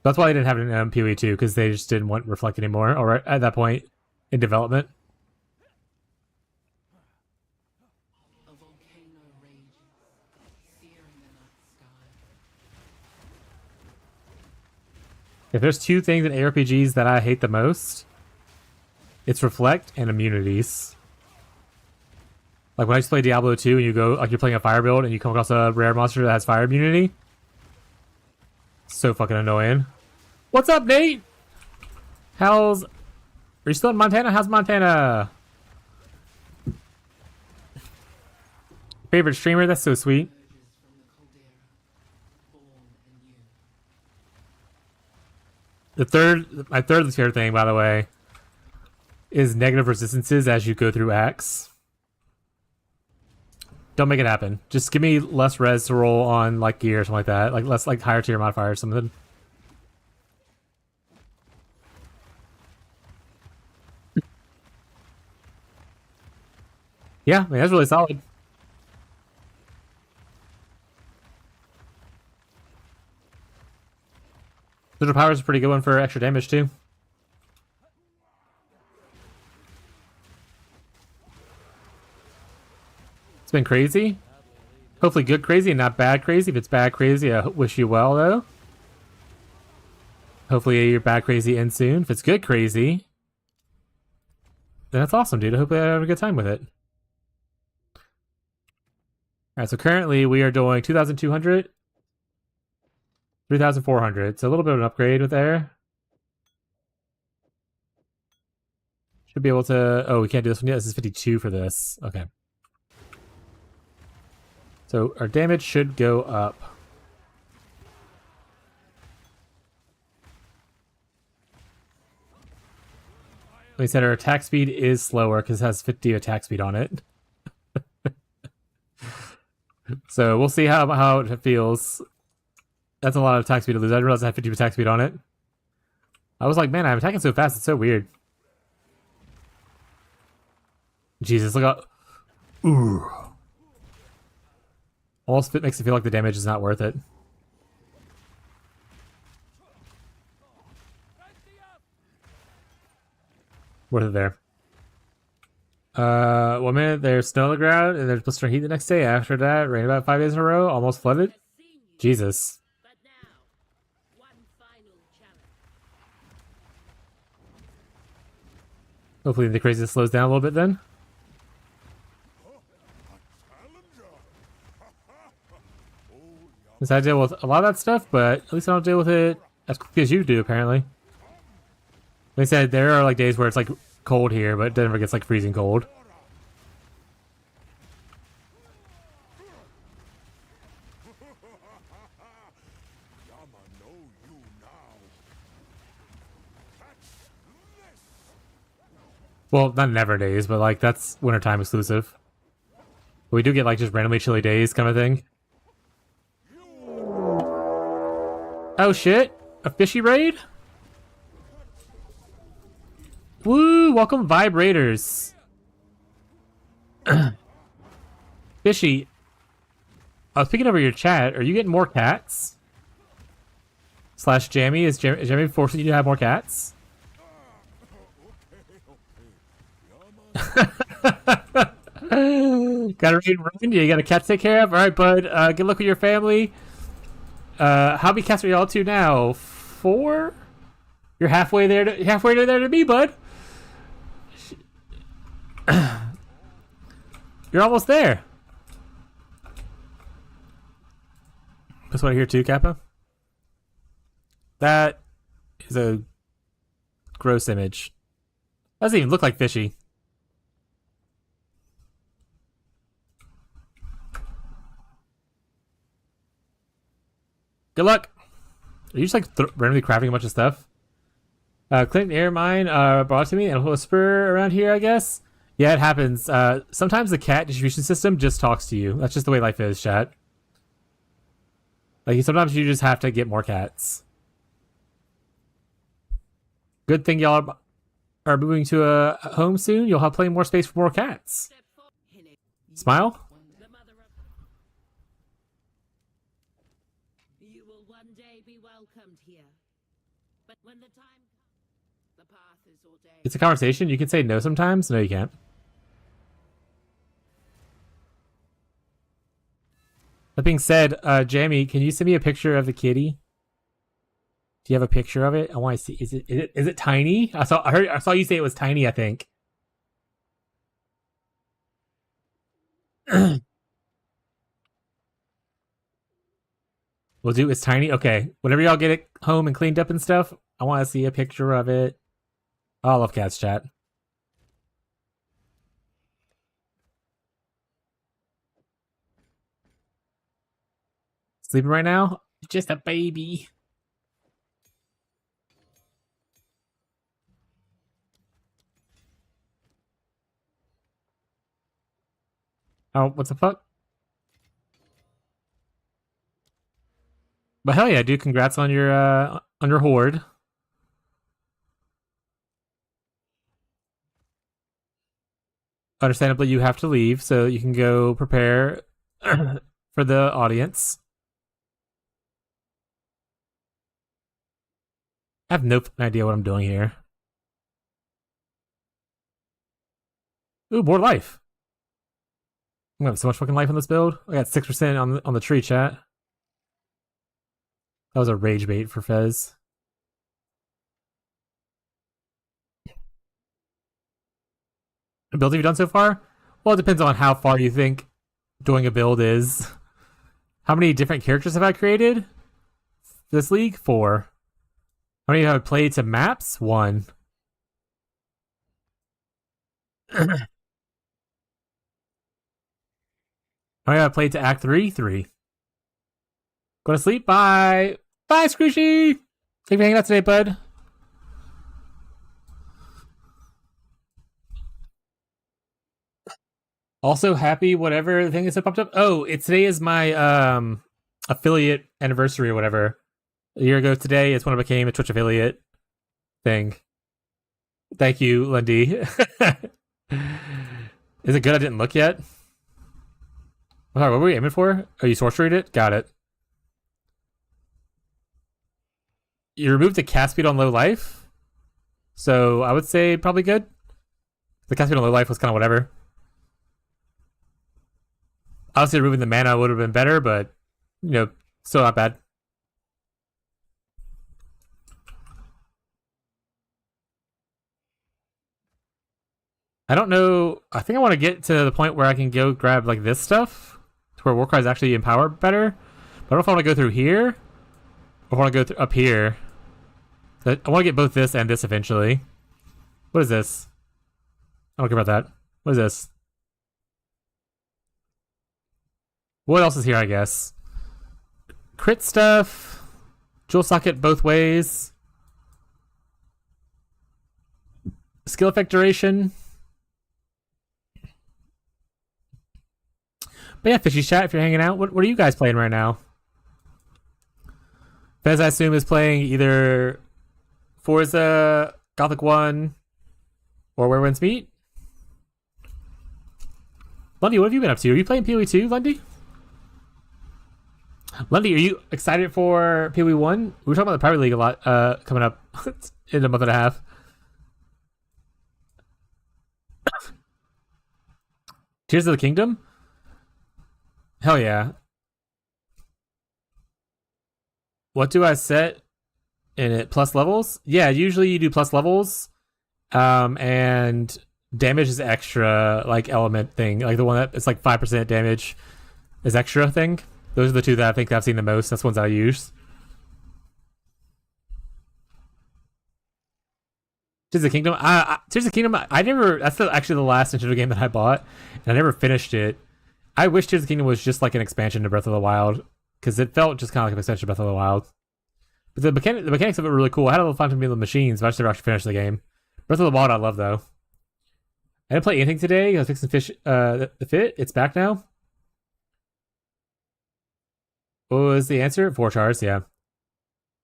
That's why I didn't have it in PoE 2, because they just didn't want Reflect anymore, or at that point in development. A volcano rages, searing the night sky. If there's two things in ARPGs that I hate the most, it's Reflect and immunities. Like when I used to play Diablo 2 and you go, like you're playing a fire build and you come across a rare monster that has fire immunity. So fucking annoying. What's up, Nate? Are you still in Montana? How's Montana? Favorite streamer? That's so sweet. My third favorite thing, by the way, is negative resistances as you go through Axe. Don't make it happen. Just give me less res to roll on like gear or something like that. Like less like higher tier modifier or something. Yeah, I mean, that's really solid. Digital Power is a pretty good one for extra damage too. It's been crazy. Hopefully good crazy and not bad crazy. If it's bad crazy, I wish you well though. Hopefully your bad crazy ends soon. If it's good crazy, then that's awesome, dude. I hope you have a good time with it. Alright, so currently we are doing 2,200, 3,400. So a little bit of an upgrade with there. Should be able to... Oh, we can't do this one yet. This is 52 for this. Okay. So our damage should go up. Like I said, our attack speed is slower because it has 50 attack speed on it. So we'll see how it feels. That's a lot of attack speed to lose. I didn't realize I had 50 attack speed on it. I was like, man, I'm attacking so fast. It's so weird. Jesus, look out. Ooh. Almost makes it feel like the damage is not worth it. Worth it there. 1 minute, there's snow on the ground, and there's blistering heat the next day. After that, rain about 5 days in a row, almost flooded. Jesus. But now, one final challenge. Hopefully the craziness slows down a little bit then. Since I deal with a lot of that stuff, but at least I don't deal with it as quickly as you do, apparently. Like I said, there are like days where it's like cold here, but it never gets like freezing cold. Well, not never days, but like that's wintertime exclusive. We do get like just randomly chilly days kind of thing. Oh shit! A fishy raid? Woo! Welcome vibrators. Fishy, I was picking over your chat. Are you getting more cats? Slash Jammy, is Jammy forcing you to have more cats? Gotta read run. You got a cat to take care of. All right, bud. Good luck with your family. How many cats are y'all to now? 4? You're halfway there. To me, bud. You're almost there. This one here too, Kappa. That is a gross image. Doesn't even look like fishy. Good luck. Are you just like randomly crafting a bunch of stuff? Clinton Air Mine brought to me and a whisper around here, I guess. Yeah, it happens. Sometimes the cat distribution system just talks to you. That's just the way life is, chat. Like, sometimes you just have to get more cats. Good thing y'all are moving to a home soon. You'll have plenty more space for more cats. Smile? You will one day be welcomed here. But when the time comes, the path is ordained. It's a conversation. You can say no sometimes. No, you can't. That being said, Jamie, can you send me a picture of the kitty? Do you have a picture of it? I want to see. Is it tiny? I saw you say it was tiny, I think. We'll do it's tiny. Okay. Whenever y'all get it home and cleaned up and stuff, I want to see a picture of it. Oh, I love cats, chat. Sleeping right now? Just a baby. Oh, what the fuck? But hell yeah, dude! Congrats on your horde. Understandably, you have to leave, so you can go prepare for the audience. I have no idea what I'm doing here. Ooh, more life. I'm gonna have so much fucking life on this build. I got 6% on the tree, chat. That was a rage bait for Fez. Builds have you done so far? Well, it depends on how far you think doing a build is. How many different characters have I created? This league? 4. How many have I played to maps? 1. How many have I played to Act 3? 3. Go to sleep. Bye. Bye, Scrooshy. Thank you for hanging out today, bud. Also, happy whatever thing is that popped up. Oh, today is my affiliate anniversary or whatever. A year ago today is when I became a Twitch affiliate thing. Thank you, Lundy. Is it good I didn't look yet? Sorry, what were we aiming for? Oh, you sorcerate it? Got it. You removed the cast speed on low life? So I would say probably good. The cast speed on low life was kind of whatever. Obviously, removing the mana would have been better, but, you know, still not bad. I don't know. I think I want to get to the point where I can go grab, like, this stuff, to where Warcry is actually empowered better. But I don't know if I want to go through here, or if I want to go up here. I want to get both this and this eventually. What is this? I don't care about that. What is this? What else is here, I guess? Crit stuff. Jewel socket both ways. Skill effect duration. But yeah, Fishy Chat, if you're hanging out, what are you guys playing right now? Fez, I assume, is playing either Forza, Gothic 1, or Where Winds Meet. Lundy, what have you been up to? Are you playing PoE 2, Lundy? Lundy, are you excited for PoE 1? We were talking about the Private League a lot coming up in a month and a half. Tears of the Kingdom? Hell yeah. What do I set in it? Plus levels? Yeah, usually you do plus levels. And damage is extra, like, element thing. Like the one that it's like 5% damage is extra thing. Those are the two that I think that I've seen the most. That's the ones I use. Tears of the Kingdom? Tears of the Kingdom, I never... That's actually the last Nintendo game that I bought. And I never finished it. I wish Tears of the Kingdom was just like an expansion to Breath of the Wild. Because it felt just kind of like an extension to Breath of the Wild. But the mechanics of it were really cool. I had a little fun to me with the machines, but I just never actually finished the game. Breath of the Wild I love though. I didn't play anything today. I was fixing fish the fit. It's back now. What was the answer? 4 stars, yeah.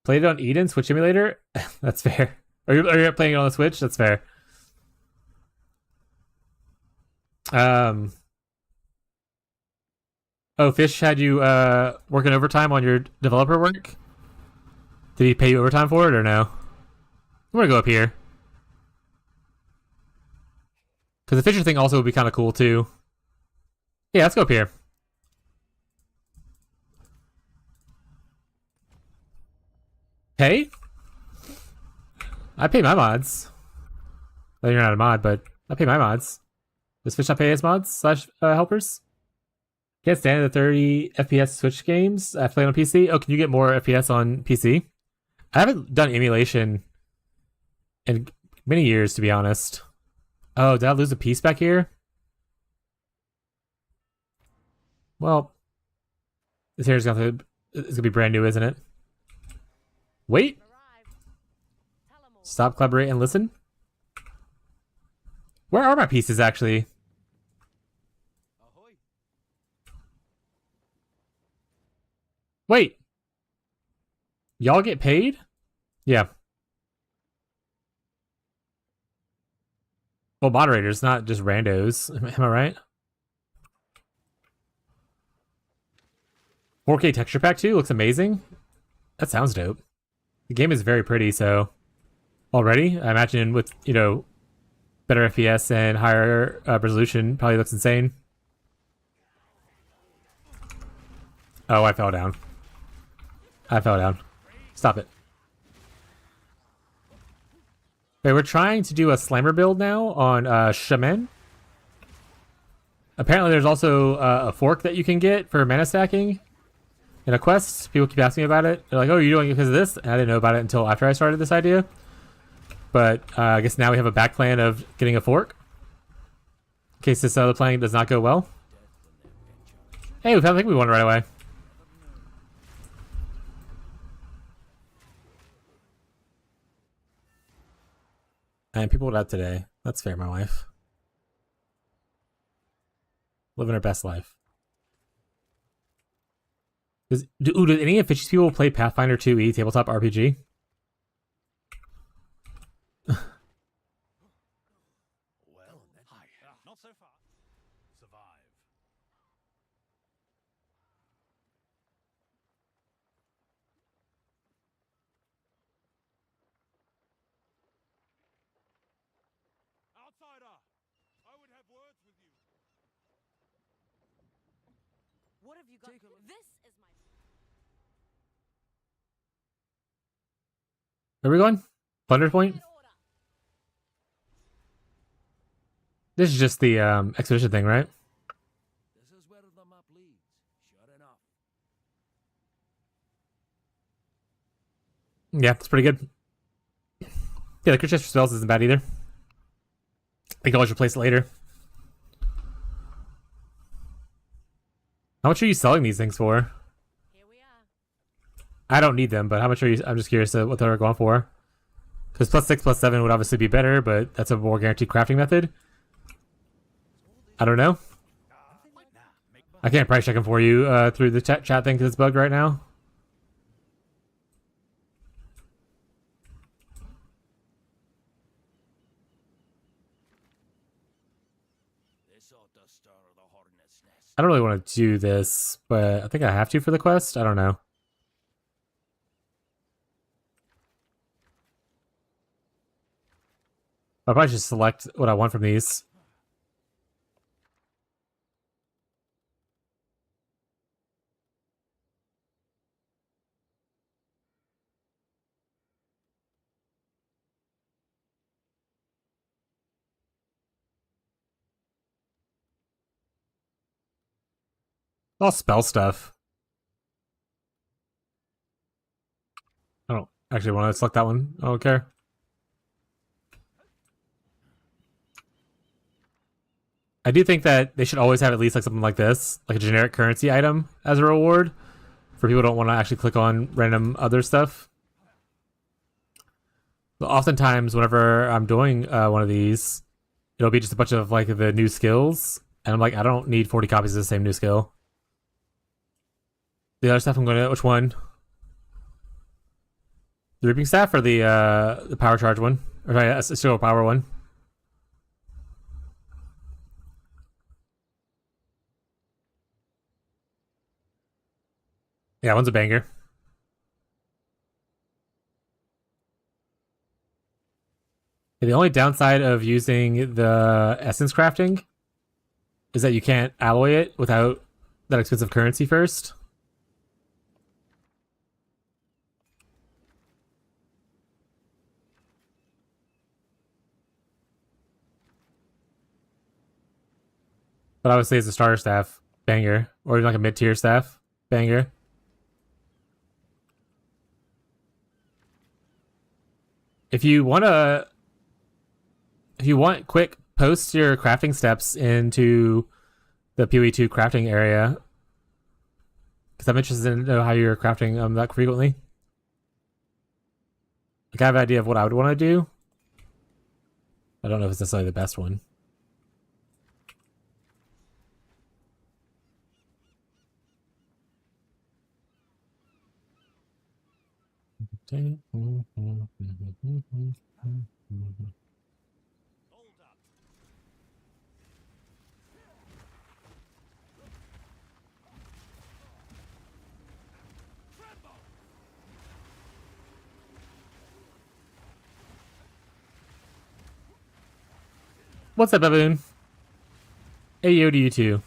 Played it on Eden, Switch emulator? That's fair. Are you playing it on the Switch? That's fair. Oh, Fish had you working overtime on your developer work? Did he pay you overtime for it or no? I'm gonna go up here. Because the Fisher thing also would be kind of cool too. Yeah, let's go up here. Pay? I pay my mods. Well, you're not a mod, but I pay my mods. Does Fish not pay his mods / helpers? Can't stand the 30 FPS Switch games. I play on PC. Oh, can you get more FPS on PC? I haven't done emulation in many years, to be honest. Oh, did I lose a piece back here? Well, this here's gonna be brand new, isn't it? Wait. Stop, collaborate, and listen. Where are my pieces actually? Wait. Y'all get paid? Yeah. Well, moderators, not just randos. Am I right? 4K texture pack too? Looks amazing. That sounds dope. The game is very pretty, so... Already? I imagine with, you know, better FPS and higher resolution, probably looks insane. Oh, I fell down. I fell down. Stop it. Okay, we're trying to do a slammer build now on Shaman. Apparently there's also a fork that you can get for mana stacking in a quest. People keep asking me about it. They're like, oh, you're doing it because of this? And I didn't know about it until after I started this idea. But I guess now we have a back plan of getting a fork. In case this other plan does not go well. Hey, I think we won right away. And people died today. That's fair, my wife. Living her best life. Do any of Fitchy's people play Pathfinder 2e tabletop RPG? Not so far. Survive. Outsider, I would have words with you. What have you got? This is my. Where are we going? Thunder Point? This is just the expedition thing, right? This is where the map leads. Sure enough. Yeah, it's pretty good. Yeah, the Creature spells isn't bad either. I can always replace it later. How much are you selling these things for? Here we are. I don't need them, but how much are you? I'm just curious what they're going for. Because +6, +7 would obviously be better, but that's a more guaranteed crafting method. I don't know. I can't price check them for you through the chat thing because it's bugged right now. I don't really want to do this, but I think I have to for the quest. I don't know. I'll probably just select what I want from these. All spell stuff. I don't actually want to select that one. I don't care. I do think that they should always have at least like something like this, like a generic currency item as a reward for people who don't want to actually click on random other stuff. So oftentimes, whenever I'm doing one of these, it'll be just a bunch of like the new skills, and I'm like, I don't need 40 copies of the same new skill. The other stuff I'm going to, which one? The Reaping Staff or the Power Charge one? Or sorry, a Steel Power one? Yeah, one's a banger. The only downside of using the essence crafting is that you can't alloy it without that expensive currency first. But I would say it's a starter staff banger, or even like a mid-tier staff banger. If you want quick, post your crafting steps into the PoE2 crafting area, because I'm interested in know how you're crafting that frequently. Like, I have an idea of what I would want to do. I don't know if it's necessarily the best one. What's up, Baboon? Hey, yo to you too.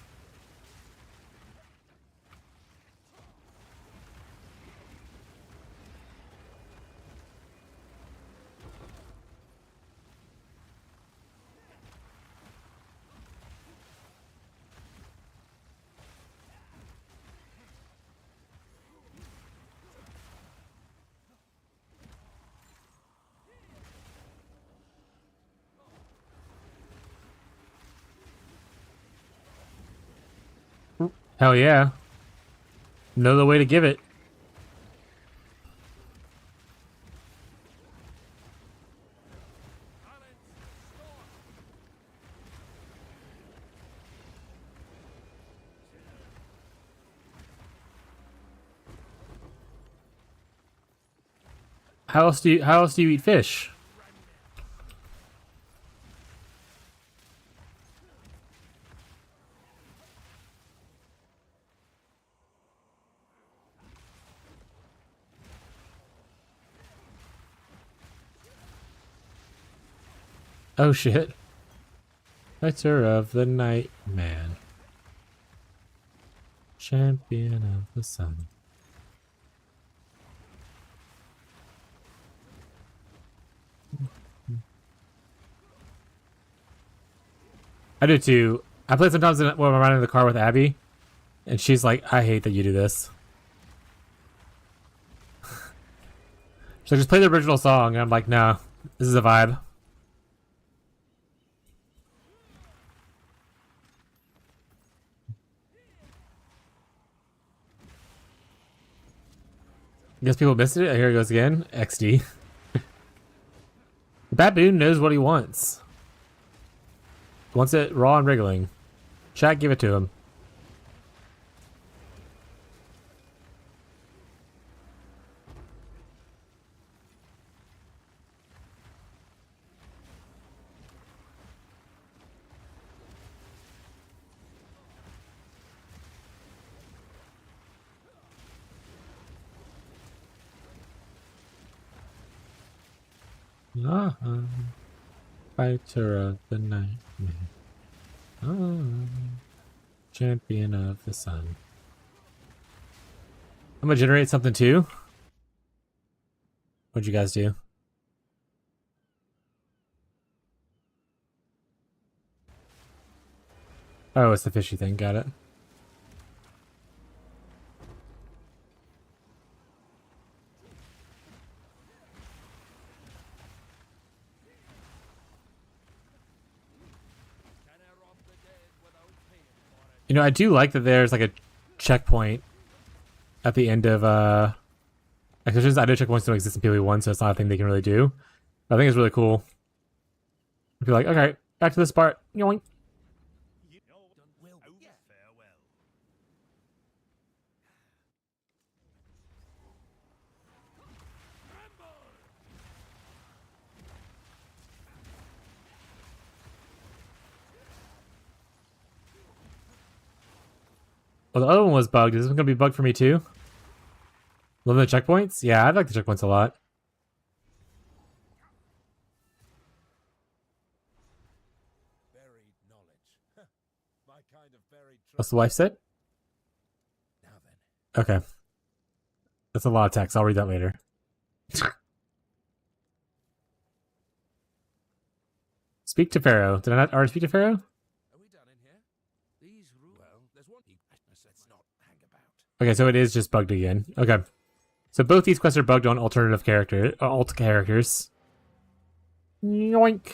Hell yeah. Know the way to give it. How else do you eat fish? Oh shit. Fighter of the night, man. Champion of the sun. I do too. I play sometimes when I'm riding in the car with Abby, and she's like, I hate that you do this. So just play the original song, and I'm like, no, this is a vibe. I guess people missed it. Here it goes again. XD. Baboon knows what he wants. He wants it raw and wriggling. Chat, give it to him. Fighter of the night, champion of the sun. I'm gonna generate something too. What'd you guys do? Oh, it's the fishy thing. Got it. You know, I do like that there's like a checkpoint at the end of like, I know checkpoints don't exist in PoE1, so it's not a thing they can really do. I think it's really cool. I'd be like, okay, back to this part. Yoink. Oh, the other one was bugged. Is this one gonna be bugged for me too? Love the checkpoints? Yeah, I like the checkpoints a lot. Buried knowledge. My kind of buried What's the wife said? Now then. Okay. That's a lot of text. I'll read that later. Speak to Pharaoh. Did I not already speak to Pharaoh? Are we done in here? These rules. Well, there's one. Let's not hang about. Okay, so it is just bugged again. Okay. So both these quests are bugged on alternative alt characters. Yoink.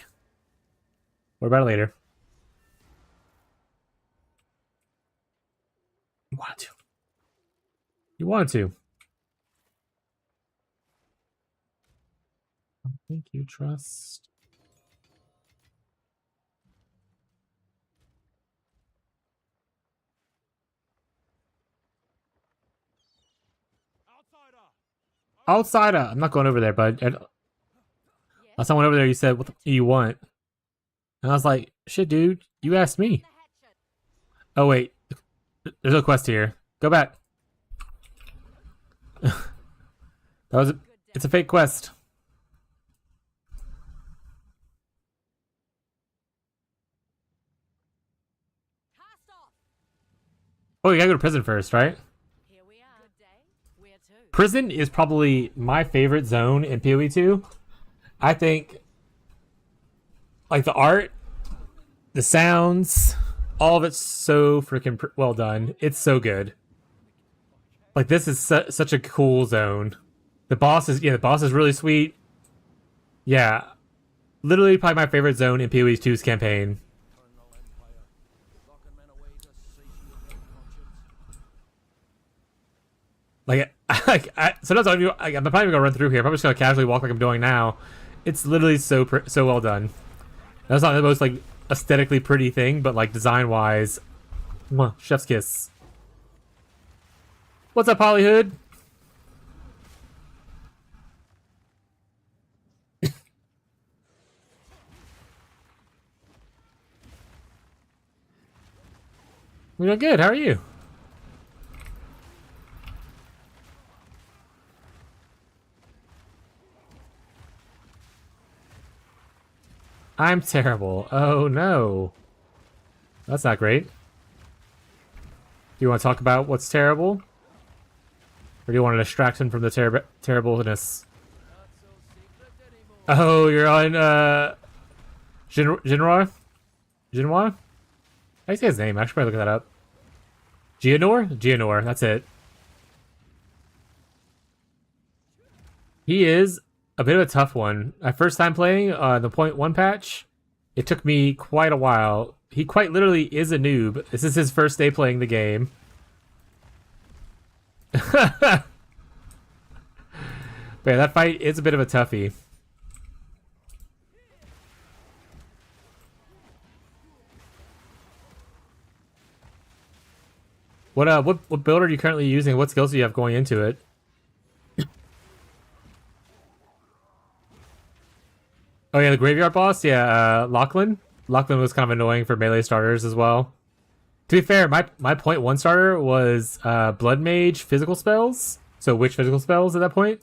What about it later? You wanted to. You wanted to. Thank you, trust. Outsider! I'm not going over there, bud. Last time I went over there, you said, what the you want? And I was like, shit, dude, you asked me. Oh, wait. There's no quest here. Go back. It's a fake quest. Oh, you gotta go to prison first, right? Here we are. Good day. Where to? Prison is probably my favorite zone in PoE 2. I think, like, the art, the sounds, all of it's so freaking well done. It's so good. Like, this is such a cool zone. The boss is really sweet. Yeah. Literally probably my favorite zone in PoE 2's campaign. Like, sometimes I'm probably gonna run through here. I'm just gonna casually walk like I'm doing now. It's literally so well done. That's not the most like aesthetically pretty thing, but like design wise, chef's kiss. What's up, Hollyhood? We're doing good. How are you? I'm terrible. Oh no. That's not great. Do you want to talk about what's terrible? Or do you want to distract him from the terribleness? Oh, you're on, Jinroy? Jinwa? How do you say his name? I should probably look that up. Geonor? Geonor, that's it. He is a bit of a tough one. My first time playing the 0.1 patch, it took me quite a while. He quite literally is a noob. This is his first day playing the game. But yeah, that fight is a bit of a toughie. What build are you currently using? What skills do you have going into it? Oh yeah, the graveyard boss? Yeah, Lachlan. Lachlan was kind of annoying for melee starters as well. To be fair, my 0.1 starter was Blood Mage physical spells. So witch physical spells at that point.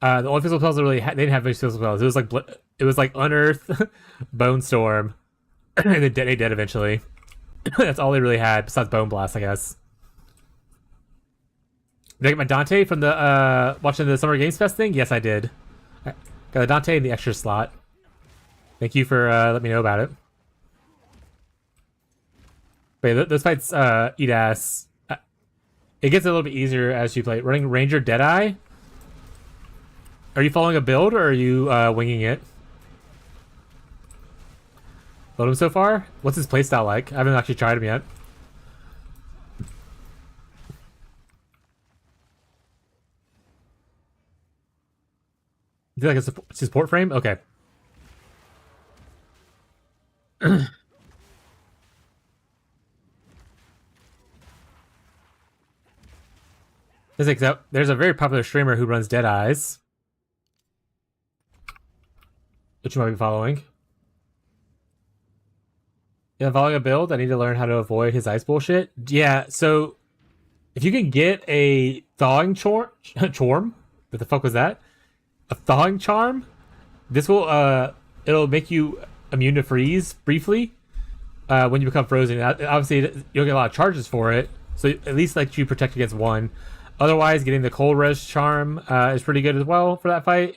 The only physical spells that really they didn't have any physical spells. It was like Unearth, Bone Storm, and then Detonate Dead eventually. That's all they really had besides Bone Blast, I guess. Did I get my Dante from the watching the Summer Games Fest thing? Yes, I did. Got the Dante in the extra slot. Thank you for letting me know about it. But yeah, those fights eat ass. It gets a little bit easier as you play. Running Ranger Deadeye. Are you following a build or are you winging it? Load him so far? What's his playstyle like? I haven't actually tried him yet. Do like a support frame? Okay. There's a very popular streamer who runs Dead Eyes, which you might be following. Yeah, following a build, I need to learn how to avoid his ice bullshit. Yeah, so if you can get a thawing charm, what the fuck was that? A thawing charm. This will it'll make you immune to freeze briefly when you become frozen. Obviously, you'll get a lot of charges for it, so at least lets you protect against one. Otherwise, getting the cold res charm is pretty good as well for that fight.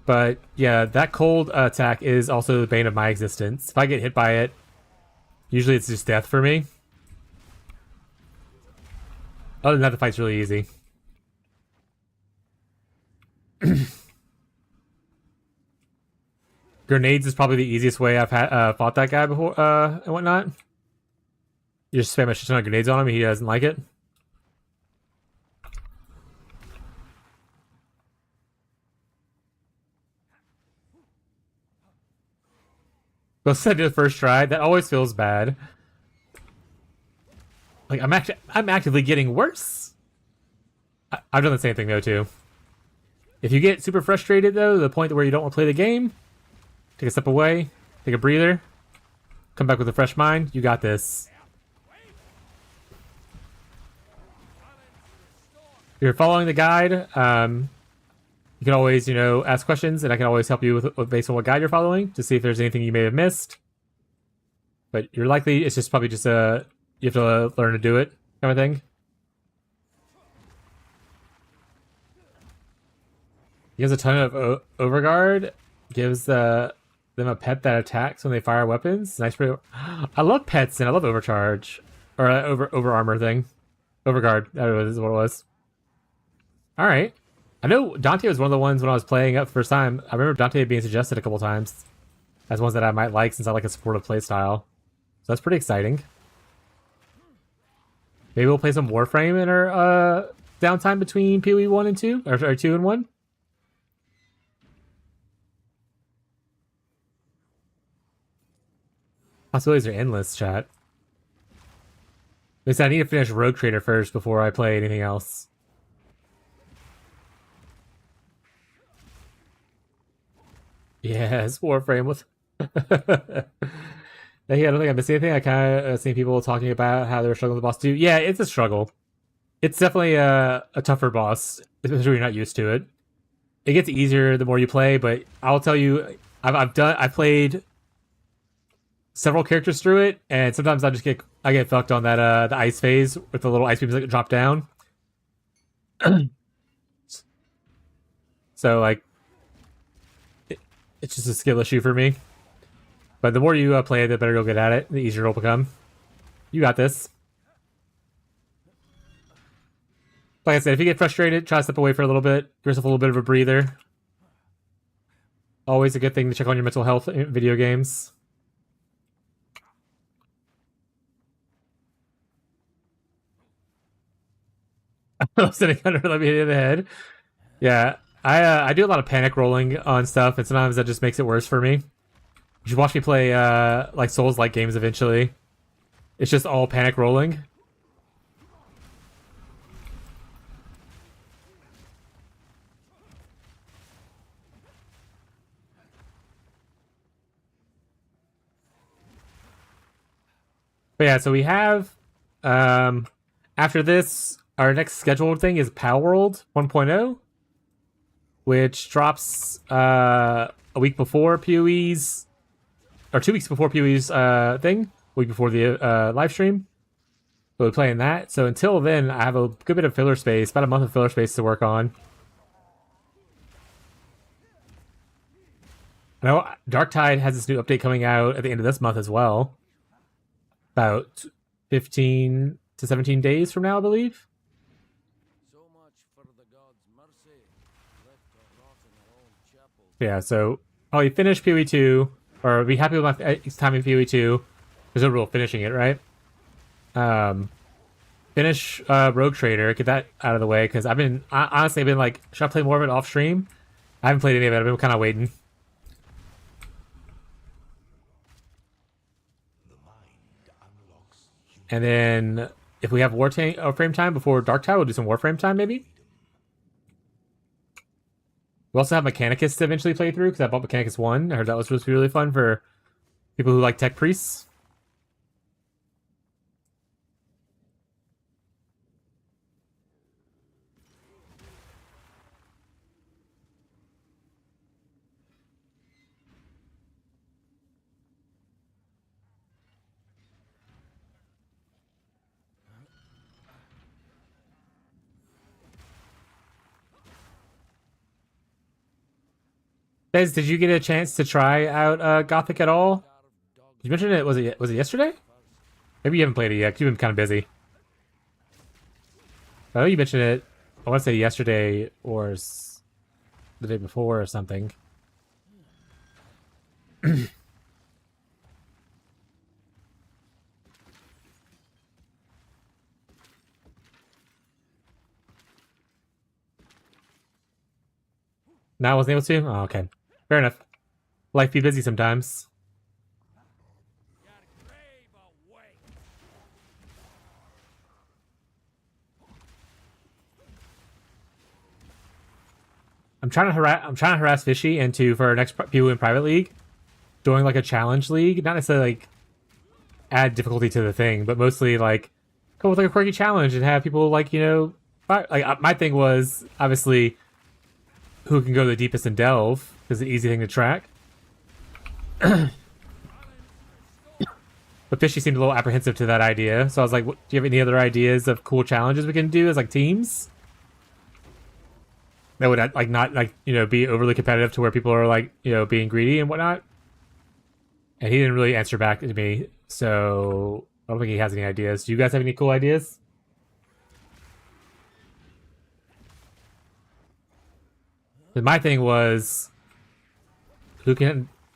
But yeah, that cold attack is also the bane of my existence. If I get hit by it, usually it's just death for me. Other than that, the fight's really easy. Grenades is probably the easiest way I've fought that guy before and whatnot. You just spam a shit ton of grenades on him and he doesn't like it. But said to the first try, that always feels bad. Like I'm actively getting worse. I've done the same thing though too. If you get super frustrated though, to the point where you don't want to play the game, take a step away, take a breather, come back with a fresh mind. You got this. If you're following the guide, you can always, ask questions, and I can always help you with based on what guide you're following to see if there's anything you may have missed. But it's just probably just you have to learn to do it kind of thing. He has a ton of overguard. Gives them a pet that attacks when they fire weapons. Nice. I love pets and I love overcharge or over armor thing. Overguard. That is what it was. All right. I know Dante was one of the ones when I was playing up the first time. I remember Dante being suggested a couple times as ones that I might like since I like a supportive playstyle. So that's pretty exciting. Maybe we'll play some Warframe in our downtime between PoE 1 and 2, or 2 and 1. Possibilities are endless, chat. I need to finish Rogue Trader first before I play anything else. Yes, Warframe with. Hey, I don't think I missed anything. I kind of seen people talking about how they're struggling with the boss too. Yeah, it's a struggle. It's definitely a tougher boss, especially when you're not used to it. It gets easier the more you play, but I'll tell you, I've played several characters through it, and sometimes I get fucked on that the ice phase with the little ice beams that drop down. So like, it's just a skill issue for me. But the more you play it, the better you'll get at it, the easier it'll become. You got this. Like I said, if you get frustrated, try to step away for a little bit. Give yourself a little bit of a breather. Always a good thing to check on your mental health in video games. Sitting under, let me hit you in the head. Yeah, I do a lot of panic rolling on stuff, and sometimes that just makes it worse for me. You should watch me play like Souls-like games eventually. It's just all panic rolling. But yeah, so we have after this, our next scheduled thing is Palworld 1.0, which drops a week before PoE's, or 2 weeks before PoE's thing, a week before the live stream. We'll be playing that. So until then, I have a good bit of filler space, about a month of filler space to work on. I know Darktide has this new update coming out at the end of this month as well. About 15 to 17 days from now, I believe. So much for the gods' mercy. Left to rot in their own chapel. Yeah, so probably finish PoE 2, or be happy with my time in PoE 2. There's no real finishing it, right? Finish Rogue Trader, get that out of the way, because honestly I've been like, should I play more of it off stream? I haven't played any of it. I've been kind of waiting. And then if we have Warframe time before Dark Tide, we'll do some Warframe time maybe. We also have Mechanicus to eventually play through because I bought Mechanicus 1. I heard that was supposed to be really fun for people who like tech priests. Bez, did you get a chance to try out Gothic at all? You mentioned it. Was it yesterday? Maybe you haven't played it yet. 'Cause you've been kind of busy. I know you mentioned it. I want to say yesterday or the day before or something. Now I wasn't able to? Oh, okay. Fair enough. Life be busy sometimes. I'm trying to harass Fishy into for our next people in private league, doing like a challenge league, not necessarily like add difficulty to the thing, but mostly like come with like a quirky challenge and have people like like my thing was obviously who can go the deepest in delve is the easy thing to track. But Fishy seemed a little apprehensive to that idea, so I was like, do you have any other ideas of cool challenges we can do as like teams? That would like not like be overly competitive to where people are like being greedy and whatnot. And he didn't really answer back to me, so I don't think he has any ideas. Do you guys have any cool ideas? My thing was,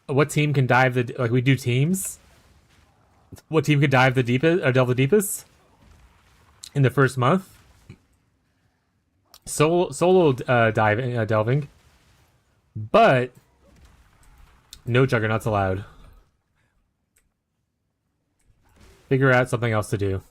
what team can dive the like we do teams. What team could dive the deepest or delve the deepest in the first month? Solo delving, but no juggernauts allowed. Figure out something else to do.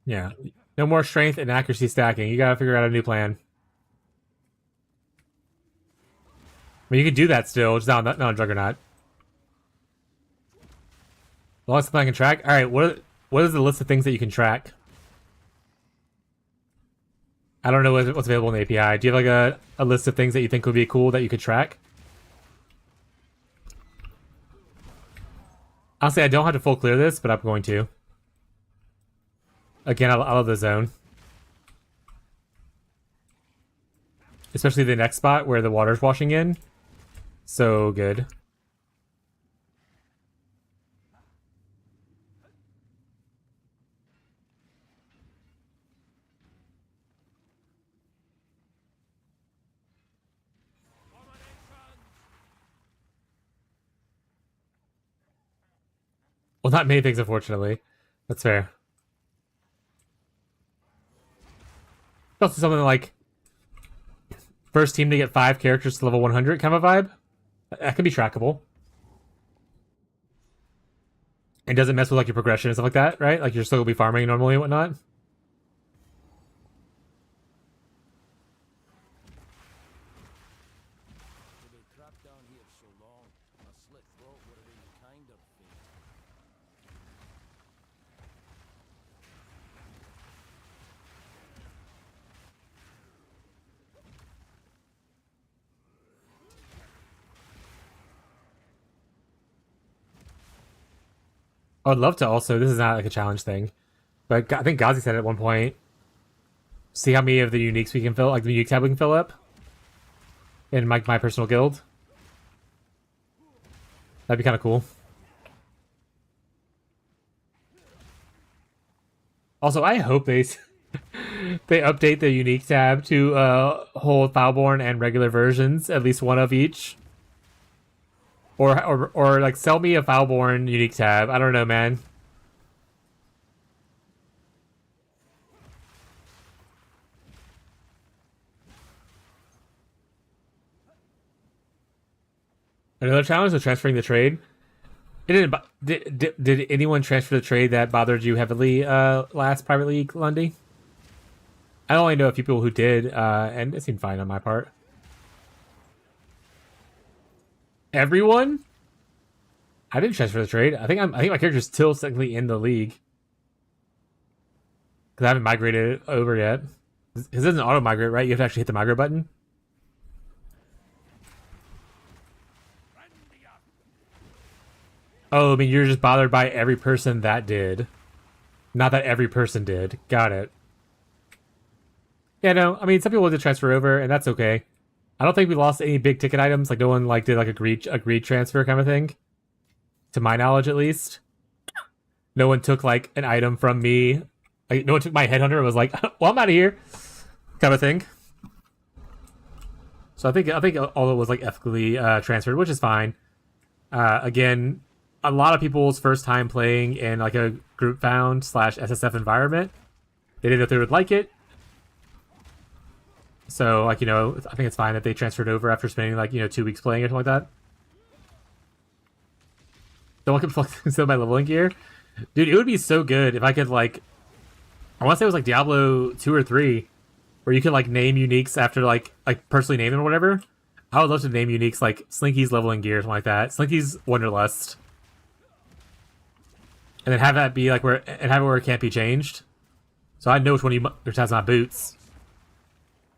Yeah. No more strength and accuracy stacking. You gotta figure out a new plan. I mean, you can do that still, just not a Juggernaut. As long as something I can track. Alright, what is the list of things that you can track? I don't know what's available in the API. Do you have like a list of things that you think would be cool that you could track? Honestly, I don't have to full clear this, but I'm going to. Again, I love the zone. Especially the next spot where the water's washing in. So good. Well, not many things, unfortunately. That's fair. Also something like first team to get 5 characters to level 100 kind of a vibe. That can be trackable. It doesn't mess with like your progression and stuff like that, right? Like you're still gonna be farming normally and whatnot. I would love to also, this is not like a challenge thing, but I think Ghazi said at one point, see how many of the uniques we can fill, like the unique tab we can fill up in my personal guild. That'd be kind of cool. Also, I hope they They update the unique tab to hold Foulborn and regular versions, at least one of each. Or like sell me a Foulborn unique tab. I don't know, man. Another challenge was transferring the trade. It didn't. Did anyone transfer the trade that bothered you heavily last Private League, Lundy? I only know a few people who did, and it seemed fine on my part. Everyone? I didn't transfer the trade. I think my character's still technically in the league because I haven't migrated over yet. Because it doesn't auto migrate, right? You have to actually hit the migrate button. Oh, I mean, you're just bothered by every person that did. Not that every person did. Got it. Yeah, no, I mean, some people did transfer over, and that's okay. I don't think we lost any big ticket items. Like, no one like did like a greed transfer kind of thing. To my knowledge, at least. No one took like an item from me. Like, no one took my headhunter and was like, well, I'm out of here. Kind of thing. So I think all of it was like ethically transferred, which is fine. Again, a lot of people's first time playing in like a group found / SSF environment. They didn't know if they would like it. So, like, you know, I think it's fine that they transferred over after spending, like, you know, 2 weeks playing or something like that. Someone could flexing some of my leveling gear. Dude, it would be so good if I could, like... I want to say it was, like, Diablo 2 or 3, where you could, like, name uniques after, like personally name them or whatever. I would love to name uniques, like, Slinky's leveling gear or something like that. Slinky's Wanderlust. And then have that be, like, have it where it can't be changed. So I know which one has my boots.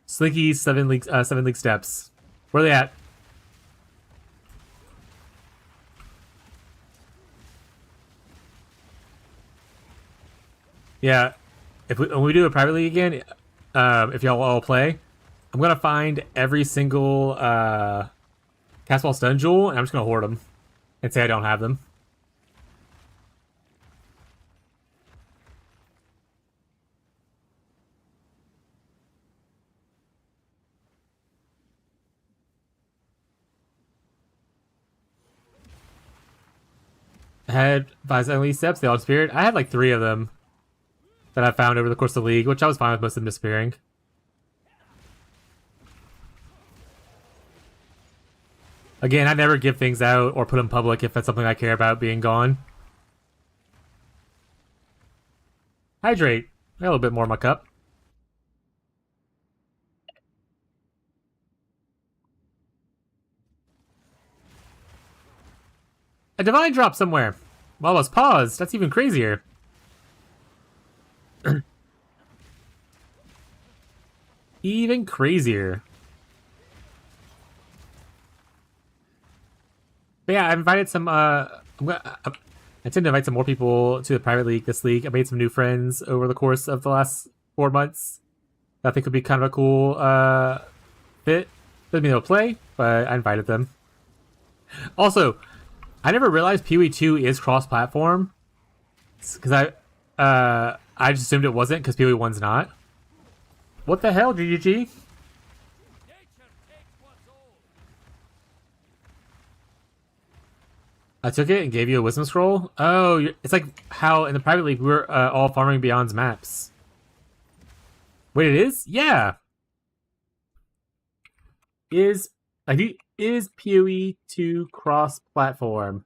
Slinky's 7 league steps. Where are they at? Yeah, when we do a private league again, if y'all all play, I'm gonna find every single castball stun jewel, and I'm just gonna hoard them and say I don't have them. I had 5 league steps, they all disappeared. I had like 3 of them that I found over the course of the league, which I was fine with most of them disappearing. Again, I never give things out or put them public if that's something I care about being gone. Hydrate. I got a little bit more in my cup. A divine drop somewhere. Well, it's paused. That's even crazier. Even crazier. But yeah, I've invited some, I tend to invite some more people to the private league this league. I made some new friends over the course of the last 4 months. That I think would be kind of a cool, fit. Doesn't mean they'll play, but I invited them. Also, I never realized PoE 2 is cross-platform. Because I just assumed it wasn't, because PoE 1's not. What the hell, GGG? I took it and gave you a wisdom scroll? Oh, it's like how in the private league we were all farming Beyond's maps. Wait, it is? Yeah. Is PoE 2 cross-platform?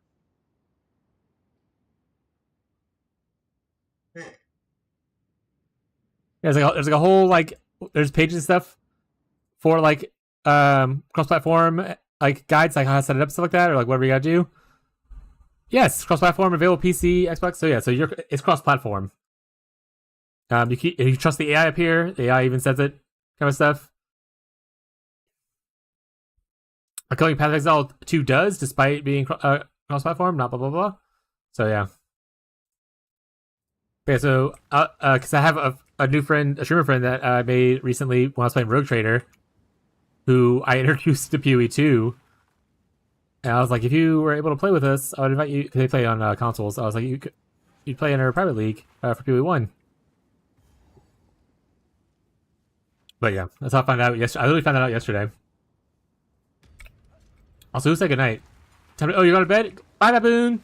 There's like a whole like there's pages and stuff for like cross-platform like guides like how to set it up, stuff like that, or like whatever you gotta do. Yes, cross-platform, available PC, Xbox. So yeah, so it's cross-platform. You trust the AI up here. The AI even says it, kind of stuff. Echoing Path of Exile 2 does, despite being cross-platform, not blah blah blah. So yeah. Okay, so because I have a new friend, a streamer friend that I made recently when I was playing Rogue Trader, who I introduced to PoE 2. And I was like, if you were able to play with us, I would invite you, because they play on consoles. I was like, you'd play in our private league for PoE 1. But yeah, that's how I found out yesterday. I literally found that out yesterday. Also, who said goodnight? Oh, you going to bed? Bye, Baboon.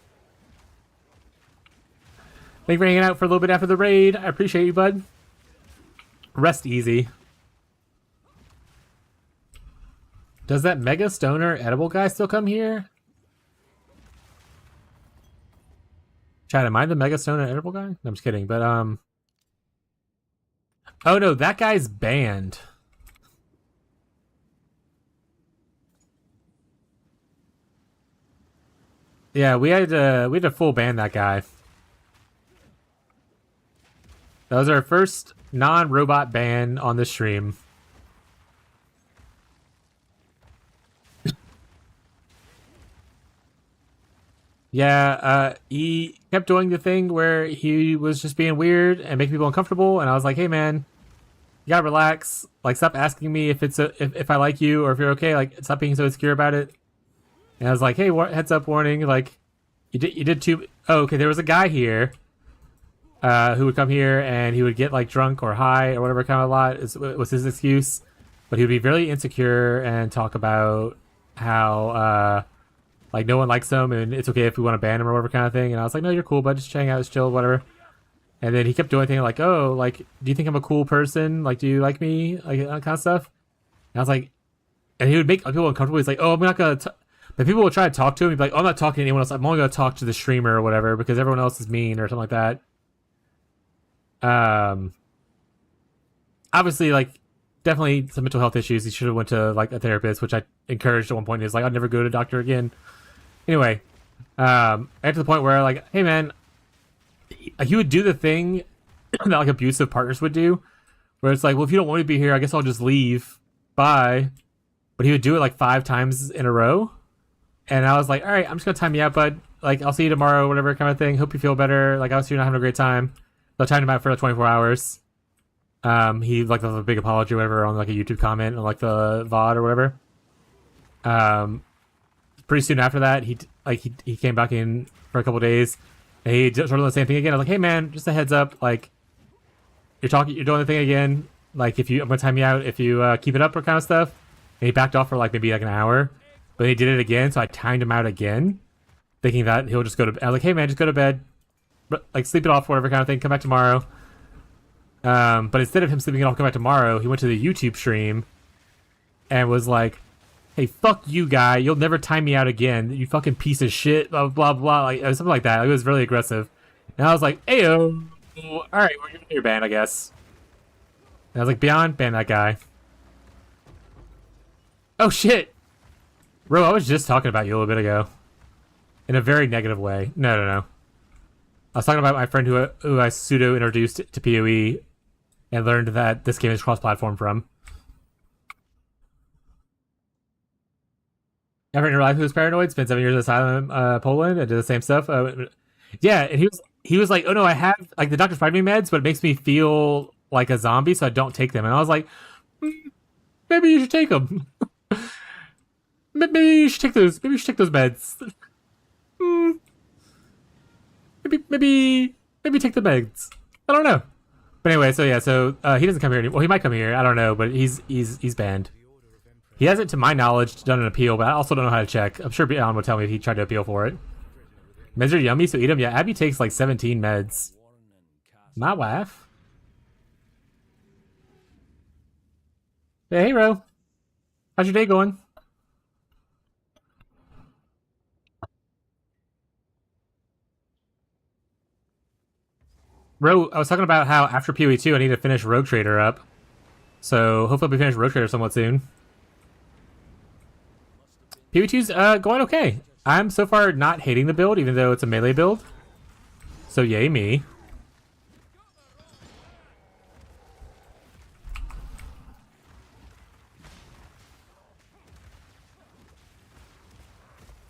Thank you for hanging out for a little bit after the raid. I appreciate you, bud. Rest easy. Does that Mega Stoner edible guy still come here? Chat, am I the Mega Stoner edible guy? No, I'm just kidding. But, oh no, that guy's banned. Yeah, we had to full ban that guy. That was our first non-robot ban on the stream. Yeah, he kept doing the thing where he was just being weird and making people uncomfortable, and I was like, hey man, you gotta relax. Like, stop asking me if if I like you or if you're okay. Like, stop being so insecure about it. And I was like, hey, heads up warning, like, you did too. Oh, okay, there was a guy here who would come here and he would get like drunk or high or whatever kind of a lot was his excuse, but he would be very insecure and talk about how like no one likes him and it's okay if we want to ban him or whatever kind of thing. And I was like, no, you're cool, bud, just hang out, just chill, whatever. And then he kept doing things like, oh, like, do you think I'm a cool person? Like, do you like me? Like, that kind of stuff. And I was like, and he would make people uncomfortable. He's like, oh, I'm not gonna. But people would try to talk to him. He'd be like, oh, I'm not talking to anyone else. I'm only gonna talk to the streamer or whatever because everyone else is mean or something like that. Obviously, like, definitely some mental health issues. He should have went to like a therapist, which I encouraged at one point. He's like, I'd never go to a doctor again. Anyway, after the point where like, hey man, he would do the thing that like abusive partners would do, where it's like, well, if you don't want me to be here, I guess I'll just leave. Bye. But he would do it like 5 times in a row. And I was like, all right, I'm just going to time you out, bud. Like, I'll see you tomorrow, whatever kind of thing. Hope you feel better. Like, obviously you're not having a great time. So I timed him out for like 24 hours. He like left a big apology or whatever on like a YouTube comment on like the VOD or whatever. Pretty soon after that, he came back in for a couple days. And he sort of did the same thing again. I was like, hey man, just a heads up, like, you're doing the thing again. Like, I'm gonna time you out if you keep it up or kind of stuff. And he backed off for like maybe like an hour, but he did it again. So I timed him out again, thinking that he'll just go to. I was like, hey man, just go to bed, like sleep it off, whatever kind of thing. Come back tomorrow. But instead of him sleeping it off, come back tomorrow, he went to the YouTube stream and was like, hey, fuck you, guy. You'll never time me out again. You fucking piece of shit. Blah, blah, blah. Like, something like that. Like, it was really aggressive. And I was like, ayo. All right, we're going to your ban, I guess. And I was like, Beyond, ban that guy. Oh, shit. Bro, I was just talking about you a little bit ago. In a very negative way. No. I was talking about my friend who I pseudo-introduced to PoE and learned that this game is cross-platform from. Ever in your life who was paranoid? Spent 7 years in asylum, Poland, and did the same stuff. Yeah, and he was like, oh no, I have like the doctor provided me meds, but it makes me feel like a zombie, so I don't take them. And I was like, maybe you should take them. Maybe you should take those. Maybe you should take those meds. Maybe take the meds. I don't know. But anyway, so yeah, he doesn't come here anymore. Well, he might come here. I don't know, but he's banned. He hasn't, to my knowledge, done an appeal, but I also don't know how to check. I'm sure Beyond will tell me if he tried to appeal for it. Meds are yummy, so eat them. Yeah, Abby takes like 17 meds. My wife. Hey, Ro. How's your day going? Ro, I was talking about how after PoE 2, I need to finish Rogue Trader up. So hopefully I'll be finished Rogue Trader somewhat soon. PoE 2's going okay. I'm so far not hating the build, even though it's a melee build. So yay me.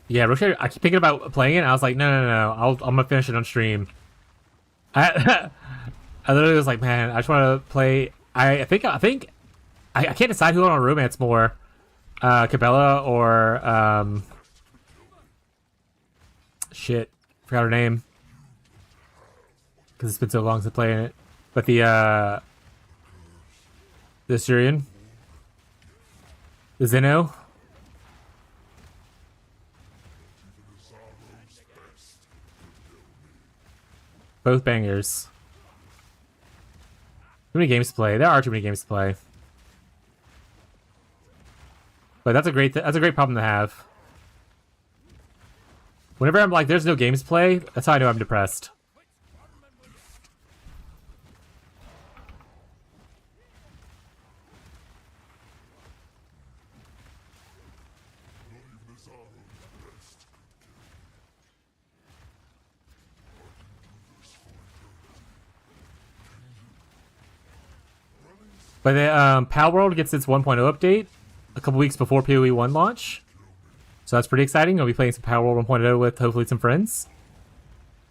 Yeah, Rogue Trader, I keep thinking about playing it, and I was like, no. I'm gonna finish it on stream. I literally was like, man, I just want to play. I think I can't decide who I want to romance more, Cabela or shit, forgot her name because it's been so long since playing it. But the The Syrian. The Zeno. Both bangers. Too many games to play. There are too many games to play. But that's a great problem to have. Whenever I'm like, there's no games to play, that's how I know I'm depressed. But the Pal World gets its 1.0 update a couple weeks before PoE 1 launch. So that's pretty exciting. I'll be playing some Pal World 1.0 with hopefully some friends.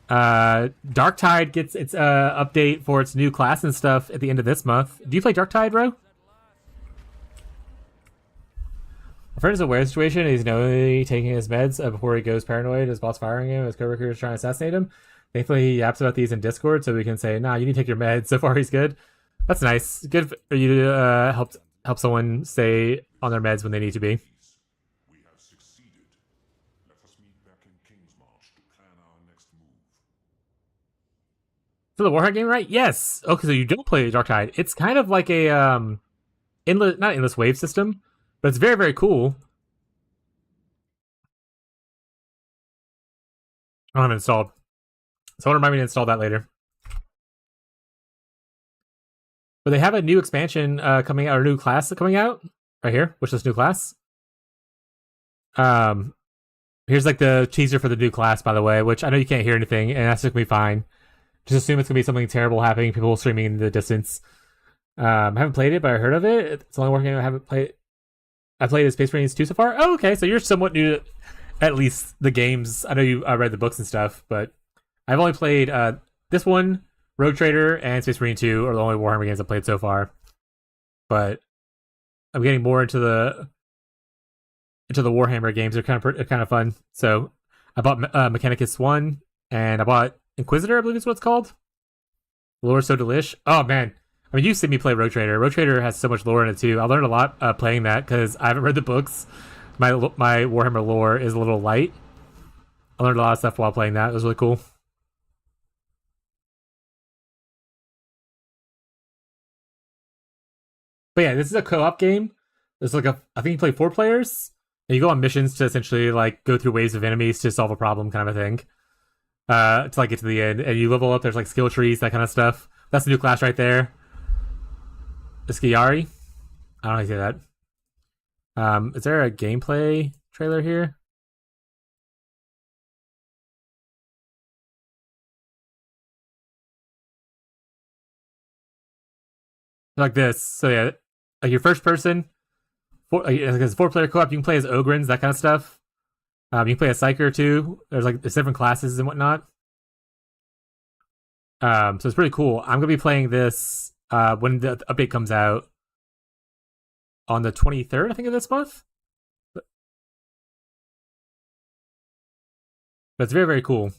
Darktide gets its update for its new class and stuff at the end of this month. Do you play Darktide, bro? My friend is aware of the situation. He's knowingly taking his meds before he goes paranoid. His boss firing him. His coworker is trying to assassinate him. Thankfully, he yaps about these in Discord, so we can say, nah, you need to take your meds. So far, he's good. That's nice. Good for you to help someone stay on their meds when they need to be. We have succeeded. Let us meet back in Kingsmarch to plan our next move. So the Warhammer game, right? Yes. Okay, so you don't play Darktide. It's kind of like a not endless wave system, but it's very, very cool. I don't have it installed. Someone remind me to install that later. But they have a new expansion coming out, or a new class coming out right here. Which is new class? Here's like the teaser for the new class, by the way, which I know you can't hear anything, and that's gonna be fine. Just assume it's gonna be something terrible happening, people screaming in the distance. I haven't played it, but I heard of it. It's only working. I haven't played. I played Space Marines 2 so far. Oh, okay, so you're somewhat new to at least the games. I know you read the books and stuff, but I've only played this one. Rogue Trader and Space Marine 2 are the only Warhammer games I've played so far. But I'm getting more into the Warhammer games. They're kind of fun. So I bought Mechanicus 1 and I bought Inquisitor, I believe is what it's called. Lore so delish. Oh man. I mean, you've seen me play Rogue Trader. Rogue Trader has so much lore in it too. I learned a lot playing that because I haven't read the books. My Warhammer lore is a little light. I learned a lot of stuff while playing that. It was really cool. But yeah, this is a co-op game. There's like I think you play 4 players, and you go on missions to essentially like go through waves of enemies to solve a problem, kind of a thing. To like get to the end, and you level up. There's like skill trees, that kind of stuff. That's the new class right there. Iskiari. I don't know how to say that. Is there a gameplay trailer here? Like this. So yeah, like your first person, like it's 4-player co-op. You can play as Ogrins, that kind of stuff. You can play as Psyker too. There's different classes and whatnot. So it's pretty cool. I'm gonna be playing this when the update comes out on the 23rd, I think, of this month. But it's very, very cool. I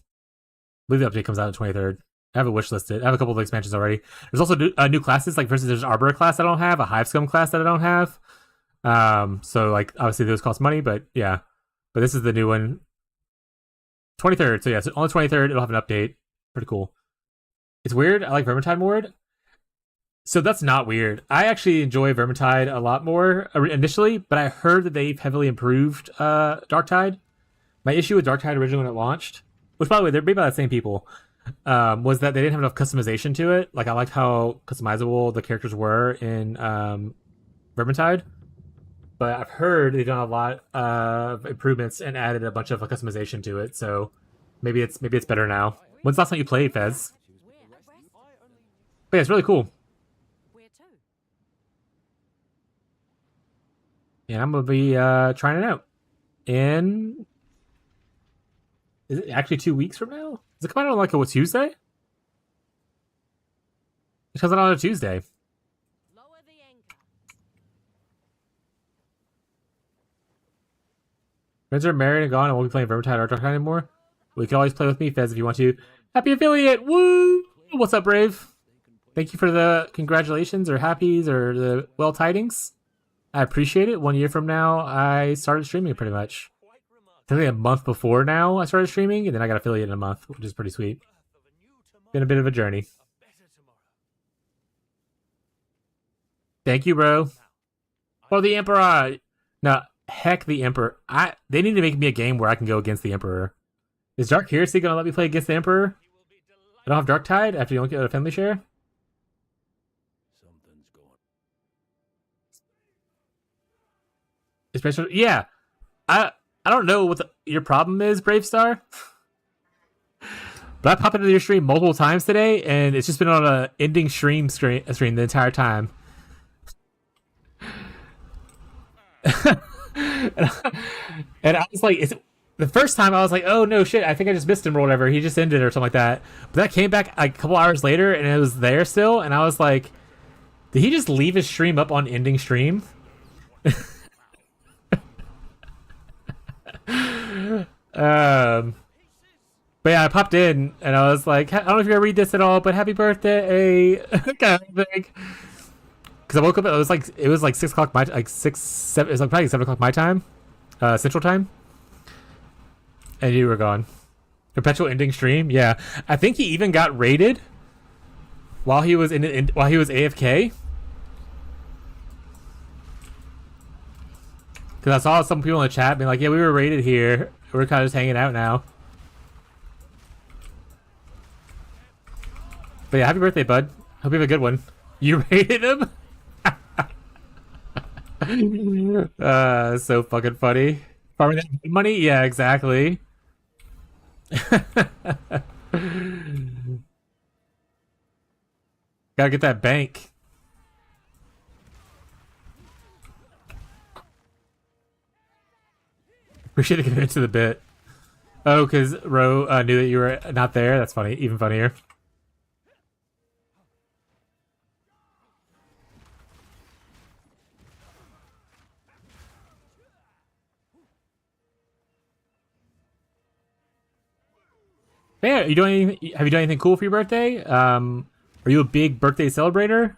believe the update comes out on the 23rd. I have a wish listed. I have a couple of expansions already. There's also new classes. Like, for instance, there's an Arbor class I don't have, a Hive Scum class that I don't have. So like obviously those cost money, but yeah. But this is the new one. 23rd. So yeah, so on the 23rd it'll have an update. Pretty cool. It's weird. I like Vermintide more. So that's not weird. I actually enjoy Vermintide a lot more initially, but I heard that they've heavily improved Darktide. My issue with Darktide originally when it launched, which by the way they're made by the same people, was that they didn't have enough customization to it. Like I liked how customizable the characters were in Vermintide, but I've heard they've done a lot of improvements and added a bunch of customization to it. So maybe it's better now. When's the last time you played, Fez? But yeah, it's really cool. And I'm gonna be trying it out. In is it actually 2 weeks from now? Does it come out on like a Tuesday? It comes out on a Tuesday. Friends are married and gone and won't be playing Vermintide or Darktide anymore. We can always play with me, Fez, if you want to. Happy affiliate! Woo! What's up, Brave? Thank you for the congratulations or happies or the well tidings. I appreciate it. 1 year from now, I started streaming pretty much. I think a month before now I started streaming, and then I got affiliate in a month, which is pretty sweet. Been a bit of a journey. Thank you, bro. Oh, the Emperor. No, heck the Emperor. They need to make me a game where I can go against the Emperor. Is Dark Heresy gonna let me play against the Emperor? I don't have Dark Tide after you only get a family share? Especially, yeah. I don't know what your problem is, Brave Star. But I popped into your stream multiple times today, and it's just been on a ending stream the entire time. And I was like, the first time I was like, oh no shit, I think I just missed him or whatever. He just ended or something like that. But that came back like a couple hours later, and it was there still, and I was like, did he just leave his stream up on ending stream? But yeah, I popped in and I was like, I don't know if you're gonna read this at all, but happy birthday, kind of thing. Because I woke up, it was like 6 o'clock my like 6 7. It was like probably 7 o'clock my time, Central Time, and you were gone. Perpetual ending stream, yeah. I think he even got raided while he was while he was AFK. Because I saw some people in the chat being like, yeah, we were raided here. We're kind of just hanging out now. But yeah, happy birthday, bud. Hope you have a good one. You raided him? So fucking funny. Farming that money? Yeah, exactly. Gotta get that bank. Appreciate the commitment to the bit. Oh, because Ro knew that you were not there? That's funny. Even funnier. Yeah, have you done anything cool for your birthday? Are you a big birthday celebrator?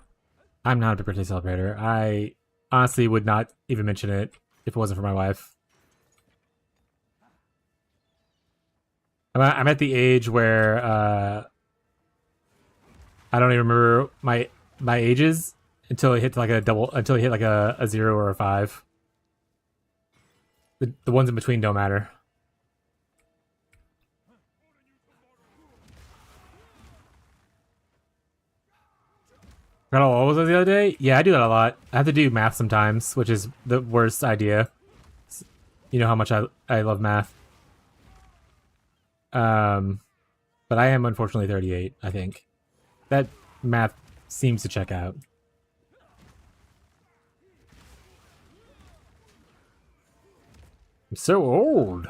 I'm not a big birthday celebrator. I honestly would not even mention it if it wasn't for my wife. I'm at the age where I don't even remember my ages until it hit like a 0 or a 5. The ones in between don't matter. What was it the other day? Yeah, I do that a lot. I have to do math sometimes, which is the worst idea. You know how much I love math. But I am unfortunately 38, I think. That math seems to check out. I'm so old.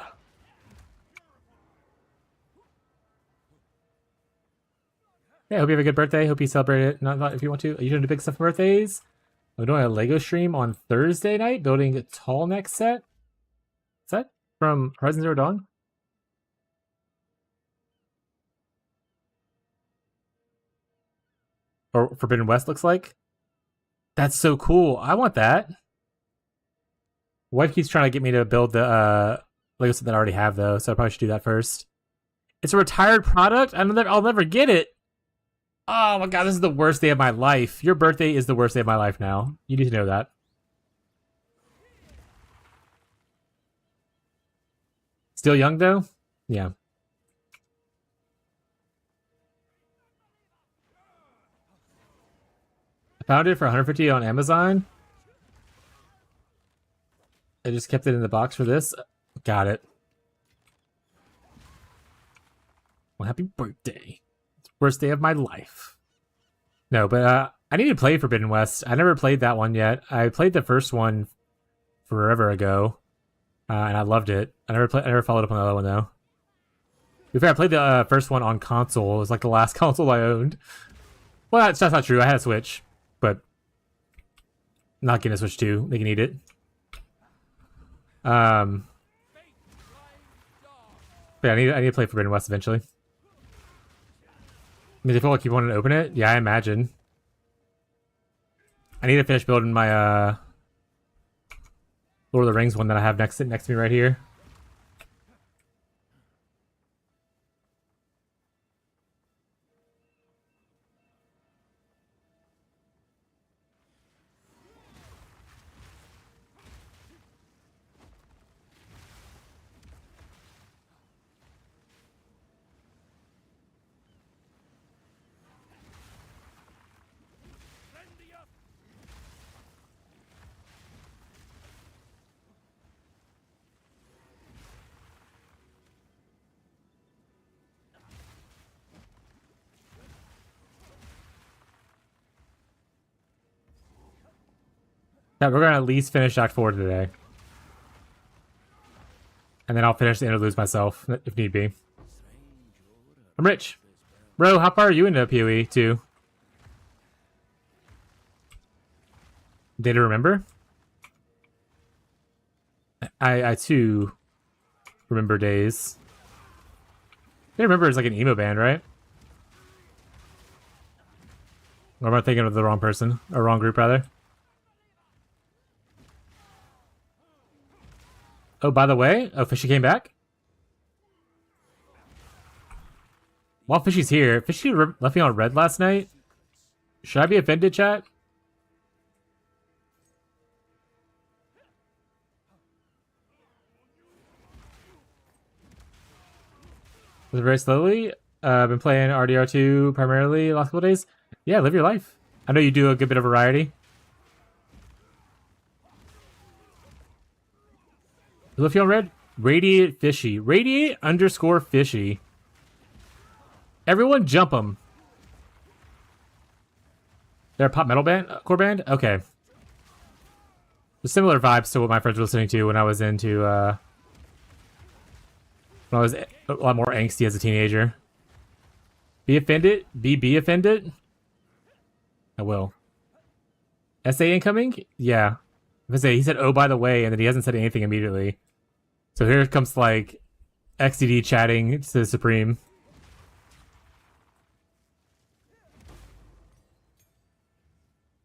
Yeah, hope you have a good birthday. Hope you celebrate it. Not if you want to. Are you doing big stuff for birthdays? I'm doing a Lego stream on Thursday night, building a tall neck set. Set from Horizon Zero Dawn. Or Forbidden West looks like. That's so cool. I want that. Wife keeps trying to get me to build the Lego set that I already have though, so I probably should do that first. It's a retired product. I'll never get it. Oh my god, this is the worst day of my life. Your birthday is the worst day of my life now. You need to know that. Still young though? Yeah. I found it for $150 on Amazon. I just kept it in the box for this. Got it. Well, happy birthday. It's the worst day of my life. No, but I need to play Forbidden West. I never played that one yet. I played the first one forever ago, and I loved it. I never followed up on the other one though. In fact, I played the first one on console. It was like the last console I owned. Well, that's not true. I had a Switch, but not getting a Switch 2. They can eat it. But yeah, I need to play Forbidden West eventually. I mean, they feel like you want to open it? Yeah, I imagine. I need to finish building my Lord of the Rings one that I have next to me right here. Yeah, we're gonna at least finish Act 4 today. And then I'll finish the interludes myself, if need be. I'm rich. Bro, how far are you into PoE, too? Day to remember? I too remember days. Day to remember is like an emo band, right? Or am I thinking of the wrong person? Or wrong group, rather? Oh, by the way, Fishy came back? While Fishy's here, Fishy left me on red last night. Should I be offended, chat? Very slowly. I've been playing RDR2 primarily the last couple days. Yeah, live your life. I know you do a good bit of variety. Who left you on red? Radiate Fishy. Radiate _ Fishy. Everyone jump them. They're a pop metal band, core band? Okay. Similar vibes to what my friends were listening to when I was into, when I was a lot more angsty as a teenager. Be offended? Be offended? I will. SA incoming? Yeah. If I say, he said, oh, by the way, and then he hasn't said anything immediately. So here comes, like, XDD chatting to the Supreme.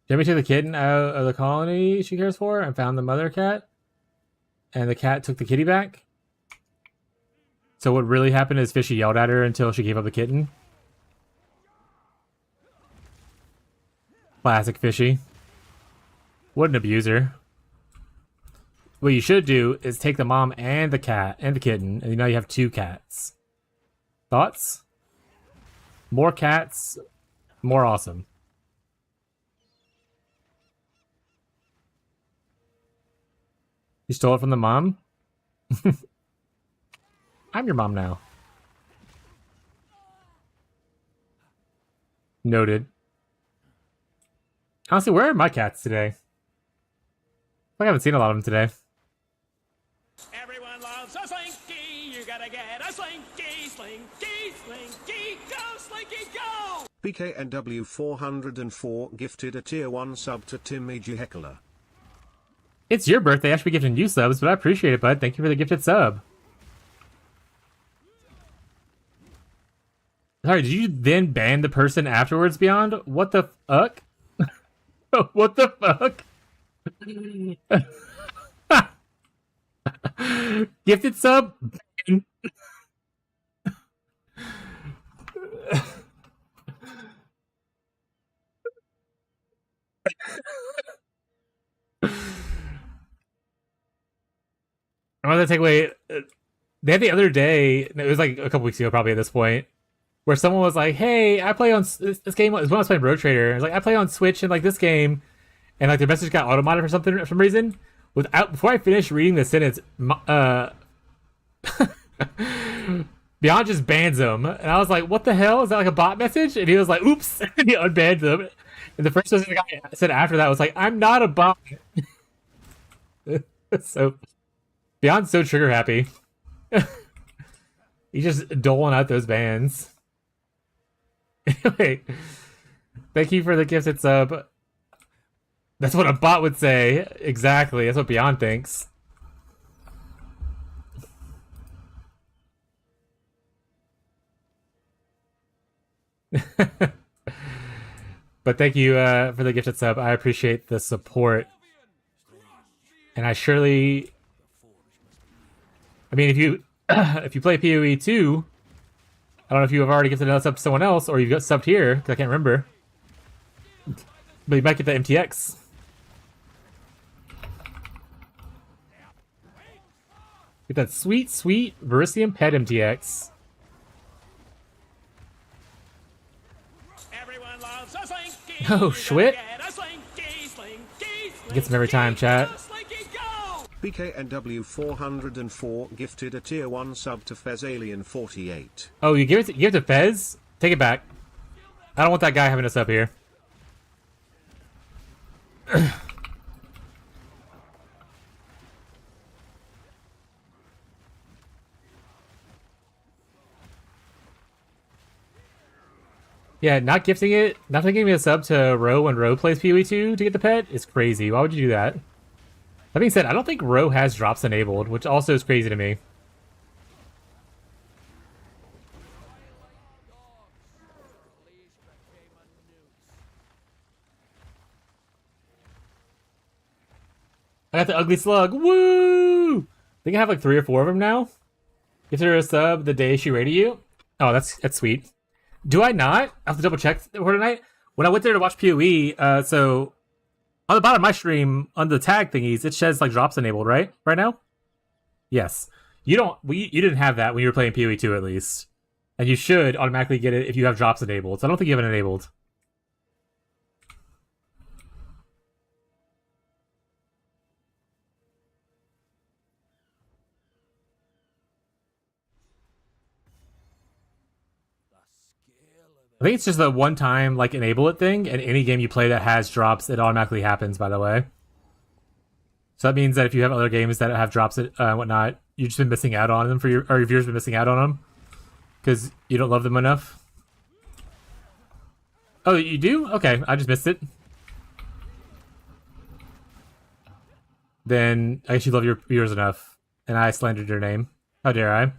Jimmy took the kitten out of the colony she cares for and found the mother cat. And the cat took the kitty back. So what really happened is Fishy yelled at her until she gave up the kitten. Classic Fishy. What an abuser. What you should do is take the mom and the cat and the kitten, and now you have 2 cats. Thoughts? More cats, more awesome. You stole it from the mom? I'm your mom now. Noted. Honestly, where are my cats today? I haven't seen a lot of them today. Everyone loves a slinky. You gotta get a slinky, slinky, slinky. Go, slinky, go! BKNW 404 gifted a tier 1 sub to Tim Ag Heckler. It's your birthday. I should be gifting you subs, but I appreciate it, bud. Thank you for the gifted sub. Sorry, did you then ban the person afterwards, Beyond? What the fuck? What the fuck? Gifted sub? I want to take away. They had the other day. It was like a couple weeks ago, probably at this point, where someone was like, "Hey, I play on this game." It was when I was playing Road Trader. I was like, "I play on Switch and like this game," and like their message got automated for some reason. Before I finished reading the sentence, Beyond just bans them, and I was like, "What the hell? Is that like a bot message?" And he was like, "Oops," and he unbanned them. And the first thing the guy said after that was like, "I'm not a bot." So Beyond's so trigger happy. He's just doling out those bans. Anyway, thank you for the gifted sub. That's what a bot would say. Exactly. That's what Beyond thinks. But thank you for the gifted sub. I appreciate the support. And I surely... I mean, if you if you play PoE 2, I don't know if you have already gifted another sub to someone else, or you've got subbed here, because I can't remember. But you might get the MTX. Get that sweet, sweet Verisium Pet MTX. Everyone loves a slinky. Oh, You Schwit. gotta get a slinky, slinky, Gets them every time, chat. Go, slinky, go! BKNW404 gifted a tier 1 sub to FezAlien48. Oh, you give it to Fez? Take it back. I don't want that guy having us up here. Yeah, not gifting it, not giving me a sub to Ro when Ro plays PoE 2 to get the pet is crazy. Why would you do that? That being said, I don't think Ro has drops enabled, which also is crazy to me. I got the ugly slug. Woo! I think I have like 3 or 4 of them now. If there a sub the day she rated you. Oh, that's sweet. Do I not? I have to double check for tonight. When I went there to watch PoE, so on the bottom of my stream, on the tag thingies, it says like drops enabled, right? Right now? Yes. You didn't have that when you were playing PoE 2 at least. And you should automatically get it if you have drops enabled. So I don't think you have it enabled. I think it's just a one-time, like, enable it thing, and any game you play that has drops, it automatically happens, by the way. So that means that if you have other games that have drops and whatnot, you've just been missing out on them, or your viewers been missing out on them, because you don't love them enough. Oh, you do? Okay, I just missed it. Then I guess you love your viewers enough, and I slandered your name. How dare I?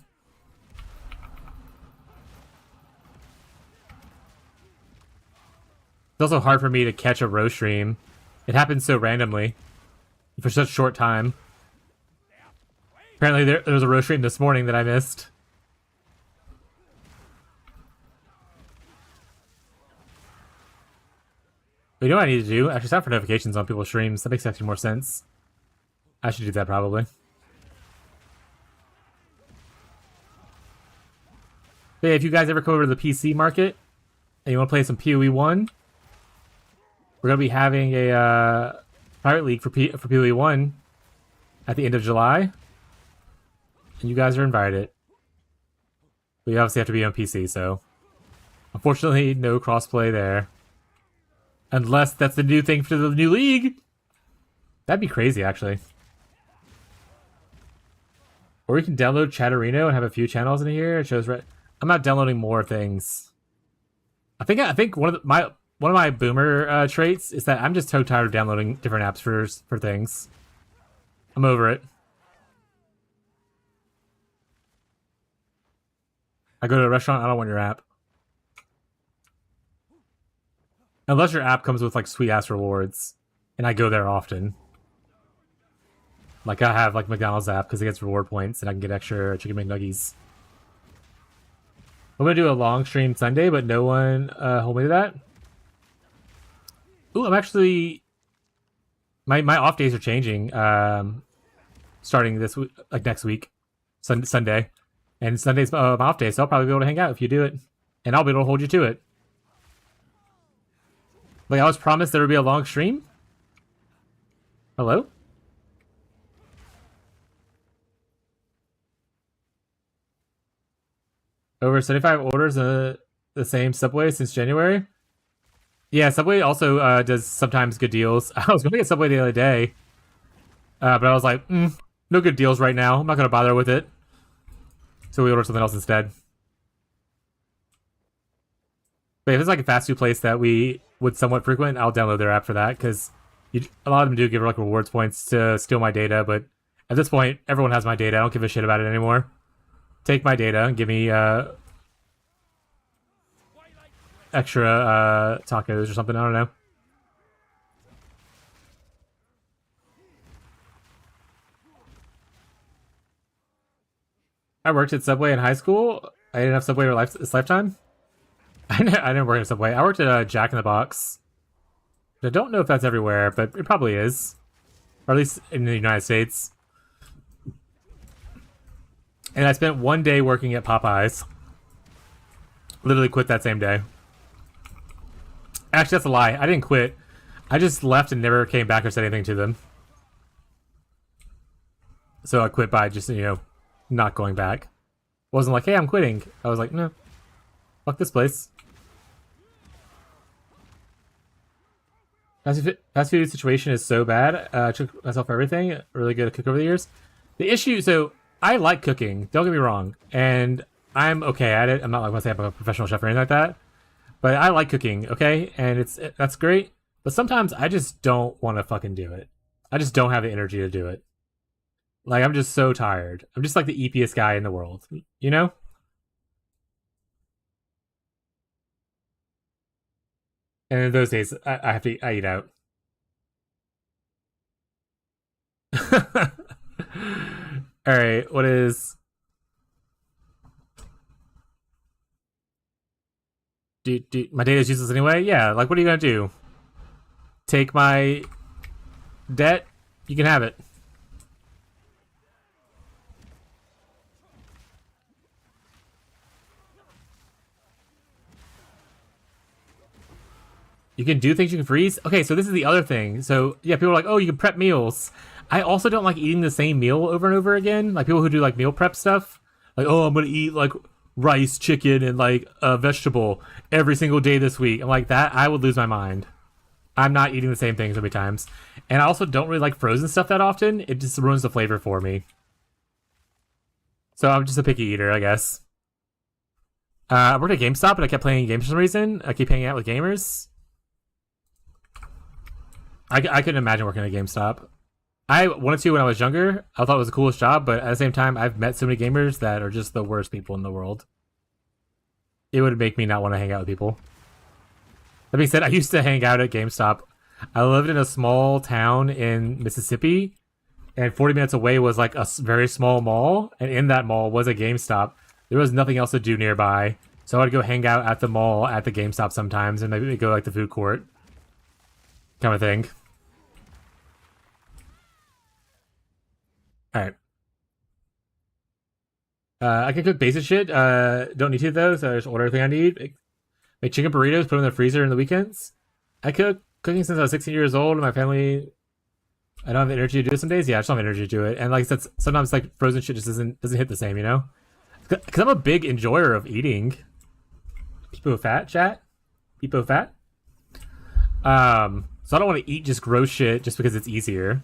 It's also hard for me to catch a Ro stream. It happens so randomly. For such a short time. Apparently there was a Ro stream this morning that I missed. But you know what I need to do? Actually set for notifications on people's streams. That makes actually more sense. I should do that probably. But yeah, if you guys ever come over to the PC market and you want to play some PoE 1, we're going to be having a Pirate League for PoE 1 at the end of July. And you guys are invited. But you obviously have to be on PC, so... Unfortunately, no crossplay there. Unless that's the new thing for the new league! That'd be crazy, actually. Or you can download Chatterino and have a few channels in here. It shows I'm not downloading more things. I think one of my boomer traits is that I'm just so tired of downloading different apps for things. I'm over it. I go to a restaurant, I don't want your app. Unless your app comes with like sweet ass rewards. And I go there often. Like I have like McDonald's app because it gets reward points and I can get extra chicken McNuggies. I'm gonna do a long stream Sunday, but no one hold me to that. Ooh, I'm actually... My off days are changing, starting this week, like next week, Sunday. And Sunday's my off day, so I'll probably be able to hang out if you do it. And I'll be able to hold you to it. Like, I was promised there would be a long stream? Hello? Over 75 orders the same Subway since January? Yeah, Subway also does sometimes good deals. I was going to get Subway the other day. But I was like, no good deals right now. I'm not going to bother with it. So we ordered something else instead. But if it's like a fast food place that we would somewhat frequent, I'll download their app for that. Because a lot of them do give like rewards points to steal my data. But at this point, everyone has my data. I don't give a shit about it anymore. Take my data and give me... extra tacos or something. I don't know. I worked at Subway in high school. I didn't have Subway for this lifetime. I didn't work at Subway. I worked at Jack in the Box. I don't know if that's everywhere, but it probably is. Or at least in the United States. And I spent one day working at Popeyes. Literally quit that same day. Actually, that's a lie. I didn't quit. I just left and never came back or said anything to them. So I quit by just, not going back. Wasn't like, hey, I'm quitting. I was like, no. Fuck this place. Fast food situation is so bad. I took myself for everything. Really good at cook over the years. The issue, so I like cooking. Don't get me wrong. And I'm okay at it. I'm not like going to say I'm a professional chef or anything like that. But I like cooking, okay? And that's great. But sometimes I just don't want to fucking do it. I just don't have the energy to do it. Like, I'm just so tired. I'm just like the eepiest guy in the world. You know? And in those days, I eat out. Alright, what is... my data is useless anyway? Yeah, like, what are you gonna do? Take my debt? You can have it. You can do things you can freeze? Okay, so this is the other thing. So, yeah, people are like, oh, you can prep meals. I also don't like eating the same meal over and over again. Like, people who do, like, meal prep stuff. Like, oh, I'm gonna eat, like, rice, chicken, and, like, a vegetable every single day this week. I'm like, that, I would lose my mind. I'm not eating the same thing so many times. And I also don't really like frozen stuff that often. It just ruins the flavor for me. So I'm just a picky eater, I guess. I worked at GameStop, and I kept playing games for some reason. I keep hanging out with gamers. I couldn't imagine working at GameStop. I wanted to when I was younger. I thought it was the coolest job, but at the same time, I've met so many gamers that are just the worst people in the world. It would make me not want to hang out with people. That being said, I used to hang out at GameStop. I lived in a small town in Mississippi, and 40 minutes away was like a very small mall, and in that mall was a GameStop. There was nothing else to do nearby, so I'd go hang out at the mall at the GameStop sometimes, and maybe go like the food court kind of thing. Alright. I can cook basic shit. Don't need to though, so I just order everything I need. Make chicken burritos, put them in the freezer in the weekends. I cook cooking since I was 16 years old, and my family... I don't have the energy to do it some days. Yeah, I just don't have energy to do it. And like I said, sometimes like frozen shit just doesn't hit the same, you know? Because I'm a big enjoyer of eating. People fat, chat? People fat? So I don't want to eat just gross shit just because it's easier.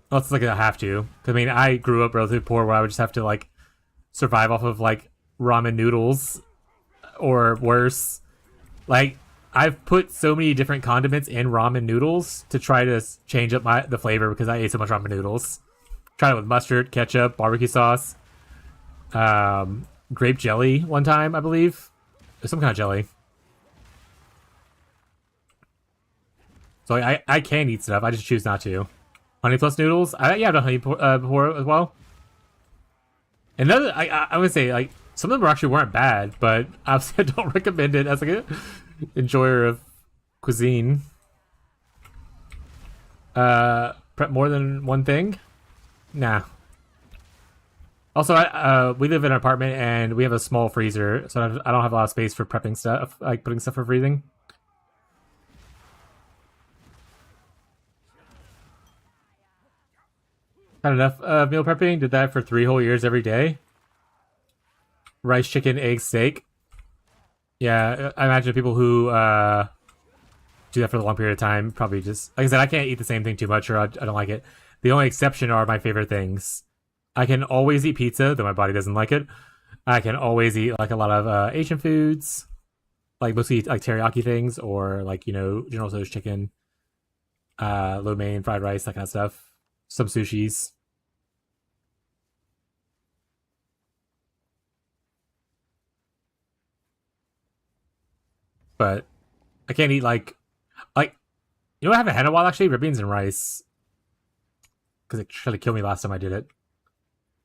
Well, it's like I have to. Cause, I mean, I grew up relatively poor where I would just have to, like, survive off of, like, ramen noodles or worse. Like, I've put so many different condiments in ramen noodles to try to change up the flavor because I ate so much ramen noodles. Tried it with mustard, ketchup, barbecue sauce, grape jelly one time, I believe. There's some kind of jelly. So I can eat stuff, I just choose not to. Honey plus noodles? Yeah, I've done honey before as well. Another, I would say, like, some of them actually weren't bad, but obviously I don't recommend it as like a enjoyer of cuisine. Prep more than one thing? Nah. Also, we live in an apartment and we have a small freezer, so I don't have a lot of space for prepping stuff, like putting stuff for freezing. Had enough meal prepping. Did that for 3 whole years every day. Rice, chicken, egg, steak. Yeah, I imagine people who do that for a long period of time probably just... Like I said, I can't eat the same thing too much or I don't like it. The only exception are my favorite things. I can always eat pizza, though my body doesn't like it. I can always eat like a lot of Asian foods. Like mostly like teriyaki things or like, you know, General Tso's chicken. Lo mein, fried rice, that kind of stuff. Some sushis. but I can't eat like you know what I haven't had in a while actually? Red beans and rice. Because it tried to kill me last time I did it.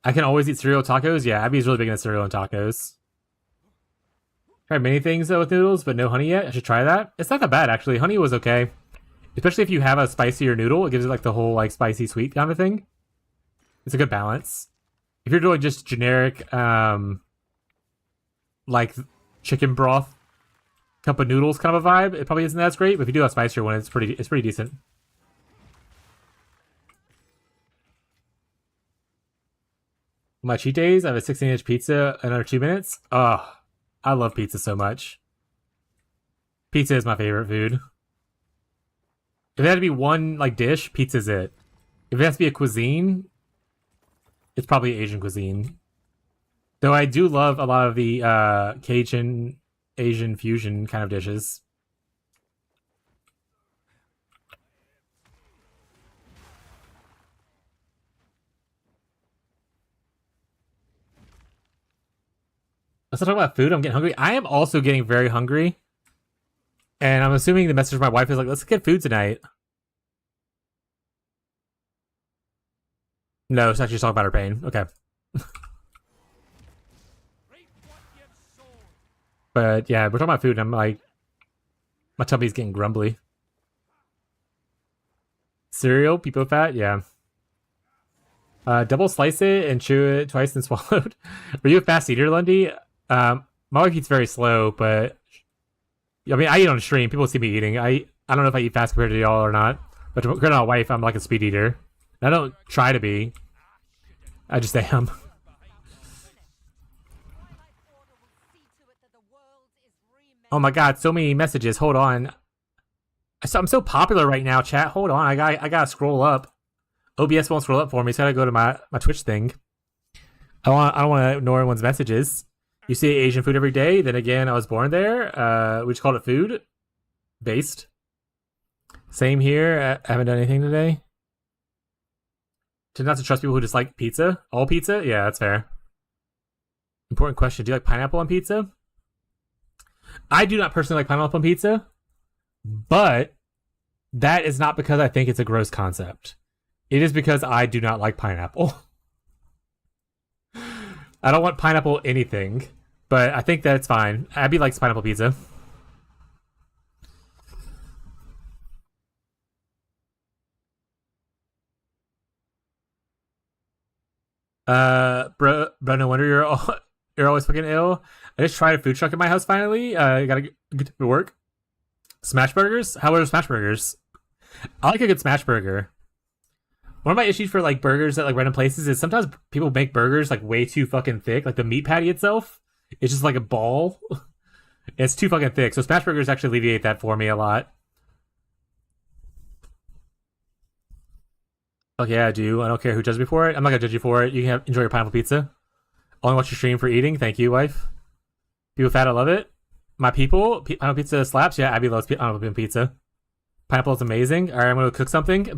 I can always eat cereal tacos. Yeah, Abby's really big into cereal and tacos. Tried many things though with noodles, but no honey yet. I should try that. It's not that bad actually. Honey was okay. Especially if you have a spicier noodle, it gives it like the whole like spicy sweet kind of thing. It's a good balance. If you're doing just generic like chicken broth cup of noodles kind of a vibe, it probably isn't as great, but if you do a spicier one, it's pretty decent. My cheat days, I have a 16-inch pizza in under 2 minutes. Oh, I love pizza so much. Pizza is my favorite food. If it had to be one like dish, pizza's it. If it has to be a cuisine, it's probably Asian cuisine. Though I do love a lot of the Cajun, Asian fusion kind of dishes. Let's not talk about food. I'm getting hungry. I am also getting very hungry. And I'm assuming the message from my wife is like, let's get food tonight. No, it's actually talking about her pain. Okay. But yeah, we're talking about food, and I'm like, my tummy's getting grumbly. Cereal, people fat, yeah. Double slice it and chew it twice and swallowed. Are you a fast eater, Lundy? My wife eats very slow, but I mean, I eat on stream. People see me eating. I don't know if I eat fast compared to y'all or not, but compared to my wife, I'm like a speed eater. I don't try to be. I just am. Oh my god, so many messages. Hold on. I'm so popular right now, chat. Hold on, I gotta scroll up. OBS won't scroll up for me, so I gotta go to my Twitch thing. I don't want to ignore everyone's messages. You see Asian food every day. Then again, I was born there. We just called it food based. Same here. I haven't done anything today. Tend not to trust people who just like pizza. All pizza? Yeah, that's fair. Important question. Do you like pineapple on pizza? I do not personally like pineapple on pizza, but that is not because I think it's a gross concept. It is because I do not like pineapple. I don't want pineapple anything, but I think that it's fine. Abby likes pineapple pizza. Bro, no wonder you're always fucking ill. I just tried a food truck at my house finally. Gotta get to work. Smash burgers? How are smash burgers? I like a good smash burger. One of my issues for like burgers at like random places is sometimes people make burgers like way too fucking thick. Like the meat patty itself, it's just like a ball. It's too fucking thick. So smash burgers actually alleviate that for me a lot. Okay, I do. I don't care who judges me for it. I'm not gonna judge you for it. You can enjoy your pineapple pizza. Only watch your stream for eating. Thank you, wife. People fat, I love it. My people, pineapple pizza slaps. Yeah, Abby loves pineapple pizza. Pineapple is amazing. All right, I'm gonna cook something.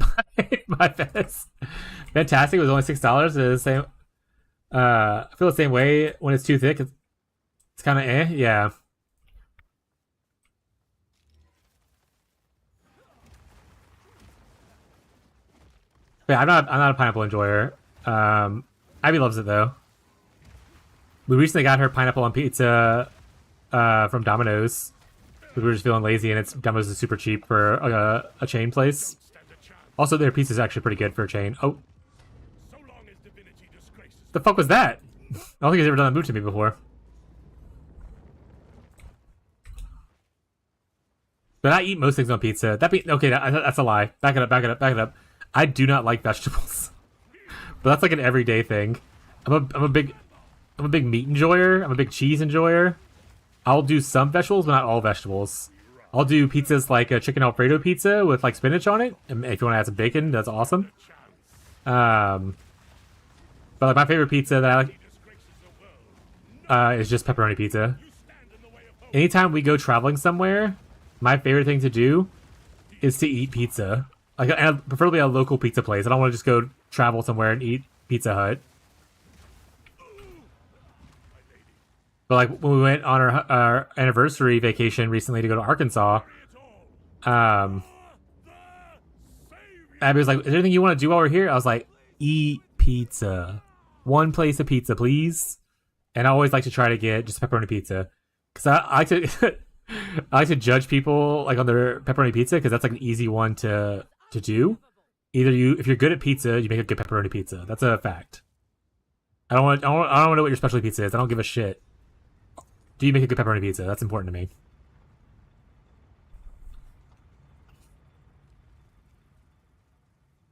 My best. Fantastic. It was only $6. It's the same. I feel the same way when it's too thick. It's kind of eh. Yeah. Yeah, I'm not a pineapple enjoyer. Abby loves it though. We recently got her pineapple on pizza from Domino's. We were just feeling lazy, and Domino's is super cheap for a chain place. Also, their pizza is actually pretty good for a chain. Oh, the fuck was that? I don't think he's ever done that move to me before. But I eat most things on pizza. Okay, that's a lie. Back it up. I do not like vegetables, but that's like an everyday thing. I'm a big meat enjoyer. I'm a big cheese enjoyer. I'll do some vegetables, but not all vegetables. I'll do pizzas like a chicken Alfredo pizza with like spinach on it. And if you want to add some bacon, that's awesome. But like my favorite pizza that I like is just pepperoni pizza. Anytime we go traveling somewhere, my favorite thing to do is to eat pizza. Like, and preferably a local pizza place. I don't want to just go travel somewhere and eat Pizza Hut. But like when we went on our anniversary vacation recently to go to Arkansas, Abby was like, "Is there anything you want to do while we're here?" I was like, "Eat pizza. One place of pizza, please." And I always like to try to get just pepperoni pizza because I like to I like to judge people like on their pepperoni pizza because that's like an easy one to do. Either if you're good at pizza, you make a good pepperoni pizza. That's a fact. I don't want to know what your specialty pizza is. I don't give a shit. Do you make a good pepperoni pizza? That's important to me.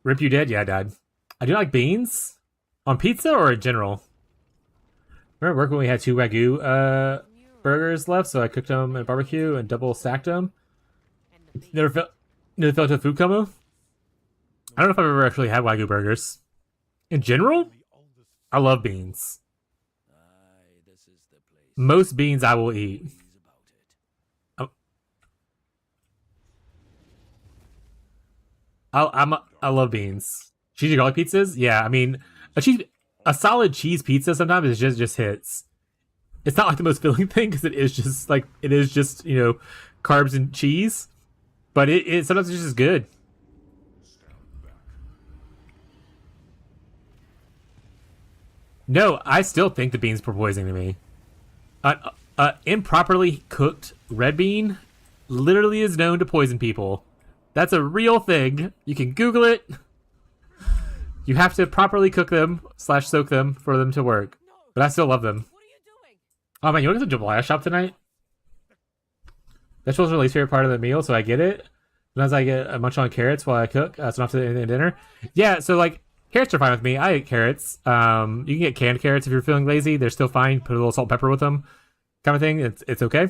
Rip, you dead? Yeah, I died. I do like beans on pizza or in general. Remember work when we had 2 Wagyu burgers left, so I cooked them in barbecue and double stacked them. Never felt to a food combo. I don't know if I've ever actually had Wagyu burgers. In general, I love beans. Most beans I will eat. I love beans. Cheesy garlic pizzas? Yeah, I mean, a solid cheese pizza sometimes is just hits. It's not like the most filling thing because it is just carbs and cheese, but it sometimes it's just good. No, I still think the beans were poisoning to me. Improperly cooked red bean literally is known to poison people. That's a real thing. You can Google it. You have to properly cook them / soak them for them to work. But I still love them. Oh man, you want to go to the jambalaya shop tonight? Vegetables are the least favorite part of the meal, so I get it. Sometimes I get a munch on carrots while I cook, so not to dinner. Yeah, so like carrots are fine with me. I eat carrots. You can get canned carrots if you're feeling lazy. They're still fine. Put a little salt and pepper with them, kind of thing. It's okay.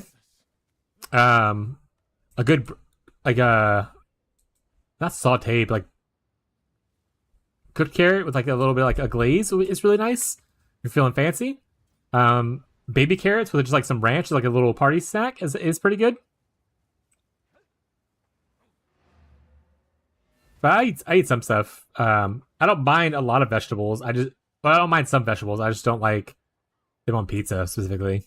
A good not sauteed, but like cooked carrot with like a little bit of like a glaze is really nice. You're feeling fancy. Baby carrots with just like some ranch, like a little party snack, is pretty good. But I eat some stuff. I don't mind a lot of vegetables. I don't mind some vegetables. I just don't like them on pizza specifically.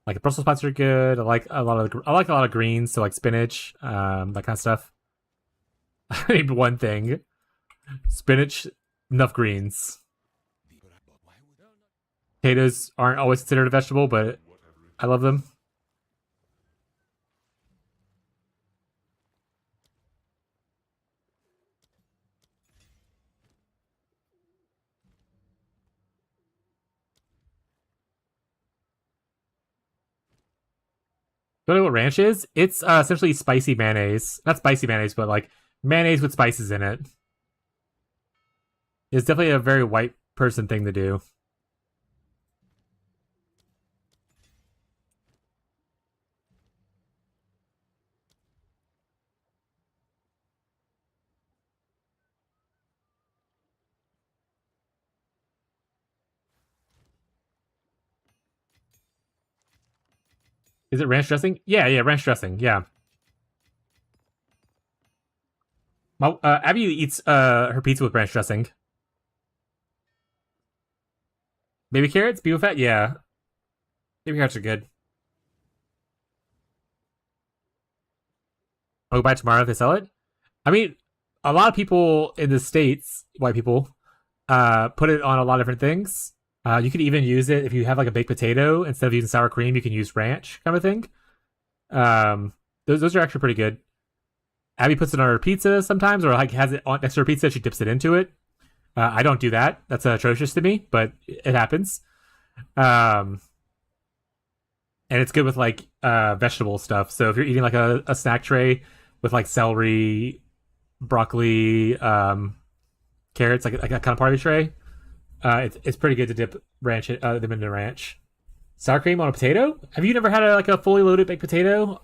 Like Brussels sprouts are good. I like a lot of greens, so like spinach, that kind of stuff. I need one thing: spinach, enough greens. Potatoes aren't always considered a vegetable, but I love them. Do you know what ranch is? It's essentially spicy mayonnaise. Not spicy mayonnaise, but like mayonnaise with spices in it. It's definitely a very white person thing to do. Is it ranch dressing? Yeah, ranch dressing. Yeah. Abby eats her pizza with ranch dressing. Baby carrots, beef fat. Yeah, baby carrots are good. I'll go buy it tomorrow if they sell it. I mean, a lot of people in the States, white people, put it on a lot of different things. You could even use it if you have like a baked potato. Instead of using sour cream, you can use ranch kind of thing. Those are actually pretty good. Abby puts it on her pizza sometimes, or like has it on next to her pizza. She dips it into it. I don't do that. That's atrocious to me, but it happens. And it's good with like vegetable stuff. So if you're eating like a snack tray with like celery, broccoli, carrots, like a kind of party tray, it's pretty good to dip them into ranch. Sour cream on a potato? Have you never had a fully loaded baked potato?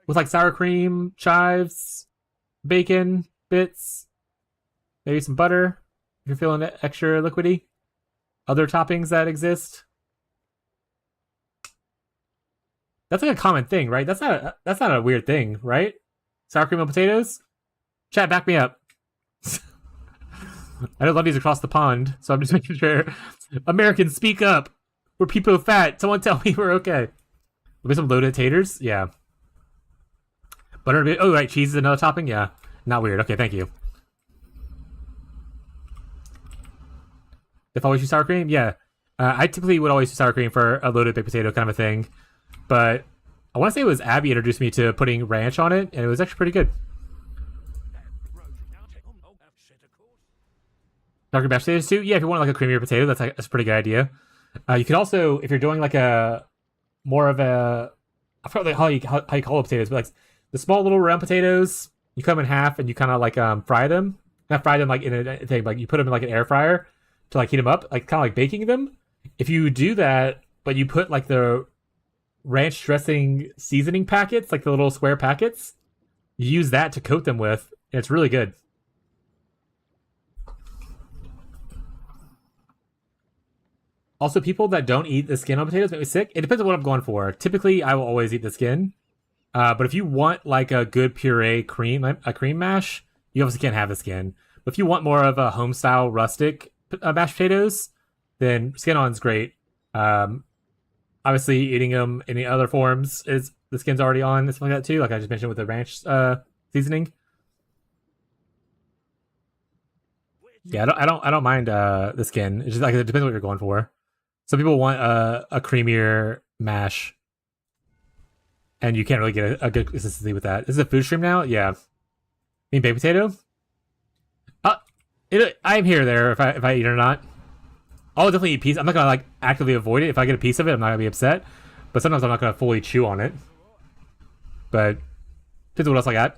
With like sour cream, chives, bacon bits, maybe some butter if you're feeling extra liquidy. Other toppings that exist. That's like a common thing, right? That's not a weird thing, right? Sour cream on potatoes? Chat, back me up. I know Lundy's across the pond, so I'm just making sure. Americans, speak up. We're people fat. Someone tell me we're okay. Maybe some loaded taters? Yeah. Butter. Oh, right. Cheese is another topping? Yeah. Not weird. Okay, thank you. If I always use sour cream? Yeah. I typically would always use sour cream for a loaded baked potato kind of a thing. But I want to say it was Abby introduced me to putting ranch on it, and it was actually pretty good. Darker mashed potatoes too? Yeah, if you want like a creamier potato, that's a pretty good idea. You could also, if you're doing like a more of a, I forgot how you call it potatoes, but like the small little round potatoes, you cut them in half and you kind of like fry them. Not fry them like in a thing, like you put them in like an air fryer to like heat them up, like kind of like baking them. If you do that, but you put like the ranch dressing seasoning packets, like the little square packets, you use that to coat them with, and it's really good. Also, people that don't eat the skin on potatoes make me sick. It depends on what I'm going for. Typically, I will always eat the skin. But if you want like a good puree cream mash, you obviously can't have the skin. But if you want more of a home style rustic mashed potatoes, then skin on is great. Obviously, eating them in the other forms is the skin's already on and stuff like that too. Like I just mentioned with the ranch seasoning. Yeah, I don't mind the skin. It's just like it depends on what you're going for. Some people want a creamier mash, and you can't really get a good consistency with that. Is it a food stream now? Yeah. You mean baked potato? I'm here or there if I eat it or not. I'll definitely eat a piece. I'm not gonna like actively avoid it. If I get a piece of it, I'm not gonna be upset. But sometimes I'm not gonna fully chew on it. But depends on what else I got.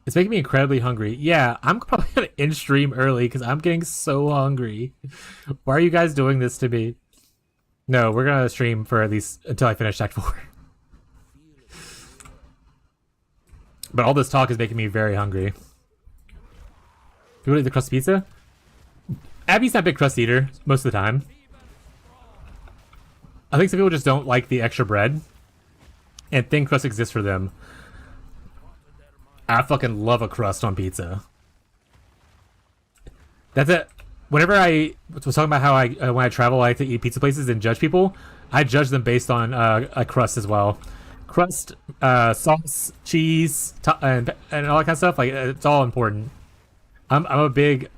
It's making me incredibly hungry. Yeah, I'm probably gonna end stream early because I'm getting so hungry. Why are you guys doing this to me? No, we're gonna stream for at least until I finish Act 4. But all this talk is making me very hungry. You want to eat the crust pizza? Abby's not a big crust eater most of the time. I think some people just don't like the extra bread, and thin crust exists for them. I fucking love a crust on pizza. That's it. Whenever I was talking about how when I travel, I like to eat pizza places and judge people. I judge them based on a crust as well. Crust, sauce, cheese, and all that kind of stuff. Like it's all important. I'm a big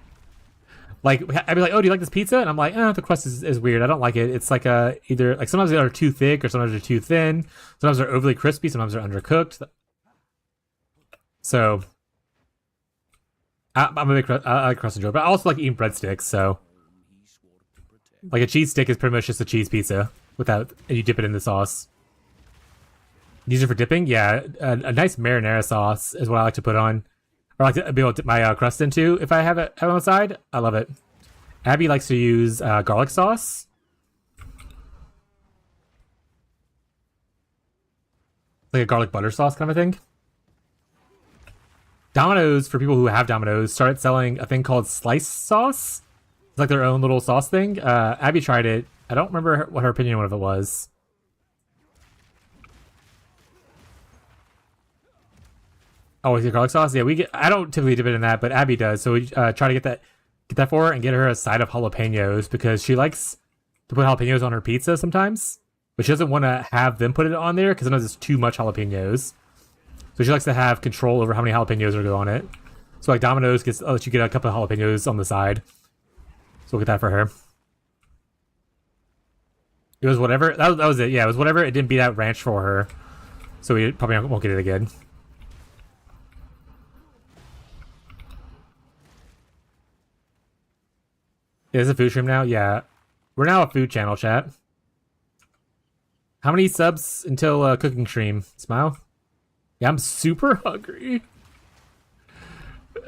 like I'd be like, oh, do you like this pizza? And I'm like, the crust is weird. I don't like it. It's like either like sometimes they're too thick or sometimes they're too thin. Sometimes they're overly crispy. Sometimes they're undercooked. So I'm a big I like crust enjoyer, but I also like eating breadsticks. So like a cheese stick is pretty much just a cheese pizza and you dip it in the sauce. Use it for dipping, yeah. A nice marinara sauce is what I like to put on, or I like to be able to dip my crust into if I have it on the side. I love it. Abby likes to use garlic sauce. Like a garlic butter sauce kind of thing. Domino's, for people who have Domino's, started selling a thing called slice sauce. It's like their own little sauce thing. Abby tried it. I don't remember what her opinion of it was. Oh, is it garlic sauce? Yeah, I don't typically dip it in that, but Abby does. So we try to get that for her and get her a side of jalapenos because she likes to put jalapenos on her pizza sometimes, but she doesn't want to have them put it on there because sometimes it's too much jalapenos. So she likes to have control over how many jalapenos are going on it. So like Domino's lets you get a couple of jalapenos on the side. So we'll get that for her. It was whatever. That was it. Yeah, it was whatever. It didn't beat out ranch for her. So we probably won't get it again. Is it a food stream now? Yeah. We're now a food channel, chat. How many subs until cooking stream? Smile? Yeah, I'm super hungry.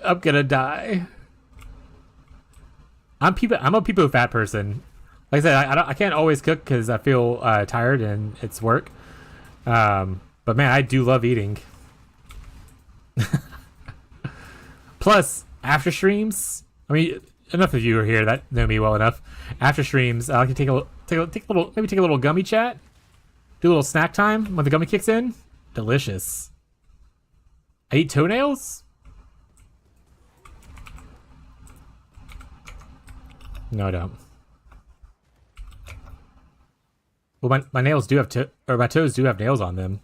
I'm gonna die. I'm a people fat person. Like I said, I can't always cook because I feel tired and it's work. But man, I do love eating. Plus, after streams, I mean, enough of you are here that know me well enough. After streams, I like to take a little gummy chat, do a little snack time when the gummy kicks in. Delicious. I eat toenails. No, I don't. Well, my nails do have or my toes do have nails on them.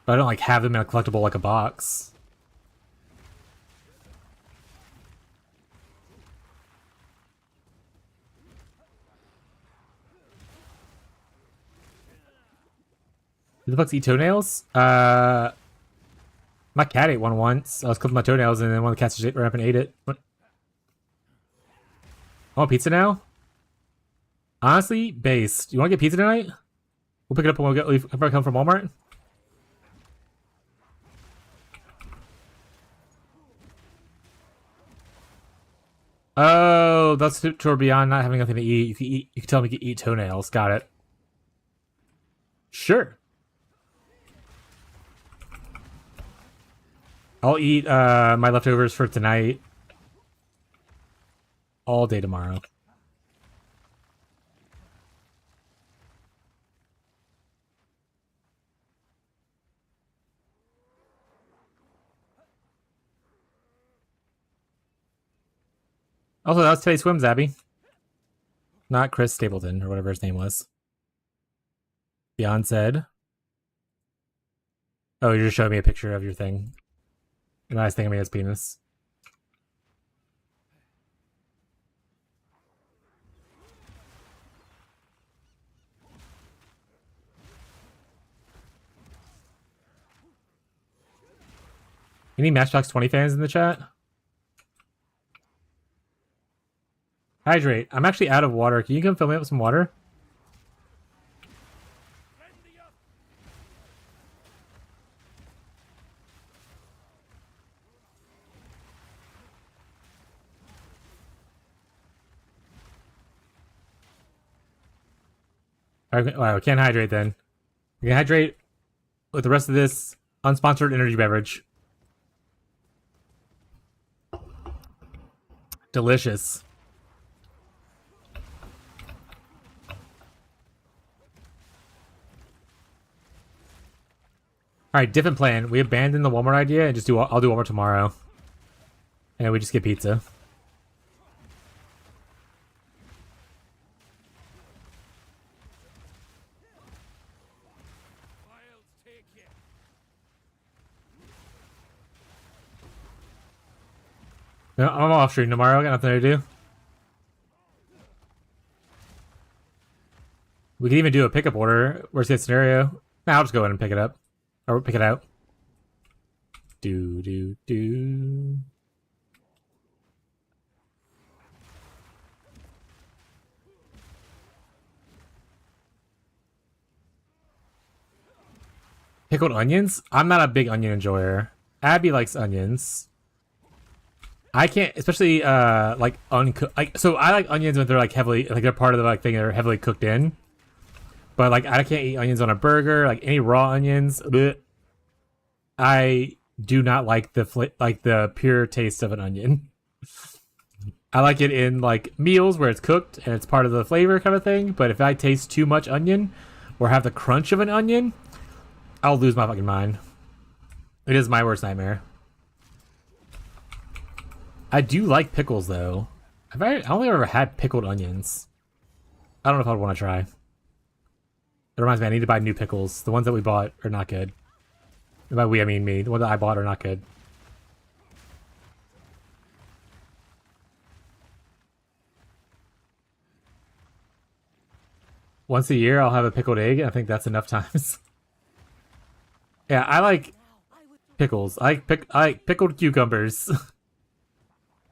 But I don't like have them in a collectible like a box. Did the bugs eat toenails? My cat ate one once. I was clipping my toenails and then one of the cats just ran up and ate it. What? I want pizza now? Honestly, based. You want to get pizza tonight? We'll pick it up when we leave. If I come from Walmart. Oh, that's toward beyond not having nothing to eat. You can eat. You can tell me you can eat toenails. Got it. Sure. I'll eat my leftovers for tonight. All day tomorrow. Also, that was today's swims, Abby. Not Chris Stapleton, or whatever his name was. Beyond said. Oh, you're just showing me a picture of your thing. Nice thing of me as penis. Any Matchbox 20 fans in the chat? Hydrate. I'm actually out of water. Can you come fill me up with some water? Okay, well, I can't hydrate then. We can hydrate with the rest of this unsponsored energy beverage. Delicious. Alright, different plan. We abandon the Walmart idea and just do. I'll do Walmart tomorrow. And we just get pizza. No, I'm off stream tomorrow. I got nothing to do. We can even do a pickup order. Worst case scenario. Nah, I'll just go ahead and pick it up. Or pick it out. Do. Pickled onions? I'm not a big onion enjoyer. Abby likes onions. I can't, especially like uncooked. Like, so I like onions when they're like heavily, like they're part of the like thing that are heavily cooked in. But like I can't eat onions on a burger. Like any raw onions, bleh. I do not like the pure taste of an onion. I like it in like meals where it's cooked and it's part of the flavor kind of thing. But if I taste too much onion or have the crunch of an onion, I'll lose my fucking mind. It is my worst nightmare. I do like pickles though. I don't think I've ever had pickled onions. I don't know if I'd want to try. It reminds me, I need to buy new pickles. The ones that we bought are not good. And by we, I mean me. The ones that I bought are not good. Once a year, I'll have a pickled egg. I think that's enough times. Yeah, I like pickles. I like pickled cucumbers.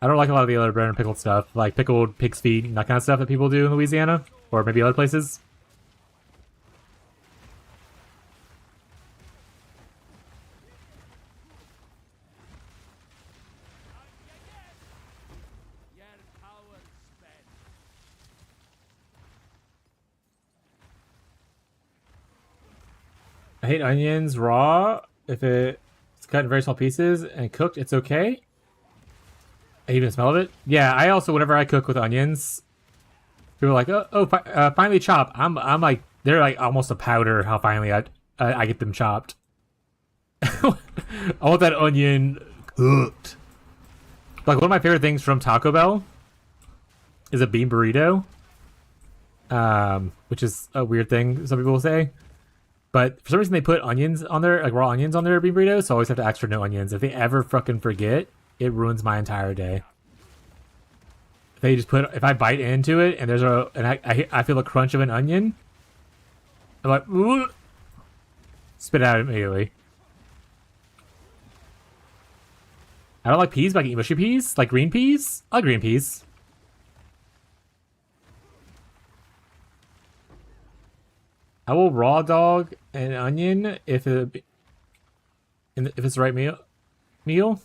I don't like a lot of the other bread and pickled stuff, like pickled pig's feet and that kind of stuff that people do in Louisiana, or maybe other places. I hate onions raw. If it's cut in very small pieces and cooked, it's okay. I even smell of it. Yeah, I also, whenever I cook with onions, people are like, finely chopped. I'm like, they're like almost a powder how finely I get them chopped. I want that onion cooked. Like one of my favorite things from Taco Bell is a bean burrito, which is a weird thing some people will say. But for some reason they put onions on there, like raw onions on their bean burrito, so I always have to ask for no onions. If they ever fucking forget, it ruins my entire day. They just put, if I bite into it and I feel a crunch of an onion, I'm like, ooh, spit it out immediately. I don't like peas, but I can eat mushy peas, like green peas. I like green peas. I will raw dog an onion if it's the right meal.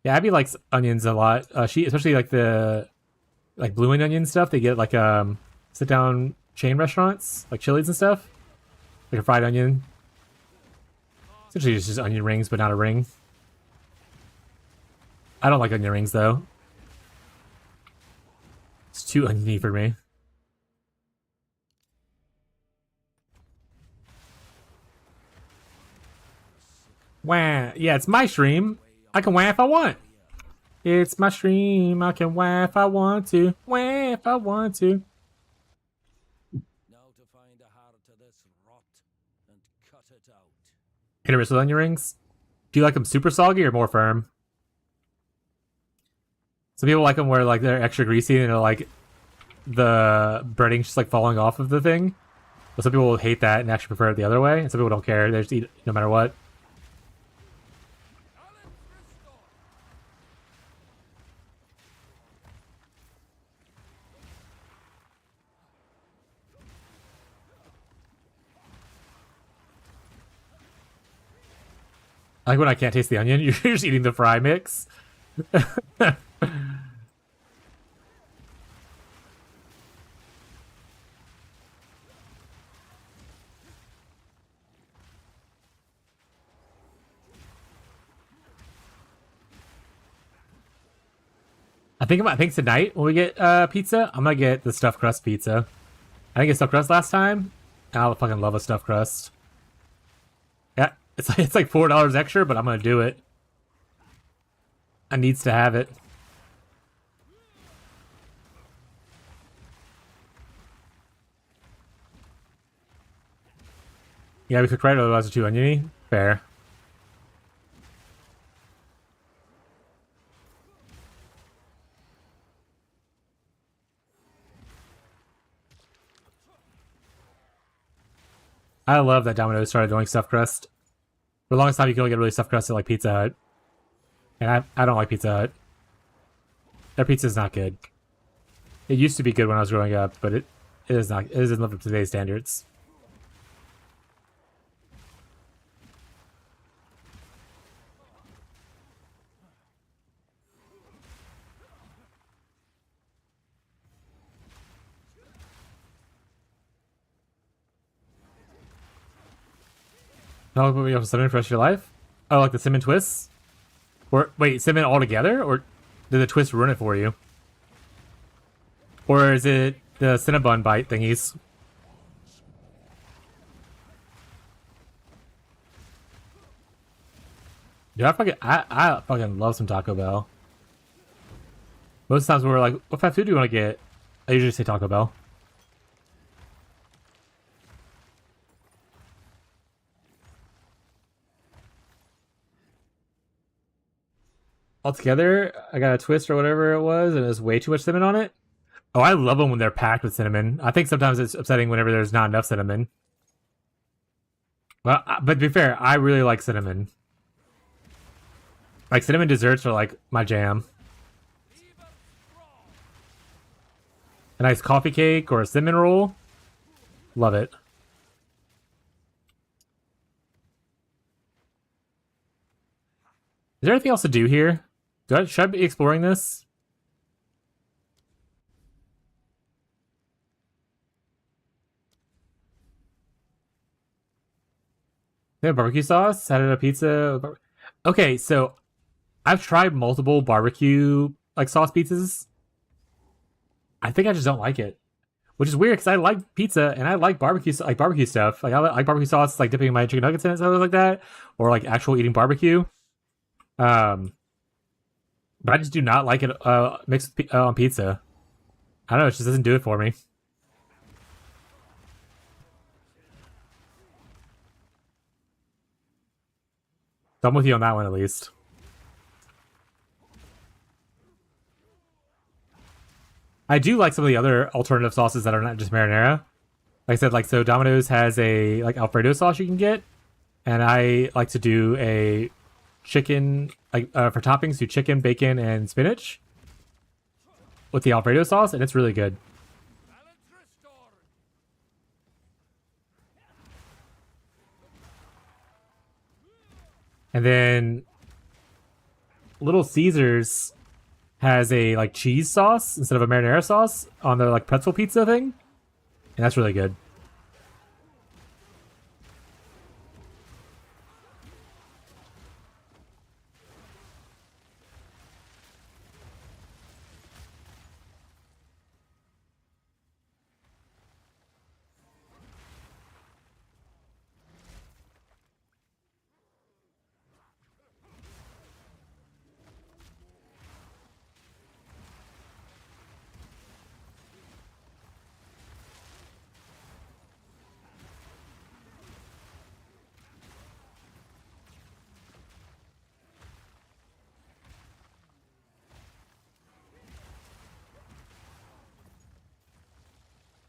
Yeah, Abby likes onions a lot. She especially like the blue onion stuff. They get like sit down chain restaurants like Chili's and stuff, like a fried onion. Essentially, it's just onion rings, but not a ring. I don't like onion rings though. It's too oniony for me. Wah. Yeah, it's my stream. I can wah if I want. It's my stream. I can wah if I want to. Wah if I want to. Now to find a heart to this rot and cut it out. Hit a wrist with onion rings. Do you like them super soggy or more firm? Some people like them where like they're extra greasy and they're like the breading's just like falling off of the thing. But some people hate that and actually prefer it the other way. And some people don't care. They just eat it no matter what. I like when I can't taste the onion. You're just eating the fry mix. I think tonight when we get pizza, I'm gonna get the stuffed crust pizza. I didn't get stuffed crust last time. I fucking love a stuffed crust. Yeah, it's like $4 extra, but I'm gonna do it. I needs to have it. Yeah, we cook right, otherwise it's too oniony. Fair. I love that Domino's started doing stuffed crust. For the longest time, you can only get really stuffed crust at like Pizza Hut. And I don't like Pizza Hut. Their pizza's not good. It used to be good when I was growing up, but it is not. It doesn't live up to today's standards. No, put me up cinnamon for the rest of your life? Oh, like the cinnamon twists? Or wait, cinnamon altogether? Or did the twist ruin it for you? Or is it the Cinnabon bite thingies? Dude, I fucking love some Taco Bell. Most times we're like, what fast food do you want to get? I usually say Taco Bell. Altogether, I got a twist or whatever it was, and there's way too much cinnamon on it. Oh, I love them when they're packed with cinnamon. I think sometimes it's upsetting whenever there's not enough cinnamon. Well, but to be fair, I really like cinnamon. Like, cinnamon desserts are like my jam. A nice coffee cake or a cinnamon roll. Love it. Is there anything else to do here? Should I be exploring this? They have barbecue sauce? Added a pizza? Okay, so I've tried multiple barbecue like sauce pizzas. I think I just don't like it, which is weird because I like pizza and I like barbecue stuff. Like I like barbecue sauce, like dipping my chicken nuggets in it, stuff like that, or like actual eating barbecue. But I just do not like it mixed on pizza. I don't know, it just doesn't do it for me. So I'm with you on that one at least. I do like some of the other alternative sauces that are not just marinara. Like I said, like so Domino's has a like Alfredo sauce you can get, and I like to do a chicken like for toppings, do chicken, bacon, and spinach with the Alfredo sauce, and it's really good. And then Little Caesars has a like cheese sauce instead of a marinara sauce on their like pretzel pizza thing, and that's really good.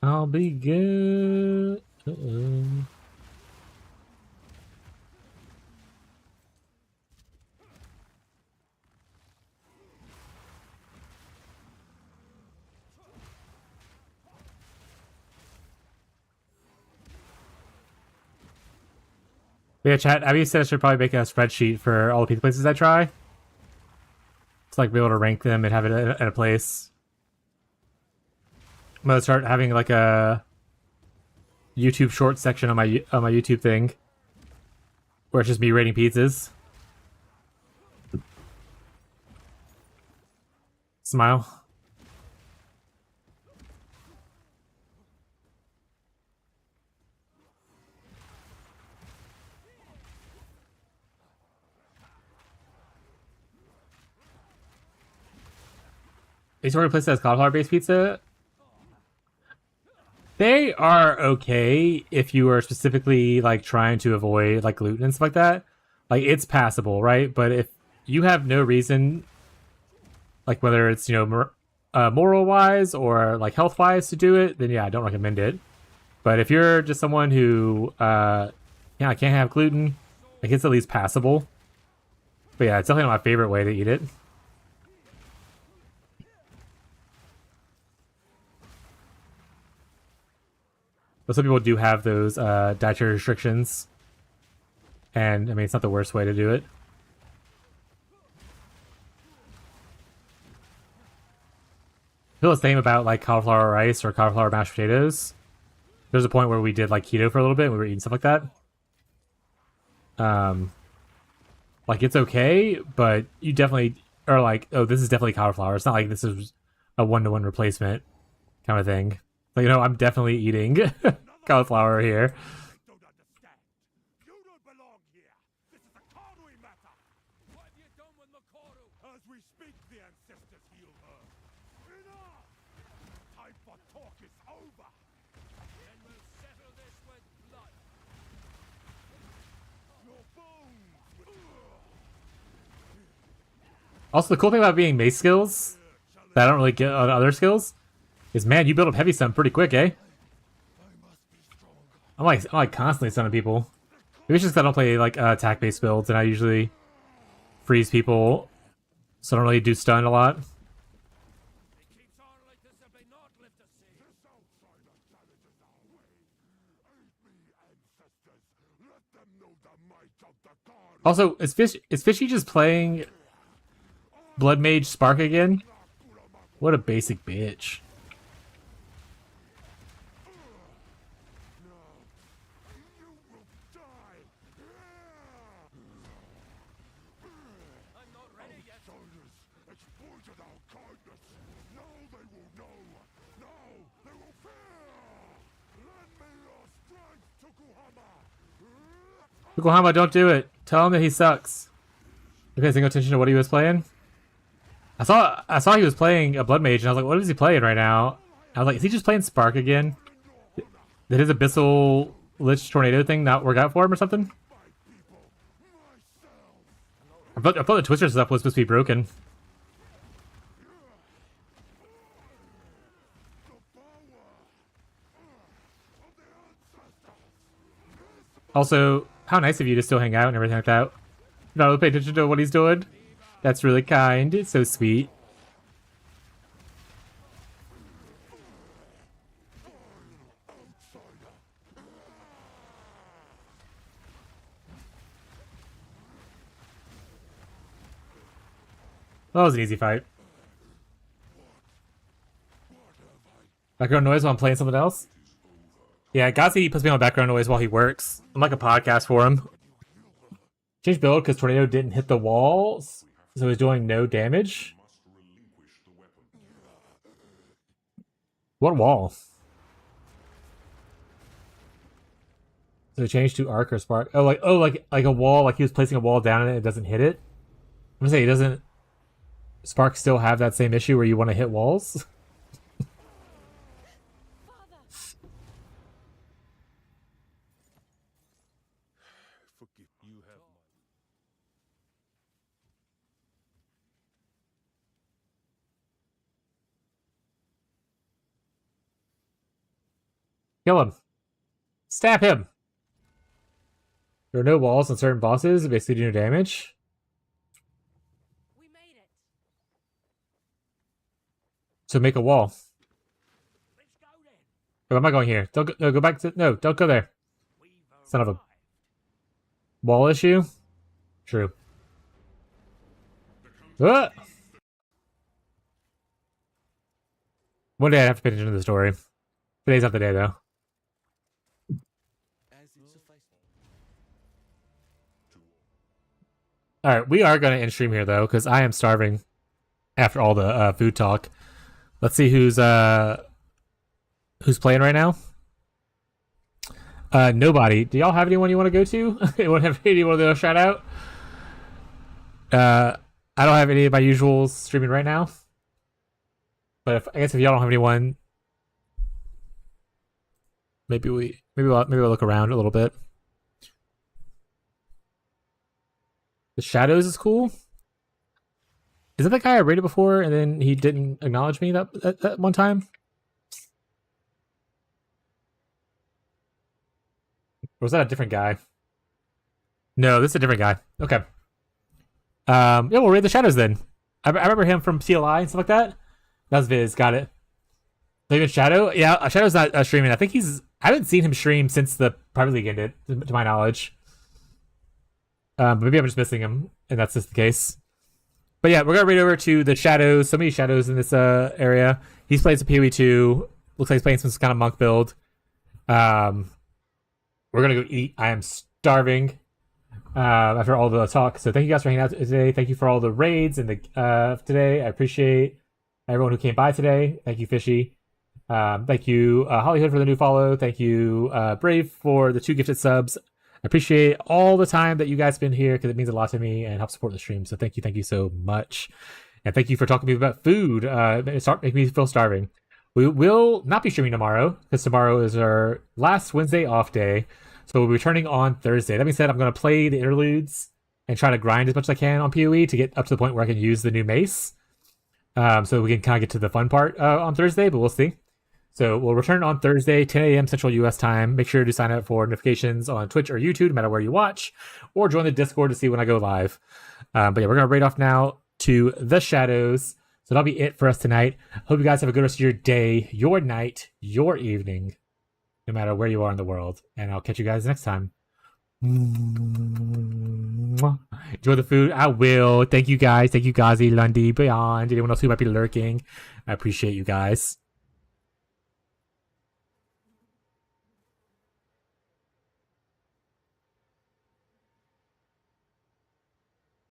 I'll be good. Uh-oh. Yeah, chat. Abby said I should probably make a spreadsheet for all the pizza places I try. To like be able to rank them and have it at a place. I'm gonna start having like a YouTube short section on my YouTube thing, where it's just me rating pizzas. Smile. Is there a place that has cauliflower-based pizza? They are okay if you are specifically like trying to avoid like gluten and stuff like that. Like it's passable, right? But if you have no reason, like whether it's moral wise or like health wise to do it, then yeah, I don't recommend it. But if you're just someone who I can't have gluten, like it's at least passable. But yeah, it's definitely not my favorite way to eat it. But some people do have those dietary restrictions. And, I mean, it's not the worst way to do it. I feel the same about, like, cauliflower rice or cauliflower mashed potatoes. There's a point where we did, like, keto for a little bit. And we were eating stuff like that. Like, it's okay, but you definitely are like, oh, this is definitely cauliflower. It's not like this is a one-to-one replacement kind of thing. Like, I'm definitely eating cauliflower here. Don't understand. You don't belong here. This is a Karui matter. What have you done with Makoru? As we speak, the ancestors heal her. Enough! Time for talk is over. Then we'll settle this with blood. Your bones will... Also, the cool thing about being mace skills that I don't really get on other skills is, man, you build up heavy stun pretty quick, eh? I'm like constantly stunning people. Maybe it's just 'cause I don't play like attack-based builds, and I usually freeze people, so I don't really do stun a lot. Also, is Fishy just playing Blood Mage Spark again? What a basic bitch. Yokohama, don't do it. Tell him that he sucks. Okay, paying attention to what he was playing. I saw he was playing a Blood Mage, and I was like, what is he playing right now? I was like, is he just playing Spark again? Did his Abyssal Lich Tornado thing not work out for him or something? I thought the Twister stuff was supposed to be broken. Also, how nice of you to still hang out and everything like that. Not pay attention to what he's doing. That's really kind. It's so sweet. That was an easy fight. Background noise while I'm playing something else? Yeah, Gazi puts me on background noise while he works. I'm like a podcast for him. Change build because Tornado didn't hit the walls, so he's doing no damage. What wall? So change to arc or spark. Oh, like a wall. Like he was placing a wall down and it doesn't hit it. I'm gonna say he doesn't. Spark still have that same issue where you want to hit walls. Kill him. Stab him. There are no walls on certain bosses that basically do no damage. We made it. So make a wall. Let's go then. Oh, am I going here? Don't go, no, go back to... No, don't go there. Son of a... Wall issue? True. Ah! One day I have to pay attention to the story. Today's not the day, though. Alright, we are going to end stream here, though, because I am starving after all the food talk. Let's see who's playing right now. Nobody. Do y'all have anyone you want to go to? Anyone have anyone to shout out? I don't have any of my usuals streaming right now. But I guess if y'all don't have anyone, maybe we'll look around a little bit. The Shadows is cool. Is that the guy I rated before and then he didn't acknowledge me that one time? Or was that a different guy? No, this is a different guy. Okay. Yeah, we'll raid the Shadows then. I remember him from CLI and stuff like that. That was Viz, got it. Even Shadow? Yeah, Shadow's not streaming. I think I haven't seen him stream since the Private League ended, to my knowledge. But maybe I'm just missing him, and that's just the case. But yeah, we're gonna raid over to the Shadows. So many Shadows in this area. He's playing some PoE 2. Looks like he's playing some kind of monk build. We're gonna go eat. I am starving after all the talk. So thank you guys for hanging out today. Thank you for all the raids and the today. I appreciate everyone who came by today. Thank you, Fishy. Thank you, Hollywood, for the new follow. Thank you, Brave, for the 2 gifted subs. I appreciate all the time that you guys spend here because it means a lot to me and helps support the stream. So thank you so much. And thank you for talking to me about food. Make me feel starving. We will not be streaming tomorrow because tomorrow is our last Wednesday off day. So we'll be returning on Thursday. That being said, I'm going to play the interludes and try to grind as much as I can on PoE to get up to the point where I can use the new mace. So we can kind of get to the fun part on Thursday, but we'll see. So we'll return on Thursday, 10 a.m. Central US time. Make sure to sign up for notifications on Twitch or YouTube, no matter where you watch, or join the Discord to see when I go live. But yeah, we're going to raid off now to the Shadows. So that'll be it for us tonight. Hope you guys have a good rest of your day, your night, your evening, no matter where you are in the world. And I'll catch you guys next time. Enjoy the food. I will. Thank you guys. Thank you, Gazi, Lundy, Beyond, anyone else who might be lurking. I appreciate you guys.